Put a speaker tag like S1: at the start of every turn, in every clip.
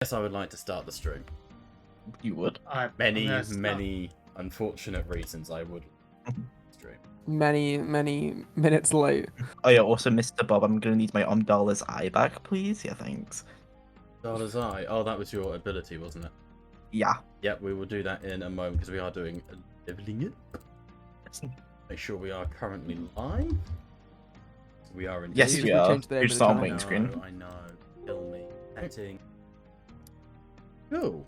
S1: Yes, I would like to start the stream.
S2: You would.
S1: Many unfortunate reasons I would stream.
S3: Many minutes late.
S2: Oh yeah, also Mr. Bob, I'm gonna need my Dollar's eye back, please. Yeah, thanks.
S1: Dollar's Eye. Oh, that was your ability, wasn't it?
S2: Yeah.
S1: Yep, we will do that in a moment because we are doing a leveling it. Make sure we are currently live. We are in.
S2: Yes, we are.
S3: changed the name
S2: You're
S3: of
S2: just
S3: the
S2: on
S3: channel.
S2: waiting screen.
S1: I know. Kill me. Editing. Cool.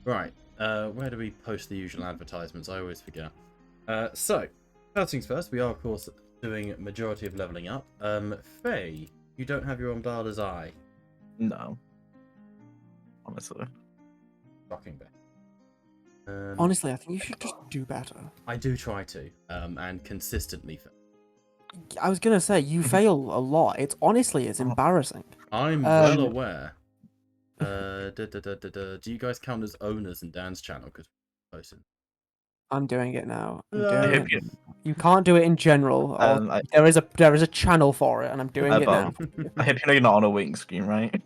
S1: Right. Where do we post the usual advertisements? I always forget. So, first things first, we are of course doing majority of leveling up. Faye, you don't have your Umbrellas Eye.
S2: No. Honestly.
S1: Rocking back.
S3: Honestly, I think you should just do better.
S1: I do try to, and consistently fail.
S3: I was gonna say you fail a lot. It's embarrassing.
S1: I'm well aware. Do you guys count as owners in Dan's channel? Because we're posting.
S3: I'm doing it now. I'm
S1: No.
S3: doing it. You can't do it in general. Or there is a channel for it, and I'm doing it now.
S2: I hope you know you're not on a waiting screen, right?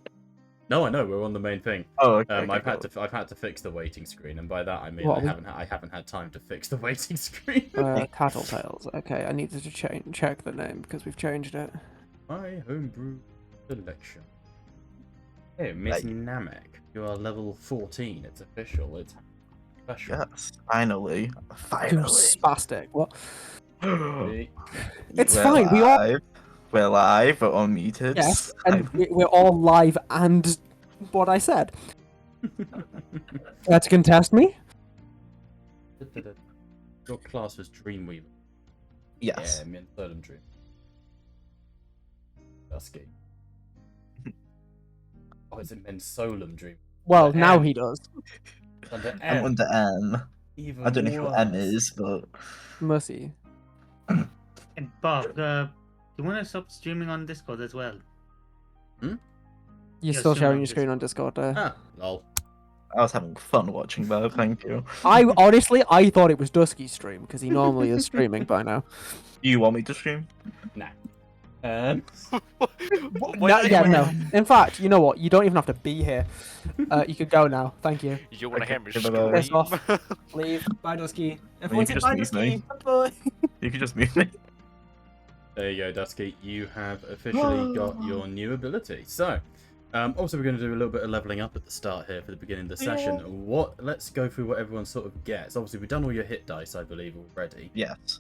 S1: No, I know we're on the main thing.
S2: Oh, okay.
S1: I've had to fix the waiting screen, and by that I mean
S3: What?
S1: I haven't had time to fix the waiting screen.
S3: Tattletales. Okay, I needed to check the name because we've changed it.
S1: My homebrew selection. Hey, Miss Namek, you are level 14. It's official. It's special.
S2: Yes, finally.
S3: You
S2: Finally.
S3: spastic. What?
S1: Ready?
S3: It's
S2: We're
S3: fine. We all
S2: live. We're live. We're unmuted.
S3: yes, and we're all live and what I said. Care to contest me?
S1: Your class was Dreamweaver.
S2: Yes.
S1: Yeah, me and Solom Dream. Dusky. Oh, is it Mensolum Dream?
S3: Well,
S1: Under
S3: now
S1: M.
S3: he does.
S1: Under
S2: I'm
S1: M.
S2: under M.
S1: Even
S2: I don't know who M
S1: worse.
S2: is, but
S3: Mercy.
S4: And Bob, do you want to stop streaming on Discord as well?
S3: You're
S4: Yeah,
S3: still
S4: soon
S3: sharing
S4: on
S3: your screen on Discord there.
S1: Ah, lol.
S2: I was having fun watching that. Thank you.
S3: I thought it was Dusky's stream because he normally is streaming by now.
S2: Do you want me to stream?
S1: Nah.
S3: No. In fact, you know what? You don't even have to be here. You could go now. Thank you.
S5: You want to
S2: Okay,
S5: hammer
S2: bye-bye.
S3: Piss
S5: scream?
S3: off. Leave. Bye, Dusky.
S2: you
S3: Everyone
S2: can
S3: say
S2: just
S3: bye,
S2: mute me.
S3: Dusky. Bye.
S2: You can just mute me.
S1: There you go, Dusky. You have officially got your new ability. So, also we're going to do a little bit of leveling up at the start here for the beginning of the session. Let's go through what everyone sort of gets. Obviously, we've done all your hit dice, I believe, already.
S2: Yes.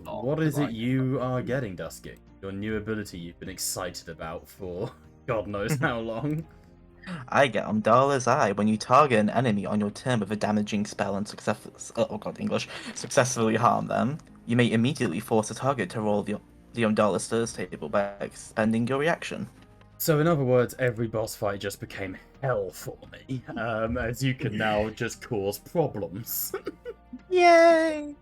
S1: What is it you are getting, Dusky? Your new ability you've been excited about for God knows how long.
S2: I get Dollar's Eye when you target an enemy on your turn with a damaging spell and successfully harm them. You may immediately force the target to roll the Dollar's Thirst table by expending your reaction.
S1: So in other words, every boss fight just became hell for me, as you can now just cause problems.
S2: Yay!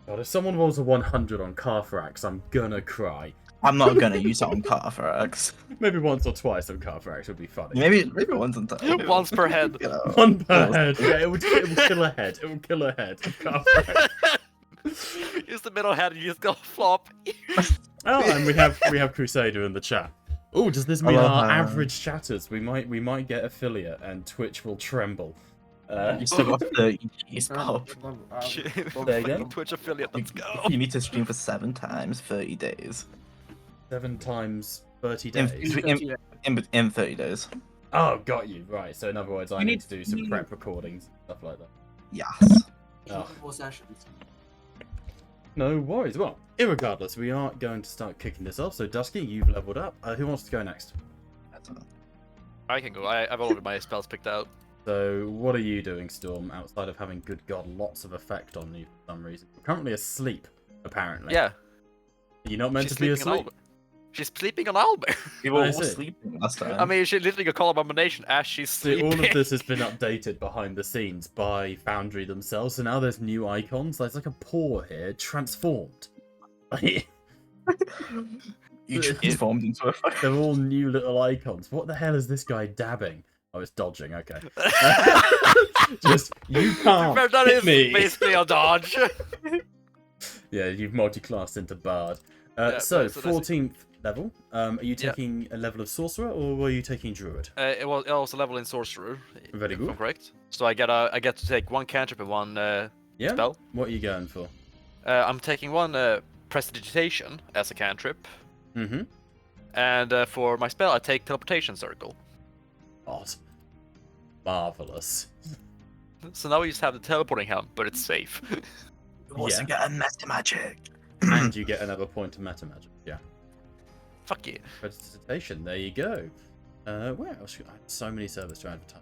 S1: God, if someone rolls a 100 on Carthrax, I'm gonna cry.
S2: I'm not gonna use it on Carthrax.
S1: Maybe once or twice on Carthrax would be funny.
S2: Maybe once on time.
S5: Once per head.
S2: You know.
S1: One per head. Yeah, it would kill a head. It would kill a head of Carthrax.
S5: Use the middle head and you just go flop.
S1: Oh, and we have Crusader in the chat. Oh, does this mean
S2: Hello,
S1: our
S2: hi.
S1: average chatters? We might get affiliate and Twitch will tremble.
S2: You still got 30 G's, Bob.
S5: Shit.
S1: There you go.
S5: Fucking Twitch affiliate, let's go.
S2: You need to stream for 7 times, 30 days.
S1: 7 times 30
S2: In,
S1: days.
S2: in 30 days.
S1: Oh, got you. Right. So in other words, I
S4: You
S1: need
S4: need-
S1: to do some prep recordings, stuff like that.
S2: Yes.
S1: Oh.
S3: More sessions.
S1: No worries. Well, irregardless, we are going to start kicking this off. So Dusky, you've leveled up. Who wants to go next?
S5: I can go. I've already my spells picked out.
S1: So what are you doing, Storm, outside of having, good God, lots of effect on you for some reason? You're currently asleep, apparently.
S5: Yeah.
S1: You're not meant
S5: She's
S1: to be
S5: sleeping on
S1: asleep.
S5: Albert. She's sleeping on Albert.
S2: We were
S1: I
S2: all
S1: see.
S2: sleeping last time.
S5: I mean, she literally got called abomination as she's
S1: See,
S5: sleeping.
S1: all of this has been updated behind the scenes by Foundry themselves, so now there's new icons. There's like a paw here, transformed.
S2: You transformed into a fucking...
S1: They're all new little icons. What the hell is this guy dabbing? Oh, it's dodging. Okay. Just you can't
S5: That
S1: hit
S5: is
S1: me.
S5: basically a dodge.
S1: Yeah, you've multi-classed into Bard.
S5: Yeah,
S1: So
S5: so that's it.
S1: level. Are you taking a level of sorcerer or were you taking druid?
S5: It was a level in sorcerer.
S1: Very
S5: if
S1: good.
S5: I'm correct. So I get to take one cantrip and one
S1: Yeah.
S5: spell.
S1: What are you going for?
S5: I'm taking one prestidigitation as a cantrip,
S1: Mm-hmm.
S5: and for my spell I take teleportation circle.
S1: Awesome. Marvelous.
S5: So now we just have the teleporting helm, but it's safe.
S2: You also get a meta magic.
S1: And you get another point of meta magic. Yeah.
S5: Fuck yeah.
S1: Prestidigitation. There you go. Where else? I have so many servers to advertise.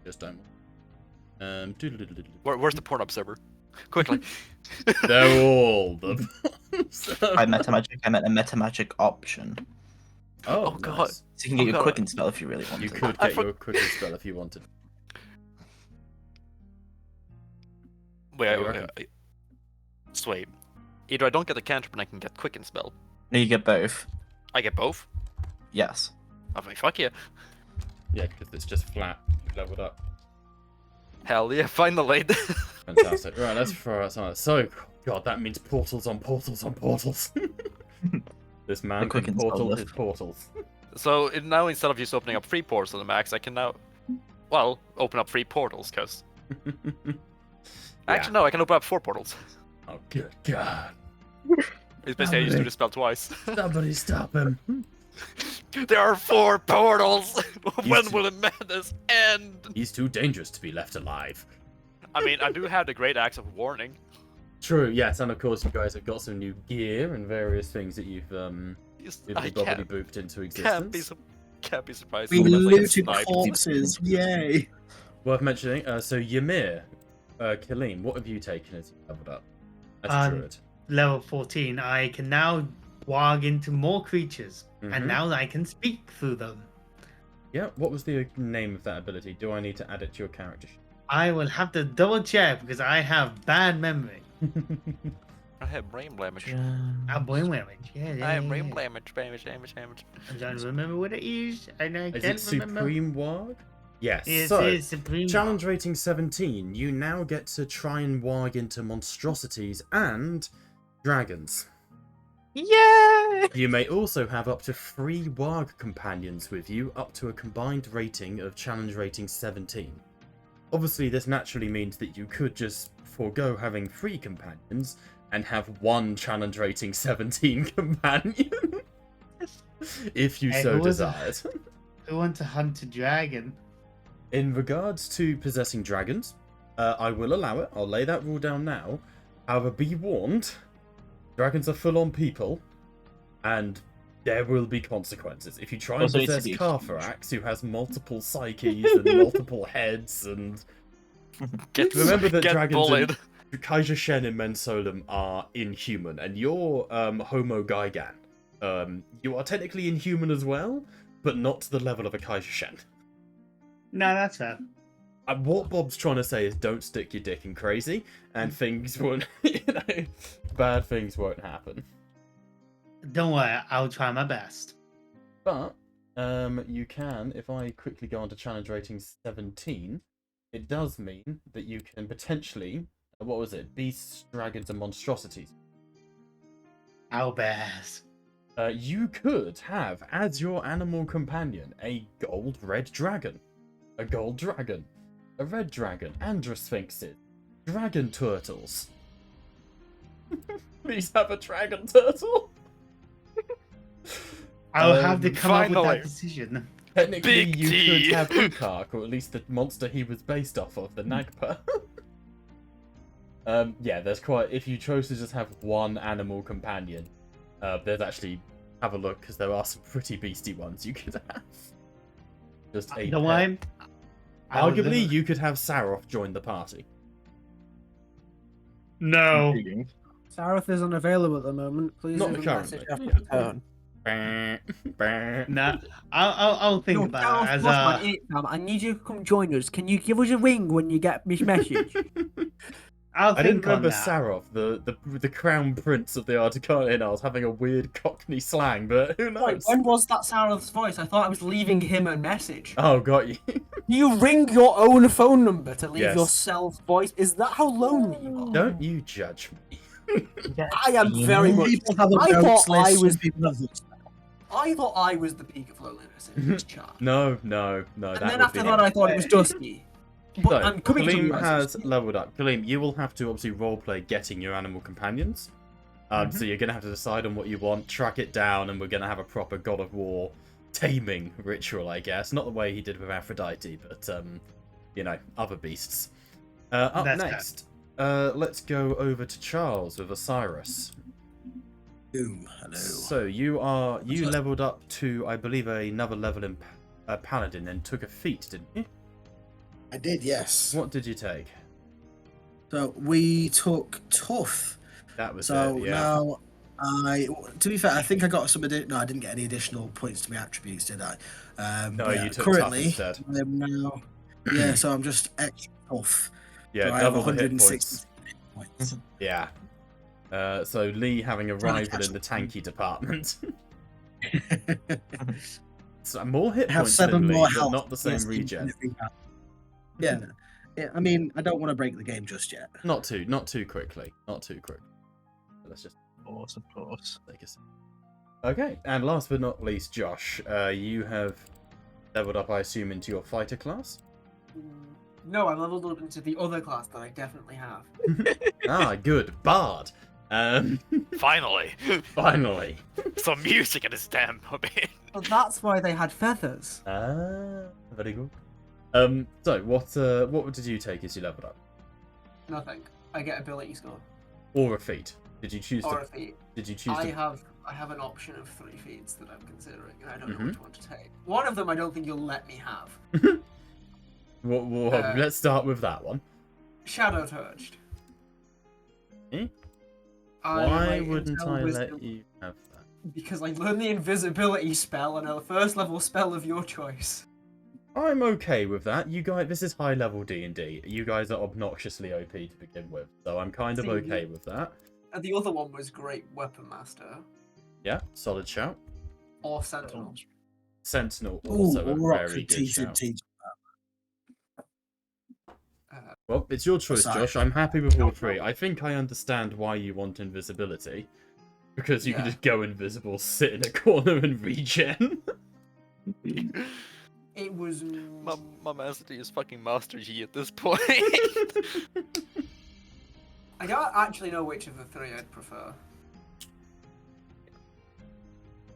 S1: Just don't.
S5: Where's the porn server? Quickly.
S1: They're all the.
S2: By meta magic, I meant a meta magic option.
S1: Oh,
S5: God.
S1: nice.
S2: So you can get your
S5: God.
S2: quicken spell if you really want
S1: You
S2: to.
S1: could get your quicker spell if you wanted.
S5: Wait. So wait. Either I don't get the cantrip and I can get quicken spell.
S2: No, you get both.
S5: I get both.
S2: Yes.
S5: I mean, fuck yeah.
S1: Yeah, because it's just flat. You've leveled up.
S5: Hell yeah, finally.
S1: Fantastic. Right, let's throw out some of that. So, God, that means portals on portals on portals. This man
S2: The quick
S1: can
S2: install
S1: portal
S2: lift.
S1: his portals.
S5: So now instead of just opening up 3 portals on the max, I can now, well, open up 3 portals, because... Actually, no, I can open up 4 portals.
S1: Oh, good God.
S5: It's basically I just do the spell twice.
S1: Somebody stop him.
S5: There are 4 portals! When
S1: He's-
S5: will the madness end?
S1: He's too dangerous to be left alive.
S5: I mean, I do have the Great Axe of Warning.
S1: True, yes, and of course you guys have got some new gear and various things that you've
S5: I
S1: bobbity booped into existence.
S5: can't be surprised.
S6: We
S5: if someone gets
S6: looted
S5: sniped.
S6: corpses, yay!
S1: Worth mentioning, so Ymir, Kaleem, what have you taken as you leveled up? As a druid.
S4: Level 14, I can now warg into more creatures,
S1: Mhm.
S4: and now I can speak through them.
S1: Yeah, what was the name of that ability? Do I need to add it to your character sheet?
S4: I will have to double check because I have bad memory.
S5: I have brain damage.
S4: I'm brain damage. Yeah.
S5: I have brain damage.
S4: I'm trying to remember what it is, and I
S1: Is
S4: can't
S1: it
S4: remember.
S1: Supreme Warg? Yes.
S4: It
S1: So,
S4: is Supreme.
S1: challenge rating 17, you now get to try and warg into monstrosities and dragons.
S3: Yay!
S1: You may also have up to 3 warg companions with you, up to a combined rating of challenge rating 17. Obviously, this naturally means that you could just forego having 3 companions and have 1 challenge rating 17 companion. If you
S4: Hey,
S1: so
S4: who was it?
S1: desired.
S4: Who wants to hunt a dragon?
S1: In regards to possessing dragons, I will allow it. I'll lay that rule down now. However, be warned, dragons are full-on people, and there will be consequences. If you try and
S2: Also needs to
S1: possess
S2: be
S1: Cartharax, who has multiple psyches and multiple heads, and remember that
S5: get
S1: dragons
S5: bullied.
S1: and Kaiser Shen and Mensolum are inhuman, and you're Homo Gigan. You are technically inhuman as well, but not to the level of a Kaiser Shen.
S4: No, that's fair.
S1: What Bob's trying to say is don't stick your dick in crazy, and things won't, bad things won't happen.
S4: Don't worry, I'll try my best.
S1: But, you can, if I quickly go on to challenge rating 17, it does mean that you can potentially, what was it, beasts, dragons, and monstrosities.
S4: Our best.
S1: You could have, as your animal companion, a gold red dragon, a gold dragon, a red dragon, androsphinxes, dragon turtles. Please have a dragon turtle.
S4: I'll have to come up with
S5: finally.
S4: that decision.
S1: Technically,
S5: Big
S1: you
S5: T.
S1: could have Ukark, or at least the monster he was based off of, the Nagpa. Yeah, there's quite. If you chose to just have one animal companion, there's actually have a look because there are some pretty beastie ones you could have. Just a
S4: Don't
S1: pet.
S4: worry. I will
S1: Arguably,
S4: live-
S1: you could have Saroth join the party.
S4: No.
S3: Sareth is unavailable at the moment. Please
S1: Not
S3: leave a
S1: currently,
S3: message after
S1: yeah.
S3: the tone.
S4: Nah. I'll think
S3: No,
S4: about
S3: Gareth
S4: it as
S3: Bossman, Sam, I need you to come join us. Can you give us a ring when you get this message?
S4: I'll
S1: I
S4: think
S1: didn't remember
S4: on that.
S1: Saroth, the crown prince of the Articanian Isles, having a weird Cockney slang, but who
S3: Wait,
S1: knows?
S3: when was that Sareth's voice? I thought I was leaving him a message.
S1: Oh, got you.
S3: You ring your own phone number to leave
S1: Yes.
S3: yourself voice. Is that how lonely you are?
S1: Don't you judge me.
S3: I am very much.
S6: People have a
S3: I
S6: notes
S3: thought I
S6: list,
S3: was.
S6: some people have this.
S3: I thought I was the peak of loneliness in this chart.
S1: No.
S3: And
S1: That
S3: then
S1: would
S3: after
S1: be
S3: that, I thought it was Dusky. But
S1: So,
S3: I'm coming to
S1: Kaleem
S3: realize
S1: has
S3: it's-
S1: leveled up. Kaleem, you will have to obviously roleplay getting your animal companions. So you're going to have to decide on what you want, track it down, and we're going to have a proper God of War taming ritual, I guess. Not the way he did with Aphrodite, but, you know, other beasts. Up
S4: That's
S1: next, let's go over to Charles with Osiris.
S6: Hello.
S1: So you leveled up to, I believe, another level in Paladin and took a feat, didn't you?
S6: I did, yes.
S1: What did you take?
S6: So we took Tough.
S1: That was
S6: So
S1: it, yeah.
S6: now, to be fair, I think I got some. No, I didn't get any additional points to my attributes, did I?
S1: No,
S6: but
S1: you took
S6: currently,
S1: Tough instead.
S6: I'm now. Yeah, so I'm just extra Tough.
S1: Yeah,
S6: so I have
S1: double the hit
S6: 160
S1: points.
S6: points.
S1: Yeah. So Lee having arrived in the tanky department. So more hit
S6: I have
S1: points
S6: 7
S1: than Lee,
S6: more
S1: but
S6: health.
S1: not the same
S6: Yes,
S1: regen.
S6: Yeah. I mean, I don't want to break the game just yet.
S1: Not too quickly. Not too quick. Let's just
S2: Of course.
S1: take a sec. Okay, and last but not least, Josh, you have leveled up, I assume, into your fighter class.
S3: No, I leveled up into the other class that I definitely have.
S1: Ah, good, Bard.
S5: Finally,
S1: Finally.
S5: some music in this damn bit.
S3: But that's why they had feathers.
S1: Ah, very good. So what did you take as you leveled up?
S3: Nothing. I get ability score.
S1: Or a feat? Did you choose
S3: Or
S1: to?
S3: a feat.
S1: Did you choose
S3: I
S1: to?
S3: have an option of 3 feats that I'm considering, and I don't
S1: Mhm.
S3: know which one to take. One of them I don't think you'll let me have.
S1: Well, let's start with that one.
S3: Shadow Touched.
S1: Eh?
S3: My
S1: Why wouldn't
S3: intel
S1: I
S3: wisdom-
S1: let you have that?
S3: Because I learned the invisibility spell and a first level spell of your choice.
S1: I'm okay with that. You guys, this is high level D&D. You guys are obnoxiously OP to begin with, so I'm kind of
S3: See,
S1: okay with that.
S3: And the other one was Great Weapon Master
S1: Yeah, solid shout.
S3: or Sentinel.
S1: Sentinel
S6: Ooh,
S1: also a
S6: rock
S1: very good
S6: teach
S1: shout.
S6: teach.
S1: Well, it's your choice,
S6: Sorry.
S1: Josh. I'm happy with all 3. I think I understand why you want invisibility. Because you can
S3: Yeah.
S1: just go invisible, sit in a corner and regen.
S3: It was.
S5: My master is fucking Master Yi at this point.
S3: I don't actually know which of the 3 I'd prefer.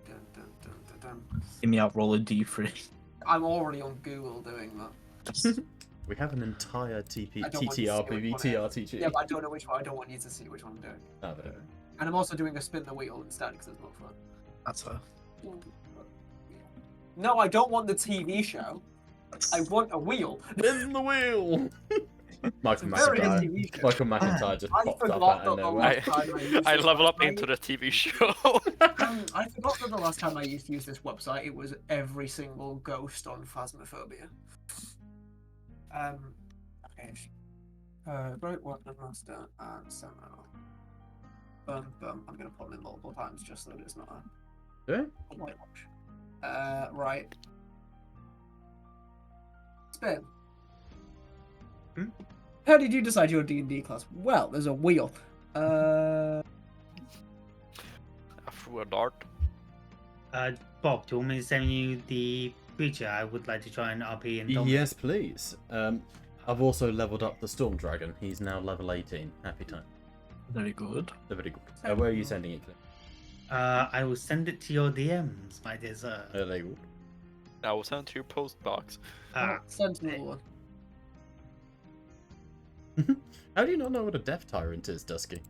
S3: Dun, dun, dun, dun, dun.
S2: Give me out roll a D3.
S3: I'm already on Google doing that.
S1: We have an entire
S3: I don't want you to see which one
S1: TTR-PVT-RTG.
S3: Yeah, but I don't know which one. I don't want you to see which one I'm doing.
S1: Oh, there.
S3: And I'm also doing a spin the wheel instead because it's more fun.
S2: That's her.
S3: No, I don't want the TV show. I want a wheel.
S1: Spin the wheel! Michael
S3: Very
S1: McIntyre.
S3: TV show.
S1: Michael McIntyre just
S3: I
S1: popped
S3: forgot
S1: up out
S3: that
S1: of
S3: the
S1: nowhere.
S3: last time I used
S5: I
S3: this
S5: level up
S3: website-
S5: into the TV show.
S3: I forgot that the last time I used to use this website, it was every single ghost on Phasmophobia. Okay. Great Weapon Master and Sentinel. I'm gonna put them in multiple times just so that it's not
S1: Yeah?
S3: a whitewash. Right. Spin.
S4: Hmm?
S3: How did you decide your D&D class? Well, there's a wheel.
S5: I threw a dart.
S4: Bob, do you want me to send you the creature? I would like to try and RP and dominate.
S1: Yes, please. I've also leveled up the Storm Dragon. He's now level 18. Happy time.
S2: Very good.
S1: Very good. Where are you sending it to?
S4: I will send it to your DMs, my dear sir.
S1: Very good.
S5: I will send it to your post box.
S3: Sentinel one.
S1: How do you not know what a Death Tyrant is, Dusky?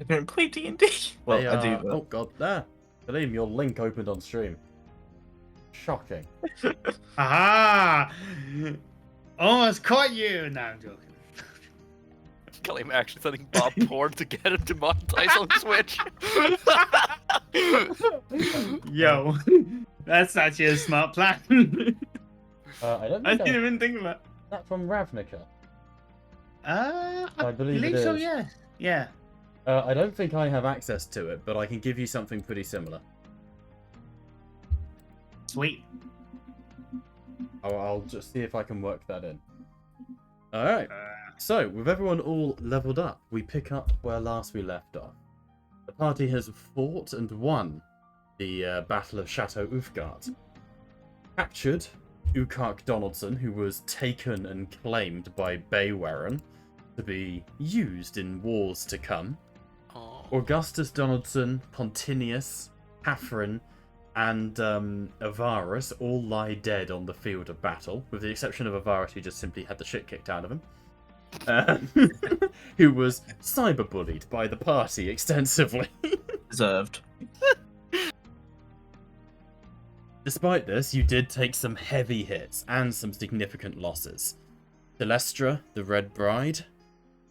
S2: I don't play D&D. Well,
S1: They
S2: I do.
S1: are-
S2: But...
S1: Oh god, there. Believe me, your link opened on stream. Shocking.
S4: Aha! Almost caught you! No, I'm joking.
S5: Kaleem actually sending Bob porn to get him to monetize on Switch.
S4: Yo, that's actually a smart plan.
S1: I don't
S4: I
S1: think
S4: didn't even think of that.
S1: that from Ravnica.
S4: I
S1: I believe it
S4: so,
S1: is.
S4: yeah. Yeah.
S1: I don't think I have access to it, but I can give you something pretty similar.
S4: Sweet.
S1: I'll just see if I can work that in. Alright. So, with everyone all leveled up, we pick up where last we left off. The party has fought and won the Battle of Chateau Ufgard. Captured Ukak Donaldson, who was taken and claimed by Baywaren to be used in wars to come.
S5: Oh.
S1: Augustus Donaldson, Pontinius, Catherine, and Avarus all lie dead on the field of battle, with the exception of Avarus, who just simply had the shit kicked out of him. Who was cyberbullied by the party extensively.
S2: Deserved.
S1: Despite this, you did take some heavy hits and some significant losses. Celestra, the Red Bride,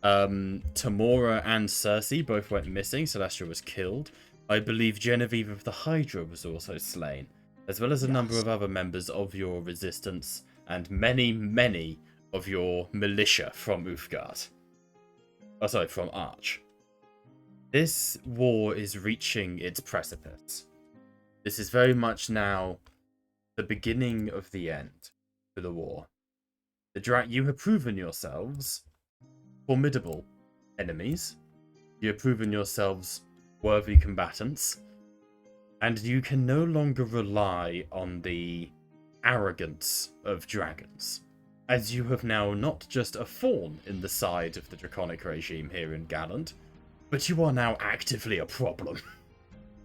S1: Tamora and Cersei both went missing. Celestra was killed. I believe Genevieve of the Hydra was also slain, as well as a number of other members of your resistance and many, many of your militia from Ufgard. Oh, sorry, from Arch. This war is reaching its precipice. This is very much now the beginning of the end for the war. You have proven yourselves formidable enemies. You have proven yourselves worthy combatants. And you can no longer rely on the arrogance of dragons, as you have now not just a thorn in the side of the draconic regime here in Gallant, but you are now actively a problem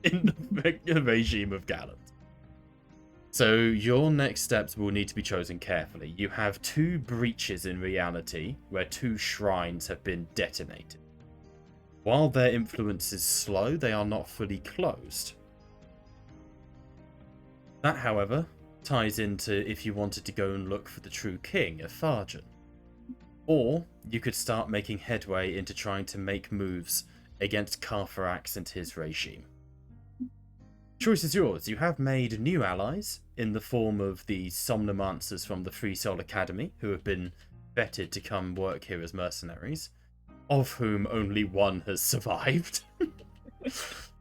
S1: in the regime of Gallant. So your next steps will need to be chosen carefully. You have 2 breaches in reality where 2 shrines have been detonated. While their influence is slow, they are not fully closed. That, however, ties into if you wanted to go and look for the true king of Farjan. Or you could start making headway into trying to make moves against Cartharax and his regime. Choice is yours. You have made new allies in the form of the Somnomancers from the Free Soul Academy, who have been vetted to come work here as mercenaries, of whom only one has survived.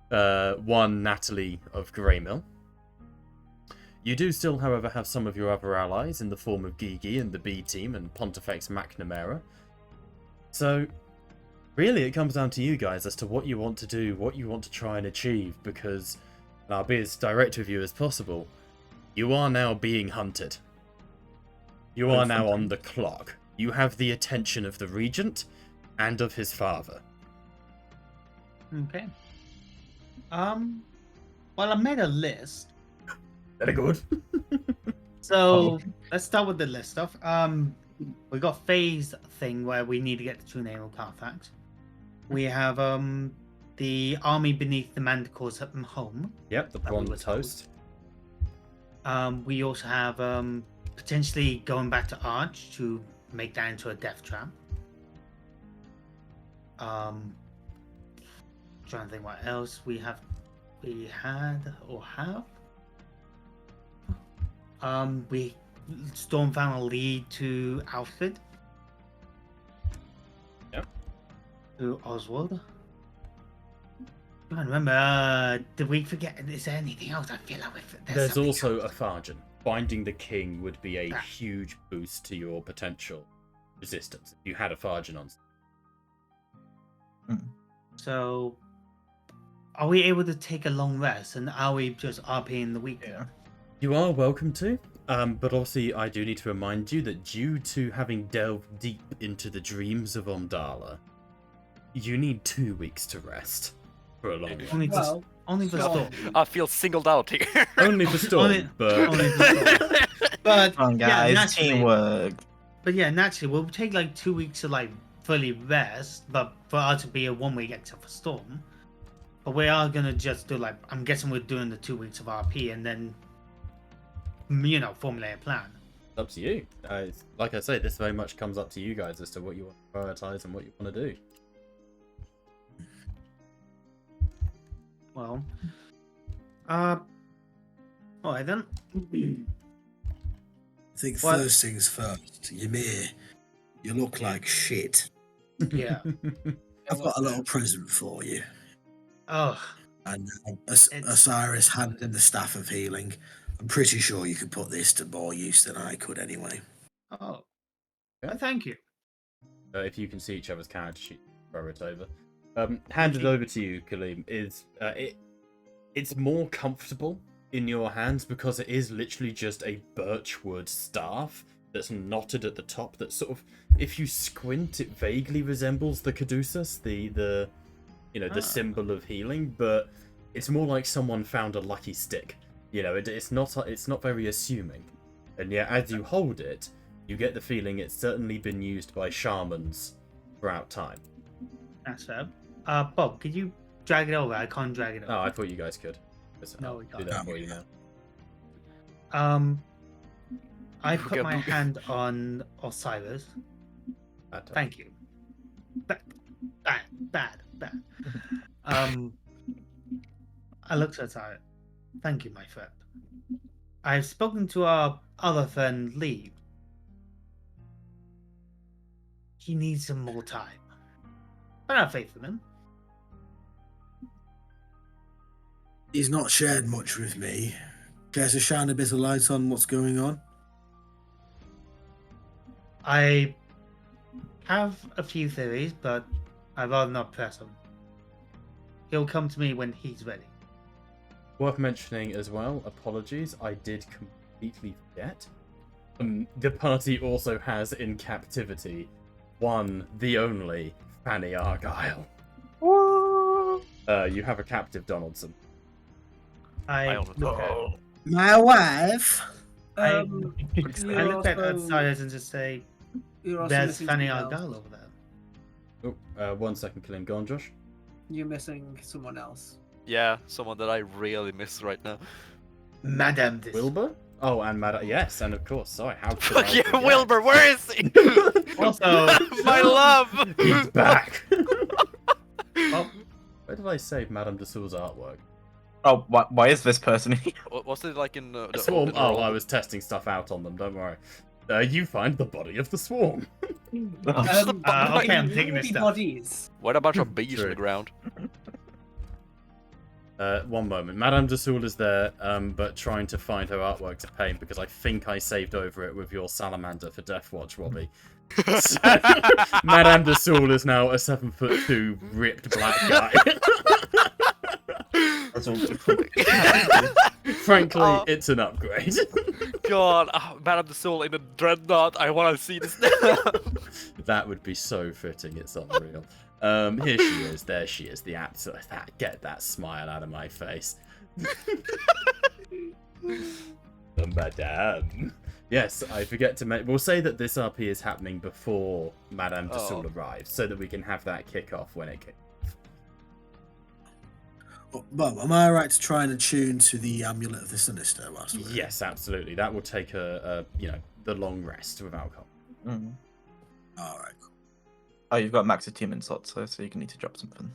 S1: One, Natalie of Greymill. You do still, however, have some of your other allies in the form of Gigi and the B-Team and Pontifex McNamara. So, really it comes down to you guys as to what you want to do, what you want to try and achieve, because, and I'll be as direct with you as possible, you are now being hunted. You are now on the clock. You have the attention of the Regent and of his father.
S4: Okay. Well, I made a list.
S1: Very good.
S4: So let's start with the list stuff. We got phase thing where we need to get the true name of Carfax. We have the army beneath the Manticore's home.
S1: Yep, the
S4: That
S1: blonde
S4: was
S1: toast.
S4: We also have potentially going back to Arch to make that into a death trap. Trying to think what else we had or have. We Storm found a lead to Alfred.
S1: Yep.
S4: To Oswald. I can't remember. Did we forget? Is there anything else? I feel like
S1: There's
S4: something
S1: also
S4: else.
S1: a Farjan. Finding the king would be a
S4: Ah.
S1: huge boost to your potential resistance if you had a Farjan on.
S4: So, are we able to take a long rest, and are we just RP in the weekend?
S2: Yeah.
S1: You are welcome to, but obviously I do need to remind you that due to having delved deep into the dreams of Omdala, you need 2 weeks to rest for a long rest.
S4: Only for Storm.
S5: I feel singled out here.
S1: Only for Storm,
S4: Only-
S1: but
S4: only for Storm. But
S2: Come on,
S4: yeah,
S2: guys.
S4: naturally,
S2: Teamwork.
S4: but yeah, naturally, we'll take like 2 weeks to like fully rest, but for us to be a 1 week except for Storm. But we are gonna just do like, I'm guessing we're doing the 2 weeks of RP and then, formulate a plan.
S1: it's up to you. Like I say, this very much comes up to you guys as to what you want to prioritize and what you want to do.
S4: Well, alright then.
S6: I think
S4: What?
S6: first things first, Ymir, you look like shit.
S4: Yeah.
S6: I've got a little present for you.
S4: Oh,
S6: And
S4: It's-
S6: Osiris handed the staff of healing. I'm pretty sure you could put this to more use than I could anyway.
S4: oh.
S1: Yeah.
S4: Thank you.
S1: If you can see each other's character sheet, throw it over. Handed over to you, Kaleem, is it's more comfortable in your hands because it is literally just a birchwood staff that's knotted at the top. That sort of, if you squint, it vaguely resembles the caduceus, the symbol of healing, but it's more like someone found a lucky stick. It's not very assuming, and yet as you hold it, you get the feeling it's certainly been used by shamans throughout time.
S4: That's fair. Bob, could you drag it over? I can't drag it over.
S1: Oh, I thought you guys could.
S4: No,
S1: I'll
S4: we
S1: do
S4: can't.
S1: that for you now.
S4: I put my hand on Osiris. Thank you. Bad. I looked at it. Thank you, my friend. I've spoken to our other friend, Lee. He needs some more time. But I have faith in him.
S6: He's not shared much with me. Care to shine a bit of light on what's going on?
S4: I have a few theories, but I'd rather not press him. He'll come to me when he's ready.
S1: Worth mentioning as well, apologies, I did completely forget. The party also has in captivity one, the only, Fanny Argyle. You have a captive, Donaldson.
S4: I
S5: own it.
S4: look at
S6: My wife?
S4: I
S3: You're
S4: look at
S3: also-
S4: Osiris and just say,
S3: You're also
S4: there's
S3: missing
S4: Fanny
S3: someone
S4: Argyle
S3: else.
S4: over there.
S1: Oh, 1 second, Kaleem. Go on, Josh.
S3: You're missing someone else.
S5: Yeah, someone that I really miss right now.
S4: Madame this.
S1: Wilbur? Oh, and Yes, and of course. Sorry, how could
S5: Fuck
S1: I
S5: yeah,
S1: forget?
S5: Wilbur, where is he?
S4: Also,
S5: My love!
S1: He's back!
S4: well,
S1: Where did I save Madame de Soul's artwork?
S2: Oh, why is this person here?
S5: Was it like in the
S1: Swarm?
S5: in the
S1: Oh,
S5: old-
S1: I was testing stuff out on them, don't worry. You find the body of the swarm.
S4: okay, I'm taking this
S3: Maybe
S4: stuff.
S3: bodies.
S5: What a bunch of bees
S1: True.
S5: on the ground.
S1: 1 moment. Madame de Soul is there, but trying to find her artwork to paint because I think I saved over it with your salamander for Death Watch, Robbie. So, Madame de Soul is now a 7'2" ripped black guy.
S2: That's all.
S1: Frankly,
S5: Oh.
S1: it's an upgrade.
S5: God, Madame de Soul in a dreadnought. I want to see this.
S1: That would be so fitting. It's unreal. Here she is. There she is. The absolute. Get that smile out of my face. Madame. Yes, I forget to make. We'll say that this RP is happening before Madame de Soul arrives, so that we can have that kickoff when it kicks.
S6: Bob, am I right to try and attune to the amulet of the sinister whilst we're
S1: Yes, absolutely. That will take the long rest without alcohol.
S2: Mm.
S6: All right. Cool.
S2: Oh, you've got max attunement slots, so you can need to drop something.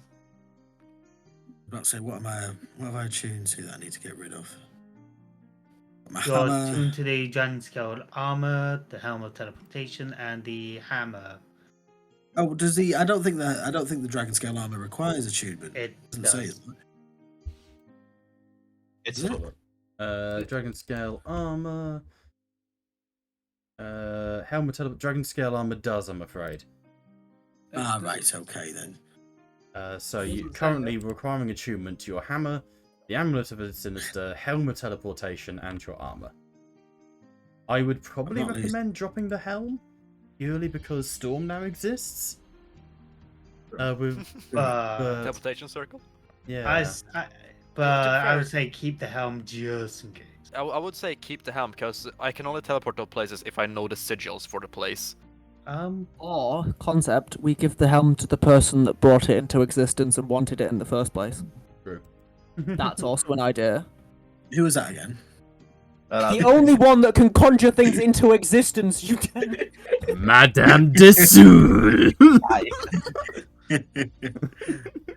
S6: About to say, what have I attuned to that I need to get rid of? My
S4: You're
S6: hammer.
S4: tuned to the dragon scaled armor, the helm of teleportation, and the hammer.
S6: Oh, does the? I don't think the dragon scale armor requires attunement.
S4: It
S6: doesn't say
S4: does.
S6: it.
S2: It's
S6: Is it?
S1: Dragon scale armor. Helmet dragon scale armor does, I'm afraid.
S6: Ah, right. Okay then.
S1: So you
S3: Doesn't say
S1: currently requiring attunement to your hammer, the amulet of the sinister, helm of teleportation, and your armor. I would probably
S6: Not least-
S1: recommend dropping the helm, purely because Storm now exists. With
S5: Teleportation circle?
S1: yeah.
S4: I would say keep the helm just in case.
S5: I would say keep the helm because I can only teleport to places if I know the sigils for the place.
S7: Or, concept, we give the helm to the person that brought it into existence and wanted it in the first place.
S1: True.
S7: That's also an idea.
S6: Who was that again?
S7: The only one that can conjure things into existence, you can.
S1: Madame de Soul.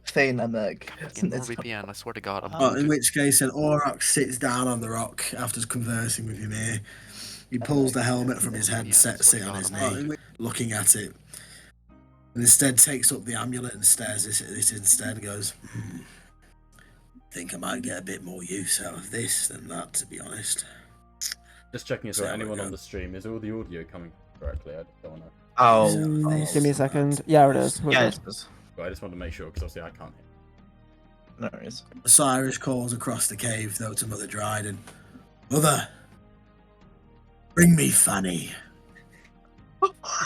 S2: Saying that, Meg.
S5: Fucking NordVPN, I swear to God.
S6: Oh, in which case, an Auroch sits down on the rock after conversing with him here. He pulls the helmet from his head and sets it on his knee, looking at it. And instead takes up the amulet and stares at it instead and goes, think I might get a bit more use out of this than that, to be honest.
S1: Just checking as well.
S6: So we
S1: Anyone
S6: go.
S1: on the stream, is all the audio coming correctly? I don't want to.
S2: Oh,
S7: Give me a second. Yeah, it is. We're
S2: yeah,
S7: good.
S2: it is.
S1: I just want to make sure because obviously I can't hear.
S2: No worries.
S6: Osiris calls across the cave, though, to Mother Dryden. Mother, bring me Fanny.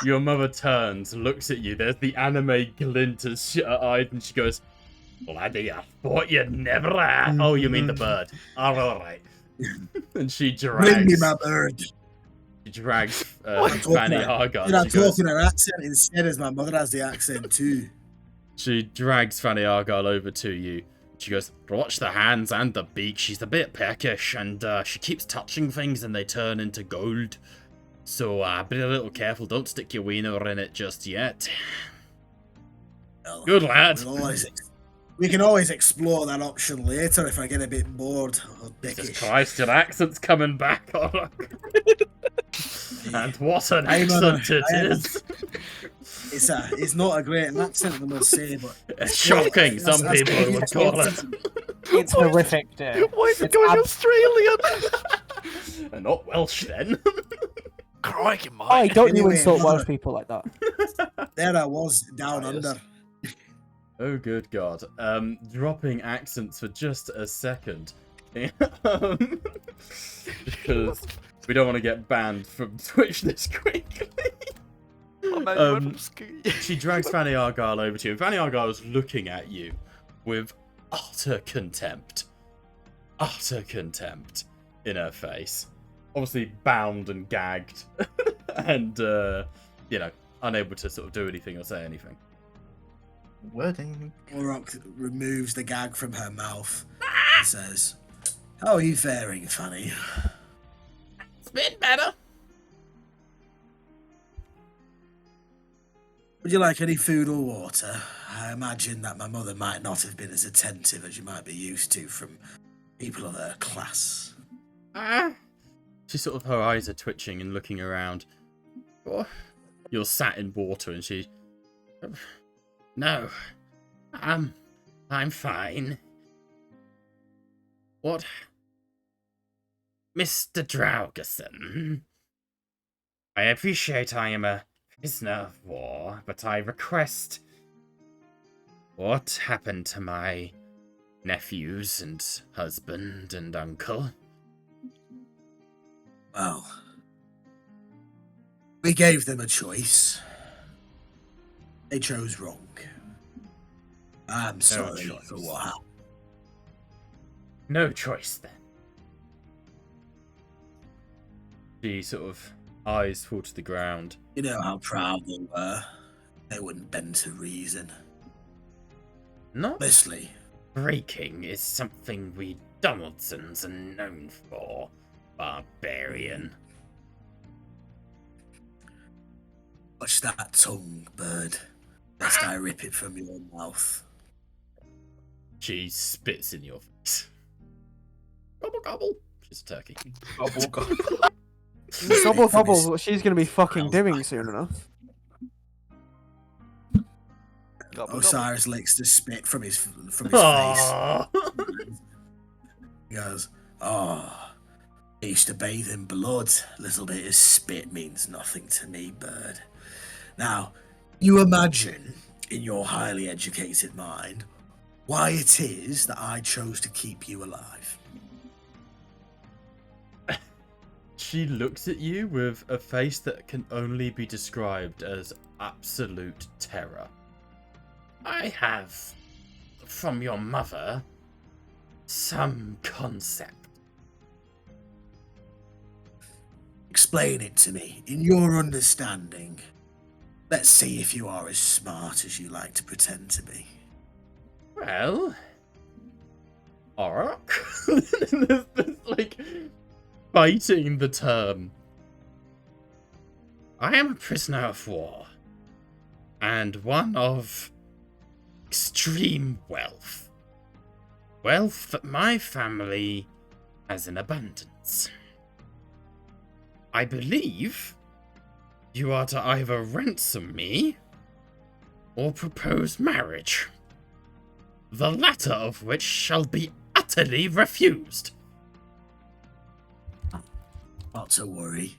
S1: Your mother turns, looks at you. There's the anime glint as eyed, and she goes, "Laddie, I thought you'd never." Oh, you mean the bird? All right. And she
S6: Bring me
S1: drags.
S6: my bird.
S1: She drags
S6: I'm
S1: Fanny
S6: talking
S1: Argyle.
S6: Did I
S1: She goes.
S6: talk in her accent instead, as my mother has the accent too?
S1: She drags Fanny Argyle over to you. She goes, "Watch the hands and the beak. She's a bit peckish, and she keeps touching things and they turn into gold. So be a little careful. Don't stick your wiener in it just yet."
S6: Well,
S1: Good lad.
S6: We can always explore that option later if I get a bit bored or
S1: Jesus
S6: dickish.
S1: Christ, your accent's coming back on. And what an
S6: I am a-
S1: accent
S6: I am a-
S1: it is.
S6: It's not a great accent, I must say, but
S1: It's shocking, some
S6: That's
S1: people
S6: good.
S1: would call it.
S7: It's horrific, dude.
S5: Why is it
S7: It's
S5: going
S7: ab-
S5: Australian?
S1: And not Welsh then.
S5: Crikey,
S7: Oh,
S5: mate.
S7: don't you
S6: Anyway,
S7: insult
S6: mother-
S7: Welsh people like that.
S6: there I was, down
S2: Oh, yes.
S6: under.
S1: Oh, good God. Dropping accents for just a second. Because we don't want to get banned from Twitch this quickly.
S5: Oh, man, you went from
S1: She drags Fanny Argyle over to you, and Fanny Argyle is looking at you with utter contempt. Utter contempt in her face. Obviously bound and gagged. And, you know, unable to sort of do anything or say anything.
S2: Wording.
S6: Orok removes the gag from her mouth and says, "How are you faring, Fanny?"
S1: It's been better.
S6: Would you like any food or water? I imagine that my mother might not have been as attentive as you might be used to from people of her class.
S1: She sort of, her eyes are twitching and looking around. Oh, you're sat in water and she... No. I'm fine. What? Mr. Draugerson. I appreciate I am a prisoner of war, but I request... What happened to my nephews and husband and uncle?
S6: Well, we gave them a choice. They chose wrong. I'm sorry
S1: choice.
S6: for what happened.
S1: No choice, then. She sort of eyes fall to the ground.
S6: You know how proud they were. They wouldn't bend to reason.
S1: Not
S6: Honestly,
S1: breaking is something we Donaldsons are known for, barbarian.
S6: watch that tongue, bird. Lest I rip it from your mouth.
S1: She spits in your face. Gobble gobble. She's a turkey.
S2: Gobble, gobble.
S7: Gobble
S6: From his-
S7: gobble, what she's gonna be fucking doing soon enough.
S6: Osiris licks the spit from his face.
S1: Aww.
S6: He goes, "Oh, I used to bathe in blood. Little bit of spit means nothing to me, bird." Now, you imagine, in your highly educated mind, why it is that I chose to keep you alive.
S1: She looks at you with a face that can only be described as absolute terror. I have, from your mother, some concept.
S6: Explain it to me, in your understanding. Let's see if you are as smart as you like to pretend to be.
S1: Well, Orok? There's like biting the term. I am a prisoner of war, and one of extreme wealth. Wealth that my family has in abundance. I believe you are to either ransom me or propose marriage, the latter of which shall be utterly refused.
S6: Not to worry.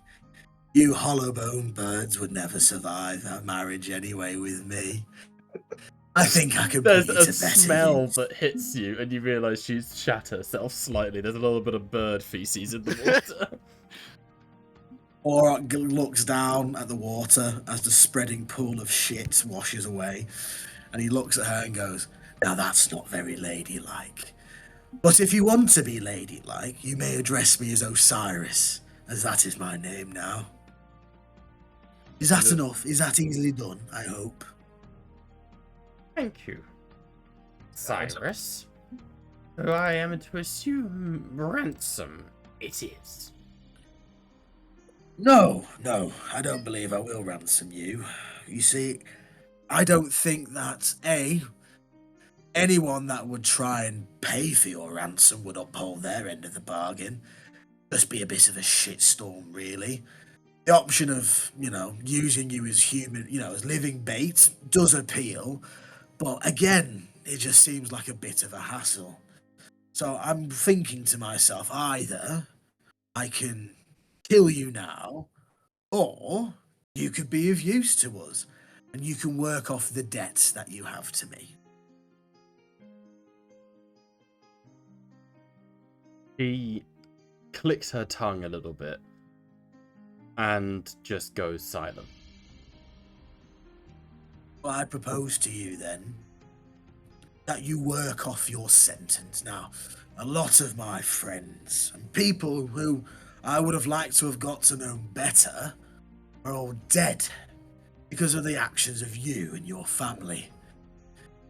S6: You hollow-boned birds would never survive that marriage anyway with me. I think I could put
S1: There's
S6: you
S1: a
S6: to better
S1: smell
S6: use.
S1: that hits you, and you realise she's shat herself slightly. There's a little bit of bird feces in the water.
S6: Auroch looks down at the water as the spreading pool of shit washes away, and he looks at her and goes, "Now that's not very ladylike. But if you want to be ladylike, you may address me as Osiris, as that is my name now. Is that
S1: Look.
S6: enough? Is that easily done, I hope?"
S1: Thank you, Cyrus. Who I am to assume ransom it is.
S6: No, I don't believe I will ransom you. You see, I don't think that, anyone that would try and pay for your ransom would uphold their end of the bargain. Just be a bit of a shitstorm, really. The option of, using you as human, as living bait does appeal, but again, it just seems like a bit of a hassle. So I'm thinking to myself, either I can kill you now, or you could be of use to us, and you can work off the debts that you have to me.
S1: She clicks her tongue a little bit and just goes silent.
S6: Well, I propose to you then that you work off your sentence. Now, a lot of my friends and people who I would have liked to have got to know better are all dead because of the actions of you and your family.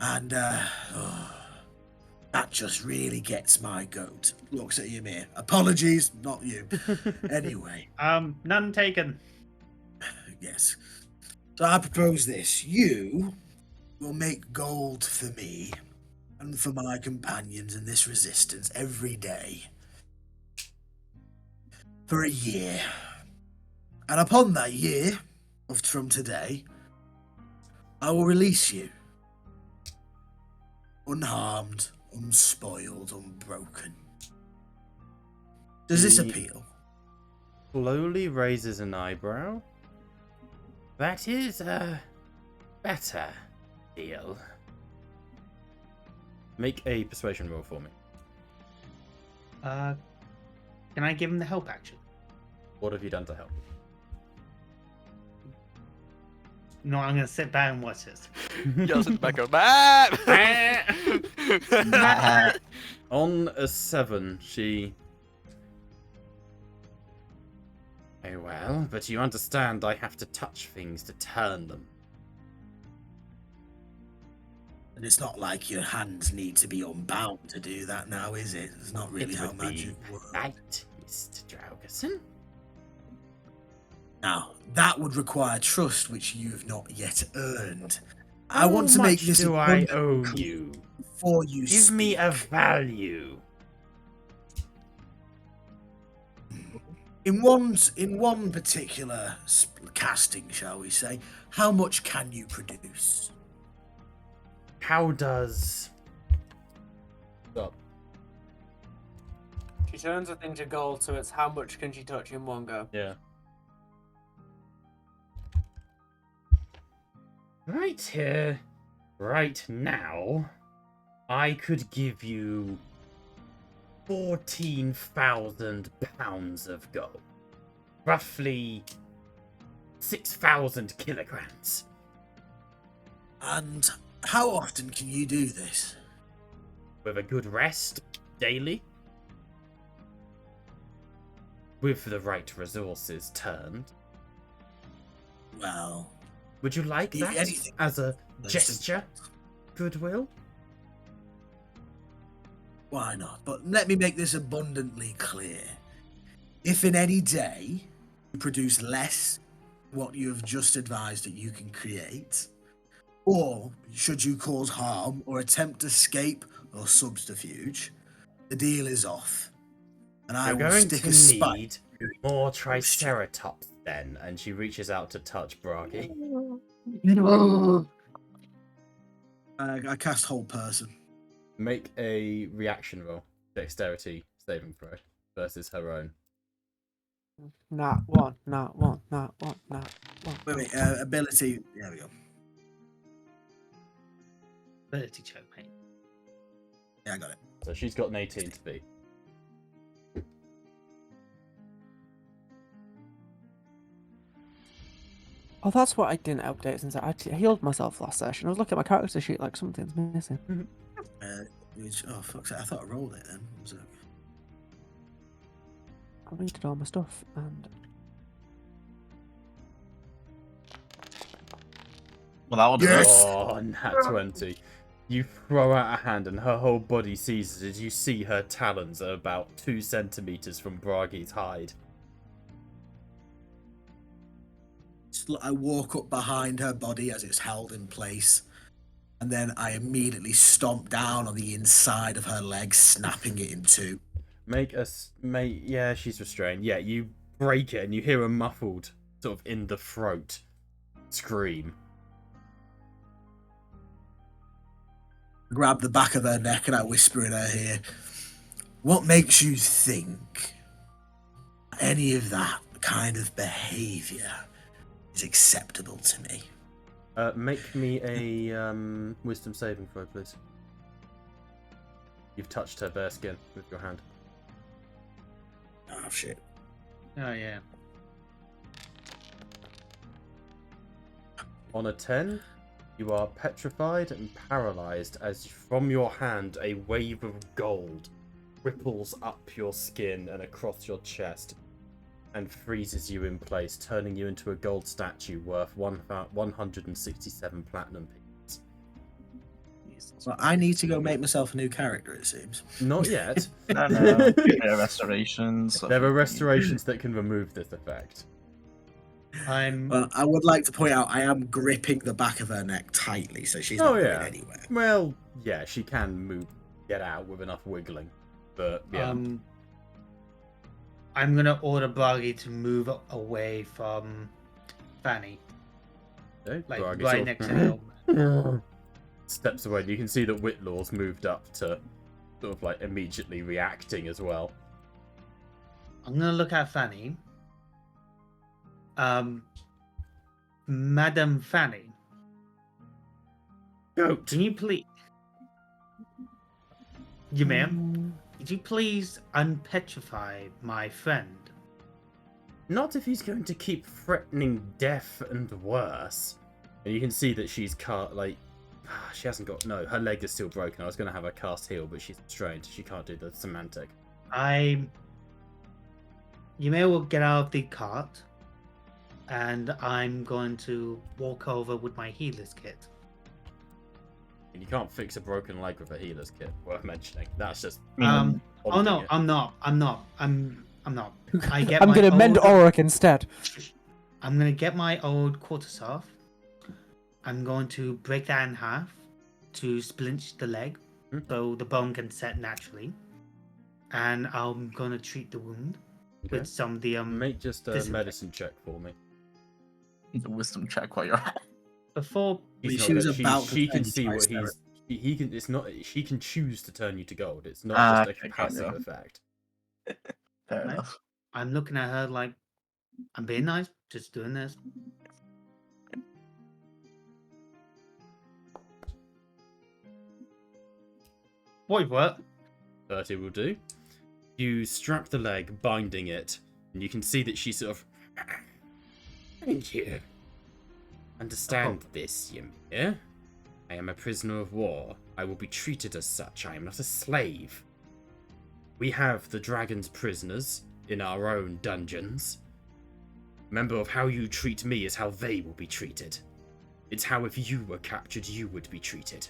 S6: And that just really gets my goat. Looks at Ymir. Apologies, not you. Anyway.
S4: None taken.
S6: Yes. So I propose this. You will make gold for me and for my companions in this resistance every day for a year. And upon that year, from today, I will release you. Unharmed, unspoiled, unbroken. Does this
S1: He
S6: appeal?
S1: slowly raises an eyebrow. That is a better deal. Make a persuasion roll for me.
S4: Can I give him the help action?
S1: What have you done to help?
S4: No, I'm gonna sit back and watch this.
S5: Yells in the background.
S1: On a 7, she... Oh well, but you understand I have to touch things to turn them.
S6: And it's not like your hands need to be unbound to do that now, is it? It's not really
S1: It
S6: how
S1: would be
S6: magic works.
S1: right, Mr. Draugerson.
S6: Now, that would require trust, which you have not yet earned. I
S1: How
S6: want to make
S1: much
S6: this
S1: do I
S6: abundantly
S1: owe
S6: clear
S1: you?
S6: before you
S1: Give me a
S6: speak.
S1: value.
S6: In one particular casting, shall we say, how much can you produce?
S1: How does... Stop.
S3: She turns the thing to gold, so it's how much can she touch in one go?
S1: Yeah. Right here, right now, I could give you 14,000 pounds of gold. Roughly 6,000 kilograms.
S6: And how often can you do this?
S1: With a good rest, daily. With the right resources turned.
S6: Well,
S1: Would you like that
S6: anything
S1: as a
S6: less
S1: gesture? Goodwill?
S6: why not? But let me make this abundantly clear. If in any day you produce less what you have just advised that you can create, or should you cause harm or attempt escape or subterfuge, the deal is off. And I
S1: You're
S6: will
S1: going
S6: stick
S1: to
S6: a spike.
S1: need more Triceratops then, and she reaches out to touch Bragi.
S6: I cast Whole Person.
S1: Make a reaction roll, dexterity saving throw versus her own.
S7: Not one, not one, not one, not one.
S6: Wait, ability. There we go.
S4: Ability check, mate.
S6: Yeah, I got it.
S1: So she's got an 18 to beat.
S7: Oh, that's what I didn't update since I healed myself last session. I was looking at my character sheet like something's missing.
S6: Oh, fuck's sake. I thought I rolled it then. What was it?
S7: I redid all my stuff and
S2: Well, that would
S6: Yes!
S1: Oh, nat 20. You throw out a hand and her whole body seizes as you see her talons are about 2 centimeters from Bragi's hide.
S6: I walk up behind her body as it's held in place, and then I immediately stomp down on the inside of her leg, snapping it in two.
S1: Yeah, she's restrained. Yeah, you break it and you hear a muffled, sort of in the throat, scream.
S6: Grab the back of her neck and I whisper in her ear, "What makes you think any of that kind of behaviour is acceptable to me?"
S1: Make me a wisdom saving throw, please. You've touched her bare skin with your hand.
S6: Oh, shit.
S4: Oh yeah.
S1: On a 10, you are petrified and paralyzed as from your hand a wave of gold ripples up your skin and across your chest and freezes you in place, turning you into a gold statue worth 167 platinum pieces.
S6: Well, I need to go make myself a new character, it seems.
S1: Not yet.
S2: No, there are restorations.
S1: There are restorations that can remove this effect.
S6: Well, I would like to point out I am gripping the back of her neck tightly, so she's not going anywhere.
S1: Well, yeah, she can get out with enough wiggling, but yeah.
S4: I'm gonna order Bragi to move away from Fanny,
S1: Okay,
S4: like
S1: Bragi
S4: right
S1: sort of
S4: next to him.
S1: steps away. You can see that Whitlaw's moved up to sort of like immediately reacting as well.
S4: I'm gonna look at Fanny. Madam Fanny,
S1: Goat.
S4: can you please, you ma'am, could you please unpetrify my friend?
S1: Not if he's going to keep threatening death and worse. And you can see that she's she hasn't got, no, her leg is still broken. I was going to have her cast heal, but she's restrained. She can't do the semantic.
S4: You may well get out of the cart, and I'm going to walk over with my healer's kit.
S1: And you can't fix a broken leg with a healer's kit, worth mentioning. That's just...
S4: Oh
S1: holding
S4: no,
S1: it.
S4: I'm not. I'm not. I get
S7: I'm
S4: my
S7: gonna mend
S4: old-
S7: Auric instead.
S4: I'm gonna get my old quarterstaff. I'm going to break that in half to splint the leg, so the bone can set naturally. And I'm gonna treat the wound with some of the
S1: Make just a medicine check for me.
S2: Need a wisdom check while you're at it.
S4: Before
S6: She was about to
S1: She can
S6: turn
S1: see what
S6: twice,
S1: he can. It's not. She can choose to turn you to gold. It's not just a
S2: Okay,
S1: passive
S2: got you.
S1: effect.
S2: Fair
S4: Right.
S2: enough.
S4: I'm looking at her like, I'm being nice, just doing this. What?
S1: 30 will do. You strap the leg, binding it, and you can see that she sort of. Thank you. Understand this, Ymir. I am a prisoner of war. I will be treated as such. I am not a slave. We have the dragon's prisoners in our own dungeons. Remember, of how you treat me is how they will be treated. It's how if you were captured, you would be treated.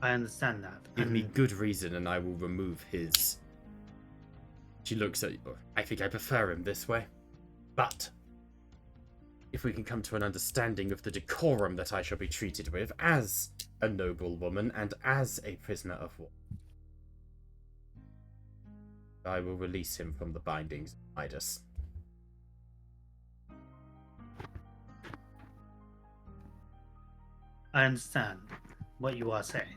S4: I understand that.
S1: Give me good reason and I will remove his... She looks at you. I think I prefer him this way. But if we can come to an understanding of the decorum that I shall be treated with as a noble woman and as a prisoner of war, I will release him from the bindings of Midas.
S4: I understand what you are saying.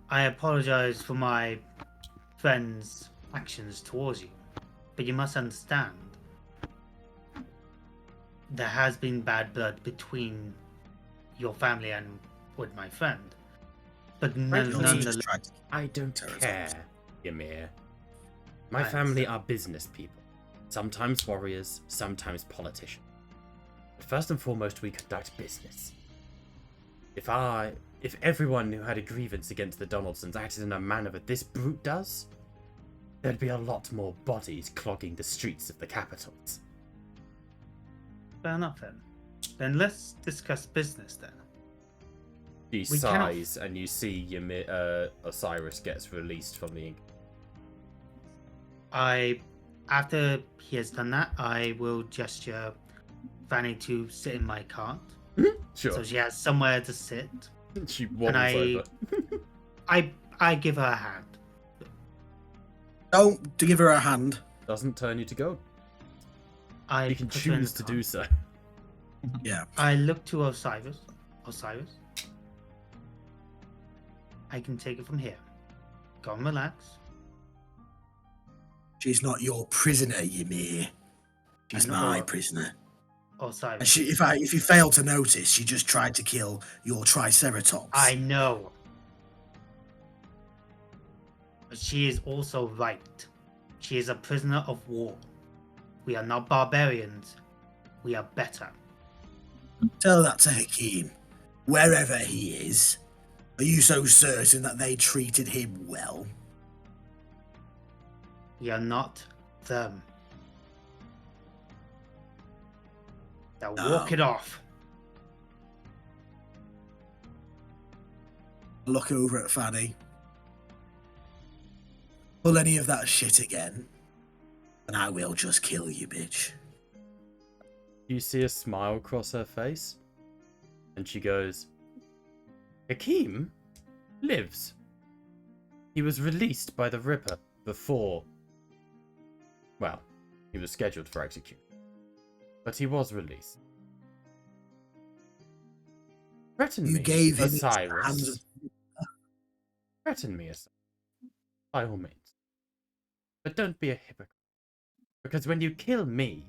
S4: I apologize for my friend's actions towards you. But you must understand, there has been bad blood between your family and with my friend. But
S1: Frankly,
S6: He also just
S4: nonetheless,
S6: tried to
S1: I don't
S6: Terrorist
S1: care, Ymir. My
S4: I
S1: family
S4: understand.
S1: are business people. Sometimes warriors, sometimes politicians. But first and foremost, we conduct business. If everyone who had a grievance against the Donaldsons acted in a manner that this brute does, there'd be a lot more bodies clogging the streets of the capitals.
S4: fair enough then. Then let's discuss business then.
S1: She
S4: We cannot-
S1: sighs, and you see Osiris gets released from the ink.
S4: After he has done that, I will gesture Fanny to sit in my cart,
S1: Sure.
S4: so she has somewhere to sit.
S1: She wobbles
S4: I-
S1: over.
S4: I give her a hand.
S6: Don't to give her a hand.
S1: Doesn't turn you to gold.
S4: I
S1: You can
S4: put her in
S1: choose
S4: the
S1: to
S4: cart.
S1: do so.
S6: Yeah.
S4: I look to Osiris. I can take it from here. Go and relax.
S6: She's not your prisoner, Ymir. She's
S4: I know.
S6: my prisoner. And
S4: Osiris.
S6: she, if you fail to notice, she just tried to kill your Triceratops.
S4: I know. But she is also right. She is a prisoner of war. We are not barbarians. We are better.
S6: Tell that to Hakim. Wherever he is. Are you so certain that they treated him well?
S4: We are not them. Now walk
S6: No.
S4: it off.
S6: Look over at Fanny. Pull any of that shit again, and I will just kill you, bitch.
S1: You see a smile cross her face, and she goes, Hakim lives. He was released by the Ripper before. Well, he was scheduled for execution, but he was released. Threaten
S6: You
S1: me,
S6: gave him the
S1: Osiris.
S6: hands of-
S1: Threaten me, Osiris. By all means. But don't be a hypocrite. Because when you kill me,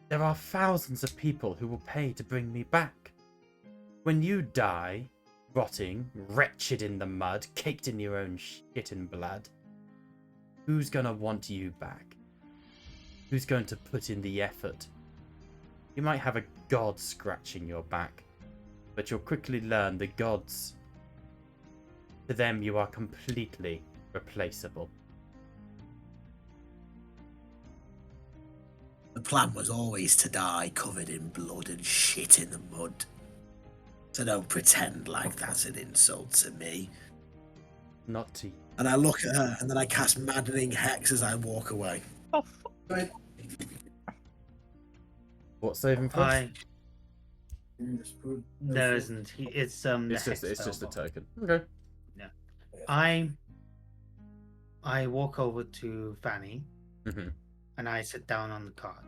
S1: there are thousands of people who will pay to bring me back. When you die, rotting, wretched in the mud, caked in your own shit and blood, who's gonna want you back? Who's going to put in the effort? You might have a god scratching your back, but you'll quickly learn the gods. To them, you are completely replaceable.
S6: The plan was always to die covered in blood and shit in the mud. So don't pretend like that's an insult to me.
S1: Not to you.
S6: And I look at her, and then I cast Maddening Hex as I walk away.
S1: What saving throw?
S4: There isn't. It's the
S1: It's
S4: hex
S1: just a
S4: spell.
S1: token. Okay.
S4: I walk over to Fanny
S1: Mhm.
S4: and I sit down on the cart.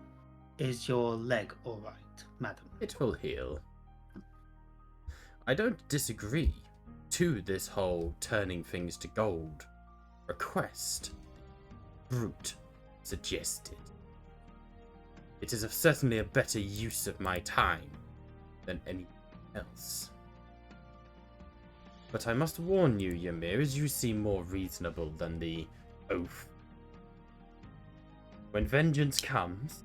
S4: Is your leg all right, madam?
S1: It will heal. I don't disagree to this whole turning things to gold request. Brute suggested. It is certainly a better use of my time than anything else. But I must warn you, Ymir, as you seem more reasonable than the oath. When vengeance comes,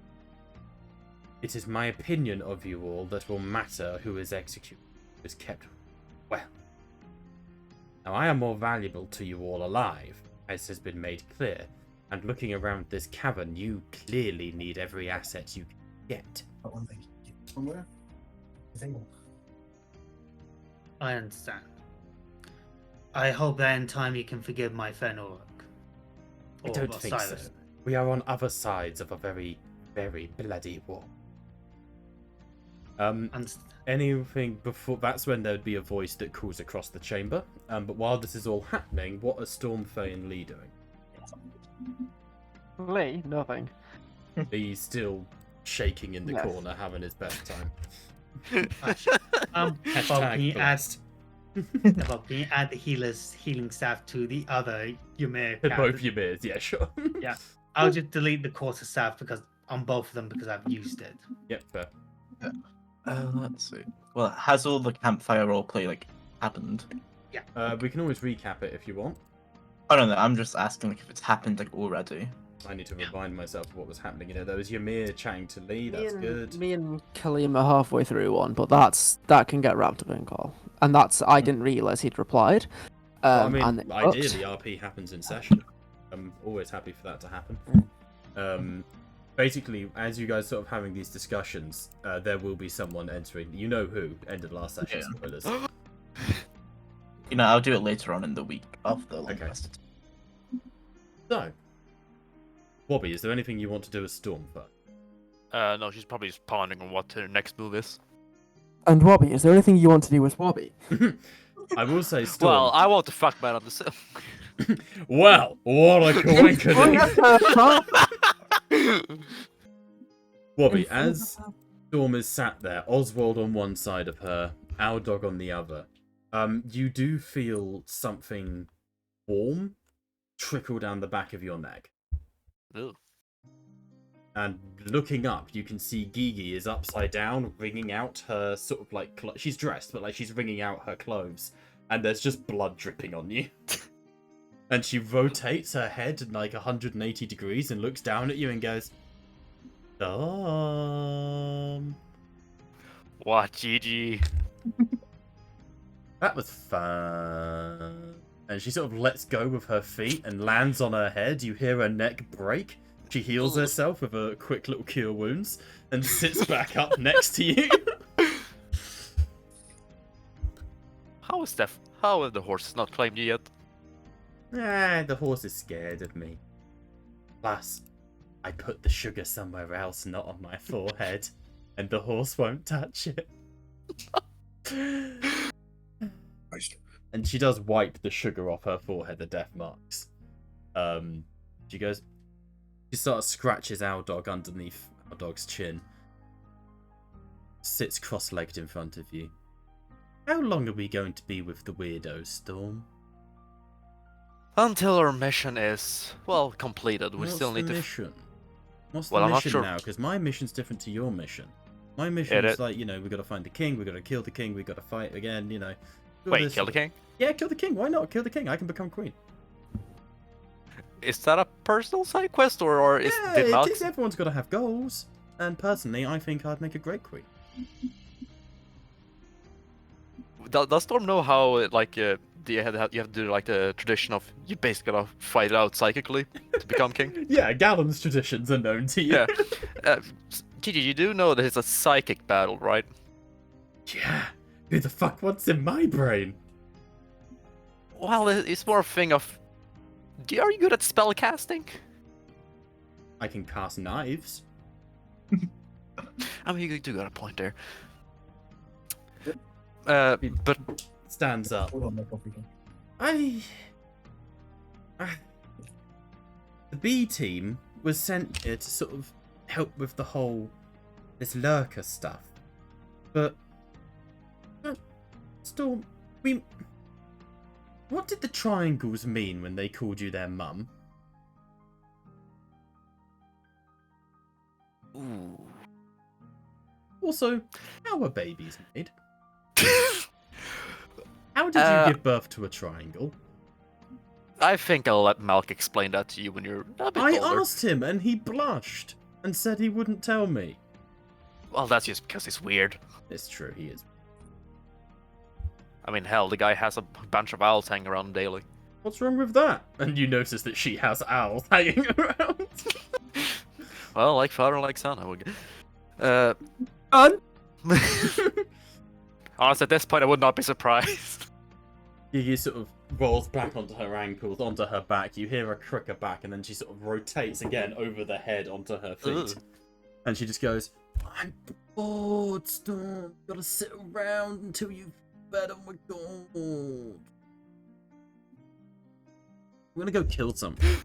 S1: it is my opinion of you all that will matter who is executed, who is kept well. Now I am more valuable to you all alive, as has been made clear, and looking around this cavern, you clearly need every asset you can get.
S4: I understand. I hope that in time you can forgive my friend Ulrich.
S1: I
S4: Or
S1: don't think so.
S4: Osiris.
S1: We are on other sides of a very, very bloody war.
S4: Understand.
S1: Anything before that's when there'd be a voice that calls across the chamber. But while this is all happening, what are Stormfey and Lee doing?
S8: Lee, nothing.
S1: He's still shaking in the
S8: Yes.
S1: corner, having his best time.
S4: Bob, can you add?
S1: blessed.
S4: about being add the healer's healing staff to the other Ymir
S1: Both
S4: characters.
S1: Ymirs, yeah, sure.
S4: Yeah. I'll just delete the quarter staff because on both of them because I've used it.
S1: Yep, fair.
S2: Let's see. Well, has all the campfire roleplay like happened?
S1: We can always recap it if you want.
S2: Oh no, I'm just asking like if it's happened like already.
S1: I need to remind myself of what was happening. You know, there was Ymir chatting to Lee. That's good.
S7: Me and Killian are halfway through one, but that can get wrapped up in call. And I didn't realise he'd replied.
S1: Well, I
S7: and
S1: mean,
S7: it
S1: ideally,
S7: worked.
S1: RP happens in session. I'm always happy for that to happen. Basically, as you guys sort of having these discussions, there will be someone entering. You know who? End of last session.
S2: Yeah.
S1: Spoilers.
S2: You know, I'll do it later on in the week after the long
S1: Okay.
S2: rest.
S1: So, Wobby, is there anything you want to do as Stormfur?
S5: No, she's probably just pondering on what her next move is.
S7: And Wobby, is there anything you want to do with Wobby?
S1: I will say Storm.
S5: Well, I want to fuck man on the
S1: Well, what a coincidence! Wobby, as Storm is sat there, Oswald on one side of her, our dog on the other, you do feel something warm trickle down the back of your neck.
S5: Ew.
S1: And looking up, you can see Gigi is upside down, wringing out her sort of like... she's dressed, but like she's wringing out her clothes. And there's just blood dripping on you. And she rotates her head in like 180 degrees and looks down at you and goes...
S5: What, GG?
S1: That was fun. And she sort of lets go with her feet and lands on her head. You hear her neck break. She heals herself with a quick little cure wounds and sits back up next to you.
S5: How is Steph? How have the horses not claimed you yet?
S1: The horse is scared of me. Plus, I put the sugar somewhere else, not on my forehead, and the horse won't touch it. And she does wipe the sugar off her forehead, the death marks. She goes... She sort of scratches our dog underneath our dog's chin. Sits cross-legged in front of you. How long are we going to be with the weirdo, Storm?
S5: Until our mission is, well, completed. We
S1: What's
S5: still need
S1: the
S5: to...
S1: mission? What's
S5: Well,
S1: the
S5: I'm not
S1: mission
S5: sure.
S1: now? Because my mission's different to your mission. My mission is like, you know, we got to find the king, we got to kill the king, we got to fight again, you know.
S5: Wait, kill the king?
S1: Yeah, kill the king. Why not? Kill the king. I can become queen.
S5: Is that a personal side quest, or is
S1: Yeah,
S5: did
S1: it
S5: Malk...
S1: is. Everyone's got to have goals. And personally, I think I'd make a great queen.
S5: Does Storm know how, like, you have to do, like, the tradition of you basically gotta fight it out psychically to become king?
S1: Yeah, Gallon's traditions are known to you.
S5: Yeah. Gigi, you do know that it's a psychic battle, right?
S1: Yeah. Who the fuck wants in my brain?
S5: Well, it's more a thing of... Are you good at spell casting?
S1: I can cast knives.
S5: I mean, you do got a point there. But
S1: Stands up.
S8: Hold on, my coffee can.
S1: The B team was sent here to sort of help with the whole this lurker stuff, but Storm, what did the triangles mean when they called you their mum?
S5: ooh.
S1: Also, how were babies made? How did you give birth to a triangle?
S5: I think I'll let Malk explain that to you when you're a bit
S1: I
S5: older.
S1: asked him and he blushed and said he wouldn't tell me.
S5: Well, that's just because he's weird.
S1: It's true, he is.
S5: I mean, hell, the guy has a bunch of owls hanging around daily.
S1: What's wrong with that? And you notice that she has owls hanging around.
S5: Well, like father, like son, I would. Honestly, at this point, I would not be surprised.
S1: Gigi sort of rolls back onto her ankles, onto her back. You hear her crick her back, and then she sort of rotates again over the head onto her feet.
S5: Ugh.
S1: And she just goes, I'm bored, Storm. Gotta sit around until you fed on my gold. I'm gonna go kill something.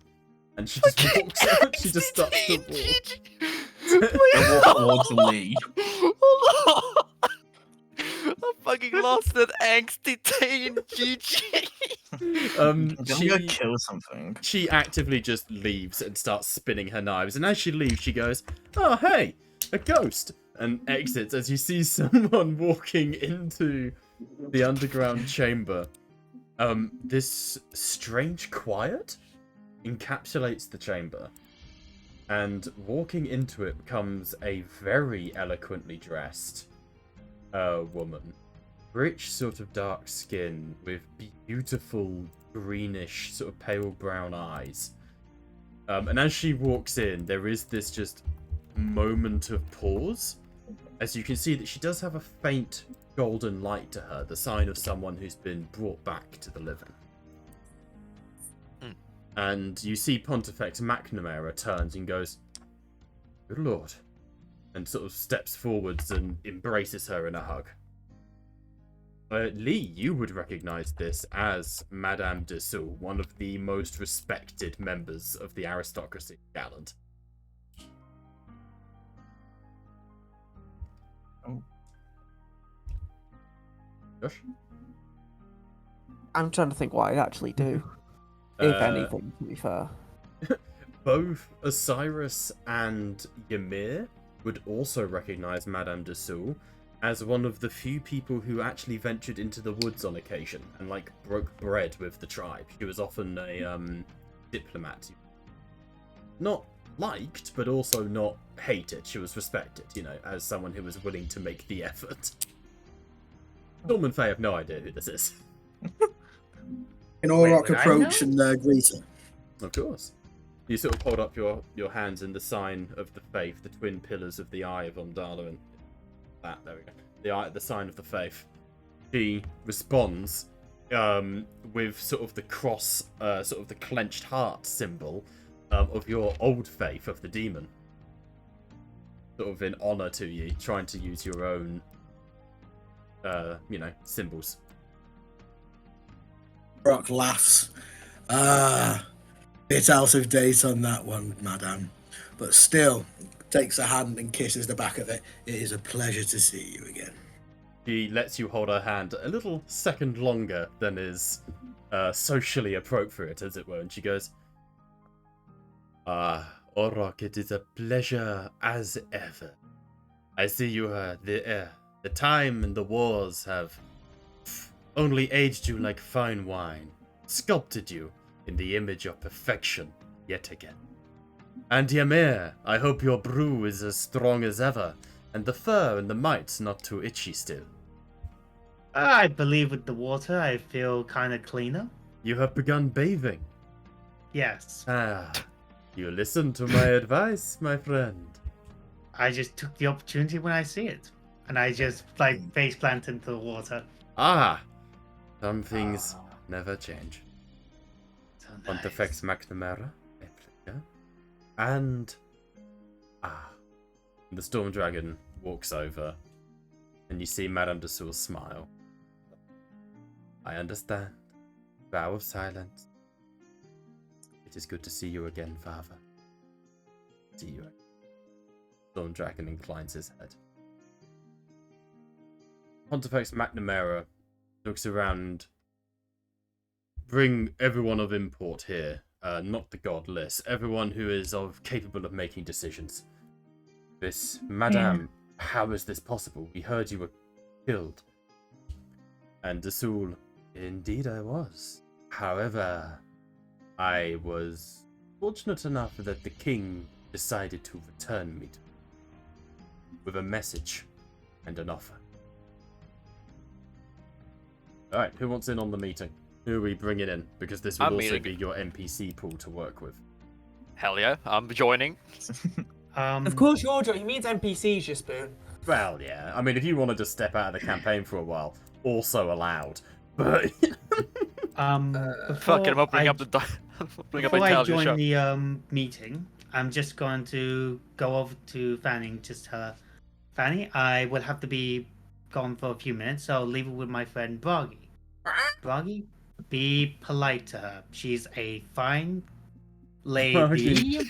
S1: And she just walks out. She just starts to walk.
S2: I walk towards Lee.
S5: fucking lost that angsty teen. GG.
S2: I'm gonna go
S1: She
S2: kill something.
S1: she actively just leaves and starts spinning her knives, and as she leaves, she goes, "Oh hey, a ghost," and exits as you see someone walking into the underground chamber. This strange quiet encapsulates the chamber, and walking into it comes a very eloquently dressed woman. Rich sort of dark skin with beautiful greenish sort of pale brown eyes. And as she walks in, there is this just moment of pause. As you can see that she does have a faint golden light to her, the sign of someone who's been brought back to the living. And you see Pontifex McNamara turns and goes, "Good lord," and sort of steps forwards and embraces her in a hug. Lee, you would recognize this as Madame de Soul, one of the most respected members of the aristocracy gallant.
S2: Oh.
S1: Josh?
S7: I'm trying to think what I'd actually do. If anything, to be fair.
S1: Both Osiris and Ymir would also recognize Madame de Soul as one of the few people who actually ventured into the woods on occasion and like broke bread with the tribe. She was often a diplomat. Not liked, but also not hated. She was respected, you know, as someone who was willing to make the effort. Storm and Faye have no idea who this is.
S6: Can Orok
S4: would I
S6: approach
S4: know?
S6: and greet her?
S1: Of course. You sort of hold up your hands in the sign of the faith, the twin pillars of the Eye of Umdala, and that, there we go. The sign of the faith. She responds with sort of the cross, sort of the clenched heart symbol of your old faith of the demon. Sort of in honor to you, trying to use your own, symbols.
S6: Orok laughs. Bit out of date on that one, madame. But still, takes a hand and kisses the back of it. It is a pleasure to see you again.
S1: She lets you hold her hand a little second longer than is socially appropriate, as it were, and she goes, Orok, it is a pleasure as ever. I see you the time and the wars have only aged you like fine wine, sculpted you in the image of perfection yet again. And Ymir, I hope your brew is as strong as ever, and the fur and the mites not too itchy still.
S4: I believe with the water, I feel kind of cleaner.
S1: You have begun bathing.
S4: Yes.
S1: You listened to my advice, my friend.
S4: I just took the opportunity when I see it. And I just, face plant into the water.
S1: Some things never change.
S4: So nice.
S1: Pontifex McNamara, a pleasure. And the Storm Dragon walks over, and you see Madame de Soul smile. I understand. Vow of silence. It is good to see you again, Father. See you again. Storm Dragon inclines his head. Pontifex McNamara looks around. Bring everyone of import here. Not the godless. Everyone who is capable of making decisions. Madame, how is this possible? We heard you were killed. And de Soul, indeed I was. However, I was fortunate enough that the king decided to return me with a message and an offer. Alright, who wants in on the meeting? Who are we bringing in? Because this will
S5: I'm
S1: also
S5: meeting.
S1: be your NPC pool to work with.
S5: Hell yeah, I'm joining.
S3: Of course you're joining. He means NPCs, you spoon.
S1: Well, yeah. I mean, if you wanted to step out of the campaign for a while, also allowed. But
S5: Fuck it, I'm opening up the
S4: Before I
S5: Italian
S4: join
S5: shop.
S4: the meeting, I'm just going to go over to Fanny and just tell her, Fanny, I will have to be gone for a few minutes, so I'll leave it with my friend Bragi. Bragi, be polite to her. She's a fine lady.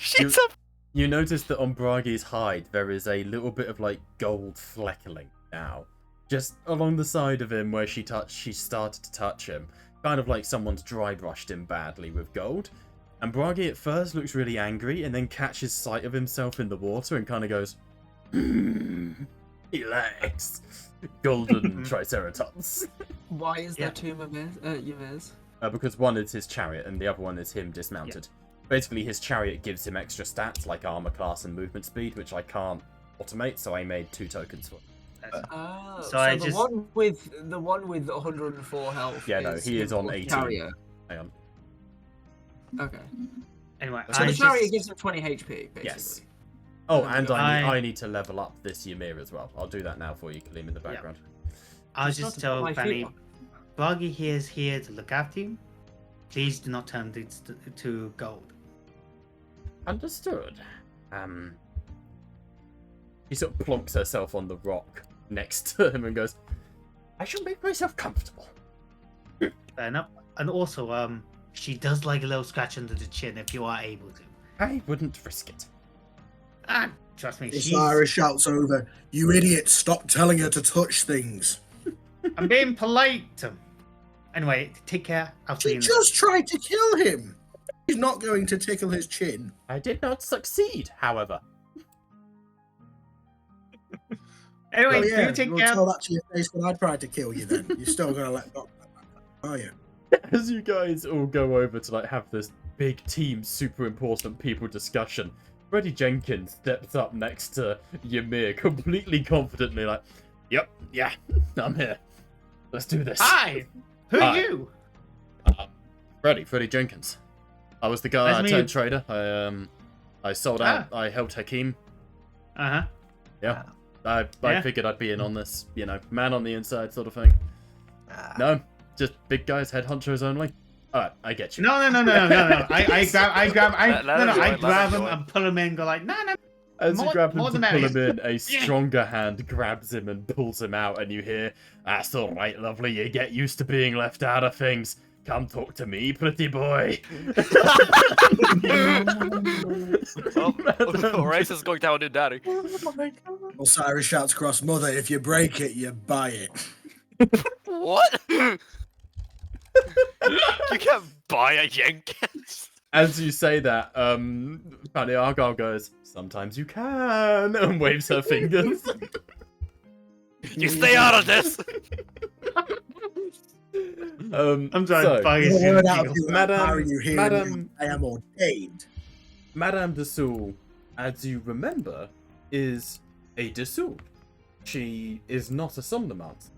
S1: You notice that on Bragi's hide there is a little bit of like gold fleckling now. just along the side of him where she started to touch him, kind of like someone's dry brushed him badly with gold. And Bragi at first looks really angry and then catches sight of himself in the water and kind of goes, he likes golden triceratops.
S7: Why is there
S4: Yeah.
S7: two Ymirs?
S1: Because one is his chariot and the other one is him dismounted. Basically, his chariot gives him extra stats like armor class and movement speed, which I can't automate, so I made 2 tokens for it.
S7: Oh,
S4: So
S7: so
S4: I
S7: the
S4: just-
S7: one with 104 health.
S1: Yeah, no, he is
S7: him
S1: on
S7: with
S1: 18.
S7: Chariot.
S1: Hang on.
S7: Okay.
S4: Anyway,
S1: So
S7: So
S4: I
S7: the chariot
S4: just,
S7: gives him 20 HP, basically.
S1: Yes. Oh, and
S4: I-
S1: I need to level up this Ymir as well. I'll do that now for you, Kaleem, in the background.
S4: I'll
S7: Just
S4: just
S7: not to put my
S4: tell
S7: feet
S4: Fanny,
S7: up.
S4: Bragi here is here to look after you. Please do not turn this to gold.
S1: Understood. She sort of plonks herself on the rock next to him and goes, I shall make myself comfortable.
S4: Fair enough. And also, she does like a little scratch under the chin if you are able to.
S1: I wouldn't risk it.
S4: Ah, trust me, she's...
S6: Osiris shouts over, "You idiot, stop telling her to touch things."
S4: I'm being polite. Anyway, take care. I'll see
S6: She
S4: you.
S6: just tried to kill him. She's not going to tickle his chin.
S1: I did not succeed, however.
S4: Anyway,
S6: Oh yeah,
S4: do take
S6: you'll
S4: care.
S6: tell that to your face when I tried to kill you then. You're still going to let go, are you?
S1: As you guys all go over to like have this big team, super important people discussion, Freddie Jenkins steps up next to Ymir, completely confidently, like, "Yep, yeah, I'm here. Let's do this."
S4: Hi! Who
S1: Hi.
S4: are you?
S1: Freddie Jenkins. I was the guy.
S4: Nice
S1: I
S4: to
S1: turned
S4: meet
S1: trader. I sold out. I helped Hakeem.
S4: Uh-huh.
S1: Yeah. I
S4: Yeah.
S1: figured I'd be in on this, man on the inside sort of thing. No, just big guys, head honchos only. Alright, I get you.
S4: No. I
S5: Let
S4: grab
S5: him
S4: him
S5: join.
S4: and pull him in and go like, no.
S1: As you
S4: More-
S1: grab him
S4: more
S1: to
S4: the
S1: pull him
S4: merrier.
S1: in, a stronger hand grabs him and pulls him out, and you hear, "That's alright, lovely, you get used to being left out of things. Come talk to me, pretty boy."
S5: Oh, Race is going down to daddy.
S6: Osiris shouts across, "Mother, if you break it, you buy it."
S5: What? You can't buy a Jenkins.
S1: As you say that, Fanny Argyle goes, "Sometimes you can," and waves her fingers.
S5: You stay out of this.
S4: I'm trying
S1: so,
S4: to buy his
S6: The word out of
S4: giggle.
S6: you,
S1: Madam-
S6: how are you here?
S1: Madam-
S6: I am ordained.
S1: Madame de Soul, as you remember, is a de Soul. She is not a somnomancer.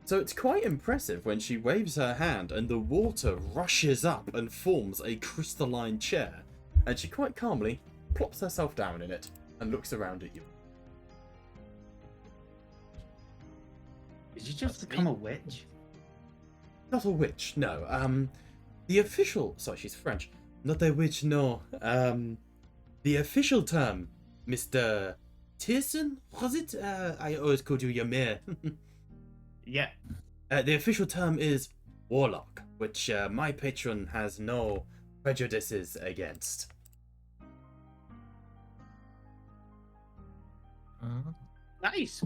S1: So it's quite impressive when she waves her hand and the water rushes up and forms a crystalline chair, and she quite calmly plops herself down in it and looks around at you.
S4: Did you just become a witch?
S1: Not a witch, no. The official... Sorry, she's French. Not a witch, no. The official term, Mr. Tierson, was it? I always called you Ymir.
S4: Yeah.
S1: The official term is Warlock, which my patron has no prejudices against.
S4: Nice.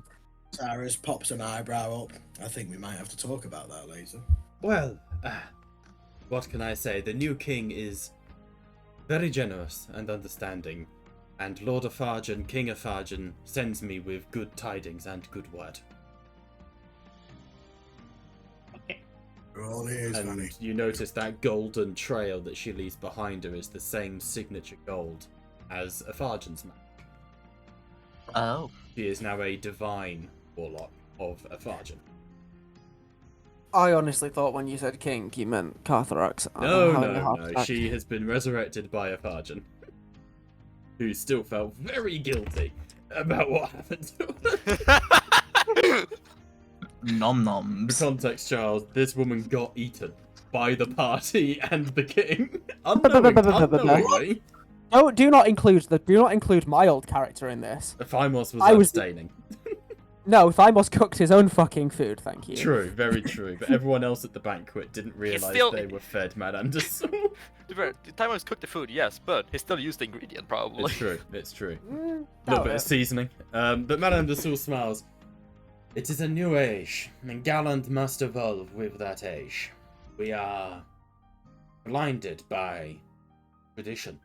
S6: Osiris pops an eyebrow up. I think we might have to talk about that later.
S1: Well, what can I say? The new king is very generous and understanding, and Lord Afarjan, King Afarjan, sends me with good tidings and good word.
S6: We're all ears,
S1: And
S6: Fanny.
S1: you notice that golden trail that she leaves behind her is the same signature gold as Afarjan's map.
S2: Oh.
S1: She is now a divine warlock of Afarjan.
S7: I honestly thought when you said king, you meant Cartharax.
S1: No. She has been resurrected by Afarjan, who still felt very guilty about what happened to her.
S2: Nom
S1: The
S2: noms.
S1: context, Charles, this woman got eaten by the party and the king. Unknowingly.
S7: Oh, do not include my old character in this.
S1: Phimos was
S7: I was-
S1: abstaining.
S7: No, Thymos cooked his own fucking food, thank you.
S1: True, very true. But everyone else at the banquet didn't realise
S5: still-
S1: they were fed Madame de Soul.
S5: The time was cooked the food, yes, but he still used the ingredient probably.
S1: It's true, it's true.
S7: Mm,
S1: A little
S7: doubt
S1: bit of
S7: it.
S1: seasoning. But Madame de Soul smiles. It is a new age, and Gallant must evolve with that age. We are blinded by tradition.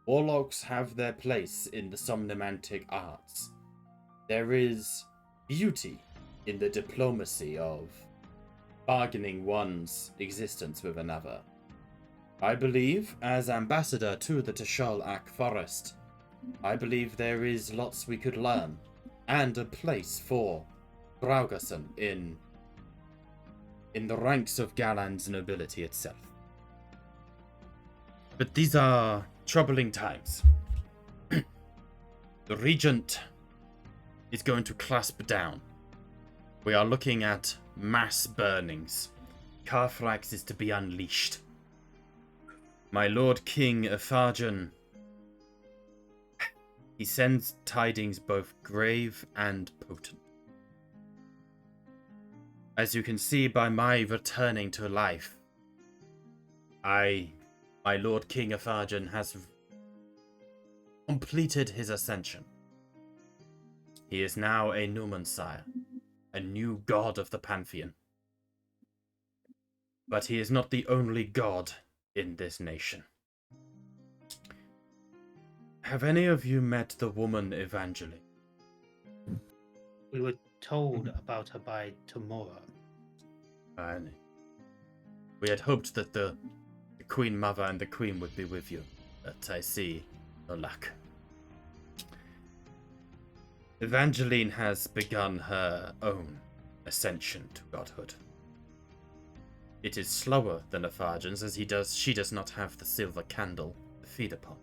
S1: Warlocks have their place in the somnomantic arts. There is beauty in the diplomacy of bargaining one's existence with another. I believe, as ambassador to the Tashal-Ak forest, I believe there is lots we could learn, and a place for Braugason in the ranks of Galand's nobility itself. But these are troubling times. The Regent is going to clasp down. We are looking at mass burnings. Carthrax is to be unleashed. My Lord King Efarjan, he sends tidings both grave and potent. As you can see by my returning to life, my Lord King Efarjan has completed his ascension. He is now a Numansire, a new god of the Pantheon. But he is not the only god in this nation. Have any of you met the woman Evangeline?
S4: We were told about her by tomorrow.
S1: Fine. We had hoped that the Queen Mother and the Queen would be with you, but I see no luck. Evangeline has begun her own ascension to godhood. It is slower than Efarjan's, as she does not have the silver candle to feed upon.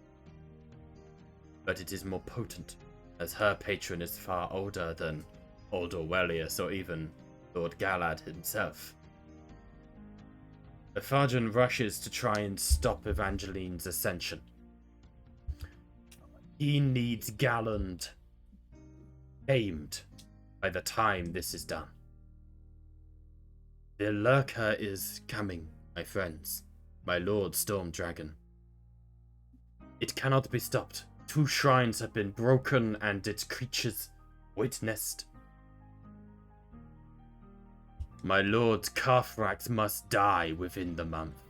S1: But it is more potent, as her patron is far older than Old Orwellius or even Lord Galad himself. Efarjan rushes to try and stop Evangeline's ascension. He needs Galand tamed by the time this is done. The Lurker is coming, my friends, my Lord Storm Dragon. It cannot be stopped. 2 shrines have been broken and its creatures witnessed. My Lord Carthrax must die within the month,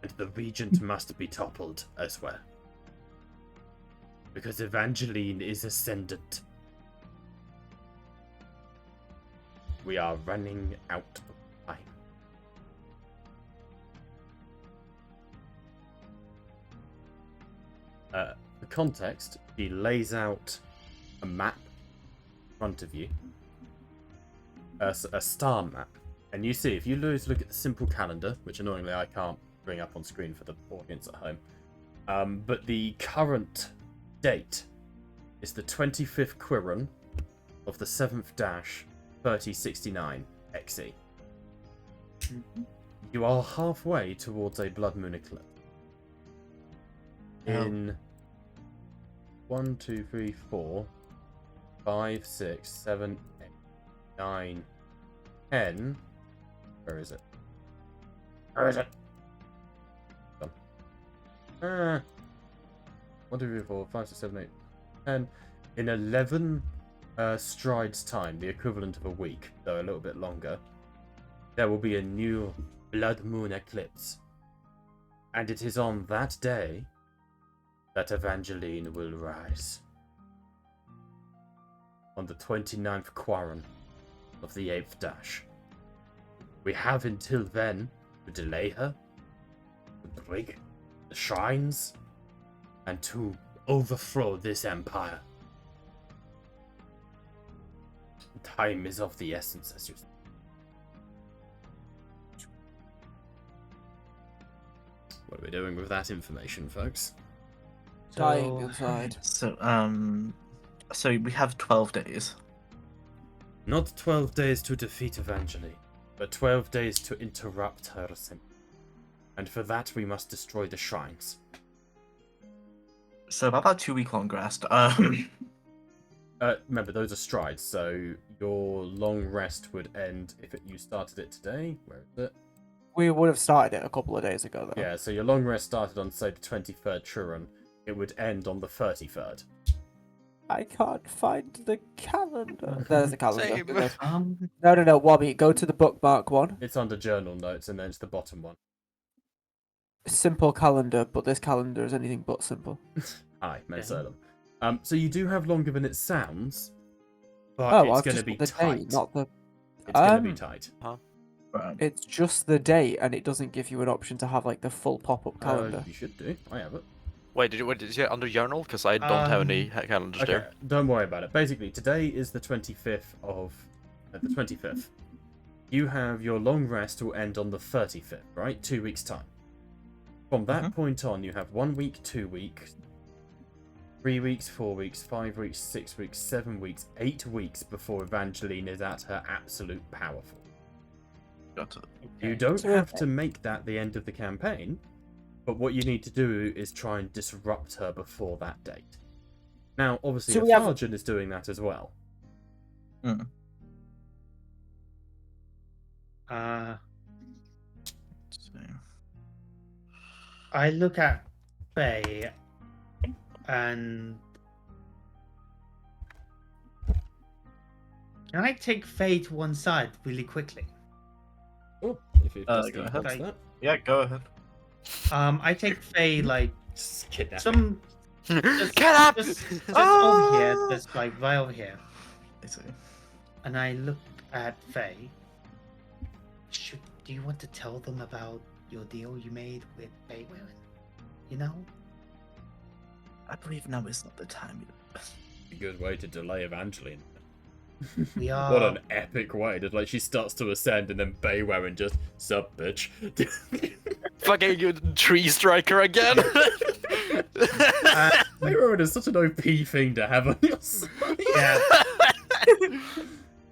S1: and the Regent must be toppled as well. Because Evangeline is ascendant. We are running out of time. For context, he lays out a map in front of you. A star map. And you see, if you look at the simple calendar, which annoyingly I can't bring up on screen for the audience at home, but the current date is the 25th Quiron of the 7th Dash 3069 XE. You are halfway towards a blood moon eclipse. In 1, 2, 3, 4, 5, 6, 7, 8, 9, 10. Where is it? Where is it? 1, 2, 3, 4, 5, 6, 7, 8, 10. In 11 strides time, the equivalent of a week, though a little bit longer, there will be a new blood moon eclipse. And it is on that day that Evangeline will rise. On the 29th Quarren of the 8th Dash. We have until then to delay her, to break the shrines, and to overthrow this empire. Time is of the essence, as you say. What are we doing with that information, folks?
S7: Dying inside.
S2: So we have 12 days.
S1: Not 12 days to defeat Evangeline, but 12 days to interrupt her ascension. And for that we must destroy the shrines.
S2: So about 2-week-long rest.
S1: Remember, those are strides, so your long rest would end if you started it today. Where is it?
S7: We would have started it a couple of days ago, though.
S1: Yeah, so your long rest started on, say, the 23rd Truran. It would end on the 33rd.
S7: I can't find the calendar. There's the calendar.
S5: Same.
S7: There it is. No, Wobby, go to the bookmark one.
S1: It's under journal notes, and then it's the bottom one.
S7: Simple calendar, but this calendar is anything but simple.
S1: Hi,
S4: Yeah.
S1: Mensalem. So you do have longer than it sounds, but
S7: Oh,
S1: it's
S7: I've
S1: going to
S7: just
S1: be
S7: got the
S1: tight.
S7: date, not the.
S1: It's going to be
S7: Um,
S1: tight.
S2: Right.
S7: It's just the date, and it doesn't give you an option to have like the full pop-up calendar.
S1: You should do. I have it.
S5: Wait, did you say under journal? Because I don't have any calendars
S1: Okay,
S5: there.
S1: don't worry about it. Basically, today is the 25th of... the 25th. You have your long rest will end on the 35th, right? 2 weeks' time. From that point on, you have 1 week, 2 weeks, 3 weeks, 4 weeks, 5 weeks, 6 weeks, 7 weeks, 8 weeks before Evangeline is at her absolute powerful.
S2: Got it.
S1: You don't
S7: So
S1: have to make that the end of the campaign, but what you need to do is try and disrupt her before that date. Now, obviously,
S7: So we have-
S1: Ephragen is doing that as well.
S2: Mm. So,
S4: I look at Faye and can I take Faye to one side really quickly?
S1: Oh, if it
S2: go
S1: Dusky
S2: ahead.
S1: wants
S4: Like-
S1: that.
S2: yeah, go ahead.
S4: I take Faye like
S1: Just kidnapping.
S4: some just,
S5: Get up!
S4: just over here, just like right over here,
S2: I see.
S4: and I look at Faye. Do you want to tell them about your deal you made with Faye Women? You know?
S2: I believe now is not the time.
S1: A good way to delay Evangeline.
S4: We are.
S1: What an epic way. Just like she starts to ascend and then Baywerin just sup bitch.
S5: Fucking you tree striker again.
S1: Baywerin is such an OP thing to have on your side.
S4: Yeah.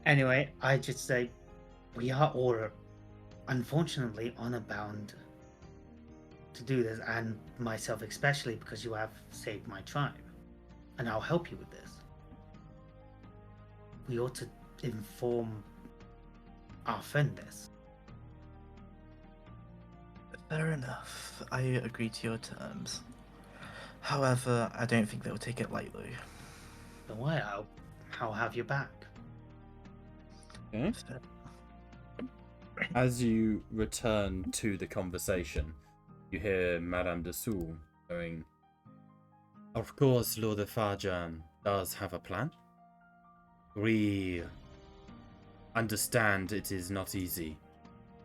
S4: Anyway, I just say we are all unfortunately honor bound to do this, and myself especially, because you have saved my tribe, and I'll help you with this. We ought to inform our friend this.
S2: Fair enough. I agree to your terms. However, I don't think they'll take it lightly.
S4: Don't worry, I'll have your back.
S1: Okay. As you return to the conversation, you hear Madame de Soul going, "Of course, Lord Fajan does have a plan. We understand it is not easy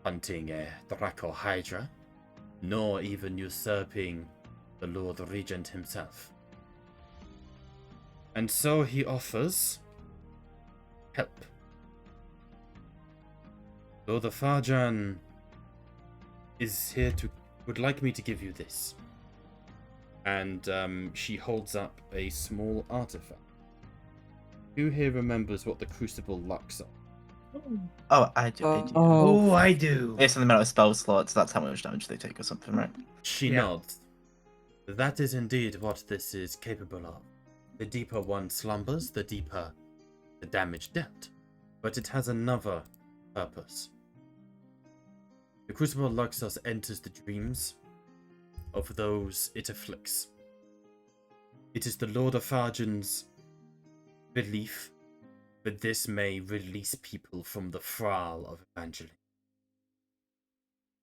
S1: hunting a Draco Hydra, nor even usurping the Lord Regent himself. And so he offers help. Lord Fajan is here would like me to give you this." And she holds up a small artifact. Who here remembers what the Crucible Lux are?
S2: Oh, I do. I do.
S4: Oh, I do.
S2: Based on the amount of spell slots, that's how much damage they take or something, right?
S1: She
S4: Yeah.
S1: nods. That is indeed what this is capable of. The deeper one slumbers, the deeper the damage dealt. But it has another purpose. The Crucible Luxus enters the dreams of those it afflicts. It is the Lord of Fajan's belief that this may release people from the thrall of Evangeline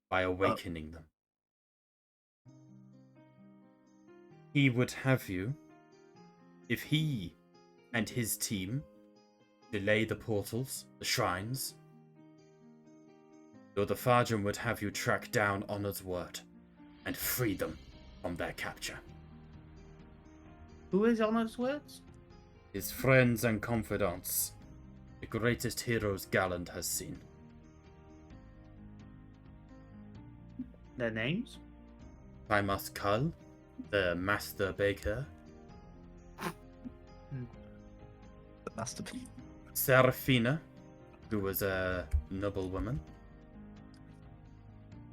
S1: by awakening them. He would have you, if he and his team delay the portals, the shrines, Lord Fajan would have you track down Honor's word and free them from their capture.
S4: Who is Honor's words?
S1: His friends and confidants, the greatest heroes Galland has seen.
S4: Their names?
S1: Primus Kull, the Master Baker,
S2: The masterpiece.
S1: Serafina, who was a noblewoman,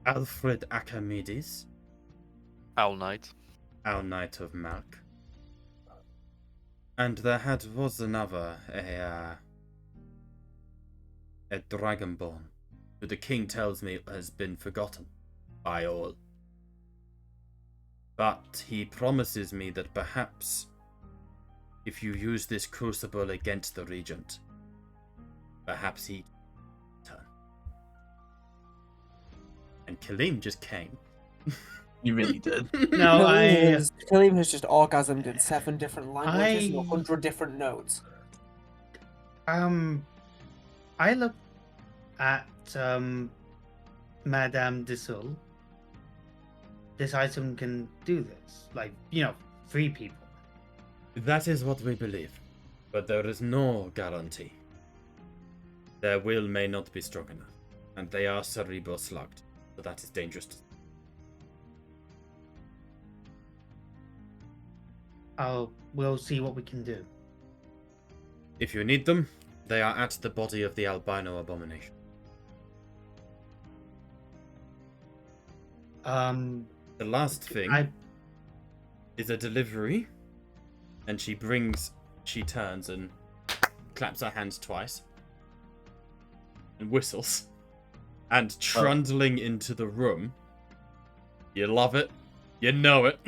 S1: Alfred Archimedes,
S5: Owl Knight.
S1: our Knight of Malk, and there was another, a Dragonborn, who the king tells me has been forgotten by all. But he promises me that perhaps if you use this crucible against the regent, perhaps he turn. And Kalim just came.
S2: You really did.
S4: No,
S7: Kalim has just orgasmed in 7 different languages and
S4: I-
S7: 100 different notes.
S4: I look at Madame de Sul. This item can do this, like, you know, free people.
S1: That is what we believe, but there is no guarantee. Their will may not be strong enough, and they are cerebral slugged, so that is dangerous.
S4: We'll see what we can do.
S1: If you need them, they are at the body of the albino abomination. The last thing is a delivery, and she turns and claps her hands twice, and whistles, and trundling into the room, you love it, you know it,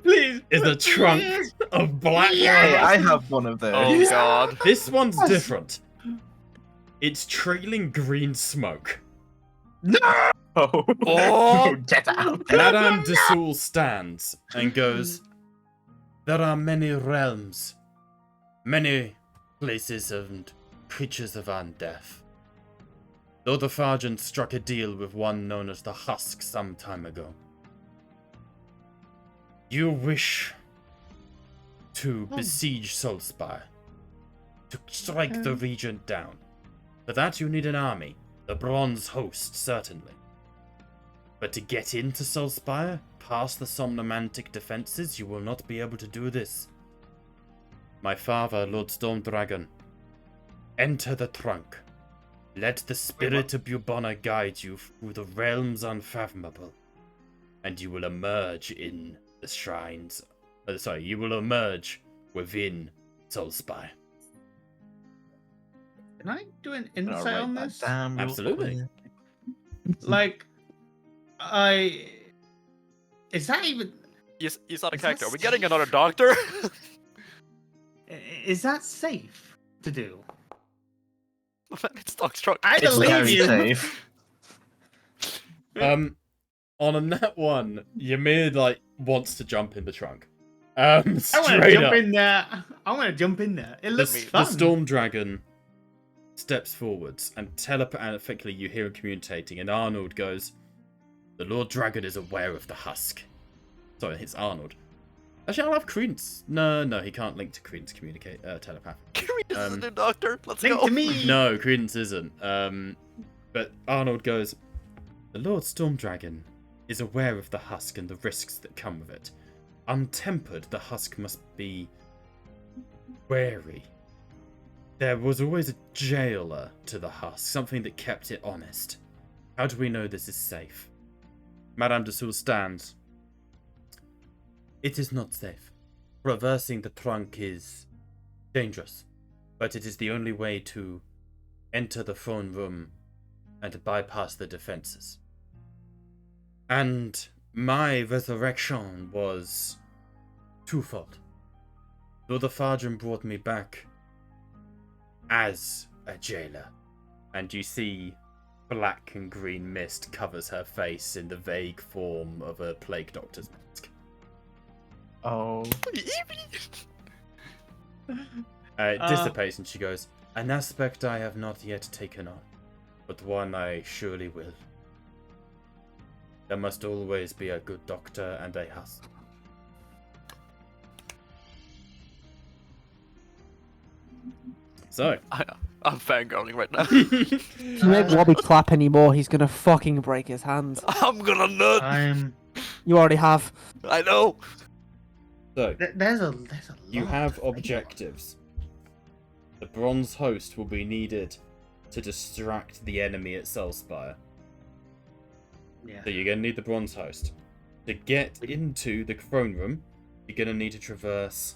S4: Please,
S1: is a trunk of black
S2: Hey,
S1: rubber.
S2: I have one of those.
S5: Oh god.
S1: This one's different. It's trailing green smoke.
S2: Oh.
S5: Oh!
S2: Get out.
S1: Madame de Sul stands and goes, there are many realms, many places and creatures of undeath. Though the Fargent struck a deal with one known as the Husk some time ago. You wish to besiege Solspire, to strike the Regent down. For that you need an army, the Bronze Host, certainly. But to get into Solspire, past the Somnomantic defenses, you will not be able to do this. My father, Lord Stormdragon, enter the trunk. Let the spirit of Bubona guide you through the realms unfathomable, and you will emerge in the shrines. You will emerge within Solspire.
S4: can I do an
S2: I'll
S4: insight
S2: write
S4: on
S2: that
S4: this?
S2: down real
S1: Absolutely.
S2: quick.
S4: Like, is that even?
S5: He's not a
S4: Is
S5: character.
S4: that
S5: Are we getting
S4: safe?
S5: another doctor?
S4: Is that safe to do?
S5: It's Doc's truck.
S4: I
S2: It's
S4: believe
S2: very
S4: you.
S2: safe.
S1: On a nat one, Ymir wants to jump in the trunk.
S4: I want to
S1: Straight
S4: jump
S1: up.
S4: in there. I want to jump in there. It looks
S1: The
S4: fun.
S1: Storm Dragon steps forwards, and telepathically you hear him communicating, and Arnold goes, the Lord Dragon is aware of the husk. Sorry, it's Arnold. Actually, I'll have Credence. No, he can't link to Credence communicate telepathy.
S5: This is a new doctor. Let's
S4: Think
S5: go.
S4: to me.
S1: No, Credence isn't. But Arnold goes, the Lord Storm Dragon is aware of the husk and the risks that come with it. Untempered, the husk must be wary. There was always a jailer to the husk, something that kept it honest. How do we know this is safe? Madame de Sul stands. It is not safe. Traversing the trunk is dangerous, but it is the only way to enter the phone room and bypass the defenses. And my resurrection was twofold. Though the Fargent brought me back as a jailer, and you see black and green mist covers her face in the vague form of a plague doctor's mask.
S2: Oh.
S1: It dissipates and she goes, an aspect I have not yet taken on, but one I surely will. There must always be a good doctor and a husk. So,
S5: I'm fangirling right now.
S7: If you make Robbie clap anymore, he's gonna fucking break his hands.
S5: I'm gonna nut.
S7: You already have.
S5: I know.
S1: so
S4: There's a lot.
S1: you have objectives. The Bronze Host will be needed to distract the enemy at Solspire.
S4: Yeah.
S1: So you're going to need the Bronze Host. To get into the throne room, you're going to need to traverse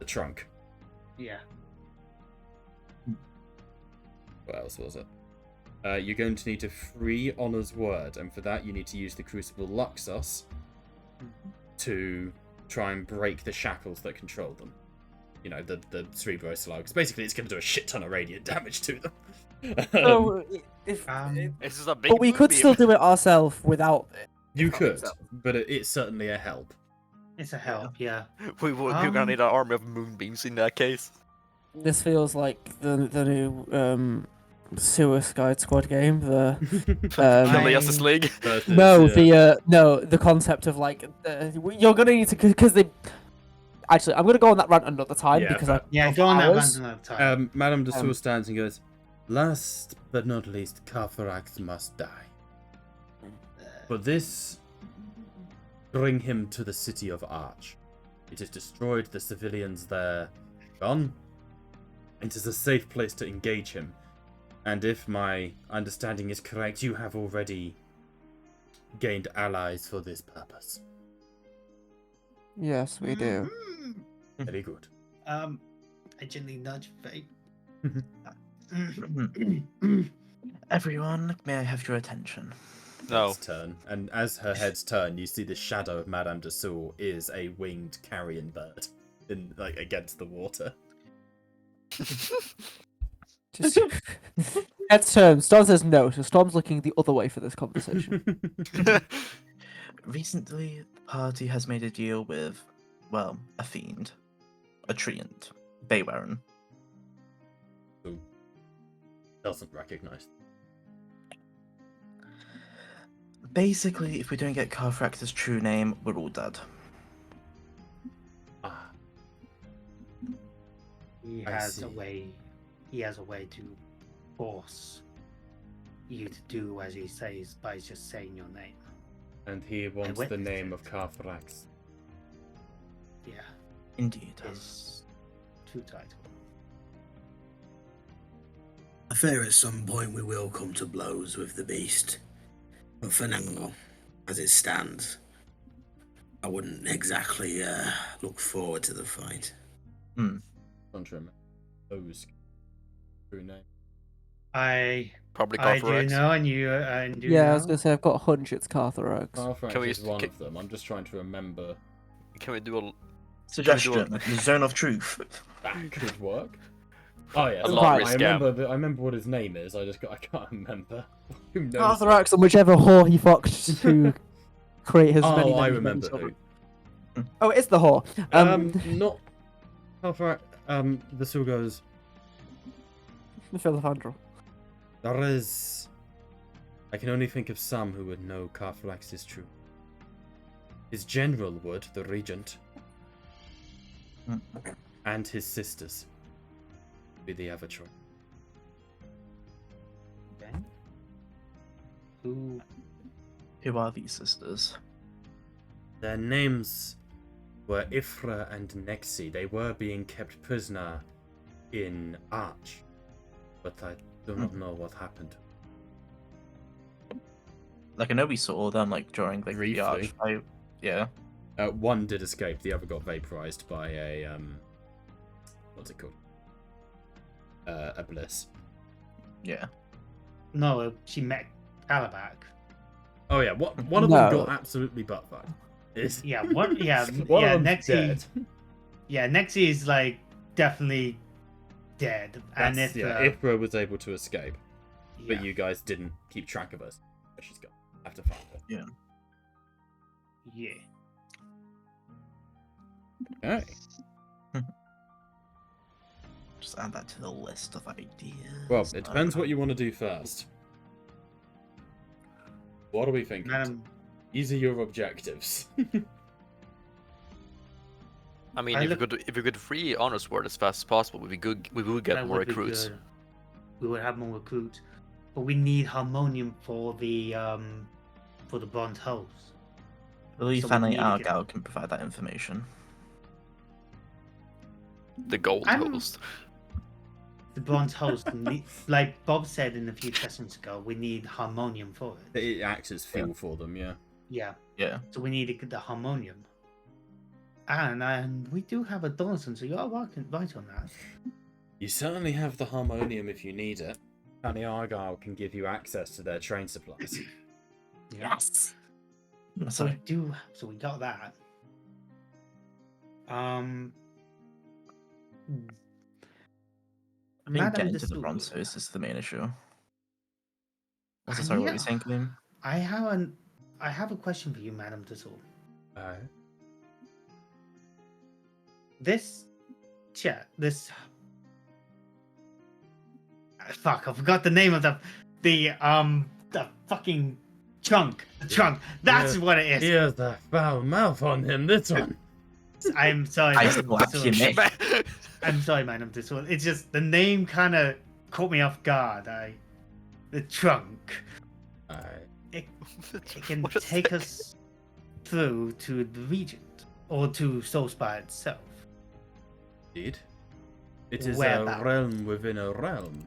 S1: the trunk.
S4: Yeah.
S1: What else was it? You're going to need to free Honor's Word, and for that you need to use the Crucible Luxos to try and break the shackles that control them. you know, the cerebro slugs. Basically, it's going to do a shit ton of radiant damage to them.
S7: So if,
S5: It's just a big
S7: but we could
S5: moonbeam.
S7: still do it ourselves without it.
S1: You
S7: if that
S1: could,
S7: makes sense.
S1: but it's certainly a help.
S4: It's a help, yeah.
S5: We're gonna need an army of moonbeams in that case.
S7: This feels like the new Suicide Squad game. The
S5: The
S7: um,
S5: Justice League.
S1: Versus,
S7: the concept of like you're gonna need to because they. Actually, I'm gonna go on that rant another time
S1: Yeah,
S7: because
S1: fair.
S4: Yeah,
S7: of
S4: go on that
S7: hours.
S4: rant another time.
S1: Madame de Soul stands and goes, "Last but not least, Cartharax must die. For this, bring him to the city of Arch. It has destroyed the civilians there. Gone. It is a safe place to engage him. And if my understanding is correct, you have already gained allies for this purpose.
S7: Yes, we do.
S1: Very good.
S4: I gently nudge Faye.
S2: Everyone, may I have your attention?
S5: No.
S1: Head's turn. And as her heads turn, you see the shadow of Madame de Soul is a winged carrion bird in like against the water.
S7: Just heads turn. Storm says no, so Storm's looking the other way for this conversation.
S2: Recently, the party has made a deal with, well, a fiend. A treant. Baywarren.
S1: Who doesn't recognize.
S2: Basically, if we don't get Carthrax's true name, we're all dead.
S1: Ah,
S4: He
S1: I
S4: has
S1: see.
S4: a way. He has a way to force you to do as he says by just saying your name.
S1: and he wants the name of Carthrax.
S4: Yeah,
S2: Indeed.
S4: his true title.
S6: I fear at some point we will come to blows with the beast. But for now, as it stands, I wouldn't exactly look forward to the fight.
S1: Don't remember those true name.
S4: I
S5: Probably
S4: I do
S5: Carthrax.
S4: know, and you do
S7: Yeah,
S4: know.
S7: I was gonna say I've got a hunch it's Carthrax.
S1: Carthrax
S5: Can we
S1: is one
S5: can-
S1: of them. I'm just trying to remember.
S5: Can we do a
S2: Suggestion: the Zone of Truth.
S1: That could work. Oh yeah,
S5: A
S1: so
S5: lottery
S1: I
S5: scam.
S1: remember what his name is. I can't remember. Who knows?
S7: Carthrax and whichever whore he fucked to create his many.
S1: Oh, I
S7: many
S1: remember
S7: children.
S1: who.
S7: Oh, it's the whore.
S1: Not Carthrax. The Soul goes.
S7: Philophantro.
S1: There is. I can only think of some who would know Carthrax is true. His general would, the regent, and his sisters be the other choice.
S4: Okay. Who?
S2: Who are these sisters?
S1: Their names were Ifra and Nexi. They were being kept prisoner in Arch, but I do not know what happened.
S2: Like, I know we saw them, like, during the
S1: Briefly.
S2: arch fight. Yeah.
S1: One did escape. The other got vaporized by a what's it called? A bliss.
S2: Yeah.
S4: No, she met Calabac.
S1: Oh yeah, one of them
S7: No.
S1: got absolutely butt fucked. Is
S4: Yeah, one. Yeah,
S1: one
S4: yeah.
S1: of them's
S4: Nexi.
S1: dead.
S4: Yeah, Nexi is like definitely dead. And
S1: That's,
S4: if
S1: yeah, Ifra was able to escape, but
S4: yeah.
S1: you guys didn't keep track of us. She's gone. Have to find her.
S4: Yeah.
S1: Okay.
S2: Just add that to the list of ideas.
S1: Well, it depends what you want to do first. What are we thinking? These are your objectives.
S5: I mean,
S4: I
S5: if we could free Honor Sword as fast as possible, we would get
S4: that
S5: more
S4: would be
S5: recruits.
S4: good. We would have more recruits, but we need harmonium for the bronze host.
S2: I believe
S4: So we
S2: Fanny
S4: need to get-
S2: Argyle can provide that information.
S5: The gold
S4: I'm-
S5: host.
S4: The bronze host, like Bob said in a few sessions ago, we need harmonium for it.
S1: It acts as fuel for them, yeah.
S4: Yeah,
S2: Yeah.
S4: so we need to get the harmonium. And we do have a Donaldson, so you are right on that.
S1: You certainly have the harmonium if you need it. Fanny Argyle can give you access to their train supplies.
S4: Yes.
S2: So,
S4: So we got that.
S2: I think
S4: Madame
S2: getting to the
S4: Dessous,
S2: bronze host is the main issue. Also,
S4: I
S2: sorry, what
S4: need
S2: were you saying, Kalim?
S4: I have a question for you, Madame Dessous. This this fuck, I forgot the name of the fucking trunk. The trunk. That's what it
S1: He
S4: is.
S1: has a foul mouth on him, this one.
S4: I'm sorry.
S2: I
S4: Madame
S2: slap
S4: Dessous.
S2: you, mate.
S4: I'm sorry, Madame Dessous. It's just the name kind of caught me off guard. The trunk. It can
S5: What is
S4: take
S5: that?
S4: us through to the Regent or to Soulspire itself.
S1: Indeed. It is
S4: Whereabouts?
S1: a realm within a realm.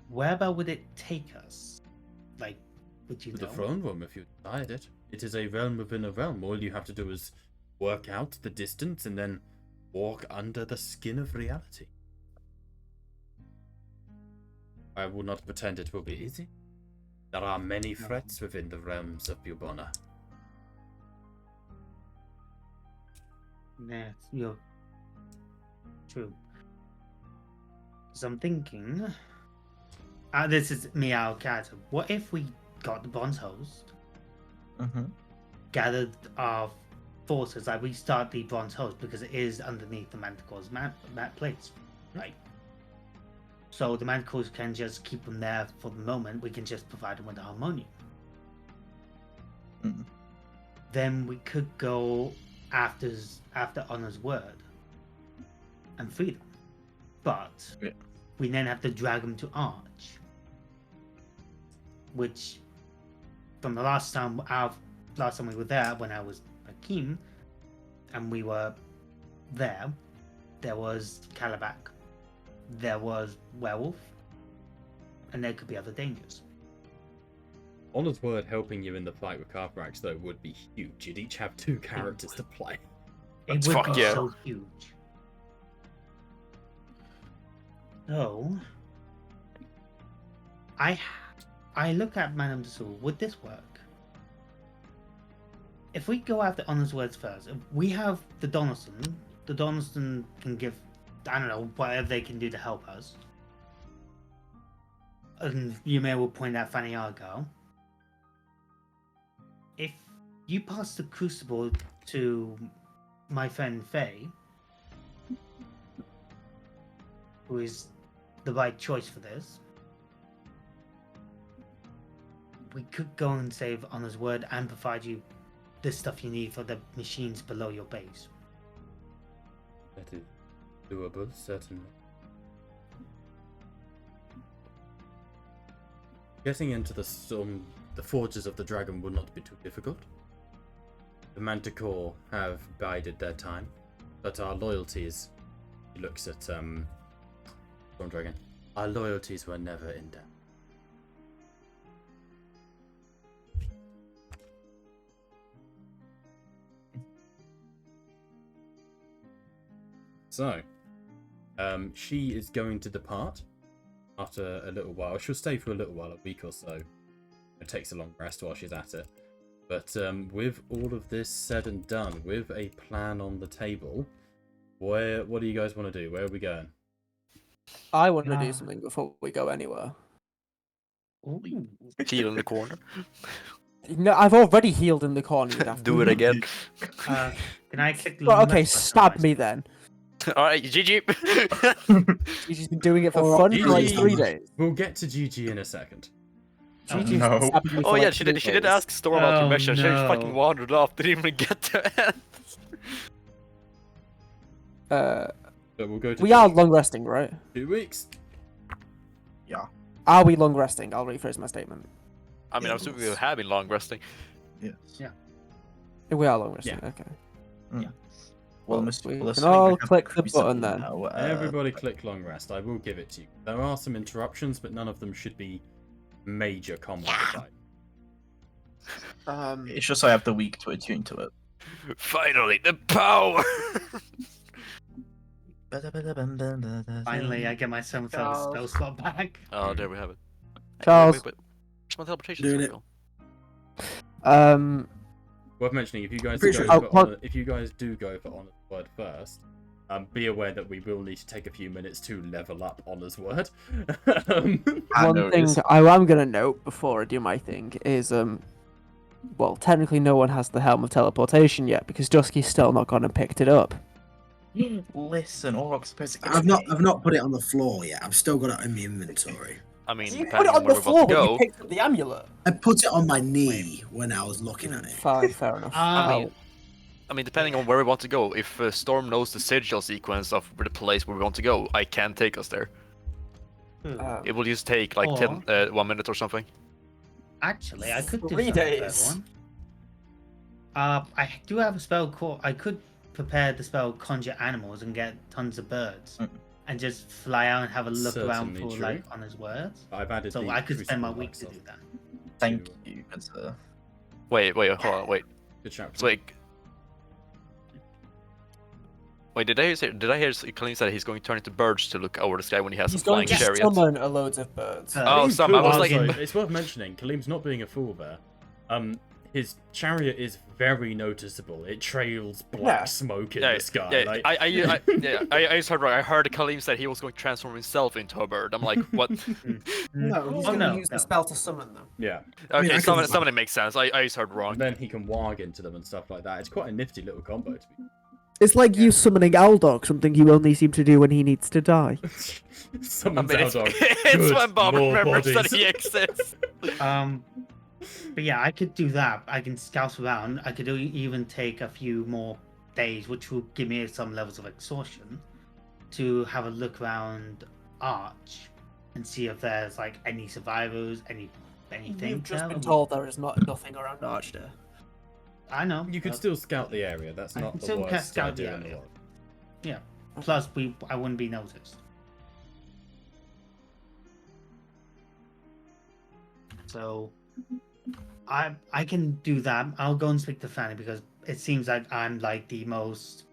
S4: Whereabout would it take us? Like, would you
S1: To
S4: know?
S1: the throne room if you decide it. It is a realm within a realm. All you have to do is work out the distance and then walk under the skin of reality. I will not pretend it will be easy. There are many threats within the realms of Bubona.
S4: Yeah, you're true. So I'm thinking, this is me out of character. What if we got the bronze host,
S2: Mm-hmm.
S4: gathered our forces, like we start the bronze host because it is underneath the Manticore's map place, right? So the Manticores can just keep them there for the moment. We can just provide them with the harmonium.
S2: Mm.
S4: Then we could go after Honor's word and free them. But
S2: Yeah.
S4: we then have to drag them to Arch. Which, from the last time we were there, when I was Hakim, and we were there was Calabac, there was Werewolf, and there could be other dangers.
S1: Honor's word helping you in the fight with Carthrax, though, would be huge. You'd each have 2 characters to play.
S4: It would
S5: Fuck
S4: be
S5: yeah.
S4: so huge. So, I look at Madame Dessous. Would this work? If we go after Honor's words first, if we have the Donaldson can give, I don't know, whatever they can do to help us. And you may well point out Fanny Argyle. If you pass the crucible to my friend Faye, who is the right choice for this, we could go and save Honor's word and provide you the stuff you need for the machines below your base.
S1: That is doable, certainly. Getting into the forges of the dragon will not be too difficult. The Manticore have bided their time, but our loyalties, he looks at Storm Dragon, our loyalties were never in doubt. So, she is going to depart after a little while. She'll stay for a little while, a week or so. It takes a long rest while she's at it. But with all of this said and done, with a plan on the table, what do you guys want to do? Where are we going?
S7: I want to do something before we go anywhere.
S4: Ooh.
S5: Heal in the corner.
S7: No, I've already healed in the corner. You'd have
S5: Do
S7: to.
S5: it again.
S4: Can I click the
S7: Well, okay,
S4: left button on
S7: stab
S4: my
S7: me
S4: screen?
S7: then.
S5: Alright,
S2: Mm-hmm.
S7: She's been doing it for
S6: Or
S7: fun for like
S1: GG.
S7: 3 days.
S1: We'll get to GG in a second.
S7: Gigi's
S2: no.
S7: been stabbing me
S5: Oh
S7: for
S5: yeah,
S7: like
S5: she
S7: 3
S5: did
S7: days.
S5: ask Storm about your
S4: Oh,
S5: mission. She
S4: no.
S5: fucking wandered off, didn't even get to end.
S1: But we'll go to
S7: We are
S1: GG.
S7: long resting, right?
S1: 2 weeks.
S7: Are we long resting? I'll rephrase my statement.
S5: I mean,
S6: Yeah,
S5: I'm assuming we
S6: let's-
S5: have been long resting.
S2: Yes.
S7: We are long resting. Okay.
S2: Well,
S7: Well,
S2: Mr.
S7: we
S2: Willis,
S7: can all
S2: have
S7: click the
S2: Crucible
S7: button then.
S2: now,
S1: Everybody click long rest. I will give it to you. There are some interruptions, but none of them should be major combat fight.
S2: It's just so I have the week to attune to it.
S5: Finally, the power!
S4: Finally, I get my spell slot back.
S5: Oh, there we have it.
S7: Charles.
S5: Wait. Where's my teleportation
S6: Doing
S5: circle?
S7: Um,
S1: Worth mentioning, if you guys
S6: Pretty
S1: go
S6: sure-
S1: for
S7: Oh,
S1: honor, if you guys do go for honor word first, Be aware that we will need to take a few minutes to level up Honor's word.
S7: One thing I am going to note before I do my thing is, well, technically no one has the Helm of Teleportation yet, because Dusky's still not gone and picked it up.
S2: Listen, Oroc's supposed to get
S6: I've not put it on the floor yet. I've still got it in my inventory.
S5: I mean,
S7: You put
S5: depending
S7: it
S5: on
S7: on
S5: where
S7: the
S5: we
S7: floor,
S5: want to
S7: but you
S5: go.
S7: picked up the amulet.
S6: I put it on my knee when I was looking at it.
S7: Fine, fair enough.
S5: I mean, depending on where we want to go, if Storm knows the sigil sequence of the place where we want to go, I can take us there. It will just take like
S4: Or-
S5: 1 minute or something.
S4: Actually, I could do
S7: 3
S4: something for
S7: days.
S4: everyone. I do have a spell called. I could prepare the spell Conjure Animals and get tons of birds, and just fly out and have a look around
S1: Certainly
S4: for
S1: true.
S4: like on his words.
S1: I've added
S4: So
S1: the
S4: I could spend my
S1: Crucible
S4: week to
S1: myself.
S4: do that.
S2: Thank you, good sir.
S5: Wait, hold on, wait.
S1: Good shout.
S5: So, wait, did I hear Kalim said he's going to turn into birds to look over the sky when he has
S7: He's
S5: a
S7: going
S5: flying
S7: to
S5: chariot?
S7: summon a load of birds.
S5: Oh, some. I was like,
S1: Also, it's worth mentioning, Kalim's not being a fool there. His chariot is very noticeable. It trails black smoke in the sky.
S5: Yeah,
S1: like...
S5: I just heard right. I heard Kalim said he was going to transform himself into a bird. I'm like, what?
S7: No, he's
S4: Oh,
S7: going
S4: no,
S7: to use the
S4: no.
S7: spell to summon them.
S1: Yeah.
S5: Okay,
S6: I
S5: some
S6: can-
S5: of it makes sense. I just heard wrong.
S1: And then he can warg into them and stuff like that. It's quite a nifty little combo, to be
S7: It's like you summoning Aldog, something you only seem to do when he needs to die.
S5: I
S1: Summons
S5: mean,
S1: our
S5: it's,
S1: dog.
S5: it's
S1: Good,
S5: when Bob
S1: more
S5: remembers that
S1: bodies.
S5: he exists.
S4: But yeah, I could do that. I can scout around. I could even take a few more days, which will give me some levels of exhaustion, to have a look around Arch and see if there's like any survivors, anything.
S7: You've just
S4: there.
S7: been told there is nothing around Arch there.
S4: I know.
S1: You could
S4: but-
S1: still scout the area. That's
S4: I
S1: not
S4: can
S1: the
S4: still
S1: worst
S4: scout the
S1: idea in the
S4: area.
S1: world.
S4: Yeah. Plus, I wouldn't be noticed. So, I can do that. I'll go and speak to Fanny because it seems like I'm like the most.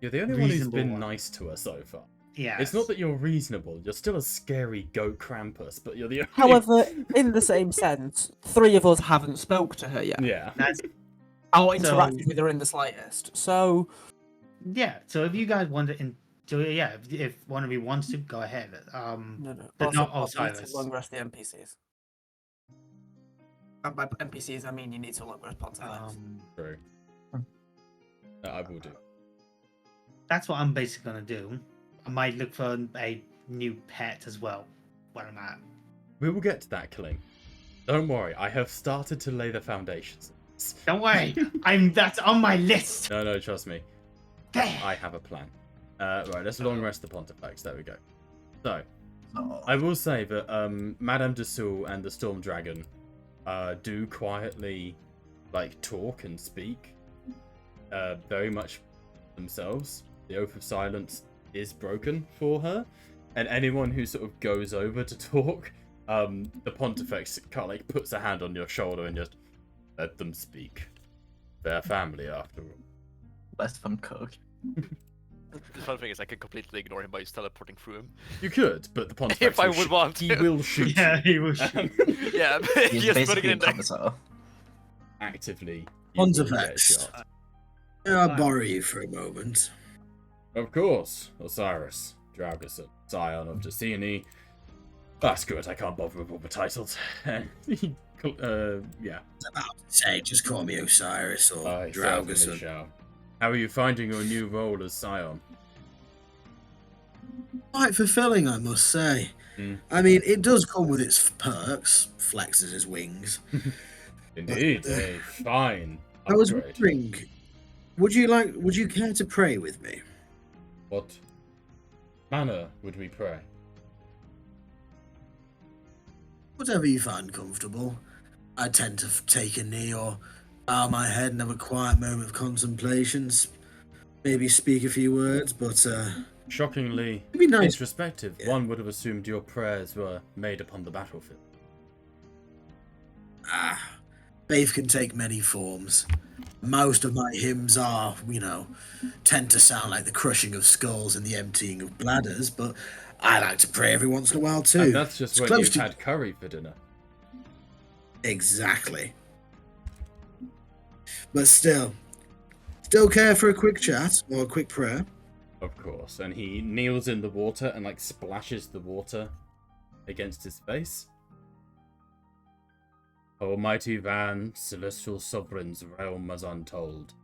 S1: You're the only one who's
S4: Reasonable
S1: been
S4: one.
S1: nice to us so far.
S4: Yeah.
S1: It's not that you're reasonable. You're still a scary goat Krampus, but you're the only...
S7: However, in the same sense, 3 of us haven't spoke to her yet.
S1: Yeah.
S4: That's
S7: Or interacted with her in the slightest. So,
S4: yeah. So if you guys want to, if one of you wants to, go ahead.
S7: no.
S4: But
S7: Also,
S4: not
S7: also need to
S4: Osiris.
S7: long rest the NPCs. And by NPCs, I mean you need to long rest Pontifex.
S1: True. I will do.
S4: That's what I'm basically gonna do. I might look for a new pet as well when I'm at.
S1: We will get to that, Kalim. Don't worry, I have started to lay the foundations.
S4: Don't worry, that's on my list.
S1: No, trust me.
S4: There.
S1: I have a plan. Right, let's long rest the Pontifex. There we go. So,
S2: Oh,
S1: I will say that Madame de Soul and the Storm Dragon do quietly, like, talk and speak very much themselves. The Oath of Silence is broken for her, and anyone who sort of goes over to talk, the Pontifex kind of like puts a hand on your shoulder and just let them speak. They're family after all.
S2: less fun cook.
S5: The fun thing is I can completely ignore him by just teleporting through him.
S1: You could, but the Pontifex
S5: If I
S1: will
S5: would
S1: sh-
S5: want
S1: he
S5: to.
S1: will shoot
S4: Yeah,
S1: you.
S4: he will shoot.
S5: Yeah,
S2: He's
S5: just putting
S2: basically
S5: it
S2: a
S5: in there.
S2: commissar.
S1: Actively. you will get
S6: Pontifex.
S1: shot.
S6: I'll borrow you for a moment.
S1: Of course, Osiris, Drauguson, Scion of Destiny. That's good, I can't bother with all the titles. Yeah.
S6: I was about to say, just call me Osiris or
S1: I certainly
S6: Drauguson.
S1: shall. How are you finding your new role as Scion?
S6: Quite fulfilling, I must say.
S1: Mm.
S6: I mean, it does come with its perks, flexes his wings.
S1: Indeed, a fine
S6: I was
S1: upgrade.
S6: wondering, would you care to pray with me?
S1: What manner would we pray?
S6: Whatever you find comfortable. I tend to take a knee or bow my head and have a quiet moment of contemplations. Maybe speak a few words, but
S1: Shockingly
S6: it'd be nice.
S1: introspective,
S6: Yeah.
S1: one would have assumed your prayers were made upon the battlefield.
S6: Faith can take many forms. Most of my hymns are, tend to sound like the crushing of skulls and the emptying of bladders, but I like to pray every once in a while too.
S1: And that's just
S6: It's
S1: when
S6: close
S1: you've
S6: to-
S1: had curry for dinner.
S6: Exactly. But still care for a quick chat or a quick prayer?
S1: Of course. And he kneels in the water and like splashes the water against his face. Almighty Van, celestial sovereign's realm as untold.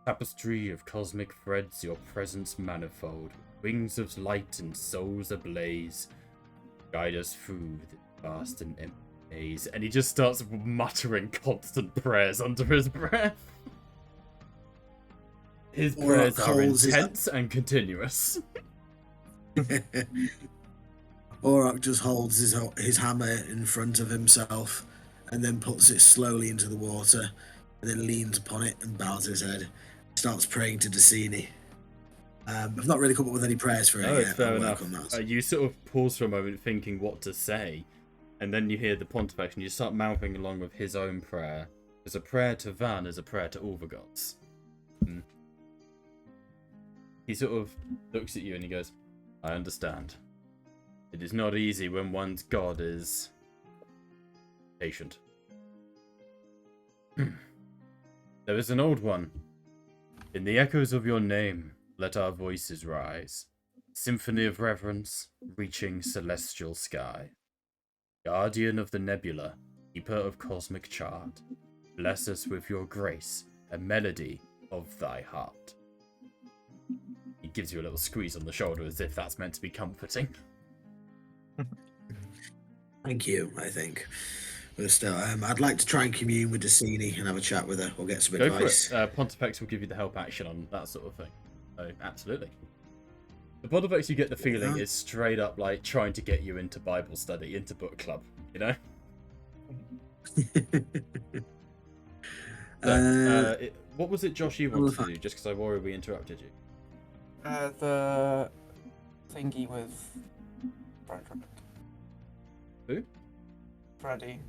S1: Tapestry of cosmic threads, your presence manifold. Wings of light and souls ablaze. Guide us through the vast and empty maze. And he just starts muttering constant prayers under his breath. His prayers are intense and continuous.
S6: Auroch just holds his hammer in front of himself and then puts it slowly into the water and then leans upon it and bows his head. Starts praying to Decini. I've not really come up with any prayers for it yet.
S1: It's fair
S6: I'll
S1: enough.
S6: work on that.
S1: You sort of pause for a moment thinking what to say, and then you hear the Pontifex and you start mouthing along with his own prayer. There's a prayer to Van, there's a prayer to all the gods. He sort of looks at you and he goes, I understand. It is not easy when one's god is patient. There is an old one. In the echoes of your name, let our voices rise. Symphony of reverence, reaching celestial sky. Guardian of the nebula, keeper of cosmic chart. Bless us with your grace, a melody of thy heart. He gives you a little squeeze on the shoulder as if that's meant to be comforting.
S6: Thank you, I think. But still, I'd like to try and commune with Decini and have a chat with her or get some advice.
S1: Go for it. Pontifex will give you the help action on that sort of thing. So, absolutely. The Pontifex, you get the feeling, is straight up like trying to get you into Bible study, into book club, you know? What was it, Josh, you wanted to do, just because I worry we interrupted you?
S7: The thingy with
S1: Who?
S7: Freddy.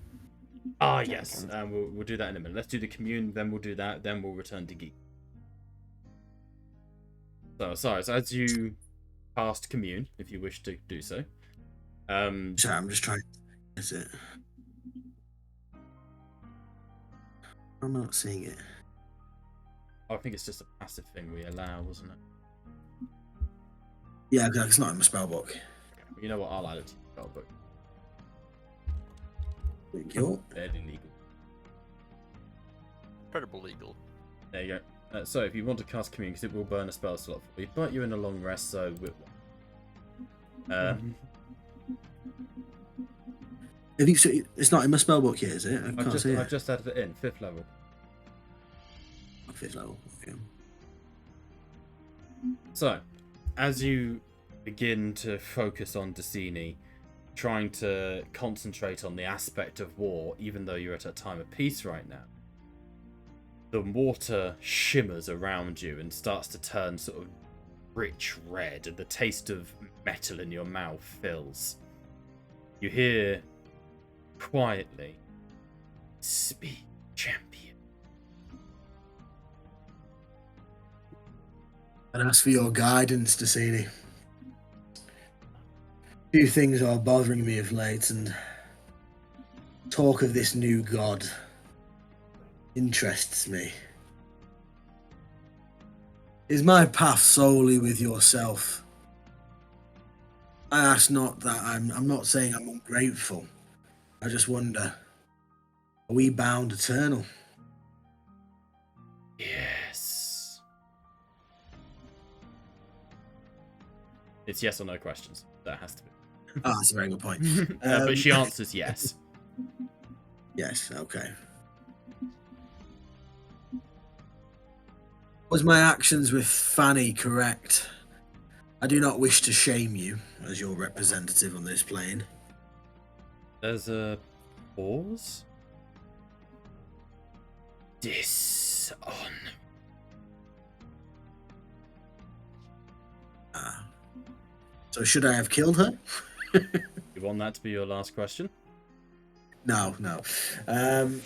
S1: Ah, yes. We'll do that in a minute. Let's do the commune, then we'll do that, then we'll return to Geek. So as you cast commune, if you wish to do so.
S6: Sorry, I'm just trying. Is it? I'm not seeing it.
S1: I think it's just a passive thing we allow, wasn't it?
S6: Yeah, it's not in my spellbook.
S1: Okay. You know what? I'll add it to the spellbook.
S6: Thank you.
S1: Fairly legal.
S5: Incredible legal.
S1: There you go. So if you want to cast commune, because it will burn a spell slot for you, but you're in a long rest, so
S6: It's not in my spellbook yet, is it?
S1: I've just added it in, 5th level.
S6: 5th level. Okay.
S1: So, as you begin to focus on Decini, trying to concentrate on the aspect of war, even though you're at a time of peace right now, the water shimmers around you and starts to turn sort of rich red, and the taste of metal in your mouth fills. You hear quietly, "Speak, champion."
S6: And ask for your guidance, Decini. A few things are bothering me of late, and talk of this new god interests me. Is my path solely with yourself? I ask not that. I'm not saying I'm ungrateful. I just wonder, are we bound eternal?
S1: Yes. It's yes or no questions. That has to be.
S6: Ah, that's a very good point.
S1: But she answers yes.
S6: Yes, okay. Was my actions with Fanny correct? I do not wish to shame you as your representative on this plane.
S1: There's a pause. Dishonor.
S6: So should I have killed her?
S1: You want that to be your last question?
S6: No. I'm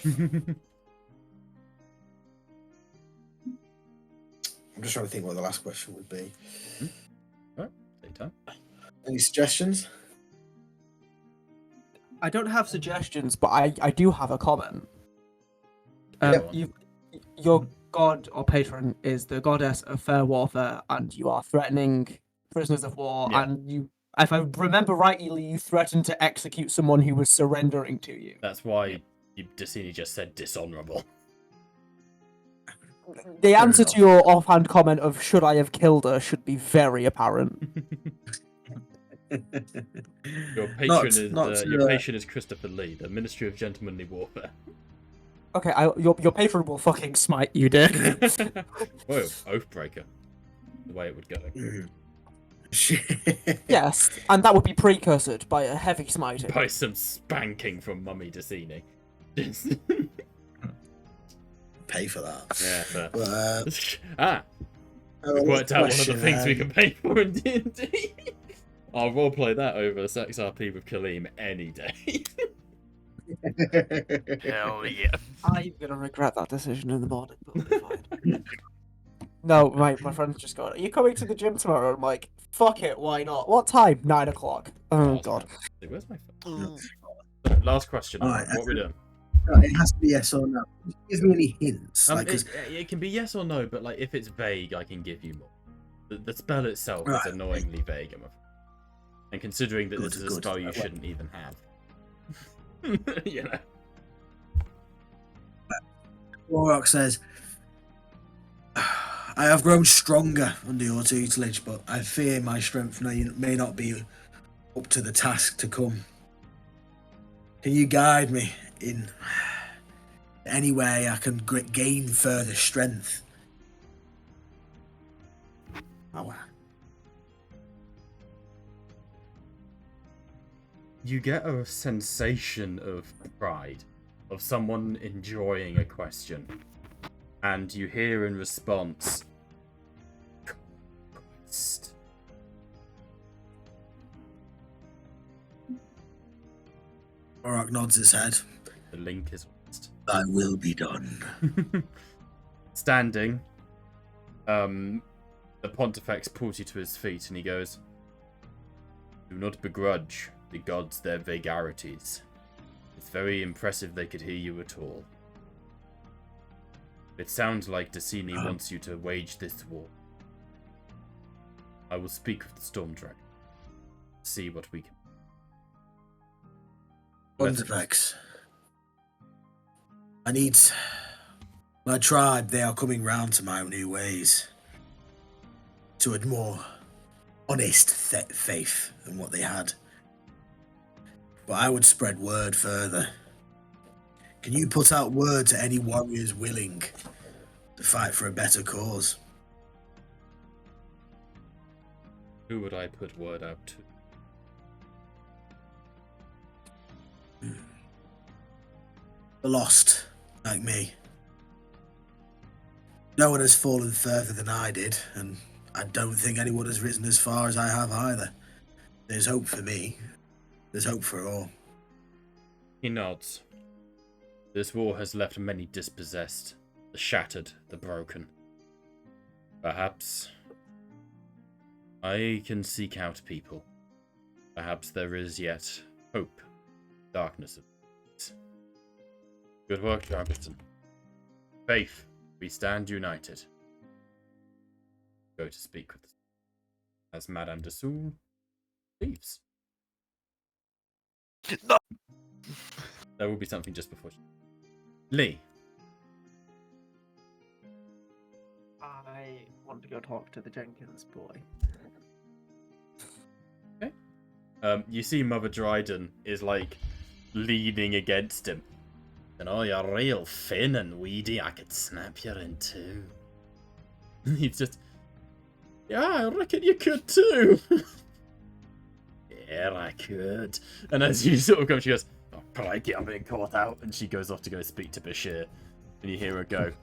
S6: just trying to think what the last question would be.
S1: Right, take time.
S6: Any suggestions?
S7: I don't have suggestions, but I do have a comment.
S1: Go on.
S7: Your god or patron is the goddess of fair warfare, and you are threatening prisoners of war,
S1: Yeah.
S7: and you, if I remember rightly, you threatened to execute someone who was surrendering to you.
S1: That's why Destiny just said dishonorable.
S7: The
S6: Fair
S7: answer
S6: enough.
S7: to your offhand comment of should I have killed her should be very apparent.
S1: Your patron your patron is Christopher Lee, the Ministry of Gentlemanly Warfare.
S7: Okay, your patron will fucking smite you, Dick.
S1: Whoa, Oathbreaker. The way it would go.
S7: Yes, and that would be precursored by a heavy smiting.
S1: By some spanking from Mummy Destiny.
S6: Pay for that.
S1: Yeah, fair.
S6: But,
S1: We've worked out one of the
S6: question,
S1: things we can pay for in D&D. I'll roleplay that over Sex RP with Kaleem any day.
S5: Hell yeah.
S7: I'm gonna regret that decision in the morning, but we'll be fine. No, my friend's just gone, are you coming to the gym tomorrow? I'm like, fuck it, why not? What time? 9 o'clock. Oh, God.
S1: Where's my phone? Last question.
S6: Alright,
S1: What are we doing?
S6: It has to be yes or no. Give me any hints.
S1: It can be yes or no, but like if it's vague, I can give you more. The spell itself
S6: Right.
S1: is annoyingly vague, I'm afraid. And considering that
S6: Good,
S1: this is a
S6: good.
S1: spell you shouldn't even have. You know.
S6: Warrock says, I have grown stronger under your tutelage, but I fear my strength may not be up to the task to come. Can you guide me in any way I can gain further strength? Oh,
S1: You get a sensation of pride, of someone enjoying a question, and you hear in response, Christ.
S6: Warrock nods his head.
S1: The link is lost.
S6: Thy will be done.
S1: Standing, the Pontifex pulls you to his feet and he goes, do not begrudge the gods their vagarities. It's very impressive they could hear you at all. It sounds like Destiny wants you to wage this war. I will speak with the Storm Dragon. See what we can.
S6: Pontifex. I need my tribe. They are coming round to my new ways, to a more honest faith than what they had. But I would spread word further. Can you put out word to any warriors willing to fight for a better cause?
S1: Who would I put word out to?
S6: The lost, like me. No one has fallen further than I did, and I don't think anyone has risen as far as I have either. There's hope for me. There's hope for all.
S1: He nods. This war has left many dispossessed, the shattered, the broken. Perhaps I can seek out people. Perhaps there is yet hope, darkness. Good work, Jarviston. Faith, we stand united. Go to speak with us. As Madame de Soul leaves.
S5: No.
S1: There will be something just before Lee.
S7: I want to go talk to the Jenkins boy.
S1: Okay. You see Mother Dryden is like leaning against him. And oh, you're real thin and weedy, I could snap you in two. He's just, yeah, I reckon you could too. Yeah, I could. And as you sort of come, she goes, oh, crikey, I'm being caught out. And she goes off to go speak to Bashir. And you hear her go,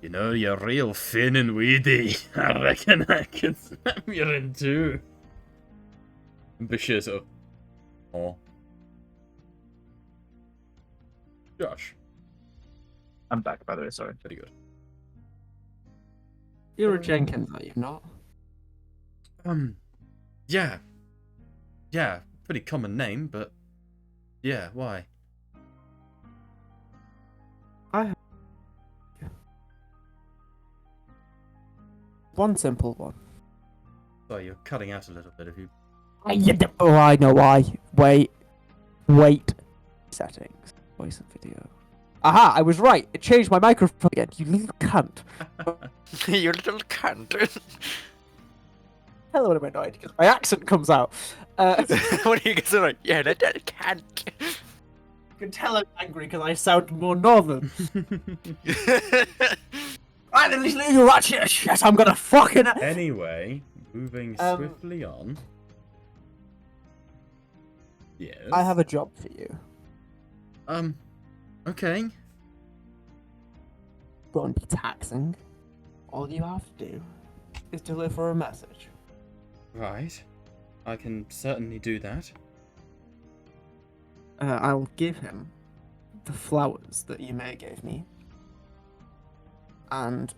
S1: you know, you're real thin and weedy. I reckon I could snap you in two. And Bashir sort of, oh. Josh.
S2: I'm back, by the way, sorry.
S1: Very good.
S7: You're a Jenkins, are you not?
S1: Yeah. Yeah, pretty common name, but yeah, why?
S7: One simple one.
S1: Sorry, you're cutting out a little bit. If you
S7: Oh, I know why. Wait. Settings. Voice and video. Aha! I was right. It changed my microphone again. You little cunt.
S5: You little cunt.
S7: Hello, I'm annoyed because my accent comes out.
S5: What are you guys like? Yeah, little cunt.
S7: You can tell I'm angry because I sound more northern. Right, then you watch it. Shit, I'm gonna fucking.
S1: Anyway, moving swiftly on. Yes.
S7: I have a job for you.
S1: Okay.
S7: Won't be taxing. All you have to do is deliver a message.
S1: Right. I can certainly do that.
S7: I'll give him the flowers that you may gave me. And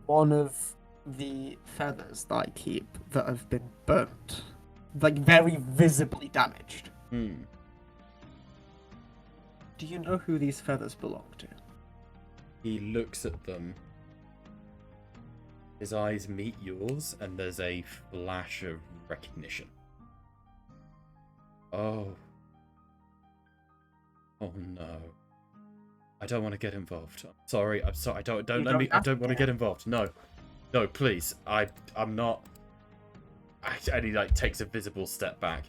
S7: one of the feathers that I keep that have been burnt. Like, very visibly damaged.
S1: Hmm.
S7: Do you know who these feathers belong to?
S1: He looks at them. His eyes meet yours, and there's a flash of recognition. Oh. Oh no. I don't want to get involved. I'm sorry. I don't want to get involved. No. No, please. I'm not. And he like takes a visible step back.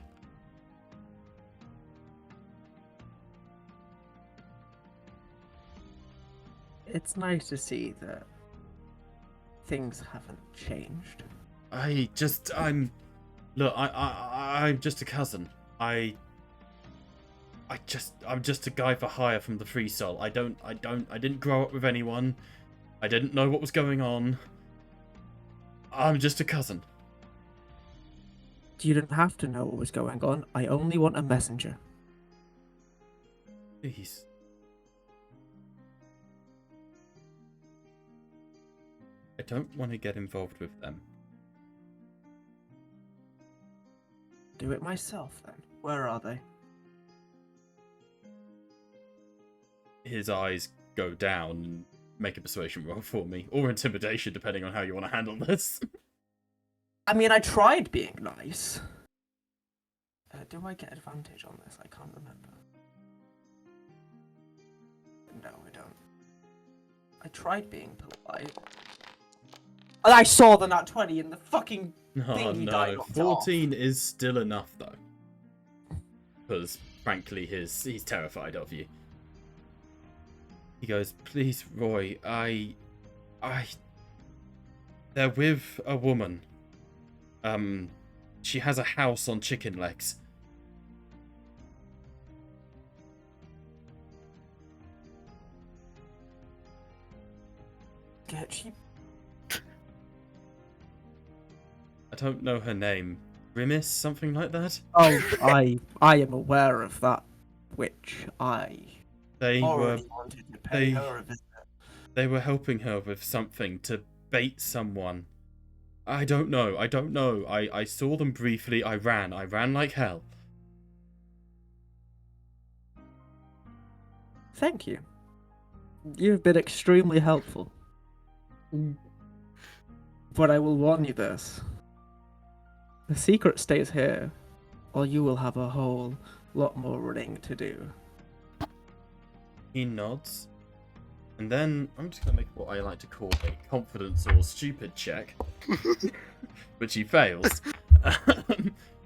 S7: It's nice to see that things haven't changed.
S1: I'm just a cousin. I'm just a guy for hire from the Free Soul. I didn't grow up with anyone. I didn't know what was going on. I'm just a cousin.
S7: You didn't have to know what was going on. I only want a messenger.
S1: Please. I don't want to get involved with them.
S7: Do it myself then. Where are they?
S1: His eyes go down and make a persuasion roll for me, or intimidation, depending on how you want to handle this.
S7: I mean, I tried being nice. Do I get advantage on this? I can't remember. No, I don't. I tried being polite. And I saw the nat 20 in the fucking
S1: Oh
S7: thing
S1: no, 14 is still enough though. Because, frankly, he's terrified of you. He goes, please, Roy, they're with a woman. She has a house on chicken legs.
S7: Get cheap.
S1: I don't know her name. Rimis, something like that?
S7: Oh, I am aware of that, which I
S1: They
S7: already wanted to pay her a visit.
S1: They were helping her with something to bait someone. I don't know. I saw them briefly. I ran like hell.
S7: Thank you. You've been extremely helpful. But I will warn you this. The secret stays here, or you will have a whole lot more running to do.
S1: He nods. And then I'm just going to make what I like to call a confidence or stupid check. Which he fails.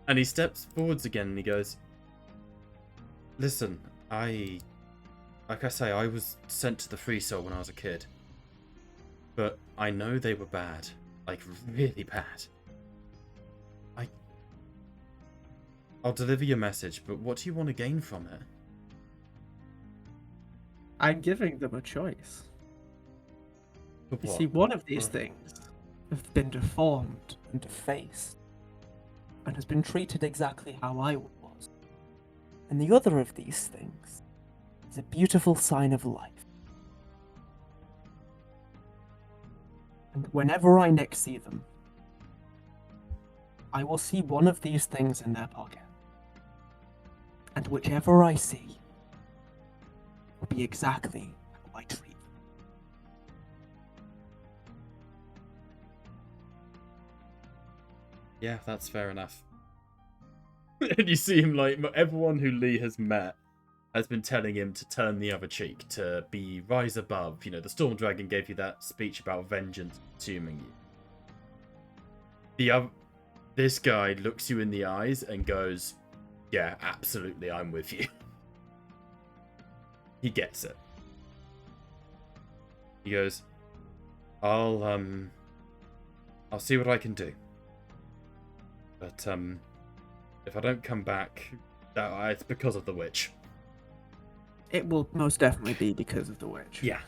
S1: And he steps forwards again and he goes, listen, like I say, I was sent to the Free Soul when I was a kid. But I know they were bad. Like, really bad. I'll deliver your message, but what do you want to gain from it?
S7: I'm giving them a choice. You
S1: What?
S7: see, one of these things have been deformed and defaced, and has been treated exactly how I was. And the other of these things is a beautiful sign of life. And whenever I next see them, I will see one of these things in their pocket. And whichever I see will be exactly how I treat them.
S1: Yeah, that's fair enough. And you see him like everyone who Lee has met has been telling him to turn the other cheek, to rise above. You know, the Storm Dragon gave you that speech about vengeance consuming you. This guy looks you in the eyes and goes, "Yeah, absolutely, I'm with you." He gets it. He goes, I'll see what I can do. But, if I don't come back, it's because of the witch.
S7: It will most definitely be because of the witch.
S1: Yeah.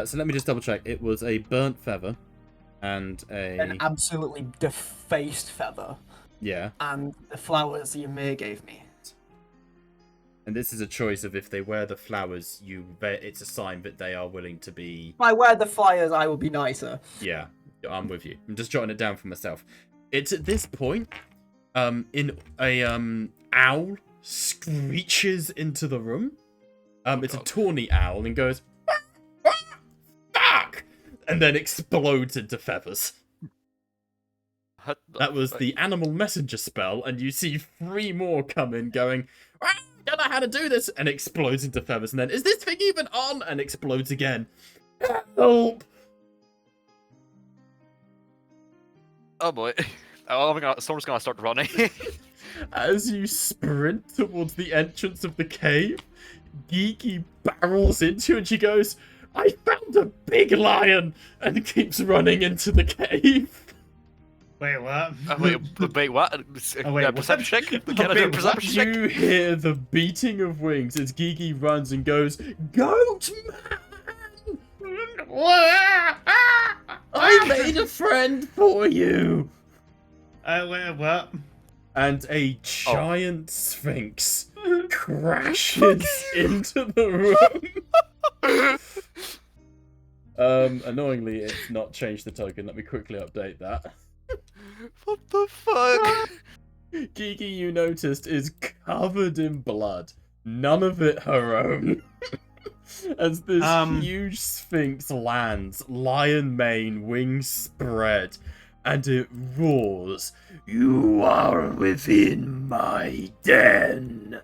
S1: So let me just double check. It was a burnt feather and
S7: An absolutely defaced feather.
S1: Yeah.
S7: And the flowers Ymir gave me.
S1: And this is a choice of if they wear the flowers, it's a sign that they are willing to be...
S7: If I wear the flowers, I will be nicer.
S1: Yeah, I'm with you. I'm just jotting it down for myself. It's at this point, in a owl screeches into the room. It's a tawny owl and goes, fuck! And then explodes into feathers. That was the animal messenger spell, and you see 3 more come in going, don't know how to do this, and explodes into feathers, and then, is this thing even on? And explodes again. Help!
S5: Oh boy. Storm's gonna start running.
S1: As you sprint towards the entrance of the cave, Geeky barrels into you and she goes, I found a big lion! And keeps running into the cave.
S4: Wait, what?
S5: Wait, what?
S4: Oh, wait,
S5: perception check?
S4: what?
S5: Can I do a perception check?
S1: You hear the beating of wings as Geeky runs and goes, Goat man! I made a friend for you!
S4: Wait, what?
S1: And a giant sphinx crashes into the room. Annoyingly, it's not changed the token. Let me quickly update that.
S5: What the fuck?
S1: Geeky, you noticed, is covered in blood. None of it her own. As this huge sphinx lands, lion mane, wings spread, and it roars, You are within my den,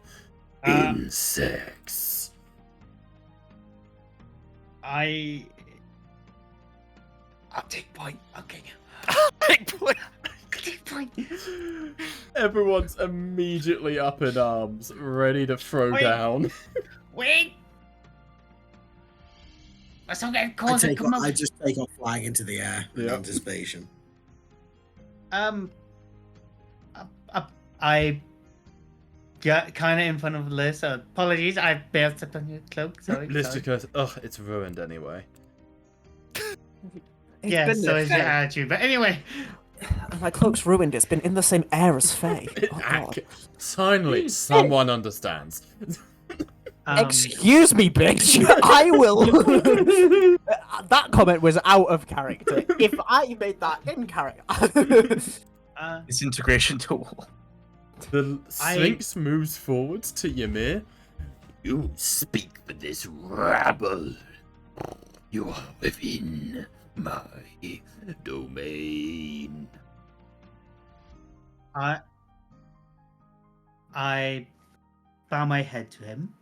S1: insects.
S4: I'll take point. Okay.
S5: Big point.
S4: Take point.
S1: Everyone's immediately up in arms, ready to throw down.
S4: Wait. Let's not get
S6: I
S4: cause a commotion.
S6: just take off flying into the air in anticipation.
S4: I got kind of in front of Liz, so apologies. I barely stepped on your cloak. Sorry.
S1: Liz just goes, ugh, it's ruined anyway.
S4: Yeah, so is your attitude. But anyway.
S7: My cloak's ruined. It's been in the same air as Faye. Oh, God.
S1: Finally, someone understands.
S7: Excuse me, bitch. I will. That comment was out of character. If I made that in character.
S2: It's integration tool.
S1: The Sphinx moves forwards to Ymir. You speak for this rabble. You are within my domain.
S4: I bow my head to him.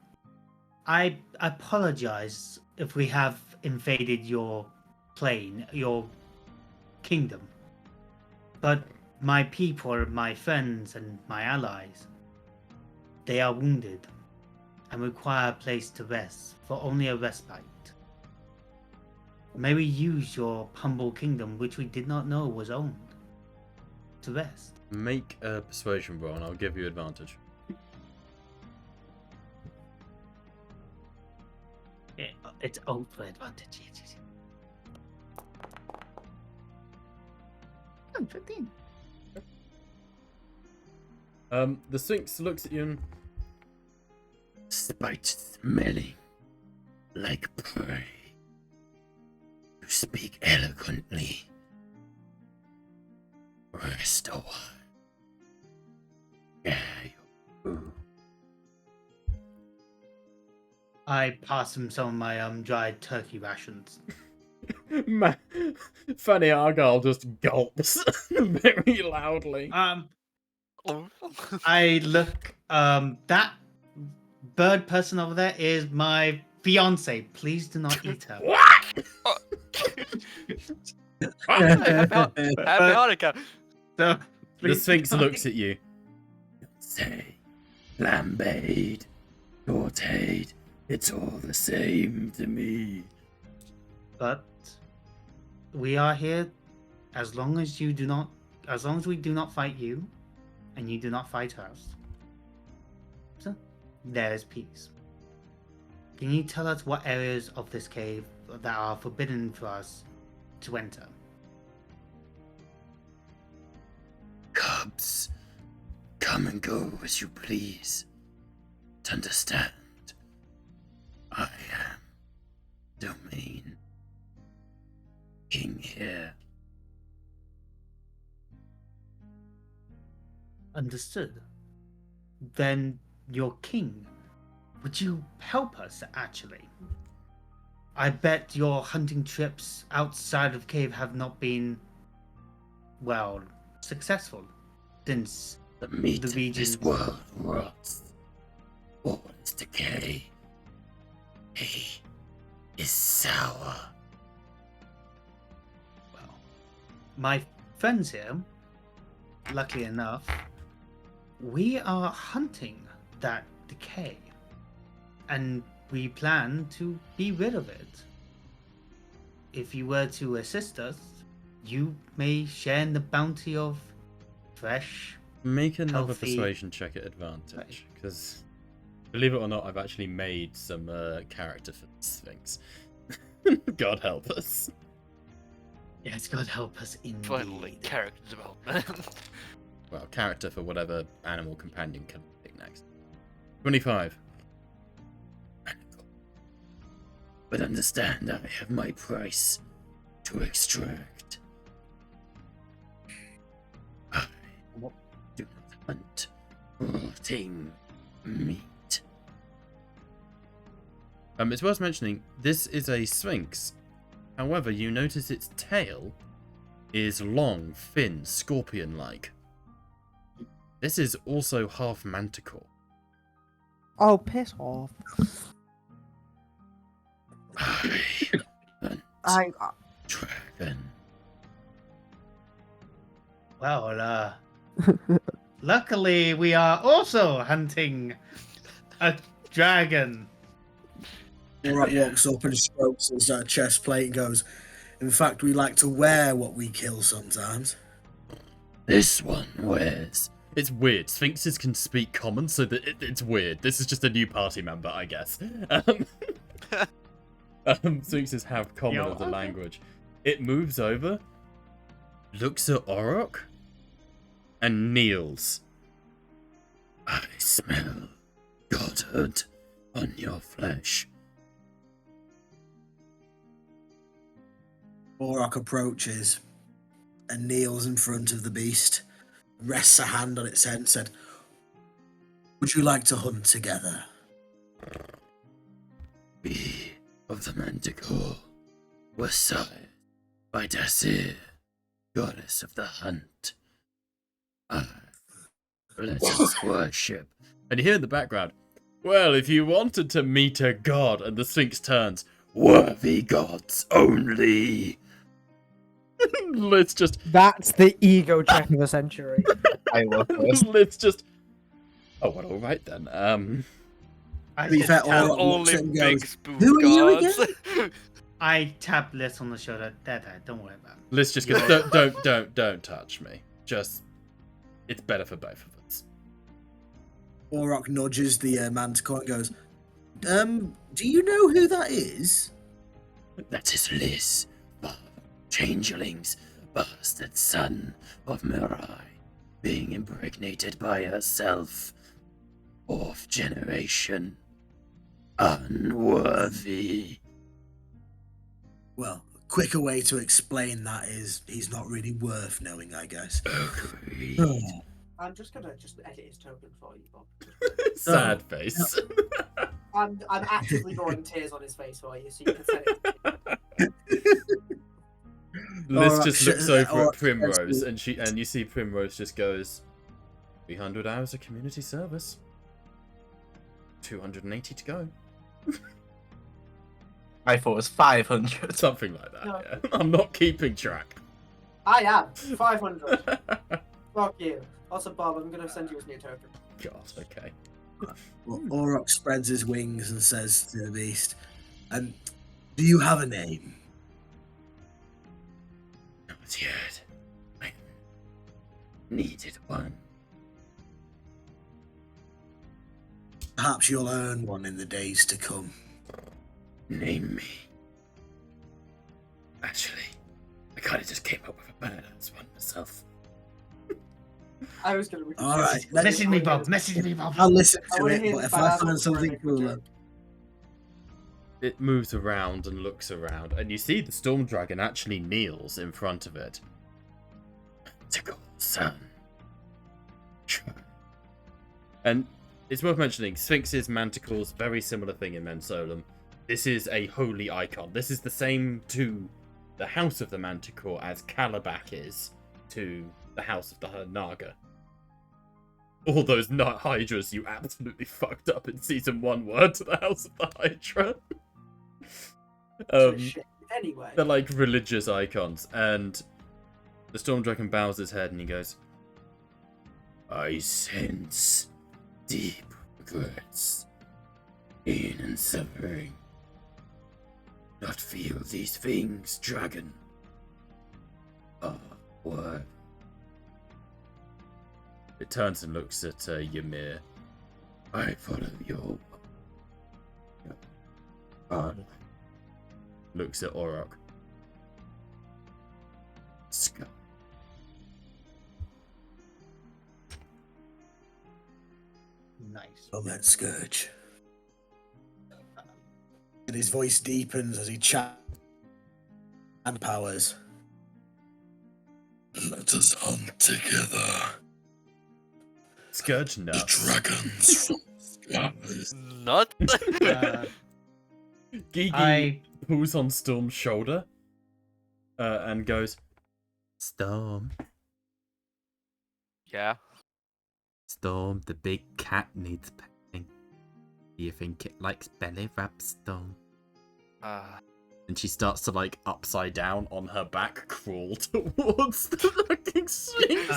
S4: I apologize if we have invaded your plane, your kingdom. But my people, my friends, and my allies, they are wounded and require a place to rest for only a respite. May we use your humble kingdom, which we did not know was owned, to rest.
S1: Make a persuasion roll and I'll give you advantage.
S4: It's old for advantage. 15.
S1: The Sphinx looks at you and... Despite smelling like prey, you speak eloquently. Rest a while. Yeah,
S4: I pass him some of my dried turkey rations.
S1: Fanny Argyle just gulps very loudly.
S4: I look. That bird person over there is my fiance. Please do not eat her.
S1: What?
S5: Happy Hanukkah.
S4: So,
S1: The
S4: please
S1: Sphinx
S4: do not
S1: looks at you. Say, flambéed, sautéed, it's all the same to me.
S4: But we are here as long as we do not fight you, and you do not fight us. So there's peace. Can you tell us what areas of this cave that are forbidden for us to enter?
S1: Cubs, come and go as you please. To understand, I am domain king here.
S4: Understood. Then you're king. Would you help us, actually? I bet your hunting trips outside of the cave have not been, well, successful since
S1: The meat
S4: the
S1: of
S4: region.
S1: this world rots. All is decay. He is sour.
S4: Well, my friends here, luckily enough, we are hunting that decay. And we plan to be rid of it. If you were to assist us, you may share in the bounty of fresh.
S1: Make another
S4: Healthy.
S1: persuasion check at advantage, because believe it or not, I've actually made some character for the Sphinx. God help us.
S4: Yes, God help us indeed.
S5: Finally, character development.
S1: Well, character for whatever animal companion can pick next. 25. But understand, I have my price to extract. I do not hunt rotting meat. It's worth mentioning, this is a sphinx. However, you notice its tail is long, thin, scorpion-like. This is also half manticore.
S7: Oh, piss off.
S1: I hunt dragon.
S4: Well, luckily we are also hunting a dragon.
S6: Alright walks up and strokes his chest plate and goes, in fact, we like to wear what we kill sometimes.
S1: This one wears. It's weird. Sphinxes can speak common, so that it's weird. This is just a new party member, I guess. Sphinxes have common of the language. It moves over, looks at Orok, and kneels. I smell godhood on your flesh.
S6: Orok approaches and kneels in front of the beast, rests a hand on its head and said, would you like to hunt together?
S1: We of the Manticore were sired by Dasir, goddess of the hunt. Let us worship. And you hear in the background, well, if you wanted to meet a god, and the Sphinx turns, worthy gods only. Let's just...
S7: That's the ego check of the century.
S2: I love this.
S1: Let's just... Oh, well, alright then.
S4: I
S6: To be
S4: just
S6: fair,
S4: tap-
S6: Orok looks
S5: Only
S6: at it and
S5: big
S6: goes,
S5: spoon
S6: who are you
S5: gods.
S6: again?
S4: I tap Liz on the shoulder. There, don't worry about it.
S1: Let's just go, don't touch me. Just... It's better for both of us.
S6: Orok nudges the manticore and goes, do you know who that is?
S1: That is Liz, changeling's bastard son of Mirai, being impregnated by herself. Fourth generation. Unworthy.
S6: Well, a quicker way to explain that is he's not really worth knowing, I guess.
S1: Agreed.
S3: I'm just gonna edit his token for you, Bob.
S1: Sad face.
S3: I'm actively drawing tears on his face for you, so you can send it.
S1: Liz
S6: Or-
S1: just looks
S6: sh-
S1: over
S6: or-
S1: at Primrose, and you see Primrose just goes, 300 hours of community service. 280 to go.
S2: I thought it was 500.
S1: Something like that,
S3: No.
S1: yeah. I'm not keeping track.
S3: I am 500. Fuck you. Also, Bob, I'm gonna send you his new token.
S1: God, okay.
S6: Orok spreads his wings and says to the beast, do you have a name?
S1: Not yet. I needed one.
S6: Perhaps you'll earn one in the days to come.
S1: Name me. Actually, I kind of just came up with a badass one myself.
S3: I was gonna.
S6: All right,
S4: Message me, Bob. Message me, Bob.
S6: I'll listen
S3: I
S6: to
S3: wanna
S6: it,
S3: hear
S6: but
S3: the
S6: if I
S3: badass
S6: find
S3: one
S6: something
S3: before I make a
S6: cooler,
S3: joke.
S1: It moves around and looks around, and you see the storm dragon actually kneels in front of it. Tentacle, son. Try. And it's worth mentioning, Sphinxes, manticores, very similar thing in Mensolum. This is a holy icon. This is the same to the House of the Manticore as Calabac is to the House of the Naga. All those Hydras you absolutely fucked up in Season 1 were to the House of the Hydra.
S3: Shit. Anyway.
S1: They're like religious icons, and the Storm Dragon bows his head and he goes, I sense deep regrets, pain and suffering. Not feel these things, dragon. What? It turns and looks at Ymir. I follow your father. Looks at Orok. Scum.
S4: Nice.
S6: That Scourge. And his voice deepens as he chants and powers. Let us hunt together.
S1: Scourge
S6: The
S1: nuts.
S6: dragons from the skies.
S5: Not.
S1: Gigi pulls on Storm's shoulder and goes, Storm,
S5: Yeah.
S1: Storm, the big cat needs petting. Do you think it likes belly rubs, Storm? And she starts to, like, upside down on her back crawl towards the fucking Sphinx.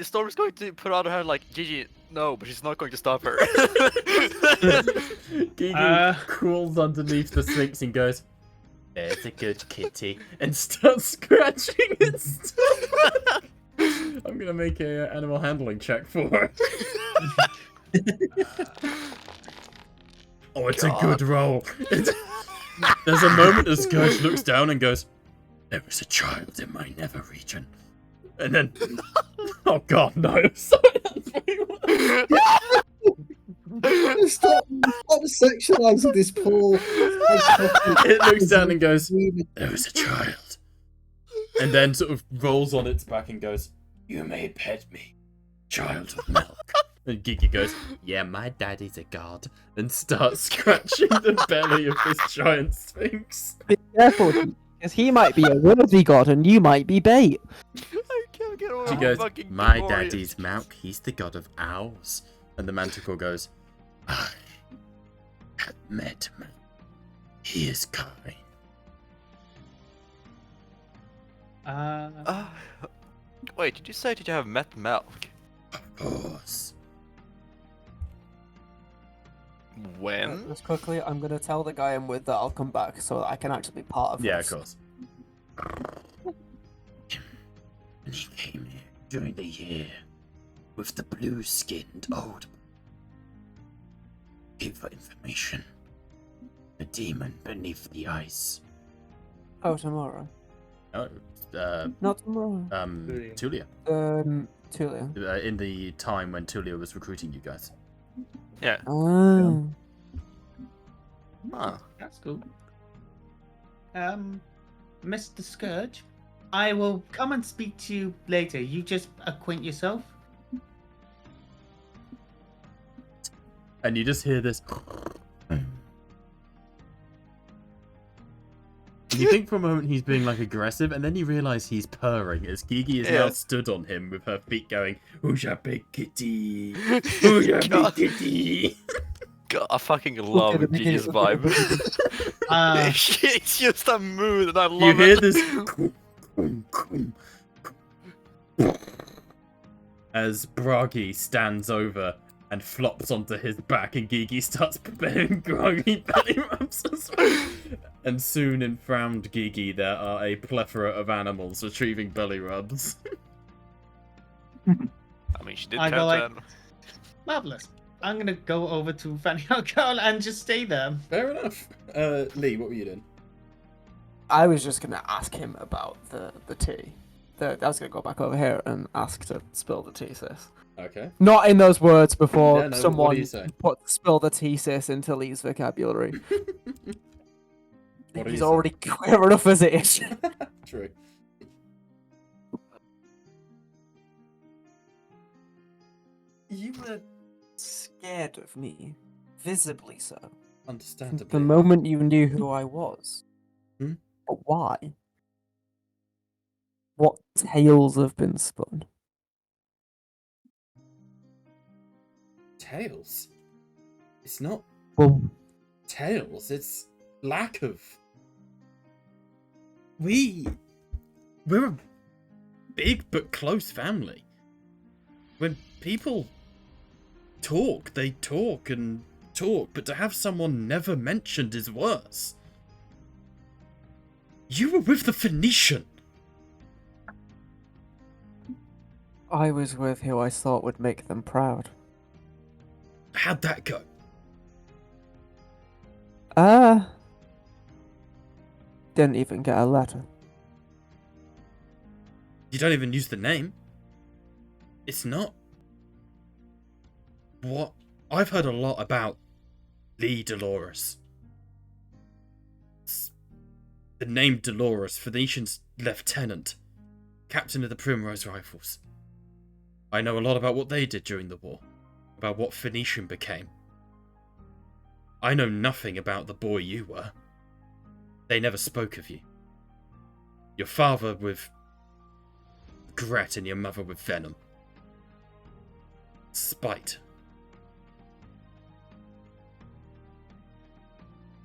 S5: Storm's going to put out her hand like, Gigi, no, but she's not going to stop her.
S1: Gigi crawls underneath the Sphinx and goes, there's a good kitty, and starts scratching its I'm gonna make a animal handling check for her. Oh, it's a good roll. There's a moment as Scourge looks down and goes, there was a child in my nether region. And then, oh god, no. Sorry,
S6: Stop sexualizing this poor.
S1: it looks down and goes, there was a child. And then sort of rolls on its back and goes, you may pet me, child of milk. And Gigi goes, yeah, my daddy's a god. And starts scratching the belly of this giant Sphinx.
S7: Be careful, because he might be a worthy god and you might be bait.
S5: I can't get over
S1: She
S5: how
S1: goes,
S5: fucking
S1: my
S5: glorious.
S1: daddy's milk, he's the god of owls. And the manticore goes, I have met him. He is kind.
S5: Wait, did you say did you have met milk?
S1: Of course.
S5: When?
S7: Just quickly, I'm gonna tell the guy I'm with that I'll come back so that I can actually be part of
S1: Yeah, of
S7: this.
S1: course. And he came here during the year with the blue-skinned old. Give for information. The demon beneath the ice.
S7: Oh, tomorrow.
S1: Oh,
S7: Not tomorrow.
S1: Tulia.
S7: Tulia.
S1: In the time when Tulia was recruiting you guys.
S5: Yeah.
S7: Oh.
S5: Huh.
S4: That's cool. Mr. Scourge, I will come and speak to you later. You just acquaint yourself.
S1: And you just hear this. You think for a moment he's being like aggressive, and then you realise he's purring as Gigi is now
S5: Yeah.
S1: stood on him with her feet going, "Who's your big kitty? Who's your big
S5: God.
S1: kitty?"
S5: God, I fucking
S7: at
S5: love
S7: him,
S5: Gigi's
S7: look at him,
S5: vibe. It's just a mood, and I love
S1: You hear
S5: it.
S1: this as Bragi stands over and flops onto his back, and Gigi starts preparing groggy belly rubs as well. And soon in frowned Gigi, there are a plethora of animals retrieving belly rubs.
S5: I mean, she did
S4: I
S5: turn
S4: go
S5: to
S4: like-
S5: animal.
S4: Marvelous. I'm gonna go over to Fanny Girl and just stay there.
S1: Fair enough. Lee, what were you doing?
S7: I was just gonna ask him about the tea. I was gonna go back over here and ask to spill the tea, sis.
S1: Okay.
S7: Not in those words before
S1: Yeah, no, what are
S7: someone
S1: you saying?
S7: put spill the tea, sis into Lee's vocabulary.
S1: What are
S7: He's
S1: you
S7: already queer enough as it is.
S1: True.
S7: You were scared of me, visibly so.
S1: Understandably.
S7: The moment you knew who I was.
S1: Hmm?
S7: But why? What tales have been spun?
S1: Tails? It's not
S7: Well,
S1: tails, it's lack of. We're a big but close family. When people talk, they talk and talk, but to have someone never mentioned is worse. You were with the Phoenician.
S7: I was with who I thought would make them proud.
S1: How'd that go?
S7: Didn't even get a letter.
S1: You don't even use the name. It's not. What? I've heard a lot about Lee Dolores. The name Dolores, Phoenician's lieutenant, captain of the Primrose Rifles. I know a lot about what they did during the war, about what Phoenician became. I know nothing about the boy you were. They never spoke of you. Your father with regret and your mother with venom. Spite.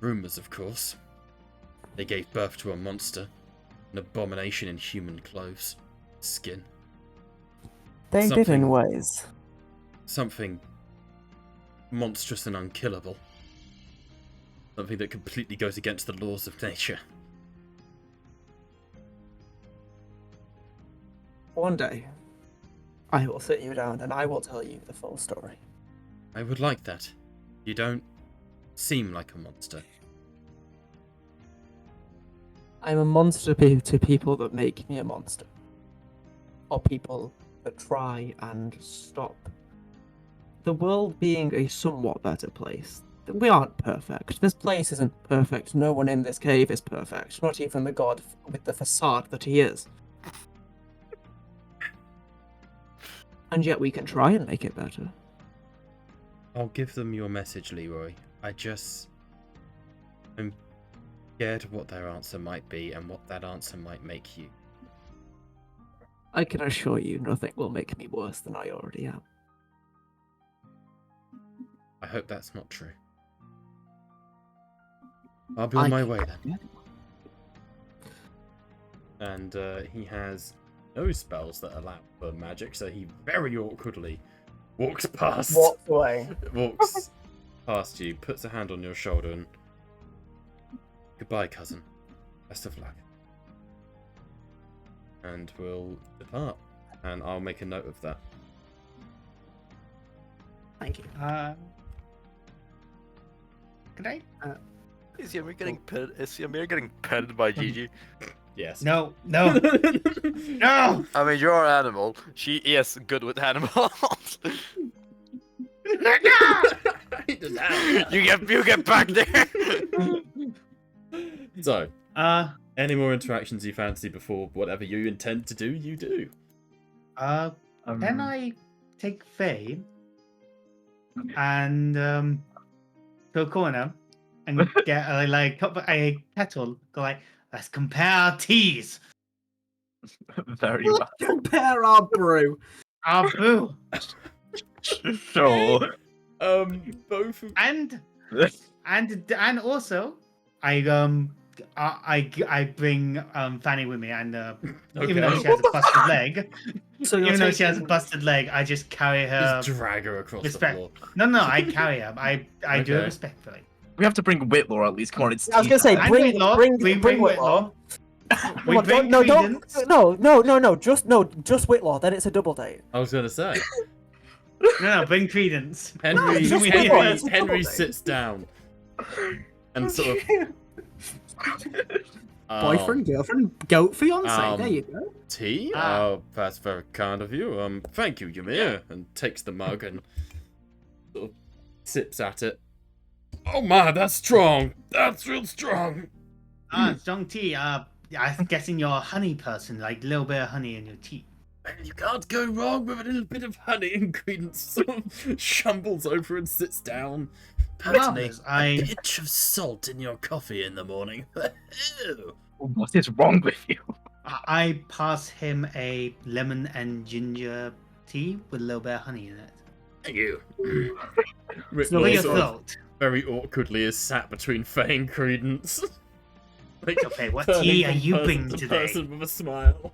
S1: Rumours, of course. They gave birth to a monster, an abomination in human clothes, skin.
S7: They did
S1: Something-
S7: in ways.
S1: Something monstrous and unkillable. Something that completely goes against the laws of nature.
S7: One day, I will sit you down and I will tell you the full story.
S1: I would like that. You don't seem like a monster.
S7: I'm a monster to people that make me a monster. Or people that try and stop the world being a somewhat better place. We aren't perfect. This place isn't perfect. No one in this cave is perfect. Not even the god with the facade that he is. And yet we can try and make it better.
S1: I'll give them your message, Leroy. I'm scared of what their answer might be and what that answer might make you.
S7: I can assure you nothing will make me worse than I already am.
S1: I hope that's not true. I'll be on my way then. And he has no spells that allow for magic, so he very awkwardly walks past.
S7: Walks away.
S1: Walks past you, puts a hand on your shoulder, and goodbye, cousin. Best of luck. And we'll depart. And I'll make a note of that.
S4: Thank you. Good day.
S5: Is Ymir getting petted by Gigi?
S1: Yes.
S4: No, no, no!
S5: I mean, you're an animal. She is good with animals. you get back there.
S1: So,
S4: Uh,
S1: any more interactions you fancy before whatever you intend to do, you do.
S4: can I take Faye and to a corner and get a kettle? Go like, let's compare our teas.
S2: Very well.
S7: Compare our brew.
S4: Our brew.
S2: Sure.
S1: Both of
S4: And also I bring Fanny with me, and even though she has a busted leg,
S7: So you're
S4: even though she has a
S7: taking-
S4: busted leg, I just carry her.
S1: just drag her across the
S4: respect.
S1: floor.
S4: No, I carry her. I do it
S1: Okay.
S4: respectfully.
S2: We have to bring Whitlaw at least. Come on, it's.
S7: I was gonna say,
S4: And
S7: bring
S4: Whitlaw, we
S7: bring Whitlaw.
S4: We
S7: Come on,
S4: bring
S7: no,
S4: Credence.
S7: just Whitlaw. Then it's a double date.
S1: I was gonna say.
S4: No, bring Credence.
S1: Henry
S7: just Whitlaw, it's a double
S1: Henry
S7: date.
S1: sits down and sort of
S7: Boyfriend, girlfriend, goat, fiance. There you go.
S1: Tea?
S4: Ah.
S1: Oh, that's very kind of you. Thank you, Ymir. And takes the mug and sort of sips at it. Oh my, that's strong. That's real strong.
S4: Strong tea. I'm guessing you're a honey person, like a little bit of honey in your tea.
S1: And you can't go wrong with a little bit of honey. And Credence sort of shambles over and sits down. Pardon me,
S4: Marvellous.
S1: a pinch of salt in your coffee in the morning. Ew.
S2: What is wrong with you?
S4: I pass him a lemon and ginger tea with a little bit of honey in it.
S1: Thank you.
S4: What
S1: Whitlaw
S4: your
S1: sort of
S4: thought?
S1: very awkwardly is sat between Faye and Credence. Like,
S4: Okay, what
S1: turning
S4: tea are
S1: from
S4: you
S1: person
S4: bringing
S1: to
S4: today?
S1: person with a smile.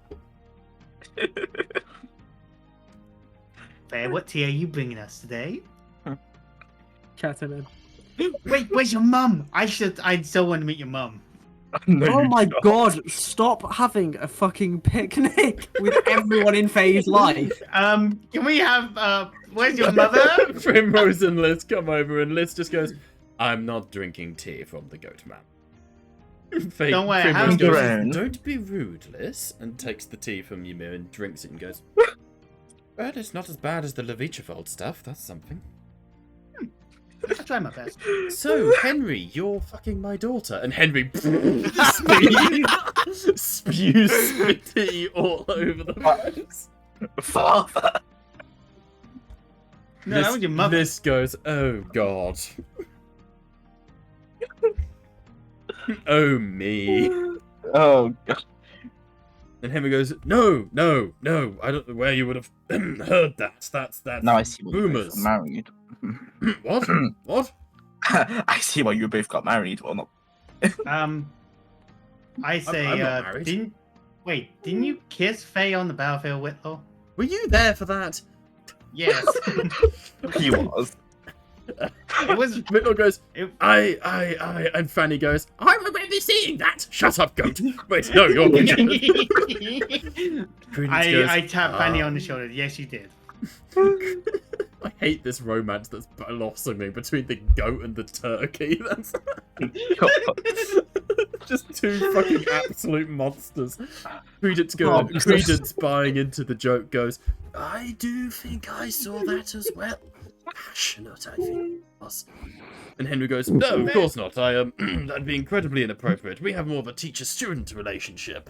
S4: Faye, what tea are you bringing us today?
S7: Chatting
S4: Wait, where's your mum? I still want to meet your mum.
S2: No,
S7: Oh
S2: you
S7: my
S2: don't.
S7: god, stop having a fucking picnic with everyone in Faye's life.
S4: Can we have where's your mother?
S1: Primrose and Liz come over, and Liz just goes, "I'm not drinking tea from the goat man." Faye,
S4: Don't worry,
S1: Primrose
S4: have
S1: goes,
S2: your own.
S1: "Don't be rude, Liz," and takes the tea from Ymir and drinks it and goes, "Well, it's not as bad as the Levichevold stuff. That's something."
S4: I'll try my best.
S1: So, Henry, you're fucking my daughter. And Henry spews tea all over the place.
S2: Father.
S4: No, that was your mother.
S1: This goes, oh god. Oh me.
S2: Oh god.
S1: And Henry goes, no, I don't know where you would have heard that. That's
S2: Now I see why you both
S1: boomers.
S2: got married.
S1: What? What?
S2: I see why you both got married. Well, not.
S4: I say,
S1: I'm not married.
S4: didn't you kiss Faye on the battlefield, Whitlaw?
S1: Were you there for that?
S4: Yes.
S2: He was.
S4: It was.
S1: Whitlaw goes,
S4: It,
S1: I, and Fanny goes, I remember seeing that. Shut up, goat. Wait, no, you're Credence goes,
S4: I tapped Fanny on the shoulder. Yes, you did.
S1: I hate this romance that's blossoming between the goat and the turkey. That's just two fucking absolute monsters. Credence buying into the joke goes, I do think I saw that as well. Passionate, I think it was. And Henry goes, no, of course not. That'd be incredibly inappropriate. We have more of a teacher-student relationship.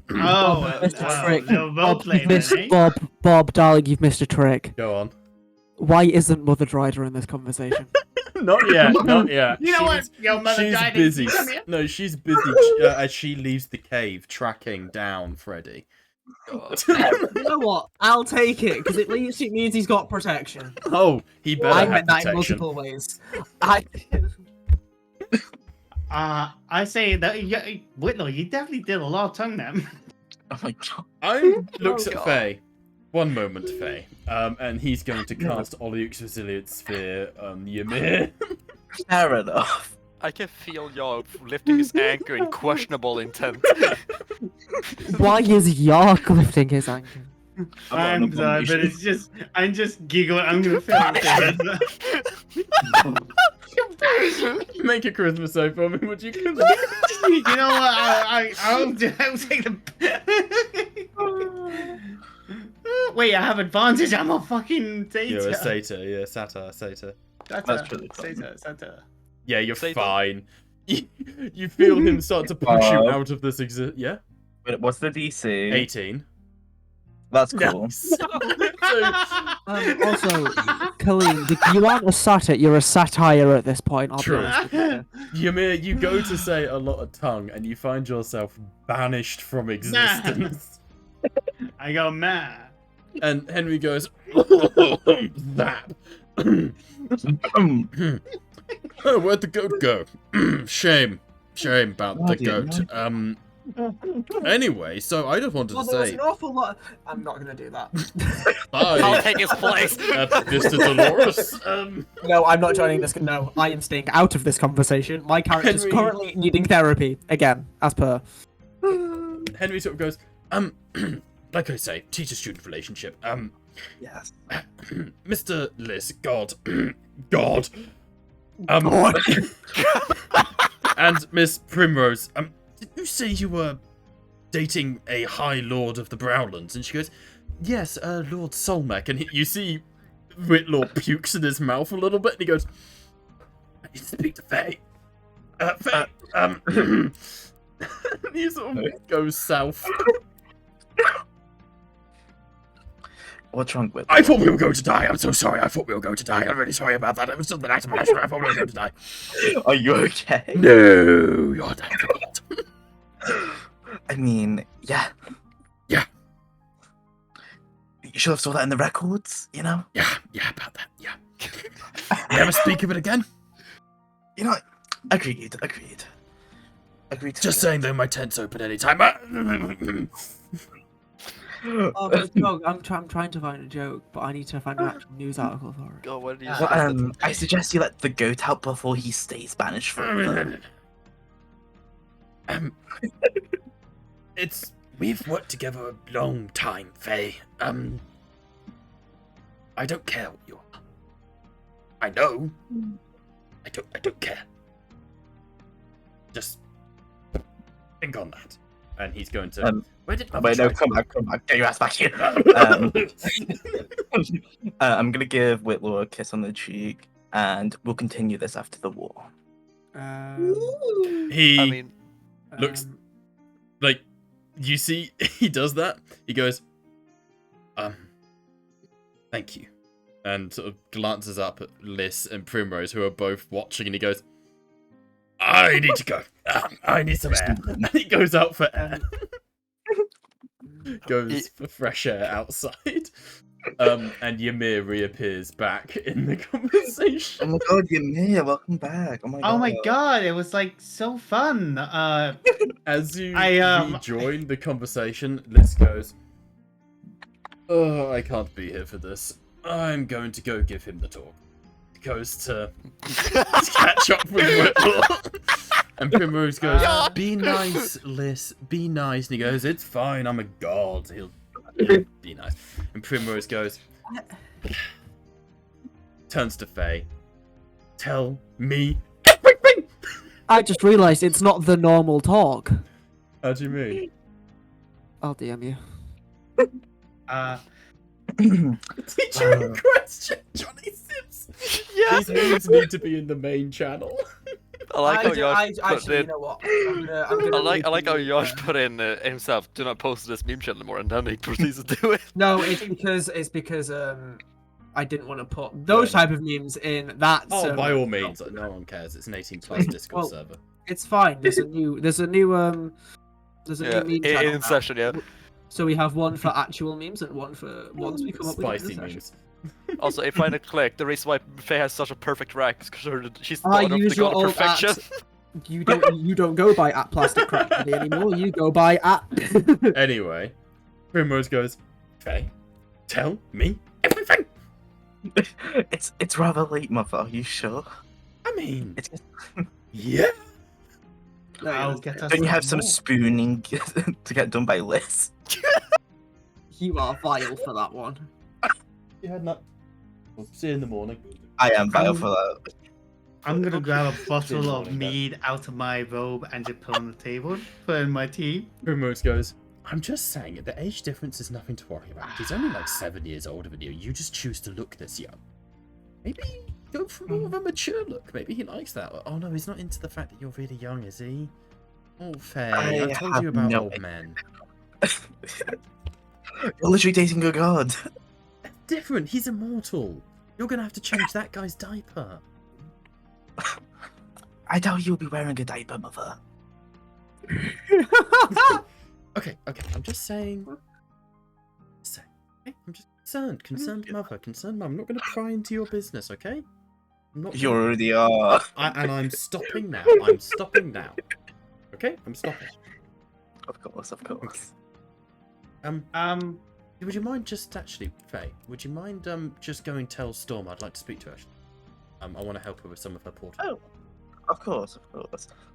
S7: Mr. Trick.
S4: little role play then, eh?
S7: Bob, darling, you've missed a trick.
S1: Go on.
S7: Why isn't Mother Drider in this conversation?
S1: Not yet, not yet.
S4: You know what? Your mother
S1: She's
S4: died.
S1: busy.
S4: Come here.
S1: No, she's busy as she leaves the cave, tracking down Freddy.
S7: You know what? I'll take it, because at least it means he's got protection.
S1: Oh, he better
S7: I
S1: have
S7: meant that in
S1: protection.
S7: multiple ways.
S4: I say that Whitlaw, you definitely did a lot of tongue then.
S2: Oh my god.
S1: I looks
S5: Oh,
S1: at
S5: God.
S1: Faye. One moment, Faye. And he's going to cast Olyuk's Resilience Sphere on Ymir.
S2: Fair enough.
S5: I can feel Yark lifting his anchor in questionable intent.
S7: Why is Yark lifting his ankle?
S4: I'm sorry, but it's just I'm just giggling. I'm gonna film it.
S1: Make a charisma save for me, would you?
S4: You know what? I'll take the. Wait, I have advantage. I'm a fucking data.
S1: You're a satyr, yeah, satyr.
S2: That's really funny.
S4: Satyr.
S1: Yeah, you're
S5: Satyr.
S1: fine. You feel him start to push you out of this Yeah?
S2: Wait, what's the DC?
S1: 18.
S2: That's cool.
S1: Nice.
S7: Also, Colleen, you aren't a satyr, you're a satire at this point. I'll be
S1: True.
S7: honest with you.
S1: Ymir, you go to say a lot of tongue, and you find yourself banished from existence.
S4: I go mad.
S1: And Henry goes, that. Oh, where'd the goat go? Shame about the goat. Anyway, so I just wanted
S7: Well,
S1: to
S7: there was
S1: say,
S7: an awful lot. I'm not gonna do that.
S5: I'll
S1: bye,
S5: take his place.
S1: Mr. Dolores.
S7: No, I'm not joining this. No, I am staying out of this conversation. My character's
S1: Henry-
S7: currently needing therapy again, as per.
S1: Henry sort of goes, like I say, teacher-student relationship.
S2: Yes.
S1: Mr. Liz, God, and Miss Primrose, did you say you were dating a High Lord of the Browlands? And she goes, yes, Lord Solmec. And you see Whitlaw pukes in his mouth a little bit, and he goes, I need to speak to Faye. Faye, and he sort of goes south.
S2: What's wrong with?
S1: I thought we were going to die. I'm so sorry. I thought we were going to die. I'm really sorry about that. It was just an act of passion. I thought we were going to die.
S2: Are you okay?
S1: No, you're that good.
S2: I mean, yeah.
S1: Yeah.
S2: You should have saw that in the records, you know?
S1: Yeah, about that. Yeah. Never speak of it again.
S2: You know, agreed.
S1: Just saying, though, my tent's open anytime.
S7: Oh, but it's a joke. I'm trying to find a joke, but I need to find an actual news article for it.
S5: God, what did you
S2: Well,
S5: say?
S2: I suggest you let the goat out before he stays banished forever.
S1: We've worked together a long time, Faye. I don't care what you are. I know. I don't care. Just think on that. And he's going to. Where did
S2: Wait, no, come back. Get your ass back here. I'm gonna give Whitlaw a kiss on the cheek, and we'll continue this after the war.
S1: He
S5: I mean,
S1: looks like you see he does that. He goes, thank you, and sort of glances up at Liz and Primrose, who are both watching, and he goes, I need to go. I need some air. And he goes out for air. Goes for fresh air outside. And Ymir reappears back in the
S2: Oh
S1: conversation.
S2: my god, Ymir, welcome back. Oh my god.
S4: It was like so fun.
S1: As you
S4: I,
S1: rejoin the conversation, Liz goes, oh, I can't be here for this. I'm going to go give him the talk. Goes to catch up with Whitlaw. And Primrose goes, be nice, Liz, be nice. And he goes, it's fine, I'm a god. He'll be nice. And Primrose goes, turns to Faye, tell me everything.
S7: I just realised it's not the normal talk.
S1: How do you mean?
S7: I'll DM you.
S1: Teacher in question, Johnny Sims.
S5: yeah.
S1: These memes need to be in the main channel.
S5: I like how Josh put
S7: actually,
S5: in.
S7: you know what?
S5: I like how Josh put in himself. Do not post this meme channel anymore, and then he proceeds to do it.
S7: No, it's because I didn't want to put those type of memes in that.
S1: Oh,
S7: server.
S1: by all means, no one cares. It's an 18+ Discord
S7: Well,
S1: server.
S7: It's fine. There's a new new meme channel
S5: in
S7: now.
S5: session, yeah.
S7: So we have one for actual memes and one for ones we come up with.
S1: Spicy
S7: in the session.
S1: memes.
S5: Also, if I click, the reason why Faye has such a perfect rank is because she's the
S7: I
S5: daughter of
S7: use
S5: the god
S7: your
S5: of
S7: old
S5: perfection.
S7: You don't go by at plastic crap anymore. You go by at.
S1: Anyway, Primrose goes, Faye, tell me everything.
S2: It's rather late, mother. Are you sure?
S1: I mean,
S2: It's
S1: yeah.
S4: I'll get us
S2: Don't you have some
S4: more.
S2: spooning to get done by Liz?
S7: You are vile for that one.
S1: Yeah, no. We'll see you in the morning.
S2: I am vile for that.
S4: I'm gonna grab a bottle of
S1: morning,
S4: mead out of my robe and just put on the table, put in my tea.
S1: Primrose goes, I'm just saying, the age difference is nothing to worry about. He's only like 7 years older than you. You just choose to look this young. Maybe go for more of a mature look. Maybe he likes that. Oh no, he's not into the fact that you're really young, is he? Oh, Faye, I told you
S2: have
S1: about
S2: no
S1: old
S2: idea.
S1: men.
S2: You're literally dating a god.
S1: Different. He's immortal. You're gonna have to change that guy's diaper.
S2: I doubt you'll be wearing a diaper, mother.
S1: Okay. I'm just saying. Okay? I'm just concerned. Concerned mother. Concerned mum. I'm not gonna pry into your business. Okay? I'm not.
S2: You already are.
S1: And I'm stopping now. I'm stopping now. Okay? I'm stopping.
S2: Of course.
S1: Would you mind just actually, Faye? Would you mind just going tell Storm I'd like to speak to her? I want to help her with some of her portal.
S2: Oh, of course.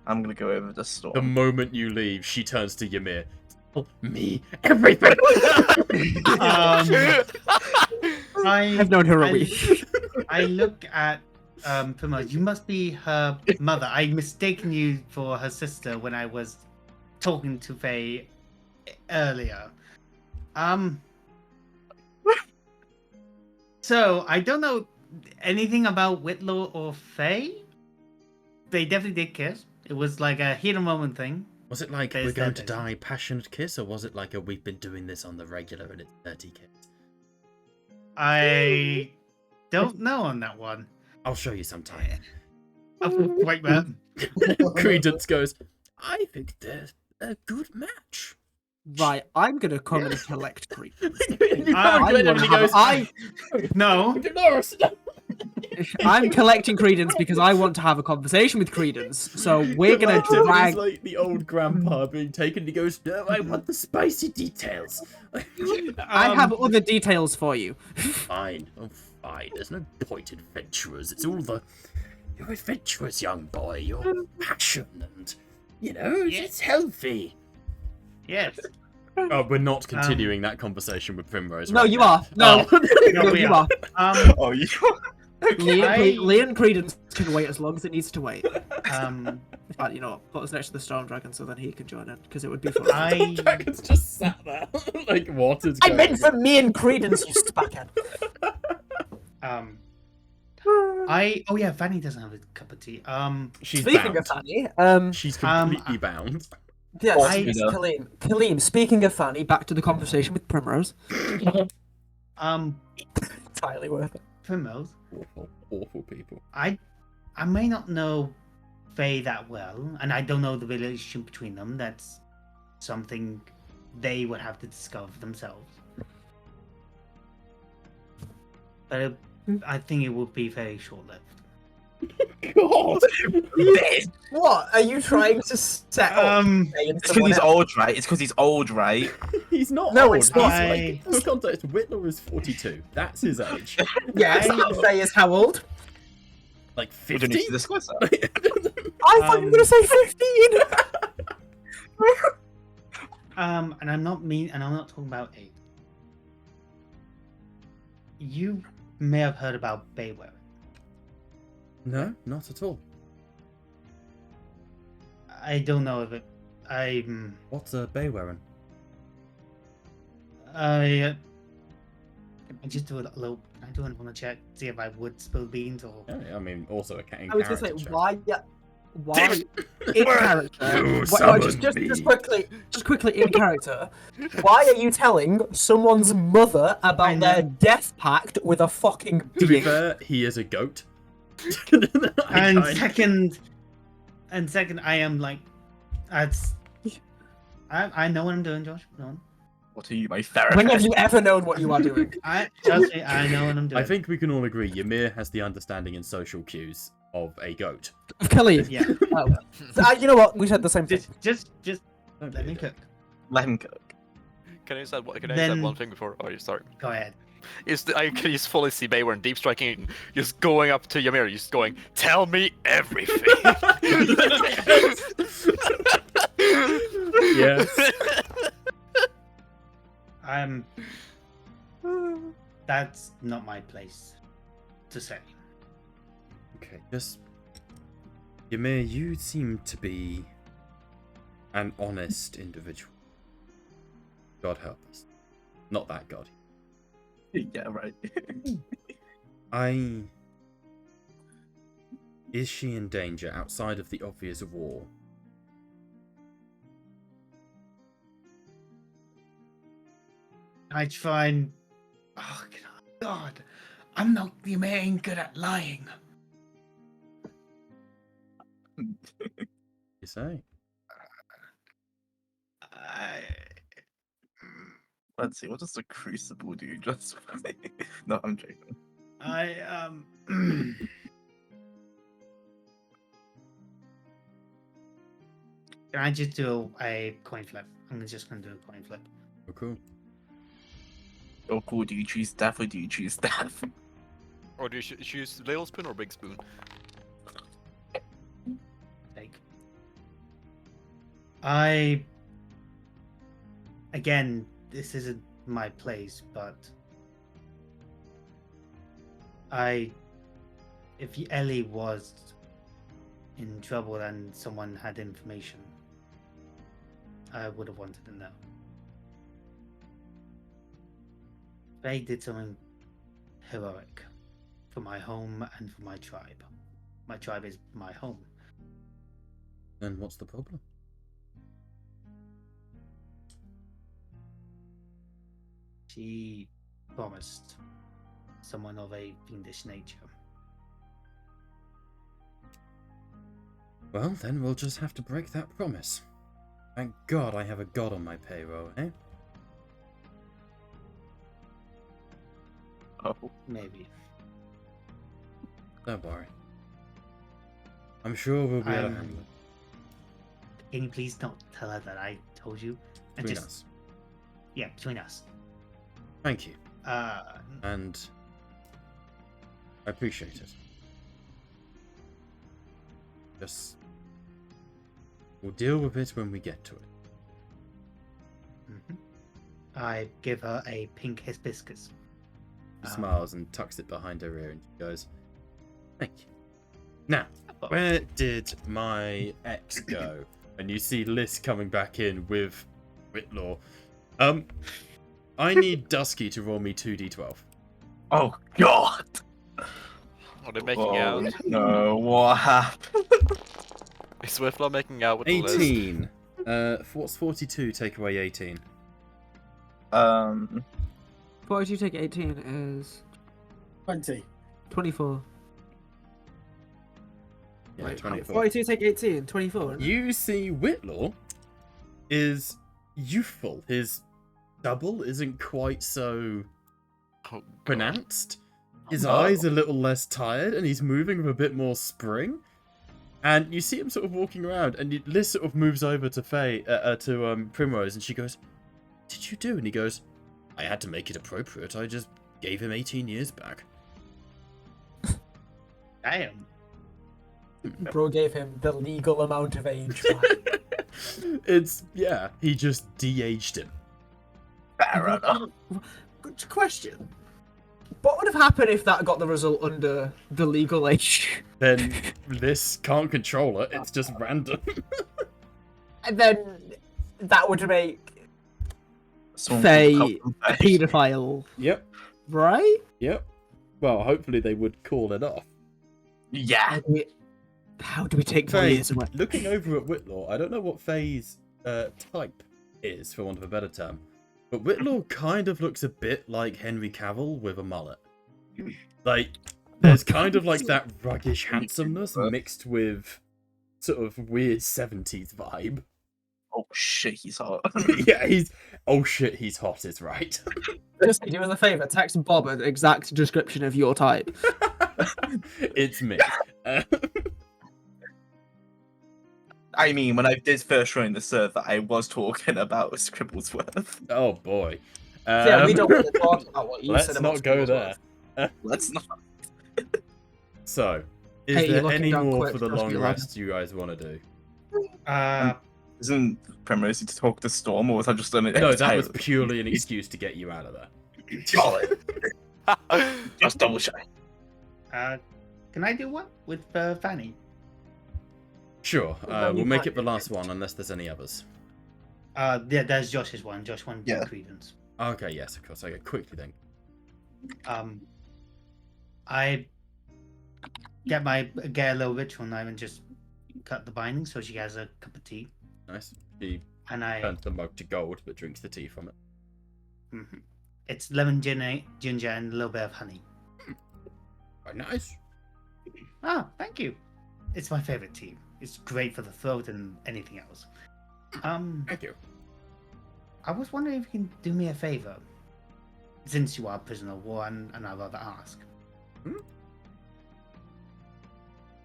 S2: I'm gonna go over to
S1: The
S2: Storm.
S1: moment you leave, she turns to Ymir. Tell me everything.
S7: I've known her a week.
S4: I look at Primrose. You must be her mother. I mistaken you for her sister when I was talking to Faye earlier. So I don't know anything about Whitlaw or Faye. They definitely did kiss. It was like a heat of moment thing.
S1: Was it like
S4: There's
S1: we're going
S4: that
S1: to
S4: vision.
S1: die passionate kiss, or was it like a we've been doing this on the regular and it's dirty kiss?
S4: I don't know on that one.
S1: I'll show you sometime.
S4: Wait, man.
S1: Credence goes, I think they're a good match.
S7: Right, I'm gonna come and collect Creed.
S4: No.
S1: Dolores.
S7: I'm collecting Credence because I want to have a conversation with Credence. So we're gonna
S1: Imagine
S7: drag.
S1: he's like the old grandpa being taken. He goes, "No, I want the spicy details."
S7: I have other details for you.
S1: Fine, fine. There's no point in adventurers. It's all the you're adventurous, young boy. Your passion and it's healthy.
S4: Yes.
S1: Oh, we're not continuing that conversation with Primrose.
S7: No,
S1: right
S7: you
S1: now.
S7: are. No,
S1: Oh.
S7: no,
S4: we
S7: you
S4: are.
S7: are.
S2: Oh, you.
S7: Leon Credence can wait as long as it needs to wait.
S4: Um,
S7: In fact, you know what? Put us next to the Storm Dragon so then he can join in because it would be fun.
S1: Dragon's just sat there, like water's
S7: I
S1: going.
S7: meant for me and Credence, you spackhead.
S4: Oh yeah, Fanny doesn't have a cup of tea.
S1: She's
S7: Speaking
S1: bound.
S7: of Fanny,
S1: She's completely bound.
S7: yes,
S2: I-
S7: Kaleem. Speaking of Fanny, back to the conversation with Primrose. Entirely worth it.
S4: Primrose.
S1: Awful people.
S4: I may not know Faye that well, and I don't know the relationship between them. That's something they would have to discover themselves. But I think it would be very short-lived.
S1: God.
S7: What are you trying to set up?
S2: It's because he's old, right?
S1: He's not
S7: No,
S1: old.
S7: it's not.
S1: He's like, for context, Whitlaw is 42. That's his age.
S7: Yes, Faye is how old?
S1: Like
S2: We
S1: 50?
S2: don't need to discuss that.
S7: I thought you were gonna say 15.
S4: And I'm not talking about age. You may have heard about Bayware.
S1: No, not at all.
S4: I don't know if it.
S1: What's a Baywerin?
S4: I just do a little. I don't want to check, see if I would spill beans or.
S1: Yeah, I mean, also a cat in
S7: I was gonna say
S1: character check.
S7: why in character.
S1: You
S7: Just quickly in character. Why are you telling someone's mother
S4: I
S7: about
S4: know.
S7: their death pact with a fucking
S1: To be
S7: being?
S1: fair, he is a goat.
S4: And second, I am like, that's. I know what I'm doing, Josh. No,
S2: What are you, my therapist?
S7: When have you ever known what you are doing?
S4: trust me, I know what I'm doing.
S1: I think we can all agree Ymir has the understanding and social cues of a goat.
S7: Khalid.
S4: Yeah.
S7: Oh. You know what? We said the same thing.
S4: Just
S1: Don't
S4: let
S1: be
S4: me
S1: a dick.
S4: cook.
S2: Let him cook.
S5: Can I just add
S4: Then-
S5: one thing before you start?
S4: Go ahead.
S5: I can just fully see Bayward deep striking, just going up to Ymir, just going, "Tell me everything."
S1: Yes.
S4: That's not my place to say.
S1: Okay, just Ymir, you seem to be an honest individual. God help us. Not that God.
S2: Yeah, right.
S1: Is she in danger outside of the obvious war?
S4: I try and. Oh God, I'm not the man good at lying.
S1: You say?
S4: I,
S2: Let's see, what does the crucible do? Just for me? No, I'm joking.
S4: Can I just do a coin flip? I'm just gonna do a coin flip.
S1: Oh, cool.
S2: Oh, cool. Do you choose death or do you choose death?
S5: Or do you choose little spoon or big spoon?
S4: Take. Again, this isn't my place, but if Ellie was in trouble and someone had information, I would have wanted to know. They did something heroic for my home and for my tribe. My tribe is my home.
S1: Then what's the problem?
S4: She promised someone of a fiendish nature.
S1: Well, then we'll just have to break that promise. Thank God I have a god on my payroll, eh?
S2: Oh.
S4: Maybe.
S1: Don't worry. I'm sure we'll be able to handle it.
S4: Can you please don't tell her that I told you? And
S1: Between
S4: just
S1: us.
S4: yeah, between us.
S1: Thank you. And I appreciate it. Just we'll deal with it when we get to it.
S4: I give her a pink hibiscus.
S1: She smiles and tucks it behind her ear and she goes, "Thank you." Now, where did my ex go? And you see Liz coming back in with Whitlaw. I need Dusky to roll me 2d12.
S2: Oh, God!
S5: Are they making out?
S2: No, what happened?
S5: Is Whitlaw making out with the list?
S1: 18. What's 42 take away 18?
S7: 42 take 18 is
S6: 20.
S7: 24.
S1: Yeah,
S7: Wait,
S1: 24.
S7: 42 take 18, 24. isn't it?
S1: You see Whitlaw is youthful. His double isn't quite so
S5: Oh, God.
S1: pronounced. His
S2: Oh.
S1: eyes are a little less tired, and he's moving with a bit more spring. And you see him sort of walking around, and Liz sort of moves over to Primrose, and she goes, "What did you do?" And he goes, "I had to make it appropriate. I just gave him 18 years back."
S4: Damn.
S7: Bro gave him the legal amount of age back.
S1: Yeah, he just de-aged him.
S2: Fair enough.
S7: Good question. What would have happened if that got the result under the legal age?
S1: Then this can't control it, it's just random.
S7: And then that would make
S2: Someone
S7: Faye
S2: called Custom
S7: a
S2: Faye.
S7: paedophile,
S1: Yep,
S7: right?
S1: yep. Well, hopefully they would call it off.
S2: Yeah.
S7: How do we take
S1: Faye,
S7: years away?
S1: looking over at Whitlaw, I don't know what Faye's type is, for want of a better term, but Whitlaw kind of looks a bit like Henry Cavill with a mullet. Like, there's kind of like that ruggish handsomeness mixed with sort of weird 70s vibe.
S2: Oh shit, he's hot.
S1: Yeah, he's hot is right.
S7: Just do us a favour, text Bob an exact description of your type.
S1: It's me.
S2: I mean, when I did first join the server, I was talking about Scribblesworth.
S1: Oh boy.
S7: Yeah, we don't want to talk about what you
S1: Let's
S7: said about
S1: not go there.
S2: Let's not.
S1: So, is
S7: Hey, you're
S1: there
S7: looking
S1: any
S7: down
S1: more
S7: quick,
S1: for the
S7: trust
S1: long
S7: me, lad.
S1: rest you guys want to do?
S2: Isn't Primrose to talk to Storm, or was I just done it?
S1: No, that was purely an excuse to get you out of there.
S2: Solid. Just double check.
S4: Can I do one with Fanny?
S1: Sure,
S7: Well,
S1: we'll
S7: you
S1: make
S7: might-
S1: it the last one unless there's any others.
S4: Yeah, there's Josh's one. Josh wanted
S2: Yeah.
S4: credence.
S1: Okay, yes, of course. Okay, quickly then.
S4: I get a little ritual knife and just cut the binding so she has a cup of tea.
S1: Nice. She
S4: And I
S1: turns the mug to gold but drinks the tea from it.
S4: Mhm. It's lemon ginger and a little bit of honey.
S1: Very nice.
S4: Ah, thank you. It's my favorite tea. It's great for the throat and anything else.
S1: Thank you.
S4: I was wondering if you can do me a favor. Since you are a prisoner of war, and I'd rather ask.
S1: Hmm?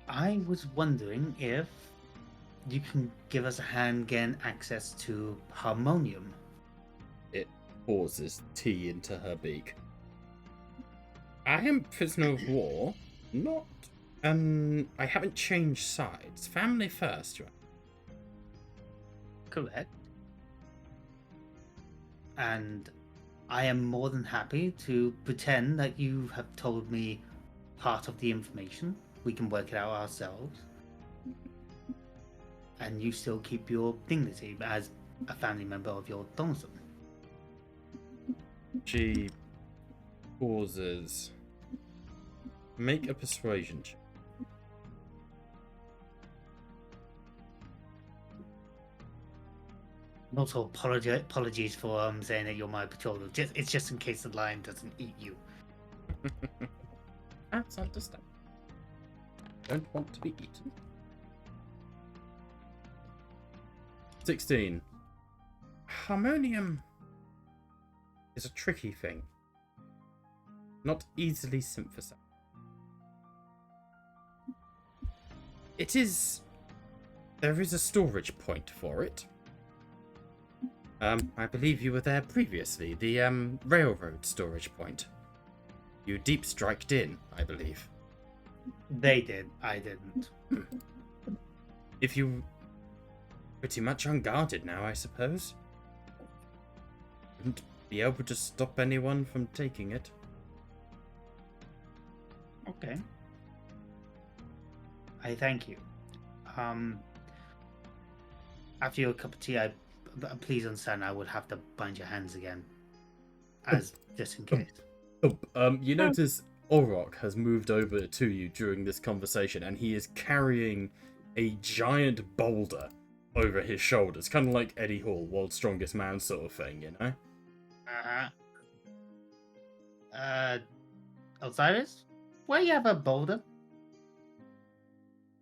S4: I was wondering if you can give us a hand getting access to Harmonium.
S1: It pours tea into her beak. I am prisoner of war, not. I haven't changed sides. Family first, right?
S4: Correct. And I am more than happy to pretend that you have told me part of the information. We can work it out ourselves. And you still keep your dignity as a family member of your Donaldson.
S1: She pauses. Make a persuasion check.
S4: Also, apologies for saying that you're my betrothed. It's just in case the lion doesn't eat you.
S1: That's understandable. Don't want to be eaten. 16. Harmonium is a tricky thing. Not easily synthesized. It is... There is a storage point for it. I believe you were there previously. The, railroad storage point. You deep striked in, I believe.
S4: They did. I didn't.
S1: If you... Pretty much unguarded now, I suppose. Wouldn't be able to stop anyone from taking it.
S4: Okay. I thank you. After your cup of tea, please understand I would have to bind your hands again, as just in case.
S1: You notice Orok has moved over to you during this conversation, and he is carrying a giant boulder over his shoulders, kind of like Eddie Hall, World's Strongest Man sort of thing, you know?
S4: Osiris? Where you have a boulder?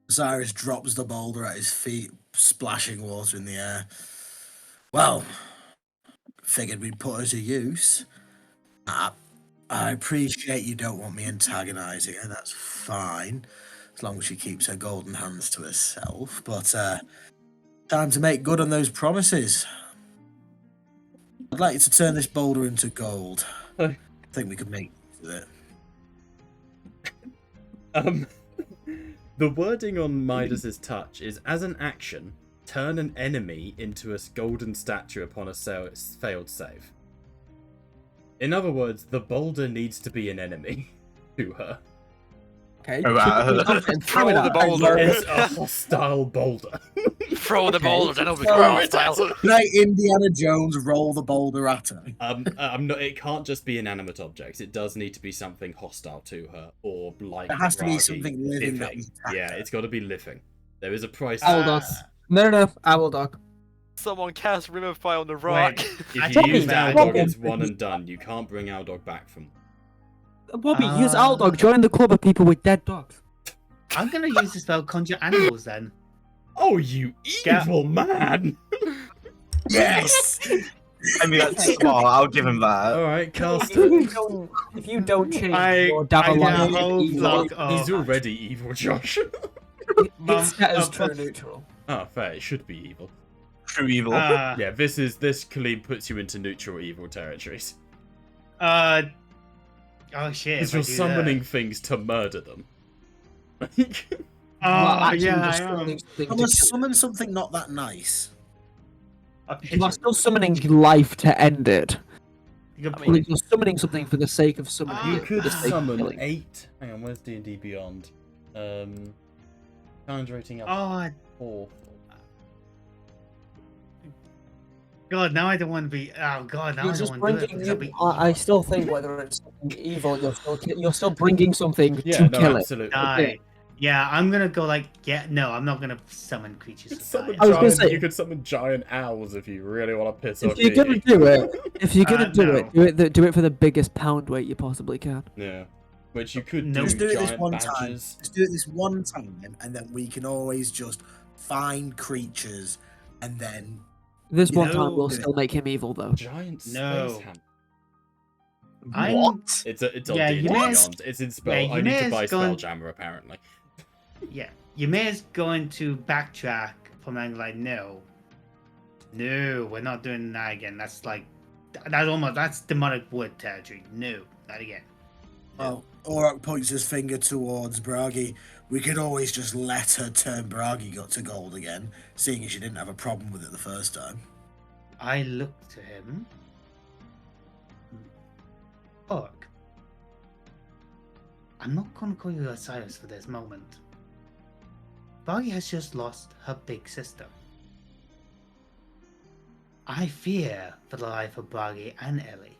S6: Osiris drops the boulder at his feet, splashing water in the air. Well, figured we'd put her to use. I appreciate you don't want me antagonising her, that's fine, as long as she keeps her golden hands to herself, but time to make good on those promises. I'd like you to turn this boulder into gold. I think we could make use of it.
S1: The wording on Midas's touch is, as an action, turn an enemy into a golden statue upon a failed save. In other words, the boulder needs to be an enemy to her.
S7: Okay.
S5: Throw the boulder.
S1: It's a hostile boulder.
S5: Throw the boulder, then it'll become hostile.
S6: Like Indiana Jones, roll the boulder at her.
S1: I'm not. It can't just be inanimate objects. It does need to be something hostile to her, or like.
S6: It has to be
S1: Ragi,
S6: something living that we attack
S1: Yeah,
S6: her.
S1: it's got to be living. There is a price.
S7: Owl dog. No, owl dog.
S5: Someone cast Revivify on the rock.
S1: If you use Aldog, it's one and done. You can't bring Aldog back from.
S7: Bobby, use owl dog. Join the club of people with dead dogs.
S4: I'm gonna use the spell Conjure Animals then.
S1: Oh, you evil man!
S6: Yes!
S2: I mean, that's smart. I'll give him that.
S1: Alright, cast
S7: If you don't change your Davalon,
S1: He's already evil, Josh.
S7: it's set as true neutral.
S1: Oh, fair. It should be evil.
S2: True evil.
S1: Yeah, this clean puts you into neutral evil territories.
S4: Oh shit!
S1: Because you're summoning things to murder them.
S4: Yeah, I am.
S6: I'm gonna summon something not that nice.
S7: You are still summoning life to end it.
S4: Good
S7: I
S4: point.
S7: mean, you're summoning something for the sake of summoning
S1: You
S7: it.
S1: could
S7: for the sake of
S1: summon
S7: killing.
S1: 8. Hang on, where's D&D Beyond? Challenge rating up
S4: Oh
S1: 4.
S4: god! Now I don't want to be. Oh god! Now
S7: You're
S4: I don't
S7: just
S4: want to do it.
S7: bringing.
S4: Because I'll be
S7: I still think whether it's something evil, you're still bringing something
S1: Yeah,
S7: to
S1: no,
S7: kill it.
S1: absolutely.
S4: die. Yeah, I'm gonna go like, no, I'm not gonna summon creatures. To
S1: Summon
S4: die.
S7: I was gonna
S1: giant,
S7: say-
S1: you could summon giant owls if you really want to piss
S7: If
S1: off
S7: you're gonna
S1: me.
S7: do it, if you're gonna do
S4: no.
S7: it, do it for the biggest pound weight you possibly can.
S1: Yeah. Which you could
S4: No.
S1: do
S6: Just do it this
S1: giant
S6: one time.
S1: badgers.
S6: Just do it this one time, and then we can always just find creatures, and then
S7: This
S6: You
S7: one
S4: know,
S7: time will
S6: do it.
S7: still make him evil, though.
S1: Giant space
S4: No.
S1: hammer.
S2: What?
S1: It's on
S4: Yeah,
S1: D&D
S4: you may as-
S1: Beyond. It's in spell.
S4: yeah, you
S1: I
S4: may
S1: need to
S4: as
S1: buy
S4: go and-
S1: Spelljammer apparently.
S4: Yeah, Ymir's going to backtrack from being like, no, we're not doing that again. That's like, that's demonic wood territory. No, not again.
S6: well, Auroch points his finger towards Bragi. We could always just let her turn Bragi got to gold again, seeing as she didn't have a problem with it the first time.
S4: I look to him. Look, I'm not going to call you Osiris for this moment. Bragi has just lost her big sister. I fear for the life of Bragi and Ellie.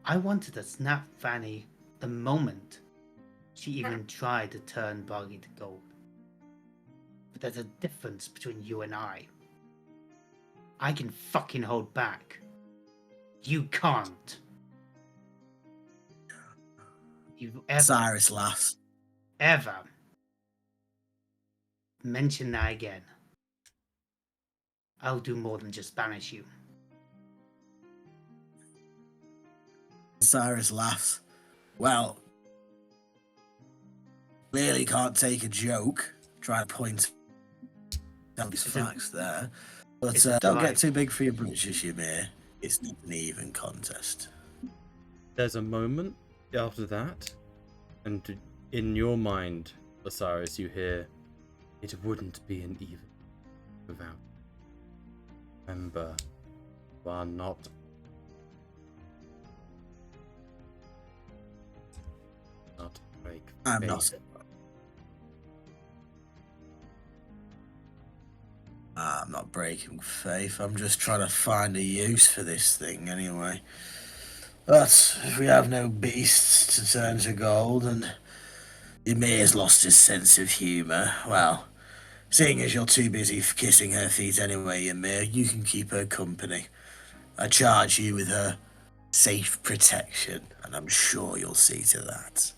S4: I wanted to snap Fanny the moment she even tried to turn Bragi to gold. But there's a difference between you and I. I can fucking hold back. You can't. You
S6: Cyrus laughs.
S4: ever mention that again, I'll do more than just banish you.
S6: Cyrus laughs. Well, clearly can't take a joke. Try to point out his
S4: It's a-
S6: facts there. But
S4: it's a
S6: don't
S4: lie.
S6: get too big for your britches, Ymir. It's not an even contest.
S1: There's a moment after that, and in your mind, Osiris, you hear, it wouldn't be an even without. Remember, you are not. Not break.
S6: I'm
S1: faith.
S6: not. I'm not breaking faith. I'm just trying to find a use for this thing anyway. But if we have no beasts to turn to gold and Ymir's lost his sense of humour, well, seeing as you're too busy kissing her feet anyway, Ymir, you can keep her company. I charge you with her safe protection, and I'm sure you'll see to that.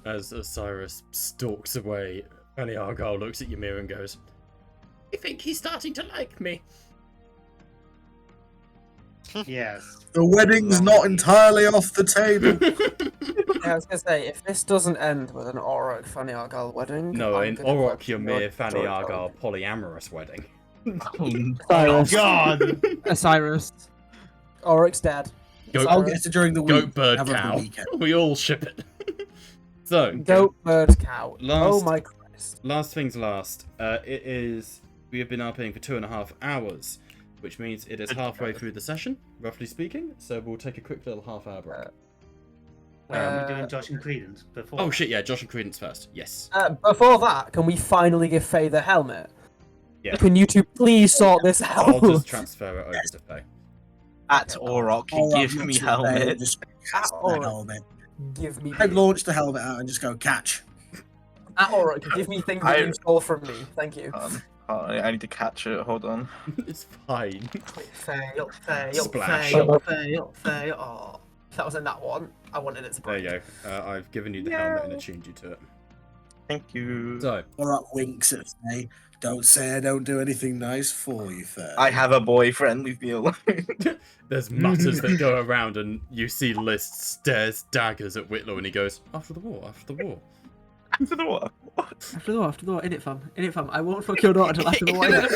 S1: As Osiris stalks away, Fanny Argyle looks at Ymir and goes, I think he's starting to like me.
S4: Yes.
S6: The wedding's not entirely off the table.
S7: Yeah, I was gonna say, if this doesn't end with an Auroch Fanny Argyle wedding,
S1: No,
S7: I'm
S1: in
S7: gonna
S1: Auroch
S7: question
S1: Ymir
S7: your
S1: Fanny
S7: storytelling.
S1: Argyle polyamorous wedding.
S7: Cyrus.
S4: God.
S7: Osiris. Auroch's dad.
S1: Goat,
S6: I'll get to during the week.
S1: goat bird
S6: have a
S1: cow.
S6: weekend.
S1: We all ship it. So,
S7: Goat, bird, cow. Oh
S1: Last-
S7: my Christ.
S1: last things last. We have been RPing for 2.5 hours, which means it is halfway through the session, roughly speaking. So we'll take a quick little half-hour break.
S4: Wait, are we doing Josh and Credence before?
S1: Oh shit, yeah, Josh and Credence first. Yes.
S7: Before that, can we finally give Faye the helmet?
S1: Yeah.
S7: Can you two please sort this out?
S1: I'll just transfer it over to Faye.
S2: At Auroch, give me helmet.
S6: Just
S7: At
S6: cast the
S7: Auroch.
S6: helmet.
S7: Give me.
S6: I'd launch the helmet out and just go catch.
S7: At Auroch, give me things that you stole from me. Thank you.
S2: I need to catch it. Hold on.
S1: It's fine.
S7: Fail, fail,
S1: Splash.
S7: fail, fail, fail. Oh, if that wasn't that one, I wanted it to
S1: There
S7: break.
S1: you go. I've given you the helmet and attuned you to it.
S2: Thank you.
S1: So,
S6: Auroch winks at Faye. Don't say I don't do anything nice for you, Faye.
S2: I have a boyfriend. Leave me alone.
S1: there's mutters that go around, and you see List stares daggers at Whitlow, and he goes, "After the war, after the war."
S2: After the war.
S7: After the war, in it, fam. In it, fam. I won't fuck your daughter till after the war. In it,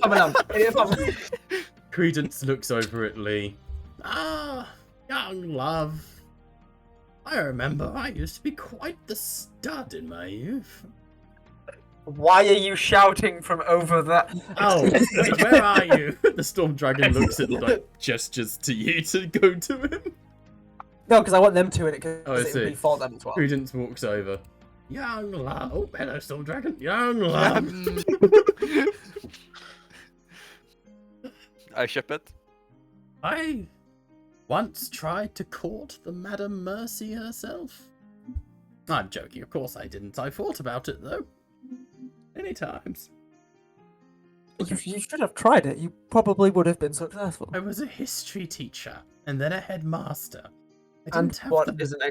S7: fam, madam. In it, fam.
S1: Credence looks over at Lee. Ah, young love. I remember I used to be quite the stud in my youth.
S7: Why are you shouting from over that?
S1: Oh, where are you? The Storm Dragon looks at, like, gestures to you to go to him.
S7: No, because I want them to in it, because
S1: Oh, I
S7: it would
S1: see.
S7: be for them as well.
S1: Credence walks over. Young love. Oh, hello, Storm Dragon. Young love.
S5: I ship it.
S1: I once tried to court the Madame Mercy herself. I'm joking, of course I didn't. I thought about it, though. Many times.
S7: You should have tried it. You probably would have been successful.
S1: I was a history teacher, and then a headmaster.
S7: And what is an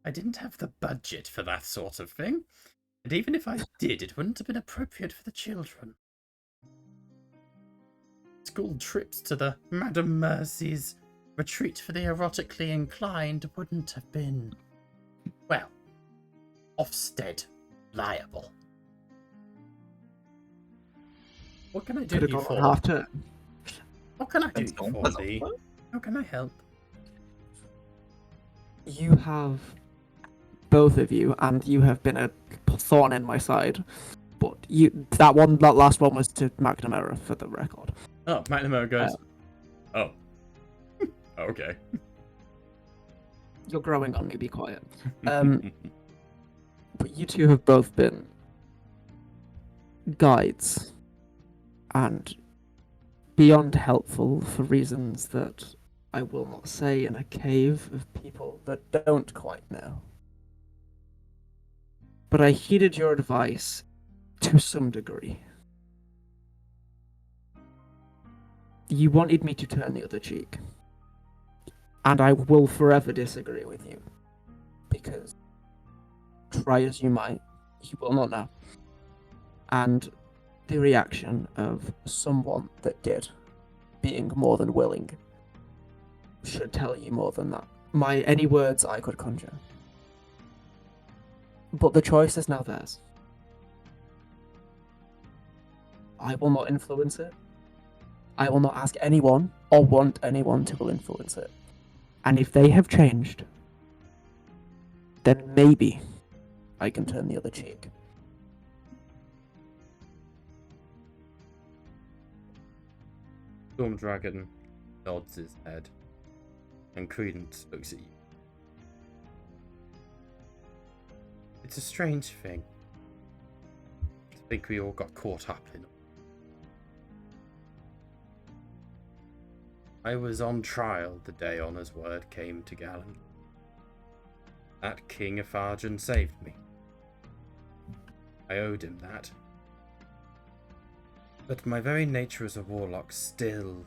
S1: I didn't have the budget for that sort of thing. And even if I did, it wouldn't have been appropriate for the children. School trips to the Madame Mercy's retreat for the erotically inclined wouldn't have been, well, Ofsted liable. What can I do
S7: could have
S1: you
S7: gone
S1: for?
S7: on half turn.
S1: What can I do
S2: It's
S1: you
S2: gone.
S1: for, V? How can I help?
S7: You have, both of you, and you have been a thorn in my side. But that last one was to McNamara for the record.
S1: Oh, McNamara goes, oh. Okay.
S7: You're growing on me, be quiet. But you two have both been guides and beyond helpful for reasons that I will not say in a cave of people that don't quite know. But I heeded your advice to some degree. You wanted me to turn the other cheek. And I will forever disagree with you. Because try as you might, you will not know. And the reaction of someone that did, being more than willing, should tell you more than that. Any words I could conjure. But the choice is now theirs. I will not influence it. I will not ask anyone or want anyone to influence it. And if they have changed, then maybe I can turn the other cheek.
S1: Storm Dragon nods his head, and Credence looks at you. It's a strange thing. I think we all got caught up in it. I was on trial the day Honor's word came to Galen. That King of Argent saved me. I owed him that. But my very nature as a warlock still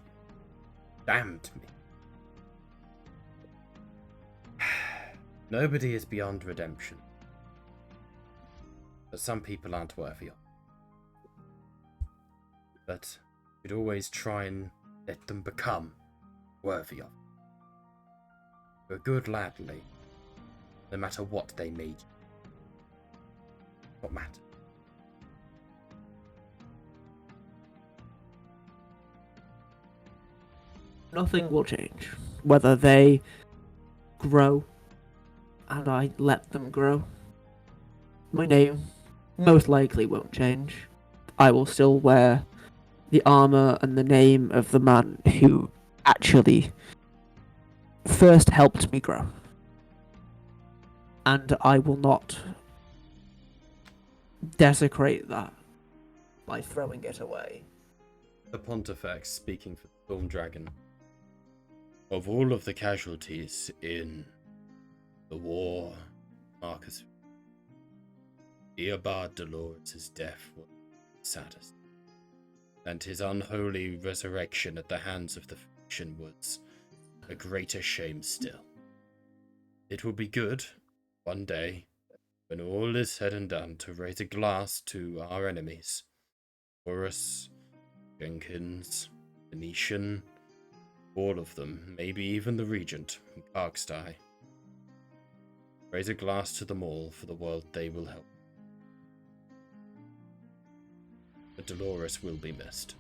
S1: damned me. Nobody is beyond redemption. But some people aren't worthy of it. But you'd always try and let them become worthy of it. You're a good lad, Lee. No matter what they made you. What matters?
S7: Nothing will change. Whether they grow and I let them grow. My name most likely won't change. I will still wear the armor and the name of the man who actually first helped me grow. And I will not desecrate that by throwing it away.
S1: The Pontifex, speaking for the Storm Dragon. Of all of the casualties in the war, Marcus, Eobard Dolores' death was the saddest, and his unholy resurrection at the hands of the faction was a greater shame still. It will be good, one day, when all is said and done, to raise a glass to our enemies. Horus, Jenkins, Venetian, all of them, maybe even the Regent, Parksty. Raise a glass to them all for the world they will help. But Dolores will be missed.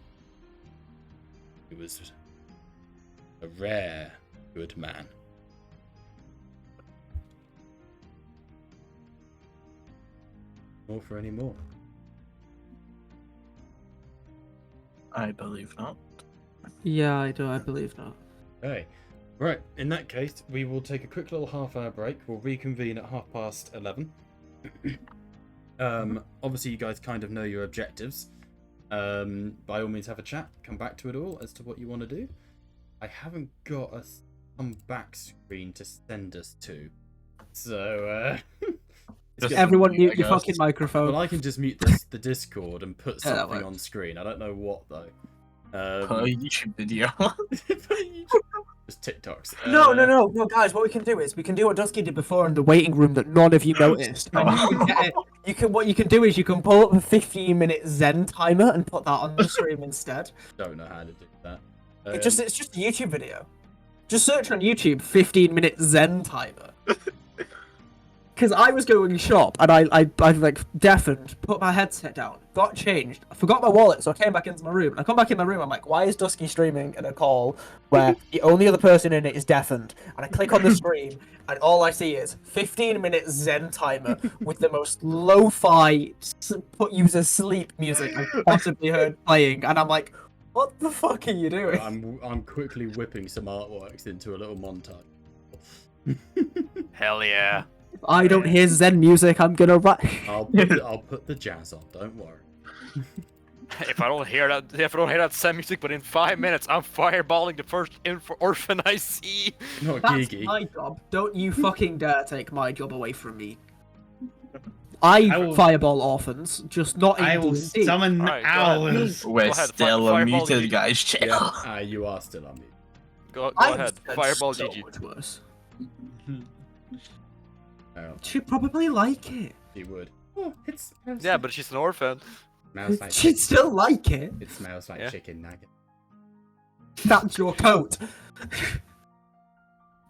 S1: He was a rare good man. Nor for any more.
S2: I believe not.
S7: Yeah, I do. I believe not.
S1: Okay. Right, in that case, we will take a quick little half-hour break. We'll reconvene at 11:30. Obviously, you guys kind of know your objectives. By all means, have a chat. Come back to it all as to what you want to do. I haven't got a come back screen to send us to. So,
S2: Just
S7: Everyone
S2: I
S7: mute your
S2: guess.
S7: fucking microphone.
S1: well, I can just mute the Discord and put
S7: Yeah, that
S1: something on
S7: works.
S1: screen. I don't know what though.
S2: Per YouTube video.
S1: Just TikToks.
S7: No, guys. What we can do is we can do what Dusky did before in the waiting room that none of you noticed. And you can get it. What you can do is you can pull up a 15-minute Zen timer and put that on the stream instead.
S1: Don't know how to do that.
S7: It's just a YouTube video. Just search on YouTube 15-minute Zen timer. Because I was going shop and I like deafened, put my headset down, got changed, I forgot my wallet, so I came back into my room. I come back in my room, I'm like, why is Dusky streaming in a call where the only other person in it is deafened? And I click on the stream, and all I see is 15-minute Zen timer with the most lo-fi put you to sleep music I've possibly heard playing, and I'm like, what the fuck are you doing?
S1: I'm quickly whipping some artworks into a little montage.
S5: Hell yeah.
S7: If I don't hear Zen music, I'm gonna
S1: I'll put the jazz on. Don't worry.
S5: If I don't hear that sad music, but in 5 minutes, I'm fireballing the first orphan I see.
S1: Not
S7: That's
S1: Gigi.
S7: my job. Don't you fucking dare take my job away from me. I
S4: will-
S7: fireball orphans, just not in
S4: I will
S7: D&D.
S4: summon
S5: Alright, go ahead.
S4: owls.
S2: We're
S5: Go ahead,
S2: still
S5: fireball
S2: unmuted,
S5: Gigi.
S2: guys. Chill.
S1: Yeah, you are still on mute.
S5: Go
S7: I
S5: ahead.
S7: said
S5: Fireball
S7: so
S5: GG.
S7: much worse.
S1: Oh,
S7: She'd probably like it.
S1: she would. Oh, it smells
S5: Yeah,
S1: like,
S5: but she's an orphan.
S1: smells like
S7: She'd still like it.
S1: it smells like
S5: Yeah.
S1: chicken nugget.
S7: That's your coat.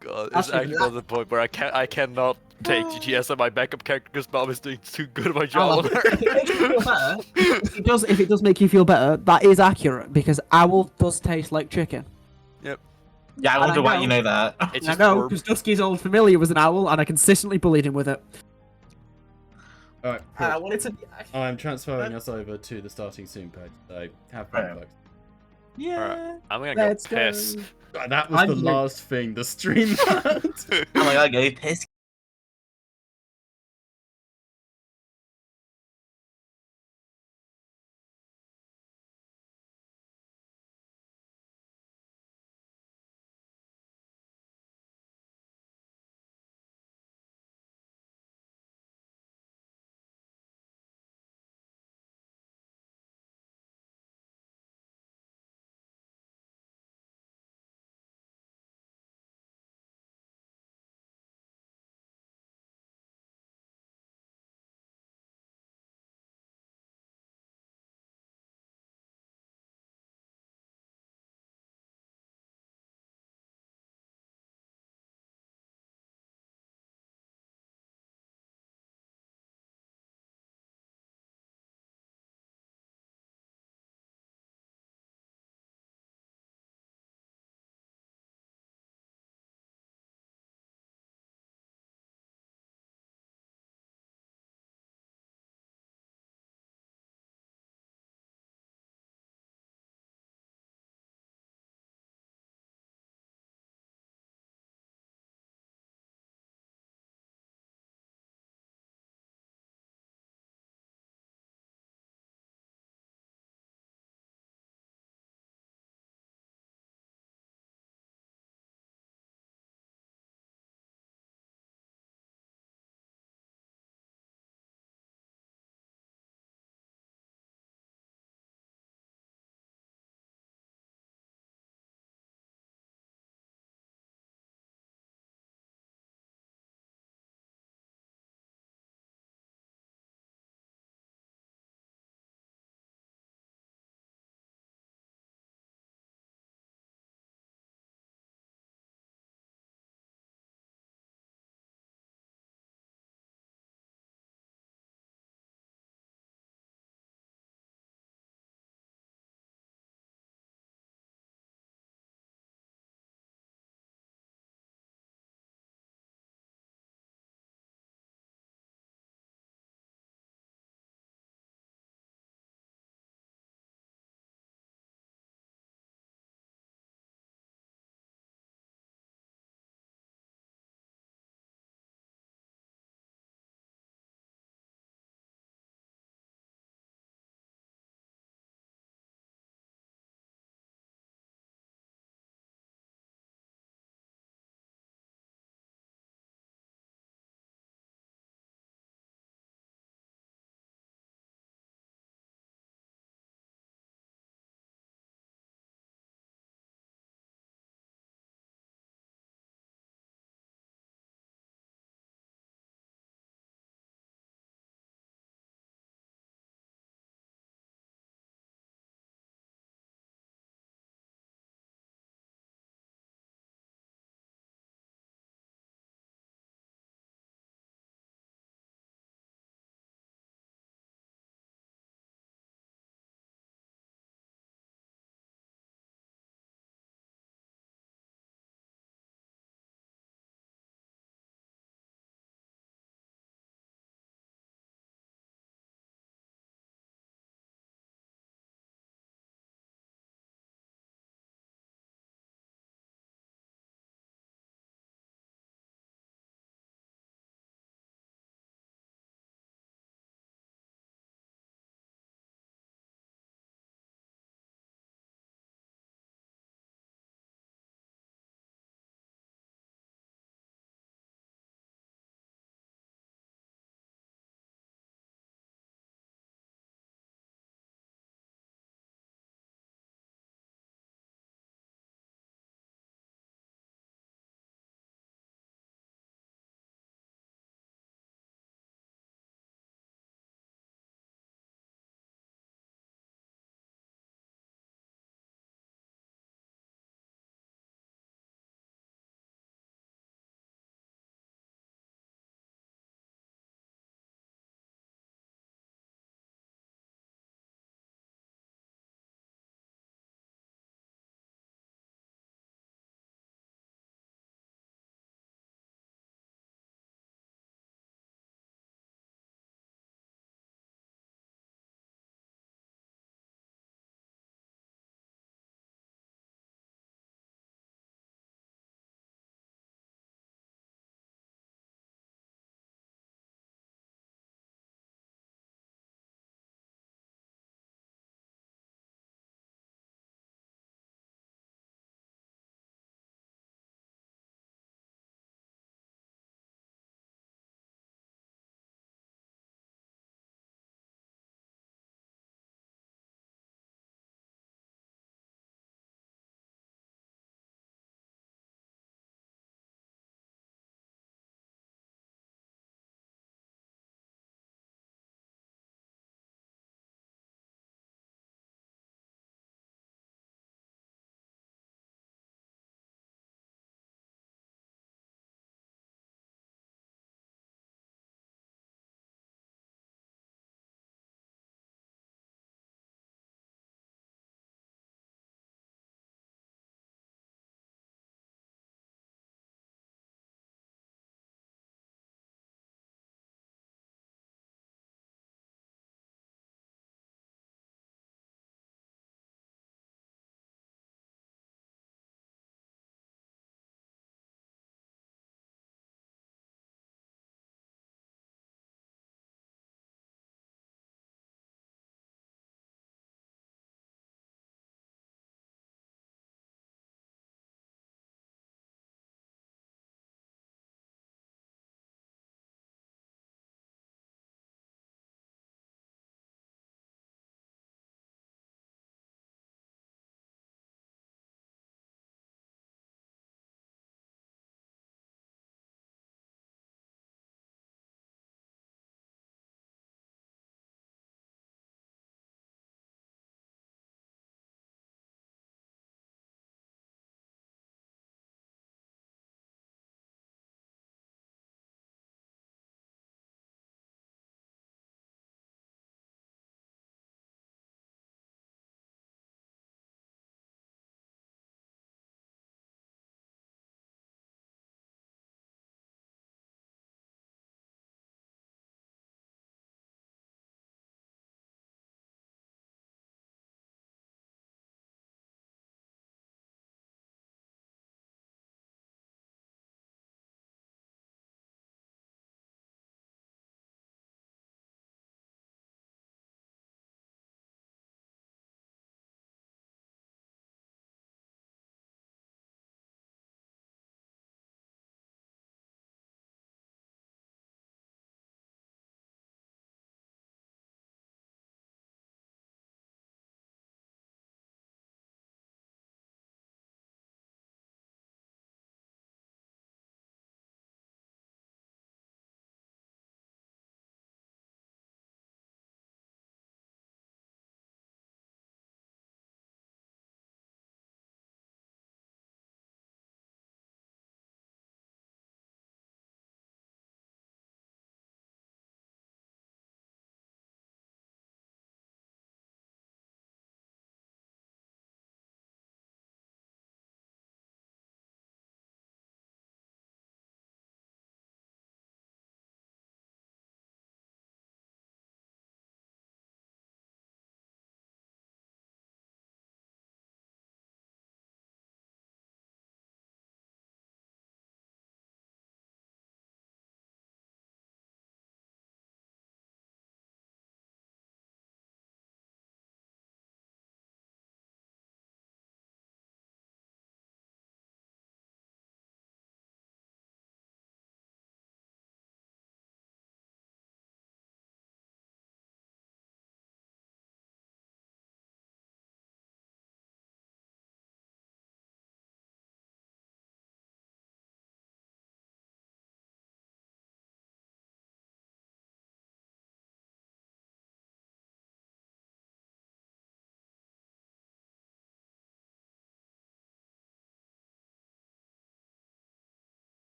S5: God, it's
S7: Actually,
S5: actually got to the point where I cannot take GGS as my backup character because Bob is doing too good of a job on her.
S7: If it makes you feel better, if it does make you feel better, that is accurate because owl does taste like chicken.
S2: Yeah, I
S7: And I
S2: wonder why
S7: know-
S2: you know that.
S5: It's
S7: I
S5: just
S7: know
S5: more-
S7: because Dusky's old familiar was an owl, and I consistently bullied him with it.
S1: Alright,
S7: And I
S1: cool.
S7: wanted to.
S1: I'm transferring us over to the starting soon page, so have fun,
S2: Alright.
S1: folks.
S7: Yeah.
S5: I'm gonna
S7: Let's
S5: go piss.
S7: go.
S1: That was
S7: I'm
S1: the
S7: gonna-
S1: last thing the stream had.
S2: Oh my god, go piss.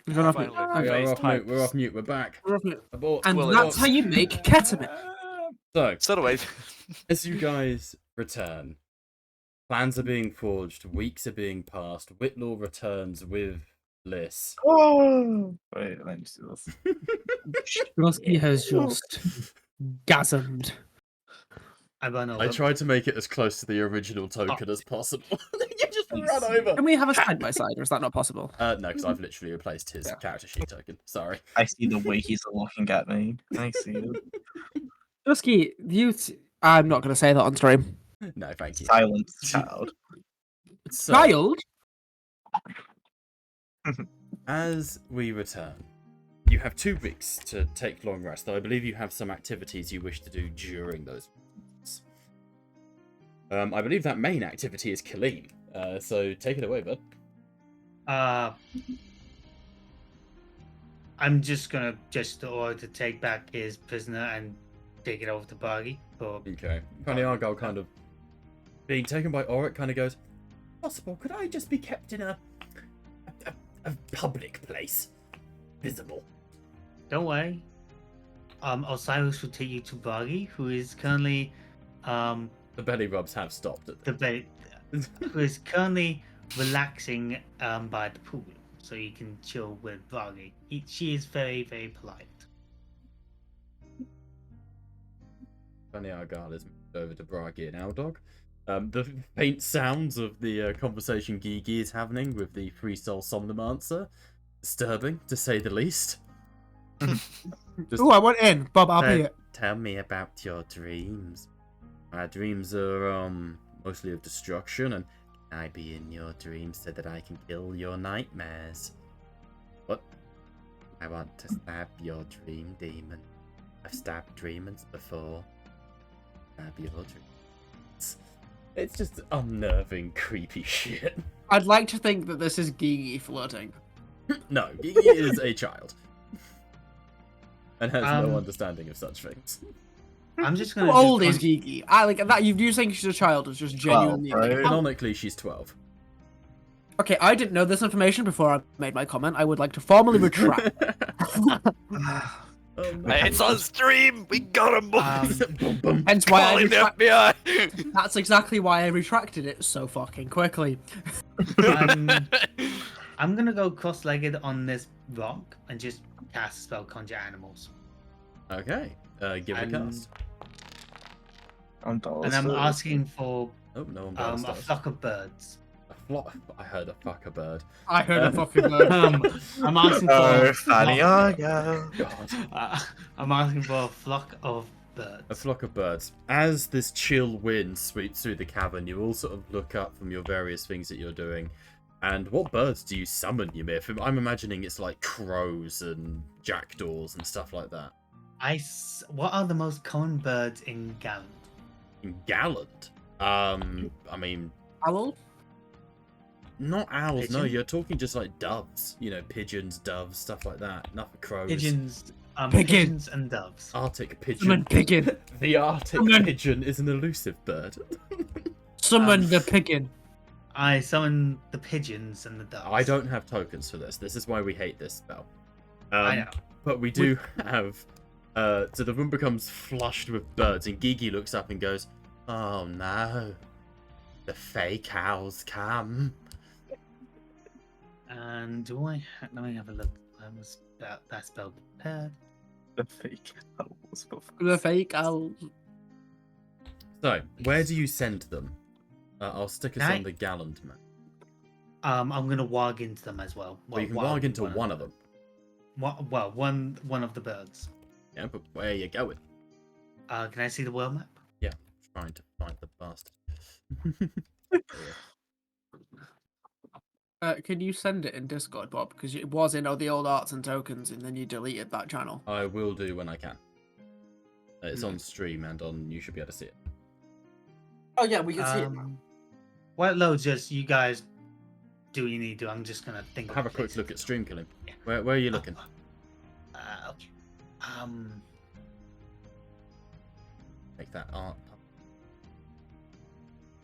S7: We're going off
S5: Finally.
S7: mute.
S1: We
S7: Okay.
S1: are off mute. We're off mute. We're back.
S7: We're off mute.
S1: Abort.
S7: And
S5: Well,
S7: that's how you make ketamine.
S1: So,
S5: So anyway,
S1: as you guys return, plans are being forged, weeks are being passed, Whitlaw returns with Liss.
S2: Oh! Wait, let me see this.
S7: Drosky has just gasmed.
S4: I run over.
S1: I tried to make it as close to the original token as possible. You just run over.
S7: Can we have a side by side, or is that not possible?
S1: No, because I've literally replaced his
S7: Yeah.
S1: character sheet token. Sorry.
S2: I see the way he's looking at me. I see it.
S7: Drosky, I'm not going to say that on stream.
S1: No, thank you.
S2: Silence, child.
S1: So,
S7: Child?
S1: as we return, you have 2 weeks to take long rest, though I believe you have some activities you wish to do during those weeks. I believe that main activity is Kaleem, so take it away, bud.
S4: I'm just gonna order to take back his prisoner and take it over to Buggy.
S1: Okay. Fanny Argyle kind of being taken by Auric kind of goes, possible, could I just be kept in a public place? Visible.
S4: Don't worry. Osiris will take you to Buggy, who is currently
S1: The belly rubs have stopped at
S4: who is currently relaxing by the pool, so you can chill with Buggy. She is very, very polite.
S1: Fanny Argyle is moved over to Bragi and Aldog. The faint sounds of the conversation Gigi is having with the Free Soul Somnomancer, disturbing to say the least. Just
S7: Ooh, I want in. Bob, I'll pay it.
S1: tell me about your dreams. My dreams are mostly of destruction, and can I be in your dreams so that I can kill your nightmares? What? I want to stab your dream demon. I've stabbed demons before. Stab your dreams. It's just unnerving, creepy shit.
S7: I'd like to think that this is Gigi flirting.
S1: No, Gigi is a child. And has no understanding of such things.
S4: I'm just
S7: How
S4: gonna.
S7: old is Gigi? I like that. You think she's a child is just
S2: 12,
S7: genuinely.
S2: right?
S7: Like, how-
S1: Canonically, she's 12.
S7: Okay, I didn't know this information before I made my comment. I would like to formally retract.
S5: it's on stream. We got him.
S1: Boom, boom.
S7: Hence why I
S5: Calling the
S7: retract-
S5: FBI.
S7: That's exactly why I retracted it so fucking quickly.
S4: I'm gonna go cross-legged on this rock and just cast a spell Conjure Animals.
S1: Okay, give it a
S4: And-
S1: cast.
S4: And I'm asking for
S1: Oh, no one
S4: a
S1: does.
S4: flock of birds.
S1: A flock. I heard a fucker bird.
S7: I heard a fucking word.
S4: I'm asking for.
S2: Oh, Fanny Argyle.
S1: God.
S4: I'm asking for a flock of birds.
S1: A flock of birds. As this chill wind sweeps through the cavern, you all sort of look up from your various things that you're doing. And what birds do you summon, Ymir? I'm imagining it's like crows and jackdaws and stuff like that.
S4: What are the most common birds in Gallant?
S1: In Gallant? I mean,
S7: Owl?
S1: not owls, no,
S4: Pigeon?
S1: you're talking just like doves. You know, pigeons, doves, stuff like that. Nothing crows.
S4: Pigeons,
S7: Pigeon.
S4: pigeons and doves.
S1: Arctic pigeon.
S7: Summon pigeon.
S1: The Arctic
S7: Summon-
S1: pigeon is an elusive bird.
S7: Summon the pigeon.
S4: I summon the pigeons and the doves.
S1: I don't have tokens for this. This is why we hate this spell.
S4: I know.
S1: But we do have. So the room becomes flushed with birds, and Gigi looks up and goes, "Oh no, the fake owls come."
S4: And let me have a look. That was that spelled prepared.
S2: The fake owls.
S7: The fake owls.
S1: So, where do you send them? I'll stick us
S4: Can I-
S1: on the Gallant map.
S4: I'm gonna warg into them as well.
S1: Well, you can warg into one of them.
S4: One of the birds.
S1: Yeah, but where are you going?
S4: Can I see the world map?
S1: Yeah, trying to find the bastard.
S7: Can you send it in Discord, Bob? Because it was in the old arts and tokens, and then you deleted that channel.
S1: I will do when I can. It's on stream and on. You should be able to see it.
S7: Oh yeah, we can see it.
S4: While it loads, just you guys do what you need to. I'm just gonna think. of
S1: Have a quick
S4: places
S1: look at
S4: to
S1: stream killing.
S4: Yeah.
S1: Where are you looking?
S4: Okay.
S1: Take that art.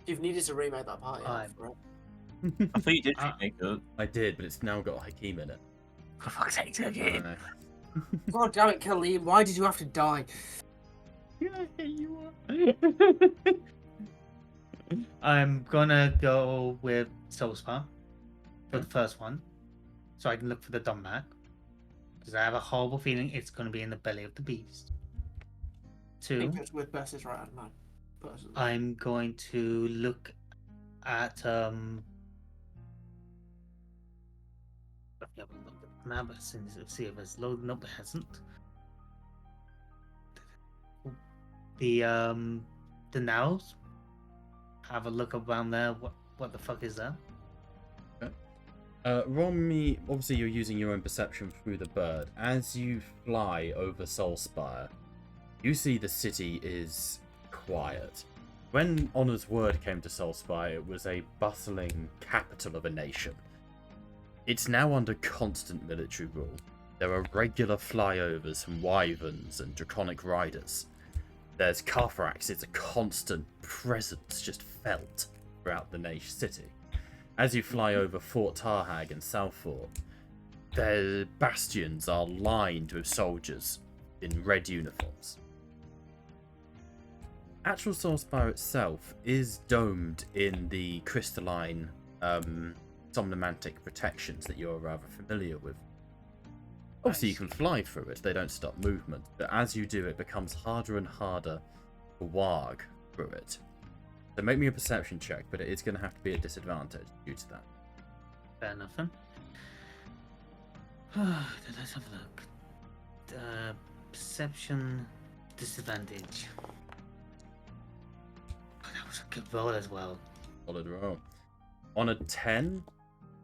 S7: You've needed to remake that part,
S4: Alright.
S7: right?
S2: I thought you did remake it.
S1: I did, but it's now got Hakim in it.
S2: For fuck's sake, Turkey.
S3: God damn it, Khalid, why did you have to die?
S4: I'm gonna go with Soulspa for the first one, so I can look for the dumb map. Because I have a horrible feeling it's gonna be in the belly of the beast.
S3: I
S4: 2,
S3: think it's with Bess's right hand man. Personally.
S4: I'm going to look at Let me have a look at the map since see if it's loading. Nope, it hasn't. The Narrows. Have a look around there. What the fuck is that?
S1: Roll me. Obviously, you're using your own perception through the bird. As you fly over Soulspire, you see the city is quiet. When Honor's word came to Soulspire, it was a bustling capital of a nation. It's now under constant military rule. There are regular flyovers from wyverns and draconic riders. There's Carthrax, it's a constant presence just felt throughout the city. As you fly over Fort Tarhag and South Fort, their bastions are lined with soldiers in red uniforms. Actual Soulspire itself is domed in the crystalline somnomantic protections that you're rather familiar with. Obviously, you can fly through it, they don't stop movement, but as you do, it becomes harder and harder to warg through it. So make me a perception check, but it is going to have to be at disadvantage due to that.
S4: Fair enough then. Let's have a look. Perception disadvantage. Oh, that was a good roll as well.
S1: Solid roll. On a 10,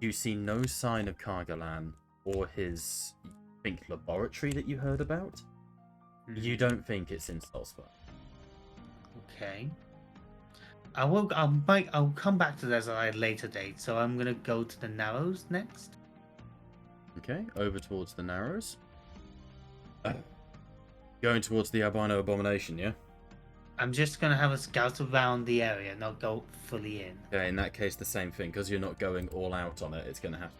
S1: you see no sign of Kargalan or his, I think, laboratory that you heard about. You don't think it's in Soulspire.
S4: Okay. I'll come back to this at a later date, so I'm gonna go to the Narrows next.
S1: Okay, over towards the Narrows. Going towards the Albino Abomination, yeah?
S4: I'm just gonna have a scout around the area, not go fully in.
S1: Okay, in that case, the same thing, because you're not going all out on it, it's going to have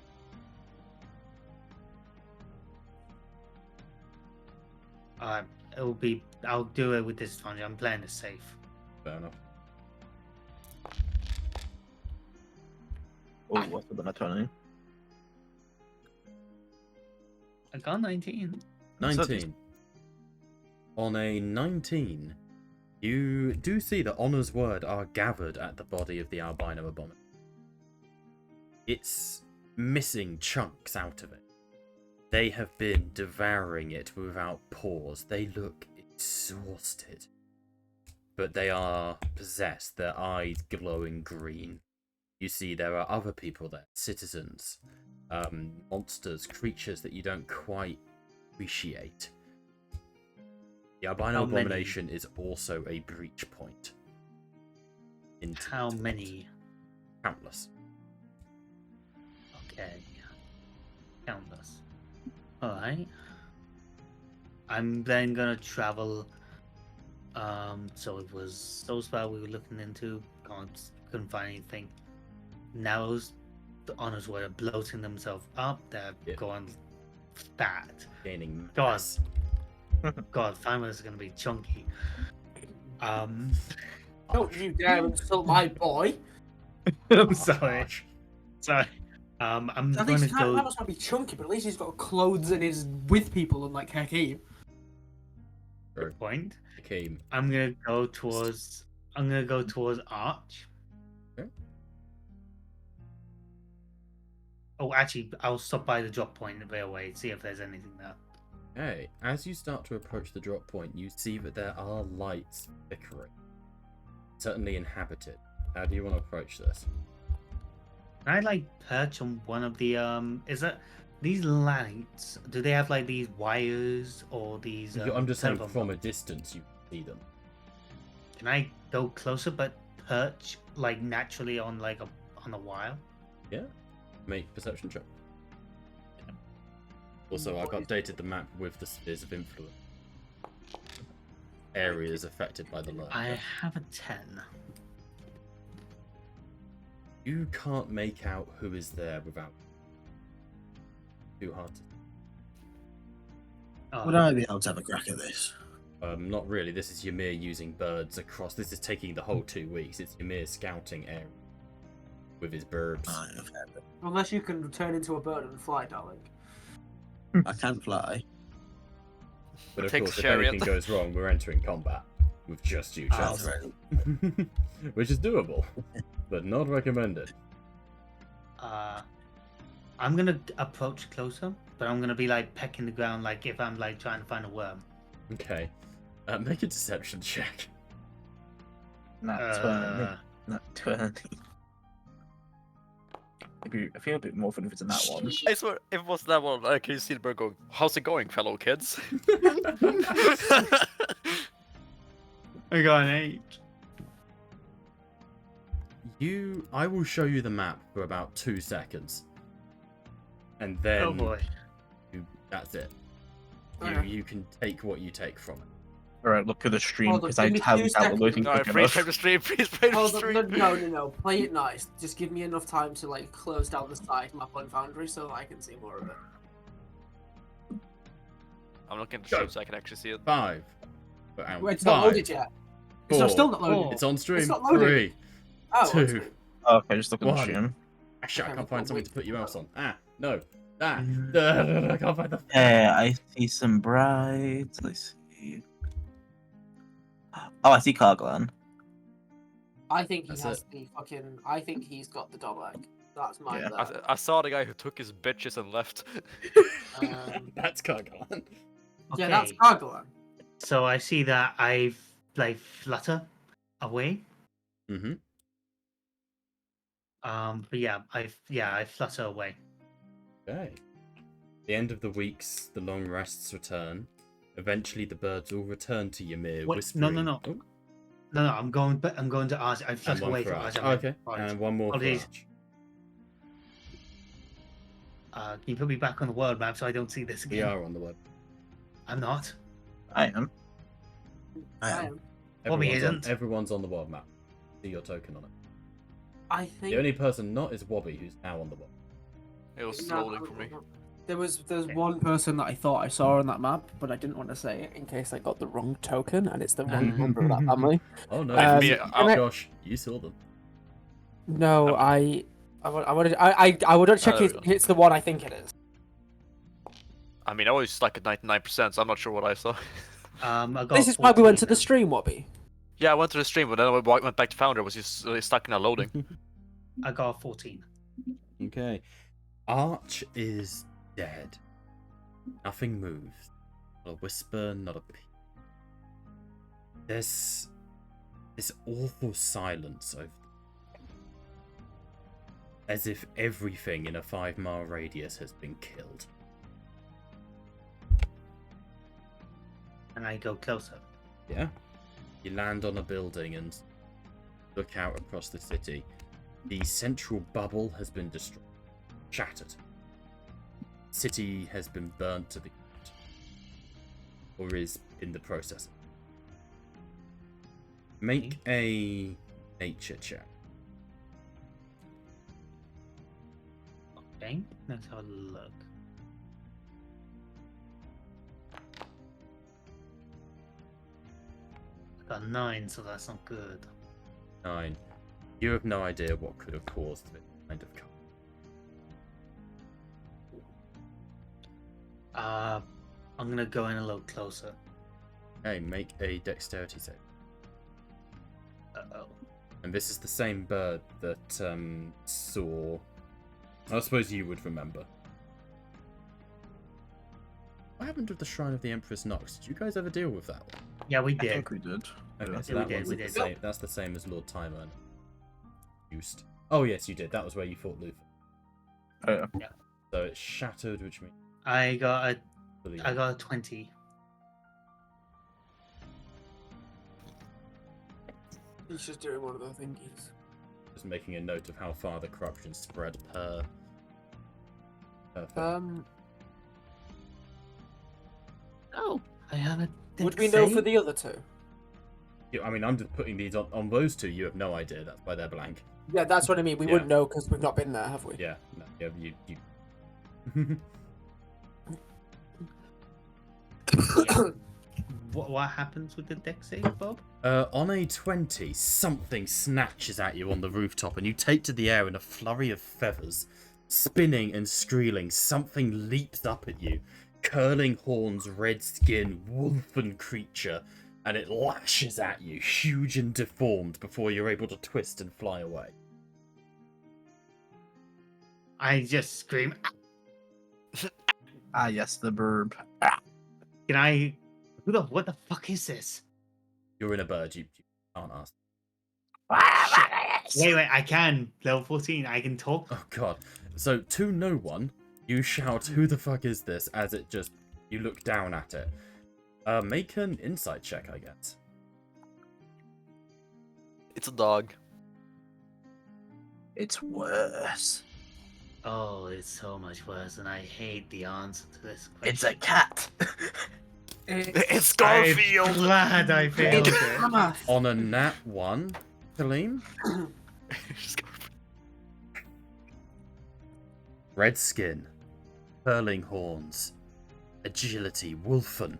S4: I'll do it with disadvantage. I'm playing it safe.
S1: Fair enough.
S2: Oh, what's the nat 20?
S4: I got 19.
S1: 19. On a 19, you do see that Honor's word are gathered at the body of the Albino Abomination. It's missing chunks out of it. They have been devouring it without pause. They look exhausted. But they are possessed, their eyes glowing green. You see there are other people there, citizens, monsters, creatures that you don't quite appreciate. The Albino Abomination is also a breach point.
S4: How many?
S1: Countless.
S4: Okay. Countless. Alright. I'm then gonna travel. So it was Soulspire we were looking into. Couldn't find anything. Narrows, the Honors were bloating themselves up. They're going fat.
S1: Gaining
S4: God.
S1: mass.
S4: God, Famous is gonna be chunky.
S3: Don't you dare insult my boy.
S4: I'm sorry. Sorry. I'm
S3: At
S4: gonna
S3: least
S4: go.
S3: That must not be chunky, but at least he's got clothes and is with people, unlike Hakeem.
S4: Good point.
S1: Hakeem.
S4: I'm gonna go towards Arch.
S1: Okay.
S4: Oh, actually, I'll stop by the drop point in the railway and see if there's anything there.
S1: Okay, as you start to approach the drop point, you see that there are lights flickering. Certainly inhabited. How do you want to approach this?
S4: Can I perch on one of the is that these lights? Do they have these wires or these?
S1: I'm just saying,
S4: telephone
S1: from a
S4: poles?
S1: distance, you see them.
S4: Can I go closer but perch naturally on on a wire?
S1: Yeah. Make perception check. Also, I've updated the map with the spheres of influence. Areas affected by the light.
S4: I have a 10.
S1: You can't make out who is there without. Too hard to.
S6: Would I be able to have a crack at this?
S1: Not really. This is Ymir using birds across. This is taking the whole 2 weeks. It's Ymir scouting area with his birds.
S6: Right, okay.
S3: Unless you can turn into a bird and fly, darling.
S6: I can fly.
S1: But of
S5: Take
S1: course, if
S5: chariot.
S1: anything goes wrong, we're entering combat with just you,
S6: Oh,
S1: Chelsea.
S6: right.
S1: Which is doable, but not recommended.
S4: I'm gonna approach closer, but I'm gonna be like pecking the ground, like if I'm like trying to find a worm.
S1: Okay. Make a deception check.
S2: Not 20. Not 20. I feel a bit more fun if it's in that one.
S5: I swear, if it was that one, I can see the bird going, "How's it going, fellow kids?"
S4: I got an 8.
S1: I will show you the map for about 2 seconds. And then
S4: Oh boy.
S1: that's it.
S3: Okay.
S1: You can take what you take from it.
S2: Alright, look at the stream
S3: Hold on,
S2: because I
S3: give me
S2: haven't
S3: 2 seconds.
S2: downloading
S5: No,
S2: quick
S5: freeze frame
S2: enough.
S5: the stream, freeze frame the
S3: Hold on,
S5: stream.
S3: no. Play it nice. Just give me enough time to like close down the side map on Foundry so that I can see more of it.
S5: I'm looking at the
S1: Go.
S5: stream so I can actually see it.
S1: 5.
S3: Wait, it's not loaded yet. It's not, still not loaded.
S4: Four.
S1: It's on stream.
S3: It's not loaded.
S1: 3.
S3: Oh,
S1: 2.
S3: okay.
S2: Okay, just look at the
S1: One.
S2: stream.
S1: Actually, I
S3: Okay,
S1: can't find
S3: wait.
S1: something to put you else on. No. I can't find the.
S2: Yeah, I see some brights. Let's see. Oh, I see Carglan.
S3: I think he
S1: That's
S3: has the fucking. I think he's got the double egg. That's my
S2: Yeah.
S3: bet.
S5: I saw the guy who took his bitches and left.
S1: That's Kargan.
S3: Yeah, that's
S4: Okay.
S3: Gargoyle.
S4: So I see that I've like flutter away.
S1: Mm-hmm.
S4: But yeah, I flutter away.
S1: Okay. The end of the weeks, the long rests return. Eventually, the birds all return to Ymir,
S4: Wait,
S1: whispering.
S4: no.
S1: Oh,
S4: No, I'm going to Arch. I
S1: and
S4: flutter
S1: one
S4: away
S1: for
S4: from
S1: Arch.
S4: Arch.
S1: Oh, okay,
S4: Right.
S1: and one more for
S4: Apologies.
S1: Arch.
S4: Can you put me back on the world map so I don't see this
S1: We
S4: again?
S1: are on the web.
S4: I'm not.
S2: I am.
S6: I am.
S4: Bobby
S1: Everyone's
S4: isn't.
S1: everyone's on the world map. See your token on it.
S3: I think
S1: The only person not is Wobby, who's now on the world.
S5: It was
S3: No,
S5: loading for me.
S7: There's one person that I thought I saw on that map, but I didn't want to say it in case I got the wrong token and it's the wrong member of that family.
S1: Oh no,
S7: Um,
S1: Josh, you saw them.
S7: No, I would check
S5: there
S7: if
S5: we go.
S7: it's the one I think it is.
S5: I mean, I was stuck at 99%, so I'm not sure what I saw.
S4: I got
S7: This is why we went to
S4: 14
S7: the stream, Wobby.
S5: Yeah, I went to the stream, but then I went back to Founder. Was just stuck in a loading.
S4: I got 14.
S1: Okay. Arch is dead. Nothing moves. Not a whisper, not a peep. There's this awful silence over as if everything in a 5-mile radius has been killed.
S4: And I go closer.
S1: Yeah? You land on a building and look out across the city. The central bubble has been destroyed. Shattered. City has been burnt to the ground. Or is in the process. Make a nature check.
S4: Okay, let's have a look. I got 9, so that's not good.
S1: 9. You have no idea what could have caused this kind of cut.
S4: I'm gonna go in a little closer.
S1: Okay, make a dexterity save.
S4: Uh-oh.
S1: And this is the same bird that saw. I suppose you would remember. What happened with the Shrine of the Empress Nox? Did you guys ever deal with that one?
S4: Yeah, we
S2: I
S4: did.
S2: think we did.
S1: Okay,
S2: Yeah.
S1: so
S4: Yeah,
S1: that
S4: we
S1: one's
S4: did.
S1: the same. That's the same as Lord Timer. Used. Oh yes, you did. That was where you fought Luther.
S2: Oh, yeah.
S1: So it's shattered, which means
S4: I got a
S1: fully.
S4: 20.
S3: He's just doing one of those thingies.
S1: Just making a note of how far the corruption spread per. thing.
S4: Oh, I have a.
S7: Would we know for the other two?
S1: Yeah, I mean, I'm just putting these on those two. You have no idea. That's why they're blank.
S7: Yeah, that's what I mean. We
S1: Yeah.
S7: wouldn't know because we've not been there, have we?
S1: Yeah, no, yeah, you.
S4: What happens with the deck save, Bob?
S1: On a 20, something snatches at you on the rooftop, and you take to the air in a flurry of feathers. Spinning and squealing, something leaps up at you. Curling horns, red skin, wolfen creature, and it lashes at you, huge and deformed, before you're able to twist and fly away.
S4: I just scream.
S2: Ah, yes, the burb.
S4: Can I? What the fuck is this?
S1: You're in a bird, you can't ask.
S4: Wait, I can. Level 14, I can talk.
S1: Oh god. So, to no one, you shout, "Who the fuck is this?" as it just... You look down at it. Make an insight check, I guess.
S5: It's a dog.
S2: It's worse.
S4: Oh, it's so much worse, and I hate the answer to this question.
S2: It's a cat.
S5: It's Garfield!
S4: I'm glad I failed it.
S7: Hammer.
S1: On a nat 1, Kaleem,
S5: It's Garfield.
S1: red skin, curling horns, agility, wolfen.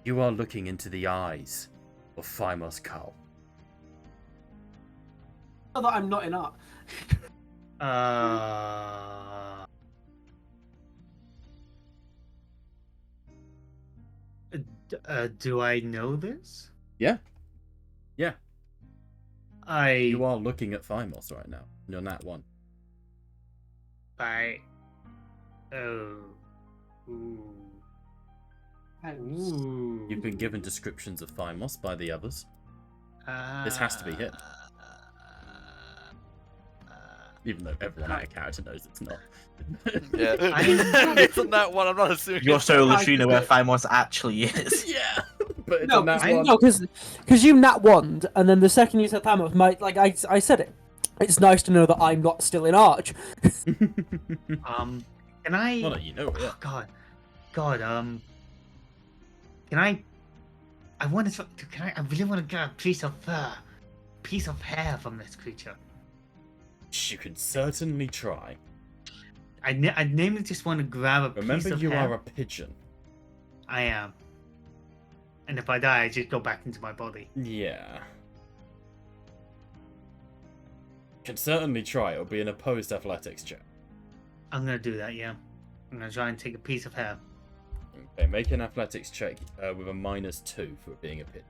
S1: You are looking into the eyes of Phimos Cull.
S7: Not that I'm not in art.
S4: Do I know this?
S1: Yeah. Yeah.
S4: You
S1: You are looking at Phimos right now. You're nat 1.
S4: Oh. Ooh. Ooh.
S1: You've been given descriptions of Phimos by the others. This has to be hit. Even though everyone out of character knows it's not.
S5: Yeah. It's on that one, I'm not assuming.
S2: You're so literally know where Phimos actually is.
S1: Yeah, but it's
S7: No,
S1: on that
S7: because
S1: one.
S7: no, because you nat one, and then the second you said Thanos, I said it. It's nice to know that I'm not still in Arch.
S4: Can I?
S1: Well, you know, yeah.
S4: God. Can I? I want to. Can I? I really want to get a piece of fur, piece of hair from this creature.
S1: You can certainly try.
S4: I namely just want to grab a
S1: Remember,
S4: piece of
S1: you
S4: hair.
S1: are a pigeon.
S4: I am. And if I die, I just go back into my body.
S1: Yeah. Can certainly try. It'll be an opposed athletics check.
S4: I'm gonna do that. Yeah. I'm gonna try and take a piece of hair.
S1: Okay, make an athletics check with a -2 for it being a pigeon.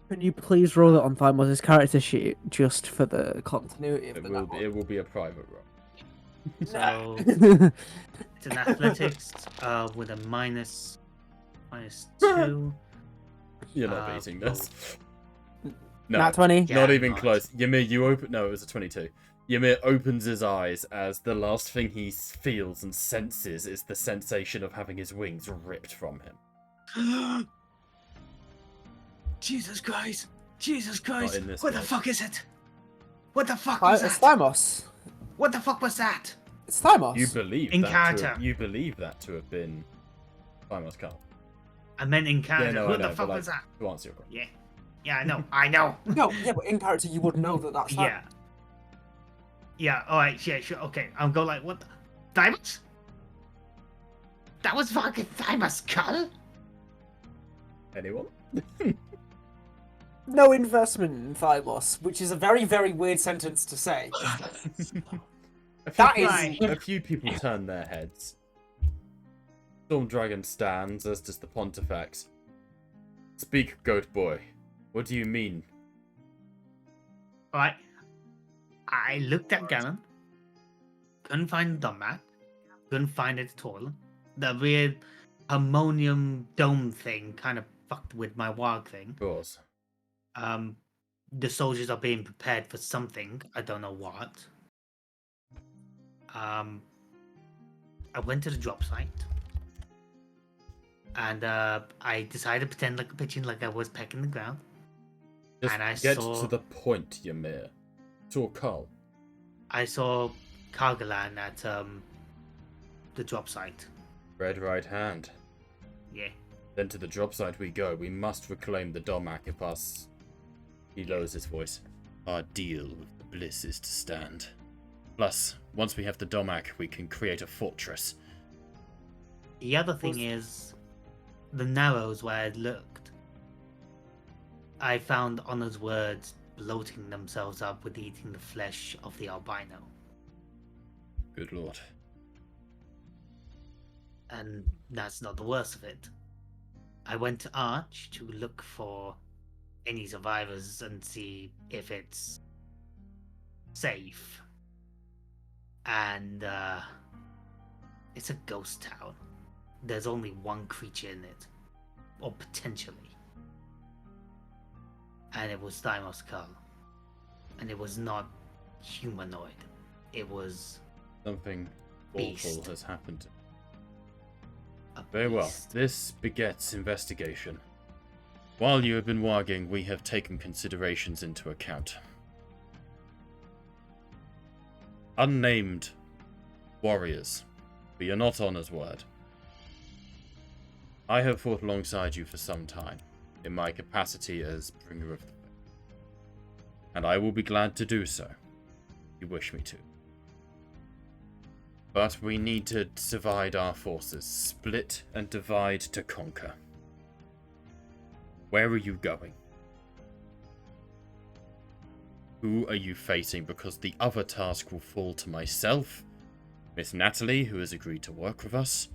S7: Can you please roll it on Thymos' character sheet just for the continuity of
S1: It will be a private roll.
S4: So it's an athletics with a -2.
S1: You're not beating this. No,
S7: Nat 20?
S4: Yeah,
S1: not even
S4: not.
S1: close. Ymir, you open. No, it was a 22. Ymir opens his eyes as the last thing he feels and senses is the sensation of having his wings ripped from him.
S4: Jesus Christ! Jesus
S1: Not
S4: Christ!
S1: in this
S4: What the
S1: case.
S4: fuck is it? What the fuck was
S7: It's
S4: that?
S7: Thymos.
S4: What the fuck was that?
S7: It's Thymos.
S1: You believe
S4: In
S1: that
S4: character.
S1: you believe that to have been Phimos Cull.
S4: I meant in character.
S1: Yeah, no, I
S4: what
S1: know,
S4: the fuck
S1: but,
S4: was that?
S1: to answer your question.
S4: Yeah. Yeah, I know. I know.
S7: No, yeah, but in character you would know that that's
S4: Yeah. Yeah, alright, yeah, sure, okay. I'll go like, what the? Thymus? That was fucking Thymus Cull?
S1: Anyone?
S7: no investment in Thymos, which is a very, very weird sentence to say. That is-
S1: A few people turn their heads. Storm Dragon stands, as does the Pontifex. Speak, goat boy. What do you mean?
S4: Alright. I looked at Ganon. Couldn't find the map. Couldn't find it at all. The weird harmonium dome thing kind of fucked with my warg thing.
S1: Of course.
S4: The soldiers are being prepared for something. I don't know what. I went to the drop site. And I decided to pretend like a pigeon, like I was pecking the ground.
S1: Just
S4: And I
S1: get
S4: saw-
S1: to the point, Ymir. Saw Cull.
S4: I saw Kargalan at the drop site.
S1: Red right hand.
S4: Yeah.
S1: Then to the drop site we go. We must reclaim the Domak if us... He lowers his voice. Our deal with the Bliss is to stand. Plus, once we have the Domak, we can create a fortress.
S4: The other thing is, the narrows where I'd looked, I found Honor's words bloating themselves up with eating the flesh of the albino.
S1: Good lord.
S4: And that's not the worst of it. I went to Arch to look for any survivors and see if it's safe. And it's a ghost town. There's only one creature in it. Or potentially. And it was Thymos Kull. And it was not humanoid. It was
S1: Something
S4: Beast.
S1: awful has happened.
S4: a
S1: Very well.
S4: beast.
S1: This begets investigation. While you have been warging, we have taken considerations into account. Unnamed warriors, but you're not Honor's word. I have fought alongside you for some time, in my capacity as bringer of the faith. And I will be glad to do so, if you wish me to. But we need to divide our forces, split and divide to conquer. Where are you going? Who are you facing? Because the other task will fall to myself, Miss Natalie, who has agreed to work with us,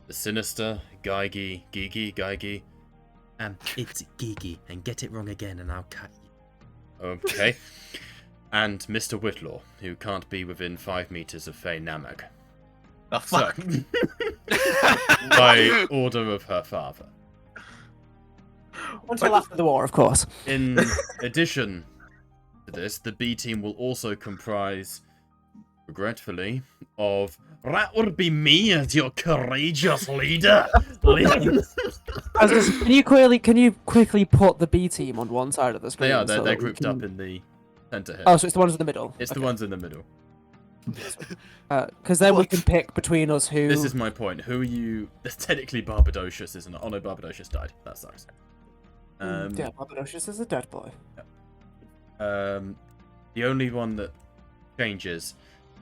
S1: the Sinister, Gigi.
S8: It's Gigi, and get it wrong again and I'll cut you.
S1: Okay. And Mr. Whitlaw, who can't be within 5 meters of Faye Namag.
S2: Oh, fuck.
S1: By order of her father.
S7: Until after the war, of course.
S1: In addition to this, the B team will also comprise, regretfully, of that would be me as your courageous leader.
S7: Can you quickly put the B team on one side of the screen?
S1: They are.
S7: so
S1: They're
S7: that we
S1: grouped
S7: can-
S1: up in the center here.
S7: Oh, so it's the ones in the middle.
S1: It's the
S7: Okay.
S1: ones in the middle.
S7: Because then we can pick between us who.
S1: This is my point. Who are you? There's technically Barbadocious, isn't it? Oh no, Barbadocious died. That sucks.
S7: Yeah, Barbados is a dead boy.
S1: The only one that changes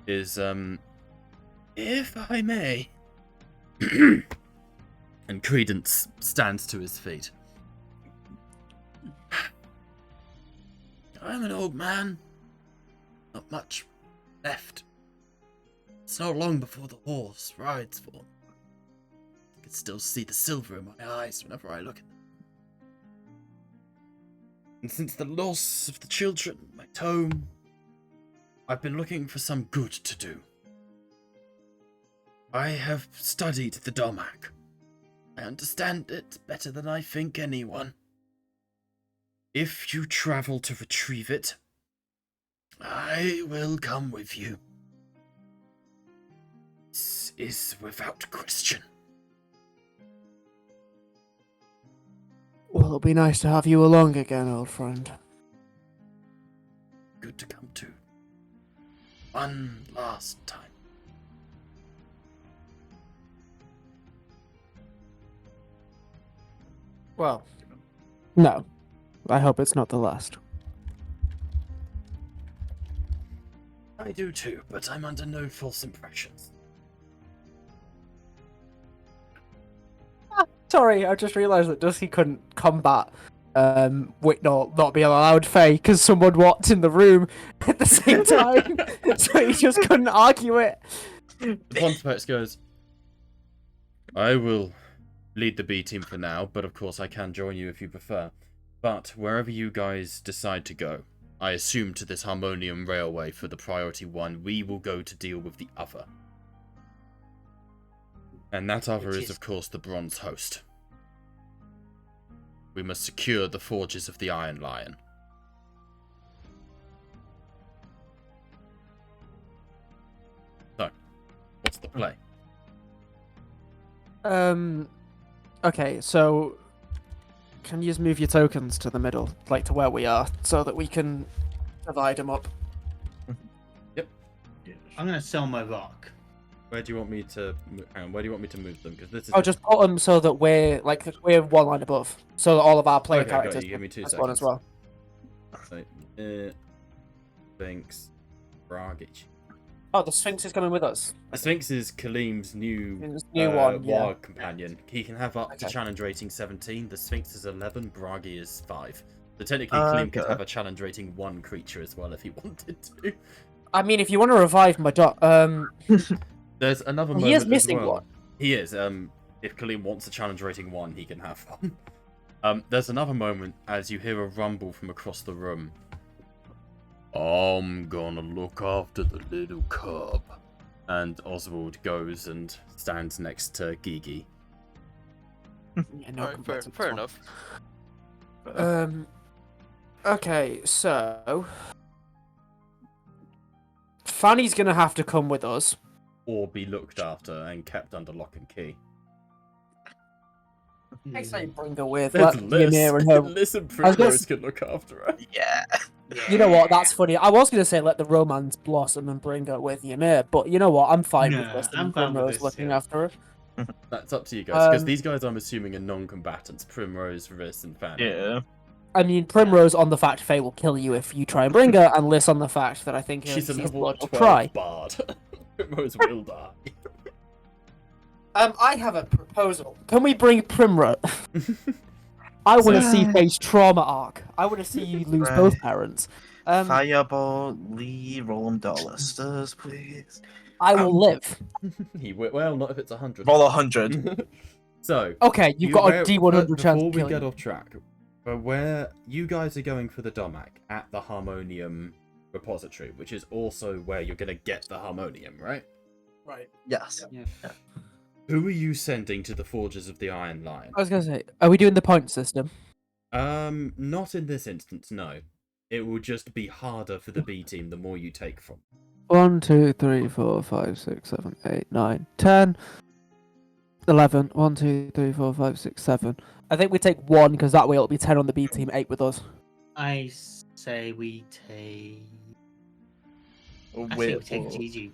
S1: is, if I may. And Credence stands to his feet. I'm an old man. Not much left. It's not long before the horse rides for. I can still see the silver in my eyes whenever I look at them. And since the loss of the children, my tome, I've been looking for some good to do. I have studied the Domak. I understand it better than I think anyone. If you travel to retrieve it, I will come with you. This is without question.
S7: Well, it'll be nice to have you along again, old friend.
S1: Good to come to. One last time.
S7: Well, no. I hope it's not the last.
S1: I do too, but I'm under no false impressions.
S7: Sorry, I just realised that Dusty couldn't combat Whitnall not being allowed Faye because someone walked in the room at the same time, so he just couldn't argue it.
S1: Pontifex goes, I will lead the B team for now, but of course I can join you if you prefer. But wherever you guys decide to go, I assume to this Harmonium Railway for the priority one, we will go to deal with the other. And that other is, of course, the Bronze Host. We must secure the forges of the Iron Lion. So, what's the play?
S7: Okay, so can you just move your tokens to the middle, like to where we are, so that we can divide them up?
S4: I'm gonna sell my rock.
S1: Where do you want me to? Hang on, where do you want me to move them? Because this is.
S7: Oh, just put them so that we're one line above, so that all of our player
S1: Okay, got
S7: characters
S1: you. Give me 2
S7: have
S1: seconds.
S7: one as well.
S1: So, thanks, Bragich.
S7: Oh, the Sphinx is coming with us.
S1: The Sphinx is Kalim's new,
S7: This new one, yeah.
S1: war companion. He can have up to
S7: Okay.
S1: challenge rating 17. The Sphinx is 11. Bragi is 5. So technically, Kalim could
S2: Okay.
S1: have a challenge rating 1 creature as well if he wanted to.
S7: I mean, if you want to revive my dog,
S1: There's another
S7: He
S1: moment
S7: is missing
S1: as well.
S7: one.
S1: He is. If Kalim wants a challenge rating 1, he can have one. There's another moment as you hear a rumble from across the room. I'm gonna look after the little cub. And Oswald goes and stands next to Gigi.
S7: yeah, no
S5: Alright,
S7: complaints on this
S5: fair
S7: one.
S5: enough.
S7: Okay, so Fanny's gonna have to come with us.
S1: Or be looked after and kept under lock and key.
S7: I say bring her with.
S1: There's
S7: Let
S1: Liz.
S7: Ymir and her.
S1: Liz and
S7: I was gonna
S1: Primrose
S7: s-
S1: can look after her.
S2: Yeah.
S7: You know what? That's funny. I was gonna say let the romance blossom and bring her with Ymir, but you know what? I'm fine with
S4: Nah,
S7: this.
S4: I'm
S7: And
S4: fine with
S7: Primrose
S4: this,
S7: looking
S4: yeah.
S7: after her.
S1: That's up to you guys, because
S7: Um,
S1: these guys I'm assuming are non-combatants. Primrose, Riz, and Fanny.
S2: Yeah.
S7: I mean, Primrose on the fact Faye will kill you if you try and bring her, and Liz on the fact that I think
S1: She's a
S7: sees
S1: level
S7: blood will
S1: 12
S7: try.
S1: bard. Primrose will die.
S7: I have a proposal. Can we bring Primrose? I want to see Faye's trauma arc. I want to see you lose both
S2: Right.
S7: parents.
S2: Fireball, Lee, roll $1, please.
S7: I will live.
S1: Well, not if it's 100.
S2: Roll 100.
S1: So,
S7: Okay, you've got a D100 chance
S1: before
S7: of
S1: we
S7: killing
S1: get
S7: me.
S1: off track, but where you guys are going for the Domac at the Harmonium repository, which is also where you're going to get the Harmonium, right?
S7: Right.
S2: Yes.
S1: Who are you sending to the Forges of the Iron Lion?
S7: I was gonna say, are we doing the point system?
S1: Not in this instance, no. It will just be harder for the B team the more you take from.
S7: 1, 2, 3, 4, 5, 6, 7, 8, 9, 10, 11. 1, 2, 3, 4, 5, 6, 7. I think we take 1 because that way it'll be 10 on the B team, 8 with us.
S4: I say we take. I say
S2: Wait,
S4: we take GG.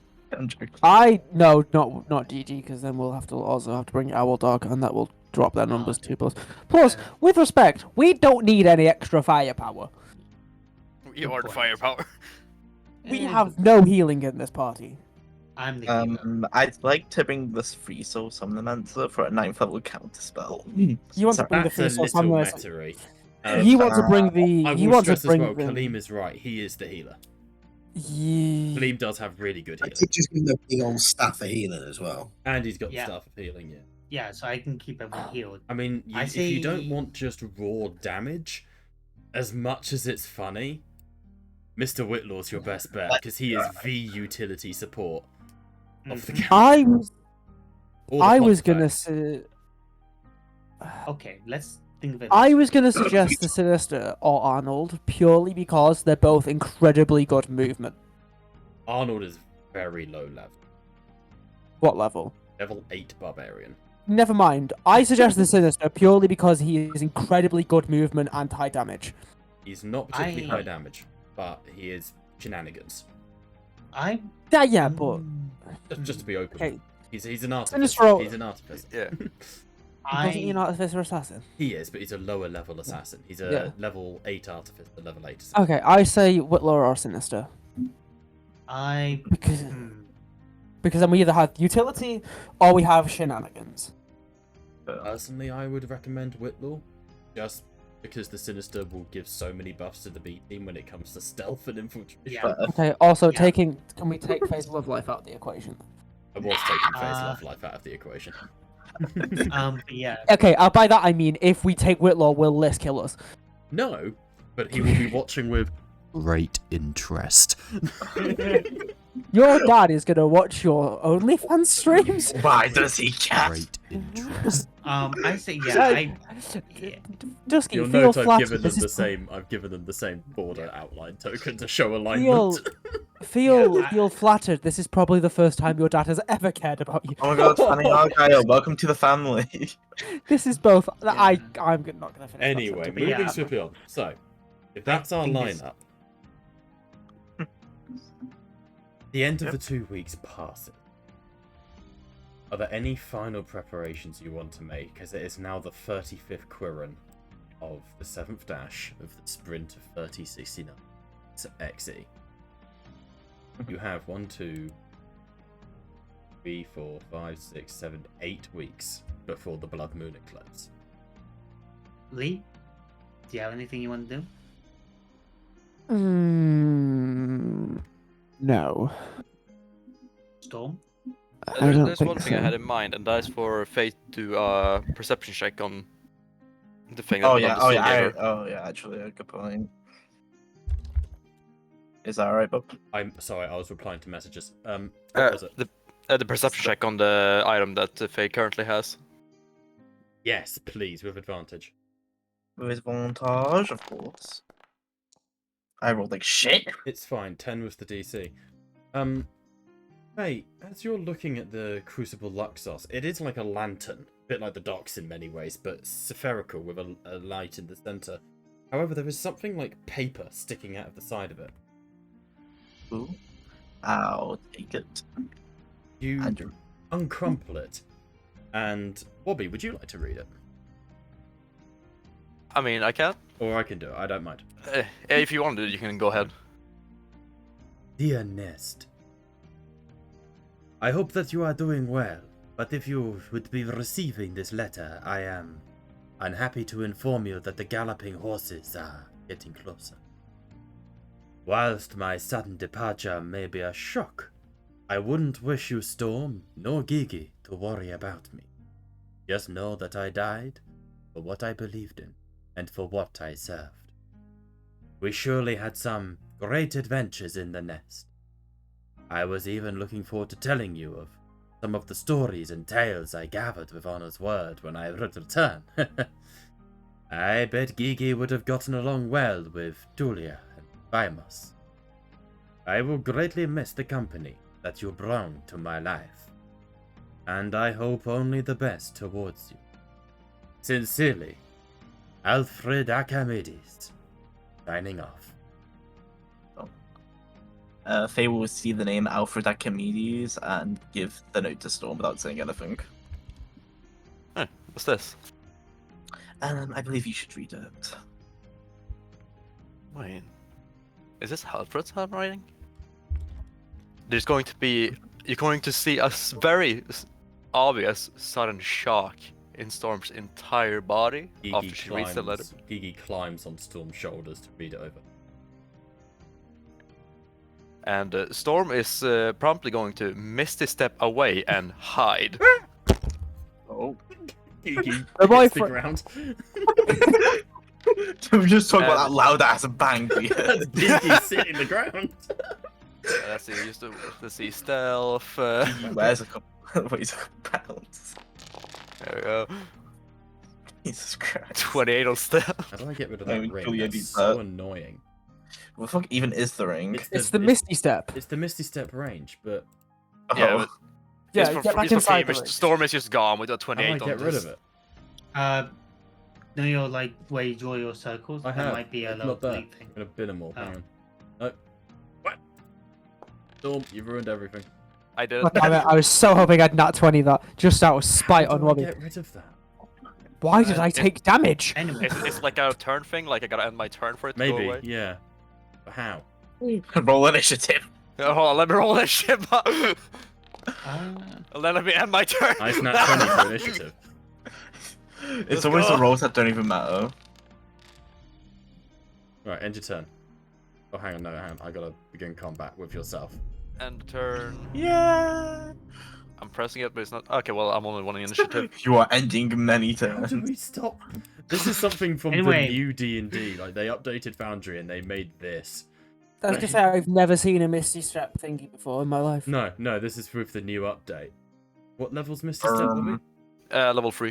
S7: No, not GG because then we'll have to also have to bring Owl Dog and that will drop their numbers 2 plus. Plus, with respect, we don't need any extra firepower.
S5: You are the firepower.
S7: We have no healing in this party.
S4: I'm the hero.
S2: I'd like to bring this free soul summoner for a 9th level counter spell.
S7: You want to bring the
S1: That's a
S7: free soul
S1: little
S7: summoner.
S1: metary.
S7: You want to bring the.
S1: I
S7: You
S1: will
S7: want to
S1: stress as
S7: bring
S1: well,
S7: the.
S1: Kaleem is right. He is the healer.
S7: Ye-
S1: Kaleem does have really good
S6: I
S1: healing.
S6: could just give him a big old staff of healing as well.
S1: And he's got the
S4: Yeah.
S1: staff of healing, yeah.
S4: Yeah, so I can keep everyone healed.
S1: I mean,
S4: I
S1: if you don't
S4: see-
S1: want just raw damage, as much as it's funny, Mr. Whitlaw's your best bet, because he is the utility support of the
S4: Mhm.
S1: game.
S7: I was gonna say.
S4: Okay, let's think of it.
S7: I was gonna suggest the Sinister or Arnold purely because they're both incredibly good movement.
S1: Arnold is very low level.
S7: What level?
S1: Level 8 barbarian.
S7: Never mind. I suggest the Sinister purely because he is incredibly good movement and high damage.
S1: He's not particularly
S4: I-
S1: high damage, but he is shenanigans.
S4: I.
S7: Yeah, but
S1: Just to be open.
S7: okay.
S1: He's an artificer.
S7: Sinistro-
S1: He's an artificer.
S5: Yeah.
S7: Wasn't he an
S4: I.
S7: artificer assassin?
S1: He is, but he's a lower level assassin. He's a
S7: Yeah.
S1: level 8 artificer, level 8 assassin.
S7: Okay, I say Whitlaw or Sinister
S4: I.
S7: because
S4: Hmm.
S7: then we either have utility or we have shenanigans.
S1: Personally, I would recommend Whitlaw, just because the Sinister will give so many buffs to the B team when it comes to stealth and infiltration.
S4: Yeah.
S7: Okay. Also,
S4: Yeah.
S7: can we take Phase Love Life out of the equation?
S1: I was taking Phase
S4: Uh,
S1: Love Life out of the equation.
S4: But yeah.
S7: Okay, by that I mean if we take Whitlaw, will Liz kill us?
S1: No, but he will be watching with great interest.
S7: Your dad is gonna watch your OnlyFans streams.
S2: Why does he care?
S1: Great interest.
S4: I say yeah. Yeah.
S7: Dusky,
S1: You'll
S7: feel
S1: note I've
S7: flattered.
S1: given them
S7: This
S1: the
S7: is
S1: same. I've given them the same border outline token to show
S7: feel
S1: alignment.
S7: feel flattered. This is probably the first time your dad has ever cared about you.
S2: Oh my god, Fanny Argyle, welcome to the family.
S7: This is both.
S4: Yeah.
S7: I'm not gonna finish. that
S1: Anyway,
S7: sentence.
S1: moving
S4: Yeah.
S1: swiftly on. So, if that's our
S4: think it's-
S1: lineup, the end of the 2 weeks passes. Are there any final preparations you want to make? Because it is now the 35th Quirin of the 7th dash of the sprint of 3069 to XE. You have 1, 2, 3, 4, 5, 6, 7, 8 weeks before the blood moon eclipse.
S4: Lee, do you have anything you want to do?
S7: No.
S4: Storm?
S7: I don't
S5: There's
S7: think
S5: one thing I
S7: so.
S5: had in mind, and that is for Faith to perception check on the thing
S2: Oh
S5: that
S2: yeah,
S5: the
S2: oh
S5: seal
S2: yeah,
S5: gave her.
S2: actually, a good point. Is that alright, Bob?
S1: I'm sorry, I was replying to messages. What was it?
S5: The perception check on the item that Faith currently has.
S1: Yes, please, with advantage.
S2: With advantage, of course. I rolled like shit.
S1: It's fine, 10 was the DC. Hey, as you're looking at the Crucible Luxos, it is like a lantern, a bit like the docks in many ways, but spherical with a light in the center. However, there is something like paper sticking out of the side of it.
S2: Ooh. I'll take it.
S1: You
S2: Andrew.
S1: uncrumple it, and Bobby, would you like to read it?
S5: I mean, I can.
S1: Or I can do it, I don't mind.
S5: If you want to, you can go ahead.
S8: Dear Nest, I hope that you are doing well, but if you would be receiving this letter, I am unhappy to inform you that the galloping horses are getting closer. Whilst my sudden departure may be a shock, I wouldn't wish you, Storm, nor Gigi, to worry about me. Just know that I died for what I believed in, and for what I served. We surely had some great adventures in the nest. I was even looking forward to telling you of some of the stories and tales I gathered with Honor's word when I would return. I bet Gigi would have gotten along well with Tulia and Vimos. I will greatly miss the company that you brought to my life, and I hope only the best towards you. Sincerely, Alfred Archimedes, signing off.
S2: Faye will see the name Alfred Archimedes and give the note to Storm without saying anything.
S5: What's this?
S2: I believe you should read it.
S5: Wait, is this Alfred's handwriting? There's going to be, you're going to see a very obvious sudden shock in Storm's entire body after she reads the letter.
S1: Gigi climbs on Storm's shoulders to read it over.
S5: And Storm is promptly going to misty step away and hide.
S2: Oh.
S1: Gigi
S7: The
S1: hits the
S7: boyfriend-
S1: ground.
S2: We just talk about that loud ass bang.
S1: That's Gigi sitting the ground.
S5: Let's see, let's see, stealth.
S2: Where's a couple? Weighs a couple pounds.
S5: There we go.
S2: Jesus Christ.
S5: 28 on stealth.
S1: How do I get rid of
S2: I
S1: that
S2: mean,
S1: ring?
S2: Julia
S1: That's
S2: needs
S1: so
S2: that.
S1: annoying.
S2: What the fuck even is the ring?
S7: It's the Misty Step.
S1: It's the Misty Step range, but
S5: Yeah,
S2: Oh.
S5: but
S7: Yeah,
S5: it's for,
S7: get back
S5: it's for
S7: inside the
S5: Famish.
S7: ring.
S5: Storm is just gone with a
S1: how do
S5: 28
S1: I
S5: on
S1: get rid
S5: this.
S1: of it?
S4: Know your like where you draw your circles?
S1: I
S4: There
S1: have.
S4: might be a
S1: It's
S4: little
S1: not there.
S4: delete thing.
S1: I'm gonna bin them all.
S4: Oh.
S1: Hang on. No. What? Storm, you've ruined everything.
S5: I did
S7: God
S5: it.
S7: damn it, I was so hoping I'd nat 20 that, just out of spite
S1: How
S7: on
S1: do I
S7: Robbie.
S1: get rid of that?
S7: Why did I take damage?
S4: Anyway,
S5: It's like a turn thing, like I gotta end my turn for it to go
S1: Maybe,
S5: away.
S1: yeah. But how?
S2: Roll initiative.
S5: Hold on, let me roll this shit. And then let me end my turn.
S1: Nice nat 20 for initiative.
S2: It's
S5: Let's
S2: always
S5: go.
S2: the rolls that don't even matter.
S1: Right, end your turn. Oh, hang on, no, hang on. I gotta begin combat with yourself.
S5: End turn.
S2: Yeah.
S5: I'm pressing it, but it's not. Okay, well, I'm only winning initiative.
S2: You are ending many
S1: How
S2: turns.
S1: do we stop? This is something from
S4: Anyway.
S1: the new D&D. Like, they updated Foundry and they made this.
S7: I was gonna say, I've never seen a Misty Step thingy before in my life.
S1: No, this is with the new update. What level's Misty Step, Bobby?
S5: Level 3.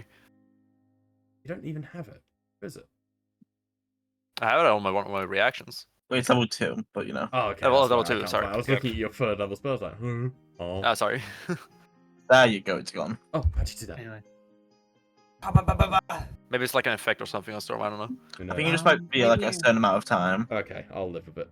S1: You don't even have it. Where is it?
S5: I have it on one of my reactions.
S2: Wait, it's level 2, but you know.
S1: Oh, okay.
S5: Level-
S1: that's
S5: level
S1: why I
S5: 2,
S1: can't
S5: sorry.
S1: find it. I was
S5: Yeah.
S1: looking at your third level spells like, oh.
S5: Ah, sorry.
S2: There you go, it's gone.
S1: Oh, how'd you do that?
S4: anyway.
S5: Maybe it's like an effect or something on Storm, I don't know.
S1: Who
S2: I
S1: knows?
S2: think it just might be like a certain amount of time.
S1: Okay, I'll live with it.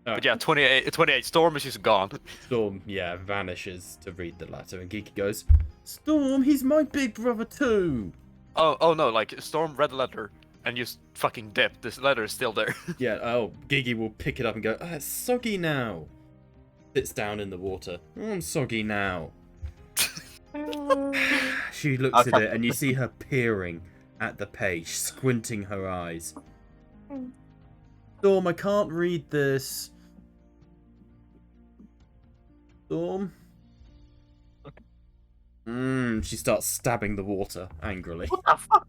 S5: But yeah, 28 Storm is just gone.
S1: Storm, yeah, vanishes to read the letter, and Geeky goes, Storm, he's my big brother too!
S5: Oh no, like Storm read the letter and just fucking dipped. This letter is still there.
S1: Yeah, oh, Gigi will pick it up and go, it's soggy now. Sits down in the water. Oh, I'm soggy now.
S8: She looks at
S2: Okay.
S8: it, and you see her peering at the page, squinting her eyes. Storm, I can't read this. Storm? She starts stabbing the water angrily.
S2: What the fuck?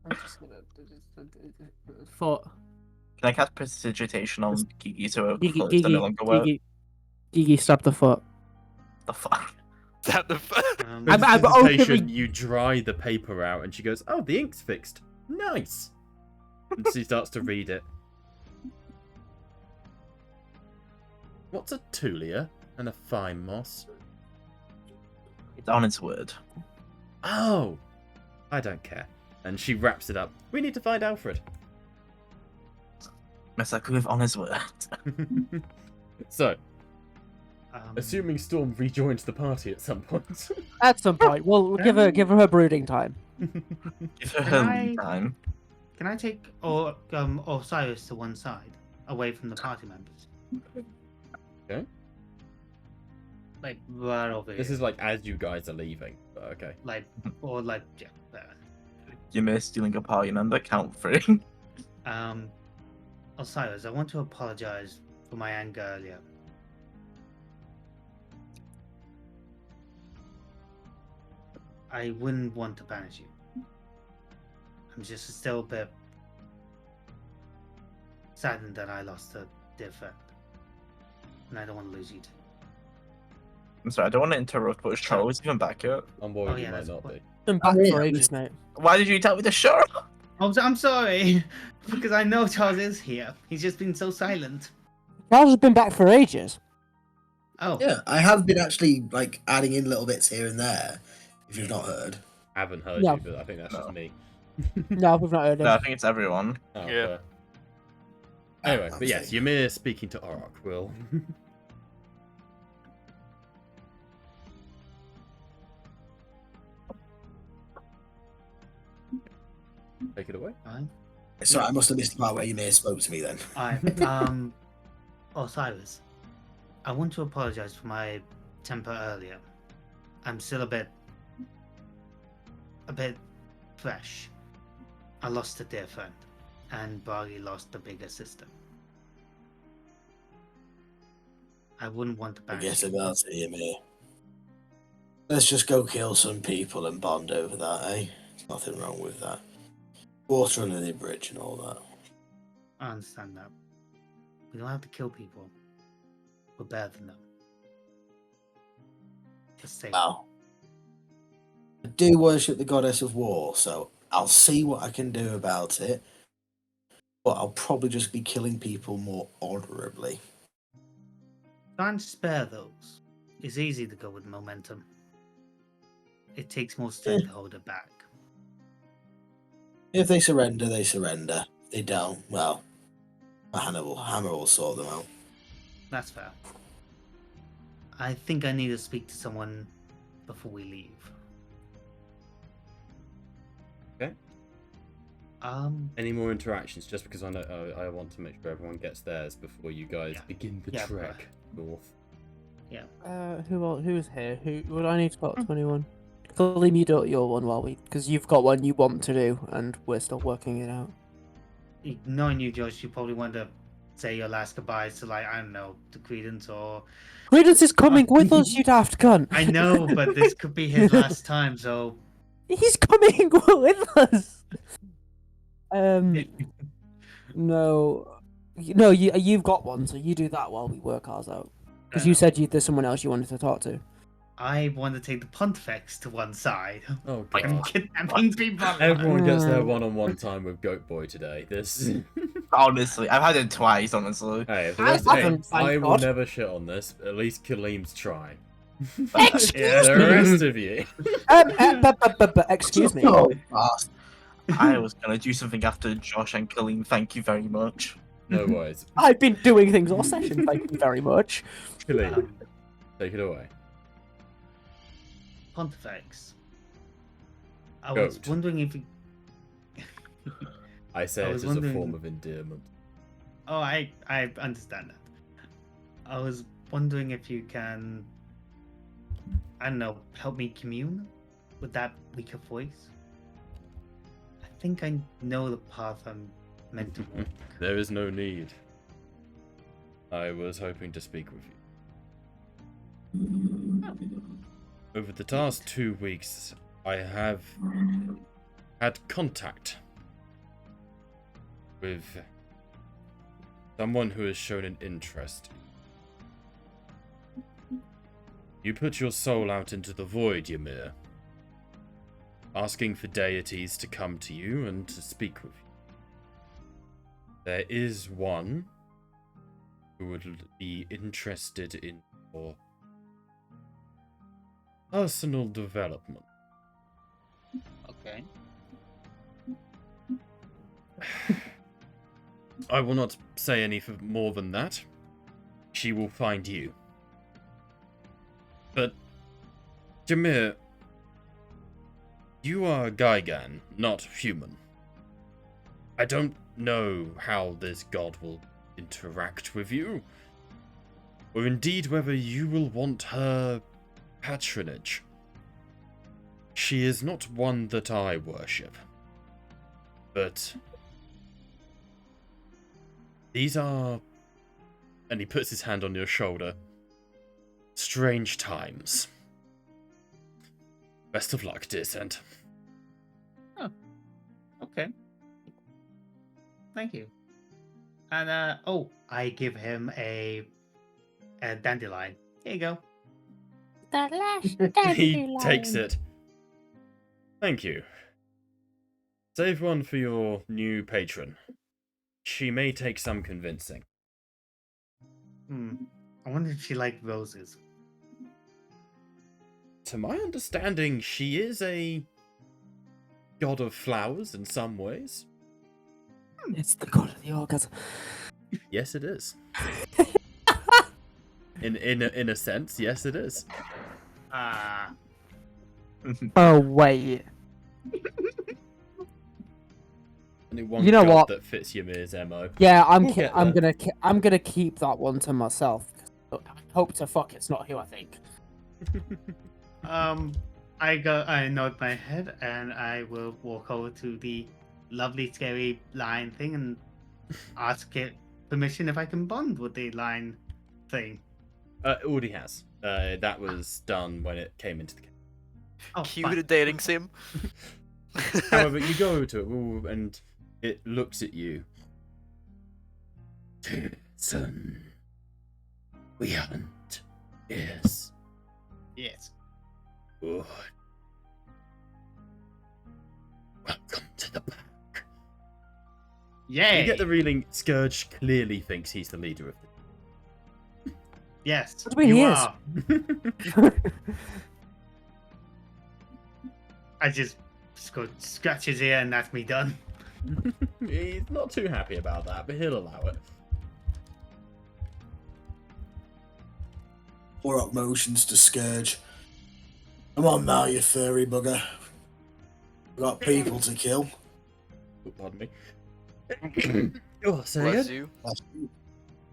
S7: I'm just gonna foot.
S2: Can I cast prestidigitation on Gigi so it
S7: Gigi,
S2: floats to no
S7: Gigi,
S2: longer work?
S7: Gigi, stop the foot.
S2: The fuck?
S5: That the
S7: I'm
S8: Prestidigitation,
S7: opening-
S8: you dry the paper out, and she goes, "Oh, the ink's fixed. Nice." And she starts to read it. What's a Tulia and a fine moss?
S2: It's on its word.
S8: Oh, I don't care. And she wraps it up. We need to find Alfred.
S2: Mess like with on his word.
S8: So, assuming Storm rejoins the party at some point.
S7: At some point, we'll give her brooding time.
S2: Give her
S4: Can
S2: her
S4: I-
S2: lead time.
S4: Can I take Osiris to one side, away from the party members?
S8: Okay.
S4: Like right over
S8: This
S4: here.
S8: is like as you guys are leaving. But okay.
S4: Like or like yeah. There.
S2: You may stealing a party member count free.
S4: Osiris, I want to apologize for my anger earlier. I wouldn't want to banish you. I'm just still a bit saddened that I lost a dear friend. And I don't want to lose you too.
S2: I'm sorry, I don't want to interrupt, but is Charles even back yet?
S8: I'm worried
S4: Oh,
S8: you
S4: yeah,
S8: might
S4: that's
S8: not
S4: what-
S8: be.
S7: Been back
S6: yeah,
S7: for
S6: I'm
S7: ages,
S6: just-
S7: mate.
S2: Why did you tell me to shut up?
S4: I'm sorry, because I know Charles is here. He's just been so silent.
S7: Charles has been back for ages.
S4: Oh,
S6: Yeah, I have been actually like adding in little bits here and there. If you've not heard.
S8: I haven't heard
S7: No.
S8: you, but I think that's just
S2: No.
S8: me.
S7: No, we've not heard him.
S2: No, I think it's everyone.
S8: Oh,
S5: Yeah.
S8: fair. Anyway,
S6: I'm
S8: but yes,
S6: saying.
S8: Ymir speaking to Orok will. Take it away.
S4: fine.
S6: Sorry, I must have missed the part where you may have spoke to me then.
S4: Osiris, I want to apologize for my temper earlier. I'm still a bit fresh. I lost a dear friend, and Barley lost a bigger sister. I wouldn't want to banish
S6: Forget
S4: you.
S6: about it, Ymir. Let's just go kill some people and bond over that, eh? There's nothing wrong with that. Water under the bridge and all that.
S4: I understand that. We don't have to kill people. We're better than them. Just say
S6: Well, I do worship the goddess of war, so I'll see what I can do about it. But I'll probably just be killing people more honorably.
S4: trying to spare those. It's easy to go with momentum. It takes more strength to hold it back.
S6: If they surrender, they surrender. If they don't, well, my hammer will sort them out.
S4: That's fair. I think I need to speak to someone before we leave.
S8: Okay. Any more interactions? Just because I know I want to make sure everyone gets theirs before you guys
S4: Yeah.
S8: begin the
S4: Yeah,
S8: trek north.
S7: Who is here? Who would I need to talk to anyone? Clearly, you do your one while because you've got one you want to do, and we're still working it out.
S4: Knowing you, Josh, you probably want to say your last goodbyes to, like, I don't know, to Credence or.
S7: Credence is coming with us, you daft cunt.
S4: I know, but this could be his last time, so.
S7: He's coming with us. No, you've got one, so you do that while we work ours out. Because you said there's someone else you wanted to talk to.
S4: I want to take the Pontifex to one side.
S8: Oh
S4: I'm
S8: god.
S4: kidnapping people.
S8: Everyone gets their one-on-one time with Goat Boy today. This.
S2: Honestly, I've had it twice, honestly.
S8: Hey, the
S7: I
S8: rest,
S7: haven't,
S8: I
S7: thank
S8: will
S7: God.
S8: never shit on this. At least Kaleem's trying.
S7: Excuse
S8: The
S7: me.
S8: rest of you.
S7: Excuse me.
S6: Oh, fast.
S2: I was gonna do something after Josh and Kaleem, thank you very much.
S8: No worries.
S7: I've been doing things all session. Thank you very much.
S8: Kaleem, take it away.
S4: Pontifex. I was
S8: Goat.
S4: wondering if you...
S8: I say
S4: I
S8: it
S4: was
S8: as a
S4: wondering-
S8: form of endearment.
S4: Oh, I understand that. I was wondering if you can I don't know, help me commune with that weaker voice? I think I know the path I'm meant to walk.
S1: There is no need. I was hoping to speak with you. Over the past 2 weeks, I have had contact with someone who has shown an interest. You put your soul out into the void, Ymir, asking for deities to come to you and to speak with you. There is one who would be interested in your personal development.
S4: Okay.
S1: I will not say any more than that. She will find you. But, Jameer, you are Gigan, not human. I don't know how this god will interact with you, or indeed whether you will want her patronage. She is not one that I worship, but these are, and he puts his hand on your shoulder, strange times. Best of luck, dear Sent.
S4: Okay. Thank you. And I give him a dandelion. Here you go.
S9: The last
S1: He
S9: dandelion.
S1: takes it. Thank you. Save one for your new patron. She may take some convincing.
S4: I wonder if she liked roses.
S1: To my understanding, she is a god of flowers in some ways.
S7: It's the god of the orgasm.
S1: Yes, it is. In a sense, yes, it is.
S4: Ah.
S7: Oh wait.
S1: Only one
S7: You know
S1: god
S7: what?
S1: that fits Ymir's MO.
S7: Yeah, I'm
S1: We'll get
S7: I'm
S1: there.
S7: gonna keep that one to myself. I hope to fuck it's not who I think.
S4: I nod my head and I will walk over to the lovely scary lion thing and ask it permission if I can bond with the lion thing.
S1: Already has. That was done when it came into the game.
S4: Oh,
S5: Cue
S4: fine.
S5: the dating sim.
S1: However, you go over to it and it looks at you. Son, we hunt. Yes.
S4: Yes.
S1: Good. Welcome to the pack.
S4: Yay!
S1: You get the feeling Scourge clearly thinks he's the leader of
S4: Yes.
S7: What do you mean
S4: you
S7: he is?
S4: are. I just go scratch his ear and that's me done.
S1: He's not too happy about that, but he'll allow it.
S6: Warrock motions to Scourge. Come on now, you furry bugger. We've got people to kill.
S1: Oh, pardon me. Oh, say
S5: Bless
S1: again?
S5: you.
S6: Are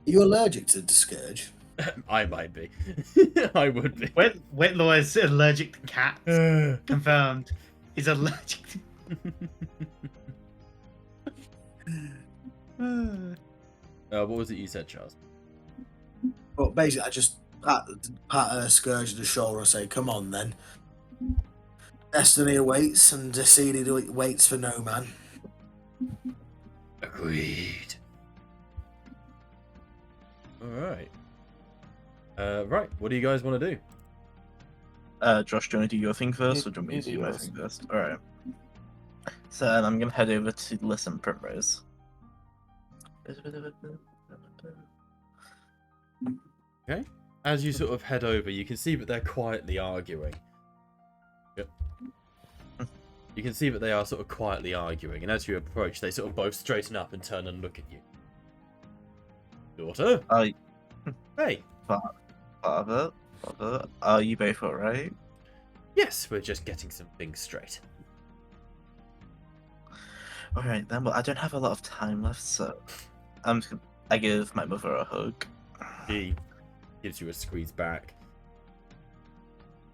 S6: you allergic to Scourge?
S1: I might be. I would be.
S4: Whitlaw is allergic to cats. Confirmed. He's allergic to...
S1: What was it you said, Charles?
S6: But basically, I just pat Scourge on the shoulder and say, come on then. Destiny awaits and Destiny waits for no man.
S1: Agreed. Alright. Right, what do you guys want to do?
S2: Josh, do you want to do your thing first, or do you want me to do my thing first? Alright. So then I'm going to head over to Listen Primrose.
S1: Okay. As you sort of head over, you can see that they're quietly arguing. Yep. You can see that they are sort of quietly arguing, and as you approach, they sort of both straighten up and turn and look at you. Daughter? Hey.
S2: Father, are you both alright?
S1: Yes, we're just getting some things straight.
S2: Alright then, well, I don't have a lot of time left, so I give my mother a hug.
S1: She gives you a squeeze back.